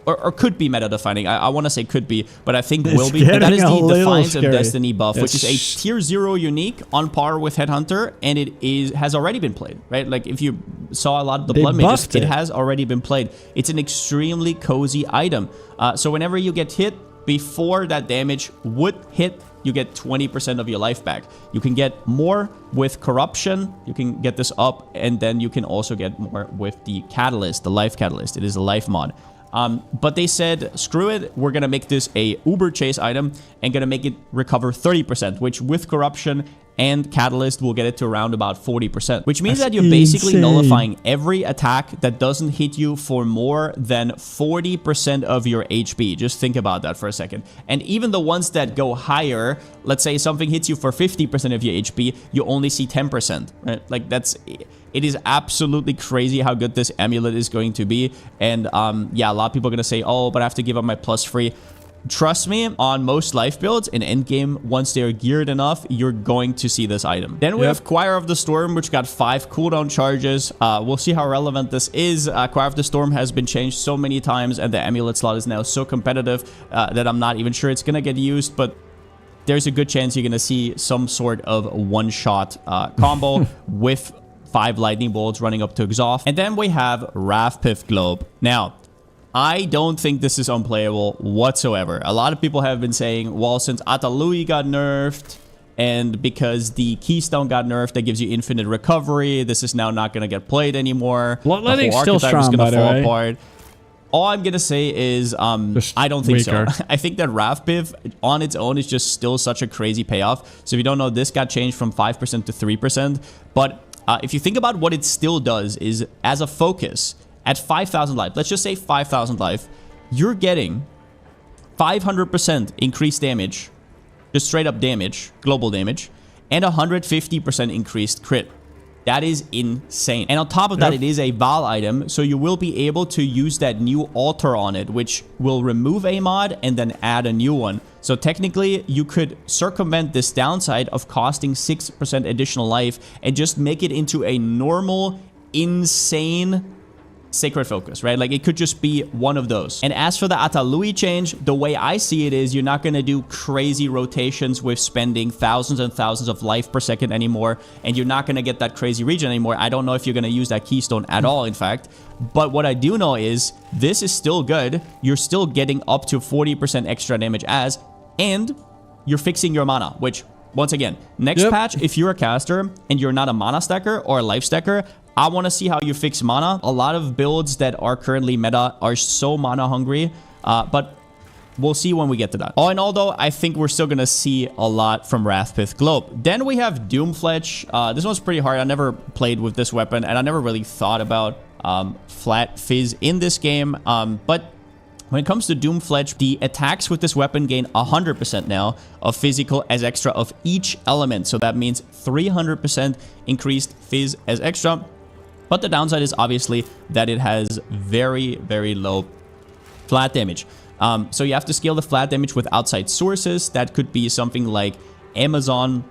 or could be meta defining. I want to say could be, but I think will be. And that is the Defiance of Destiny buff, which is a tier 0 unique on par with Headhunter, and it has already been played, right? Like if you saw a lot of the blood mages, it has already been played. It's an extremely cozy item. So whenever you get hit, before that damage would hit, you get 20% of your life back. You can get more with Corruption. You can get this up, and then you can also get more with the Catalyst, the Life Catalyst. It is a life mod. But they said, screw it, we're going to make this a Uber Chase item and going to make it recover 30%, which with Corruption and Catalyst will get it to around about 40%, which means that you're basically nullifying every attack that doesn't hit you for more than 40% of your HP. Just think about that for a second. And even the ones that go higher, let's say something hits you for 50% of your HP, you only see 10%, right? Like it is absolutely crazy how good this amulet is going to be. And yeah, a lot of people are going to say, oh, but I have to give up my plus free. Trust me, on most life builds in endgame, once they're geared enough, you're going to see this item. Then we have Choir of the Storm, which got 5 cooldown charges. We'll see how relevant this is. Choir of the Storm has been changed so many times, and the amulet slot is now so competitive that I'm not even sure it's going to get used, but there's a good chance you're going to see some sort of one-shot combo with 5 lightning bolts running up to exhaust. And then we have Wrathpith Globe. Now, I don't think this is unplayable whatsoever. A lot of people have been saying, well, since Atalui got nerfed and because the Keystone got nerfed that gives you infinite recovery, this is now not going to get played anymore. Bloodletting's still strong, by the way. Apart. All I'm going to say is I don't think so. I think that Wrathpith on its own is just still such a crazy payoff. So if you don't know, this got changed from 5% to 3%. But if you think about what it still does is as a focus, at 5,000 life, let's just say 5,000 life, you're getting 500% increased damage, just straight up damage, global damage, and 150% increased crit. That is insane. And on top of that, it is a Val item, so you will be able to use that new altar on it, which will remove a mod and then add a new one. So technically, you could circumvent this downside of costing 6% additional life and just make it into a normal, insane Sacred Focus, right? Like it could just be one of those. And as for the Atalui change, the way I see it is you're not going to do crazy rotations with spending thousands and thousands of life per second anymore, and you're not going to get that crazy region anymore. I don't know if you're going to use that keystone at all, in fact. But what I do know is this is still good. You're still getting up to 40% extra damage and you're fixing your mana, which once again, next patch, if you're a caster and you're not a mana stacker or a life stacker, I want to see how you fix mana. A lot of builds that are currently meta are so mana hungry, but we'll see when we get to that. All in all, though, I think we're still going to see a lot from Wrathpith Globe. Then we have Doomfletch. This one's pretty hard. I never played with this weapon, and I never really thought about flat fizz in this game. But when it comes to Doomfletch, the attacks with this weapon gain 100% now of physical as extra of each element. So that means 300% increased fizz as extra. But the downside is obviously that it has very, very low flat damage. So you have to scale the flat damage with outside sources. That could be something like Amazon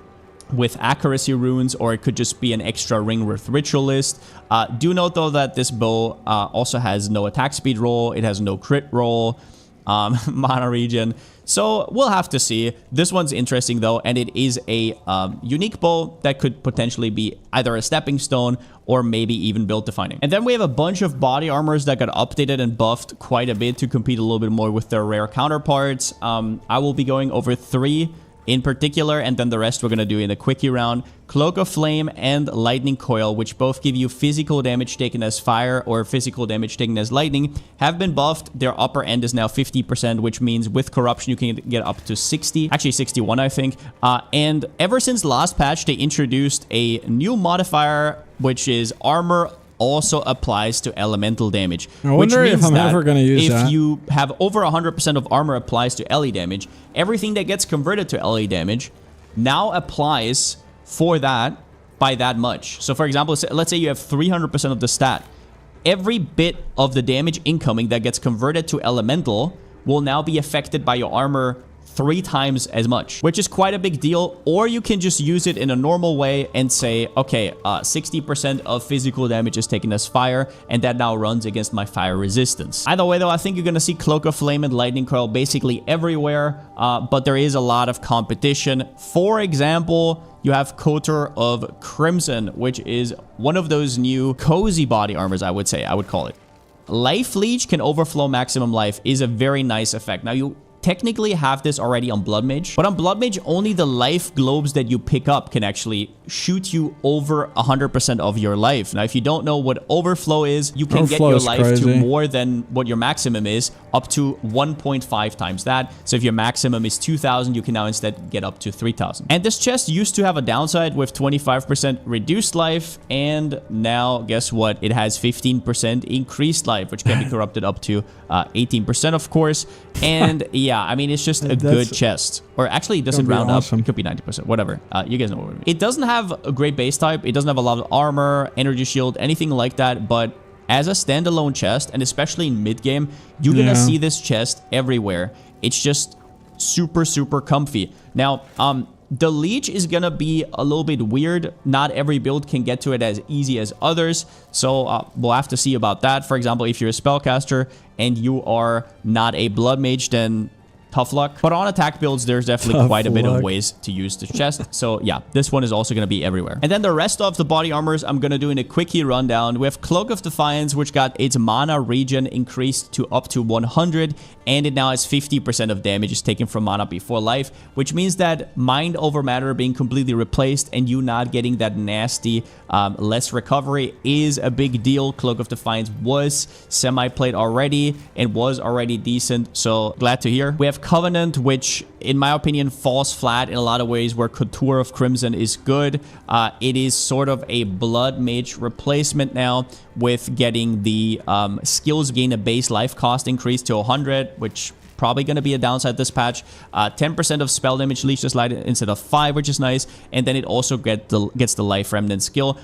with accuracy runes, or it could just be an extra ring worth ritualist. Do note though that this bow also has no attack speed roll, it has no crit roll, mana regen. So we'll have to see. This one's interesting though, and it is a unique bow that could potentially be either a stepping stone or maybe even build defining. And then we have a bunch of body armors that got updated and buffed quite a bit to compete a little bit more with their rare counterparts. I will be going over 3 in particular, and then the rest we're going to do in a quickie round. Cloak of Flame and Lightning Coil, which both give you physical damage taken as fire or physical damage taken as lightning, have been buffed. Their upper end is now 50%, which means with Corruption you can get up to 60, actually 61 I think. And ever since last patch they introduced a new modifier, which is armor also applies to elemental damage. I wonder if I'm ever going to use that. If you have over 100% of armor applies to LE damage, everything that gets converted to LE damage now applies for that by that much. So for example, let's say you have 300% of the stat. Every bit of the damage incoming that gets converted to elemental will now be affected by your armor 3 times as much, which is quite a big deal. Or you can just use it in a normal way and say, okay, 60% of physical damage is taken as fire, and that now runs against my fire resistance. Either way though, I think you're gonna see Cloak of Flame and Lightning Coil basically everywhere, but there is a lot of competition. For example, you have Coater of Crimson, which is one of those new cozy body armors, I would call it. Life Leech can overflow maximum life is a very nice effect. Now you technically have this already on Blood Mage, but on Blood Mage only the life globes that you pick up can actually shoot you over 100% of your life. Now if you don't know what overflow is, you can get your life to more than what your maximum is, up to 1.5 times that. So if your maximum is 2,000, you can now instead get up to 3,000. And this chest used to have a downside with 25% reduced life, and now guess what? It has 15% increased life, which can be corrupted up to 18% of course. And yeah, I mean, it's just a good chest. Or actually, it doesn't round up. It could be 90%, whatever. You guys know what I mean. It doesn't have a great base type. It doesn't have a lot of armor, energy shield, anything like that. But as a standalone chest, and especially in mid-game, you're gonna see this chest everywhere. It's just super, super comfy. Now, the Leech is gonna be a little bit weird. Not every build can get to it as easy as others, so we'll have to see about that. For example, if you're a spellcaster and you are not a Blood Mage, then tough luck. But on attack builds, there's definitely quite a bit of ways to use the chest. So yeah, this one is also going to be everywhere. And then the rest of the body armors, I'm going to do in a quickie rundown. We have Cloak of Defiance, which got its mana regen increased to up to 100. And it now has 50% of damage is taken from mana before life, which means that Mind over Matter being completely replaced and you not getting that nasty less recovery is a big deal. Cloak of Defiance was semi-played already and was already decent, so glad to hear. We have Covenant, which in my opinion falls flat in a lot of ways where Couture of Crimson is good. It is sort of a Blood Mage replacement now, with getting the skills gain a base life cost increase to 100, which probably going to be a downside this patch. 10% of spell damage leech this light instead of 5, which is nice. And then it also gets the life remnant skill,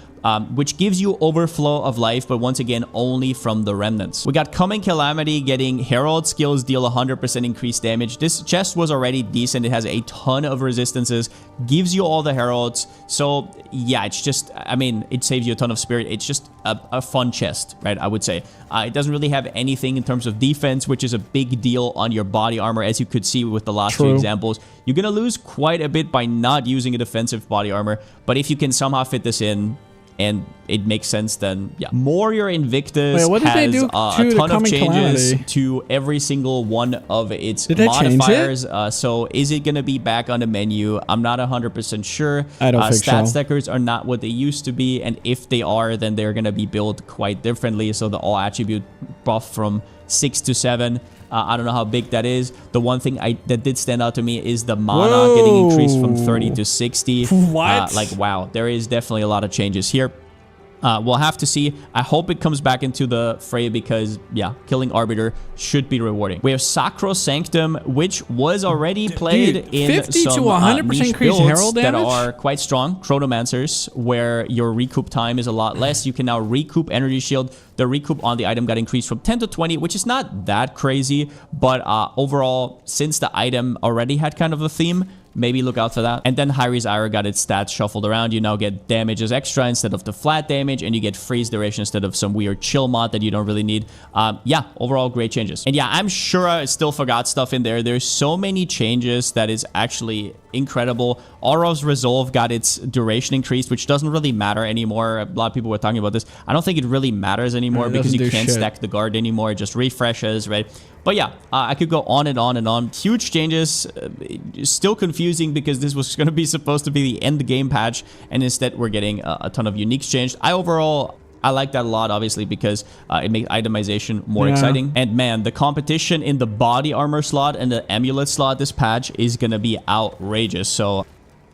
which gives you overflow of life, but once again only from the remnants. We got Coming Calamity getting Herald skills deal 100% increased damage. This chest was already decent. It has a ton of resistances, gives you all the heralds. So yeah, it's just, I mean, it saves you a ton of spirit. It's just a fun chest, right? I would say it doesn't really have anything in terms of defense, which is a big deal on your body armor, as you could see with the last two examples. You're gonna lose quite a bit by not using a defensive body armor, but if you can somehow fit this in and it makes sense, then yeah. Warrior Invictus has a ton of changes to every single one of its modifiers. So is it going to be back on the menu? I'm not 100% sure. I don't think stat stackers are not what they used to be, and if they are, then they're going to be built quite differently. So the all attribute buff from 6 to 7. I don't know how big that is. The one thing that did stand out to me is the mana getting increased from 30 to 60. What? Like, wow, there is definitely a lot of changes here. We'll have to see. I hope it comes back into the fray because, yeah, killing Arbiter should be rewarding. We have Sacrosanctum, which was already played in 50 some to 100% increased herald damage that are quite strong. Chronomancers, where your recoup time is a lot less. You can now recoup energy shield the recoup on the item got increased from 10 to 20, which is not that crazy, but overall, since the item already had kind of a theme, maybe look out for that. And then Hyri's Ira got its stats shuffled around. You now get damage as extra instead of the flat damage, and you get freeze duration instead of some weird chill mod that you don't really need. Yeah, overall great changes. And yeah, I'm sure I still forgot stuff in there. There's so many changes that is actually incredible. Auro's Resolve got its duration increased, which doesn't really matter anymore. A lot of people were talking about this. I don't think it really matters anymore because you can't stack the guard anymore. It just refreshes, right? But yeah, I could go on and on and on. Huge changes. Still confusing because this was going to be supposed to be the end game patch, and instead we're getting a ton of uniques changed. I like that a lot, obviously, because it makes itemization more exciting. And man, the competition in the body armor slot and the amulet slot this patch is going to be outrageous. So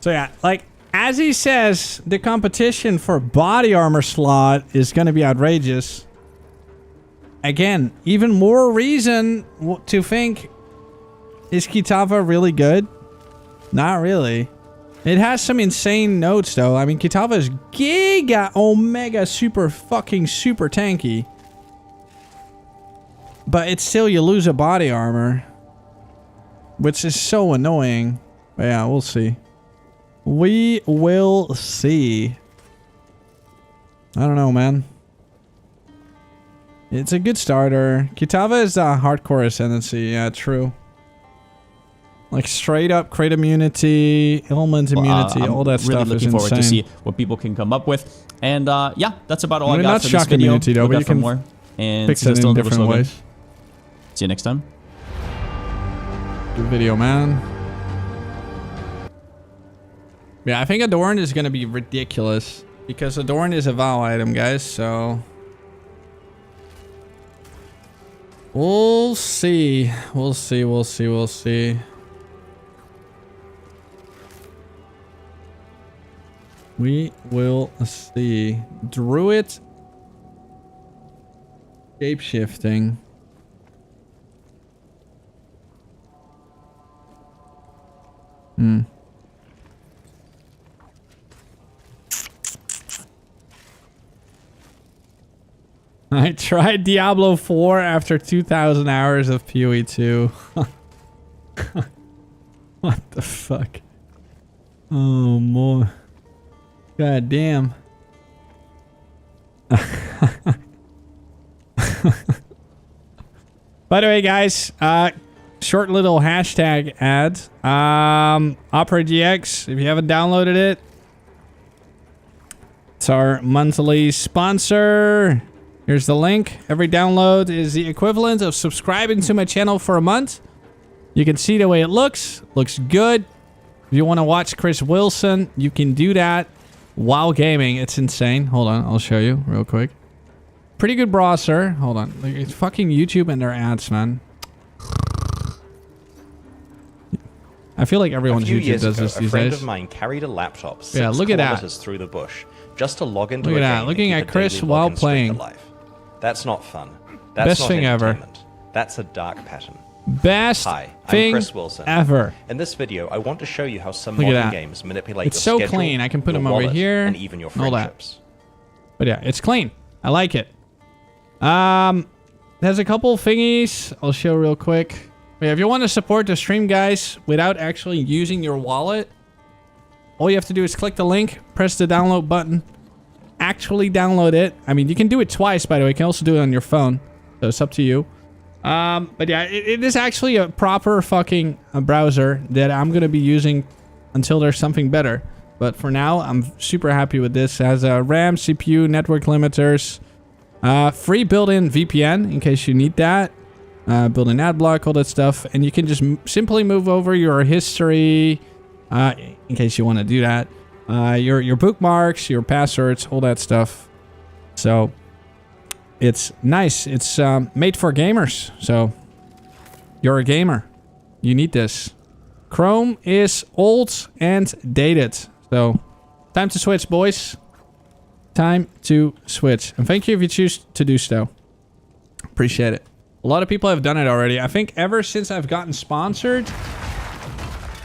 yeah, like, as he says, the competition for body armor slot is going to be outrageous. Again, even more reason to think, is Kitava really good? Not really. It has some insane notes, though. I mean, Kitava is giga omega super fucking super tanky. But it's still, you lose a body armor, which is so annoying. But yeah, we'll see. We will see. I don't know, man. It's a good starter. Kitava is a hardcore ascendancy. Yeah, true. Like straight up crate immunity, element immunity, all that stuff is insane. I'm really looking forward to see what people can come up with. And yeah, that's about all I got for this video. Immunity, though, but you can more. And fix it in different ways. See you next time. Good video, man. Yeah, I think Adorn is going to be ridiculous because Adorn is a Val item, guys, so we'll see. We'll see. We'll see. We'll see. We will see. Druid. Shape-shifting. I tried Diablo 4 after 2,000 hours of PoE 2. What the fuck? Oh, boy. God damn. By the way, guys, short little hashtag ad. Opera GX, if you haven't downloaded it, it's our monthly sponsor. Here's the link. Every download is the equivalent of subscribing to my channel for a month. You can see the way it looks. Looks good. If you want to watch Chris Wilson, you can do that while gaming. It's insane. Hold on, I'll show you real quick. Pretty good browser. Hold on. Like, it's fucking YouTube and their ads, man. I feel like everyone's YouTube does this these days. A friend of mine carried a laptop 6 kilometers through the bush just to log into a game. Looking at Chris while playing. That's not fun. That's best not thing ever. That's a dark pattern. Best Hi, thing I'm Chris Wilson. ever. In this video, I want to show you how some modern games manipulate it's your so schedule, clean. I can put your them over wallet, here. and even your friendships. But yeah, it's clean. I like it. There's a couple thingies I'll show real quick. But yeah, if you want to support the stream, guys, without actually using your wallet, all you have to do is click the link, press the download button, actually download it. I mean, you can do it twice, by the way. You can also do it on your phone, so it's up to you. But yeah, it is actually a proper fucking browser that I'm going to be using until there's something better. But for now, I'm super happy with this. It has a RAM, CPU, network limiters, free built-in VPN in case you need that, built-in ad block, all that stuff. And you can just simply move over your history in case you want to do that. Your bookmarks, your passwords, all that stuff. So it's nice. It's made for gamers. So you're a gamer. You need this. Chrome is old and dated. So time to switch, boys. Time to switch. And thank you if you choose to do so. Appreciate it. A lot of people have done it already. I think ever since I've gotten sponsored,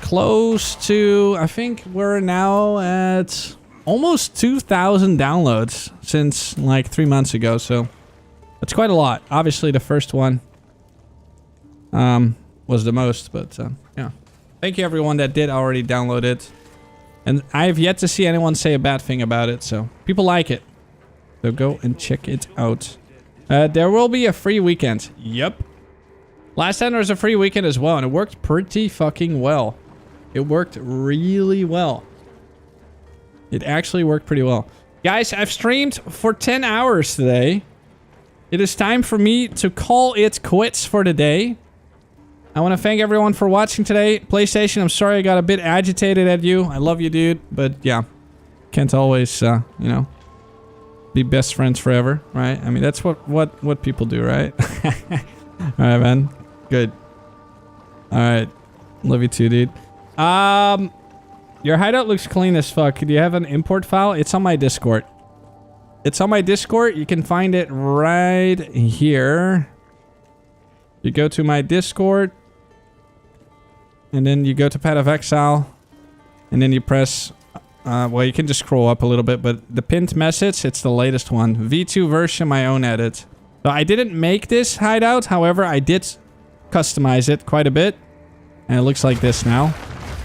close to, I think we're now at almost 2,000 downloads since like 3 months ago. So That's quite a lot. Obviously, the first one was the most, but yeah. Thank you everyone that did already download it. And I have yet to see anyone say a bad thing about it, so people like it. So go and check it out. There will be a free weekend. Yep. Last time there was a free weekend as well, and it worked pretty fucking well. It worked really well. It actually worked pretty well. Guys, I've streamed for 10 hours today. It is time for me to call it quits for the day. I want to thank everyone for watching today. PlayStation, I'm sorry I got a bit agitated at you. I love you, dude. But yeah, can't always, you know, be best friends forever, right? I mean, that's what people do, right? All right, man. Good. All right. Love you too, dude. Your hideout looks clean as fuck. Do you have an import file? It's on my Discord. It's on my Discord. You can find it right here. You go to my Discord. And then you go to Path of Exile. And then you press... well, you can just scroll up a little bit. But the pinned message, it's the latest one. V2 version, my own edit. So I didn't make this hideout. However, I did customize it quite a bit. And it looks like this now.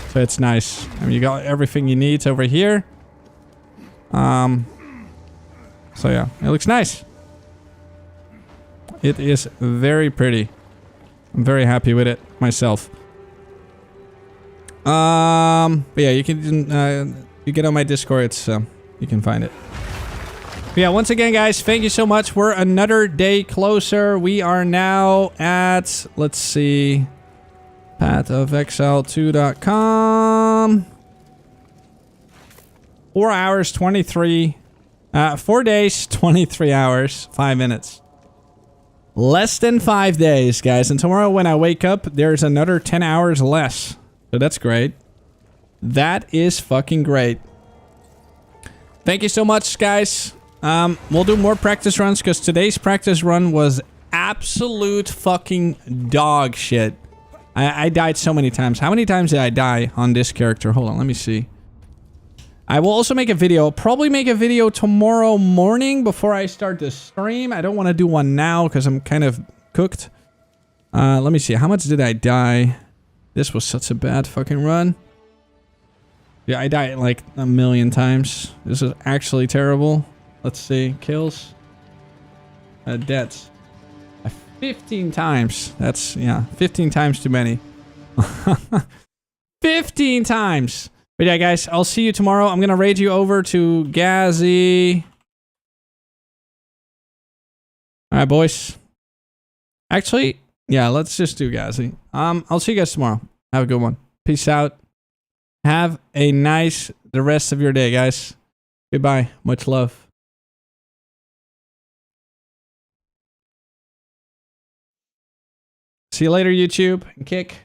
So it's nice. I mean, you got everything you need over here. So yeah, it looks nice. It is very pretty. I'm very happy with it myself. But yeah, you can you get on my Discord. It's you can find it. But yeah, once again, guys, thank you so much. We're another day closer. We are now at, let's see, pathofexile2.com. 4 hours, 23. 4 days, 23 hours, 5 minutes. Less than 5 days, guys. And tomorrow when I wake up, there's another 10 hours less. So that's great. That is fucking great. Thank you so much, guys. We'll do more practice runs because today's practice run was absolute fucking dog shit. I died so many times. How many times did I die on this character? Hold on, let me see. I will also make a video. I'll probably make a video tomorrow morning before I start the stream. I don't want to do one now because I'm kind of cooked. Let me see. How much did I die? This was such a bad fucking run. Yeah, I died like a million times. This is actually terrible. Let's see. Kills. Deaths. 15 times. That's, yeah, 15 times too many. 15 times. But yeah, guys, I'll see you tomorrow. I'm going to raid you over to Gazzy. All right, boys. Actually, yeah, let's just do Gazzy. I'll see you guys tomorrow. Have a good one. Peace out. Have a nice the rest of your day, guys. Goodbye. Much love. See you later, YouTube and Kick.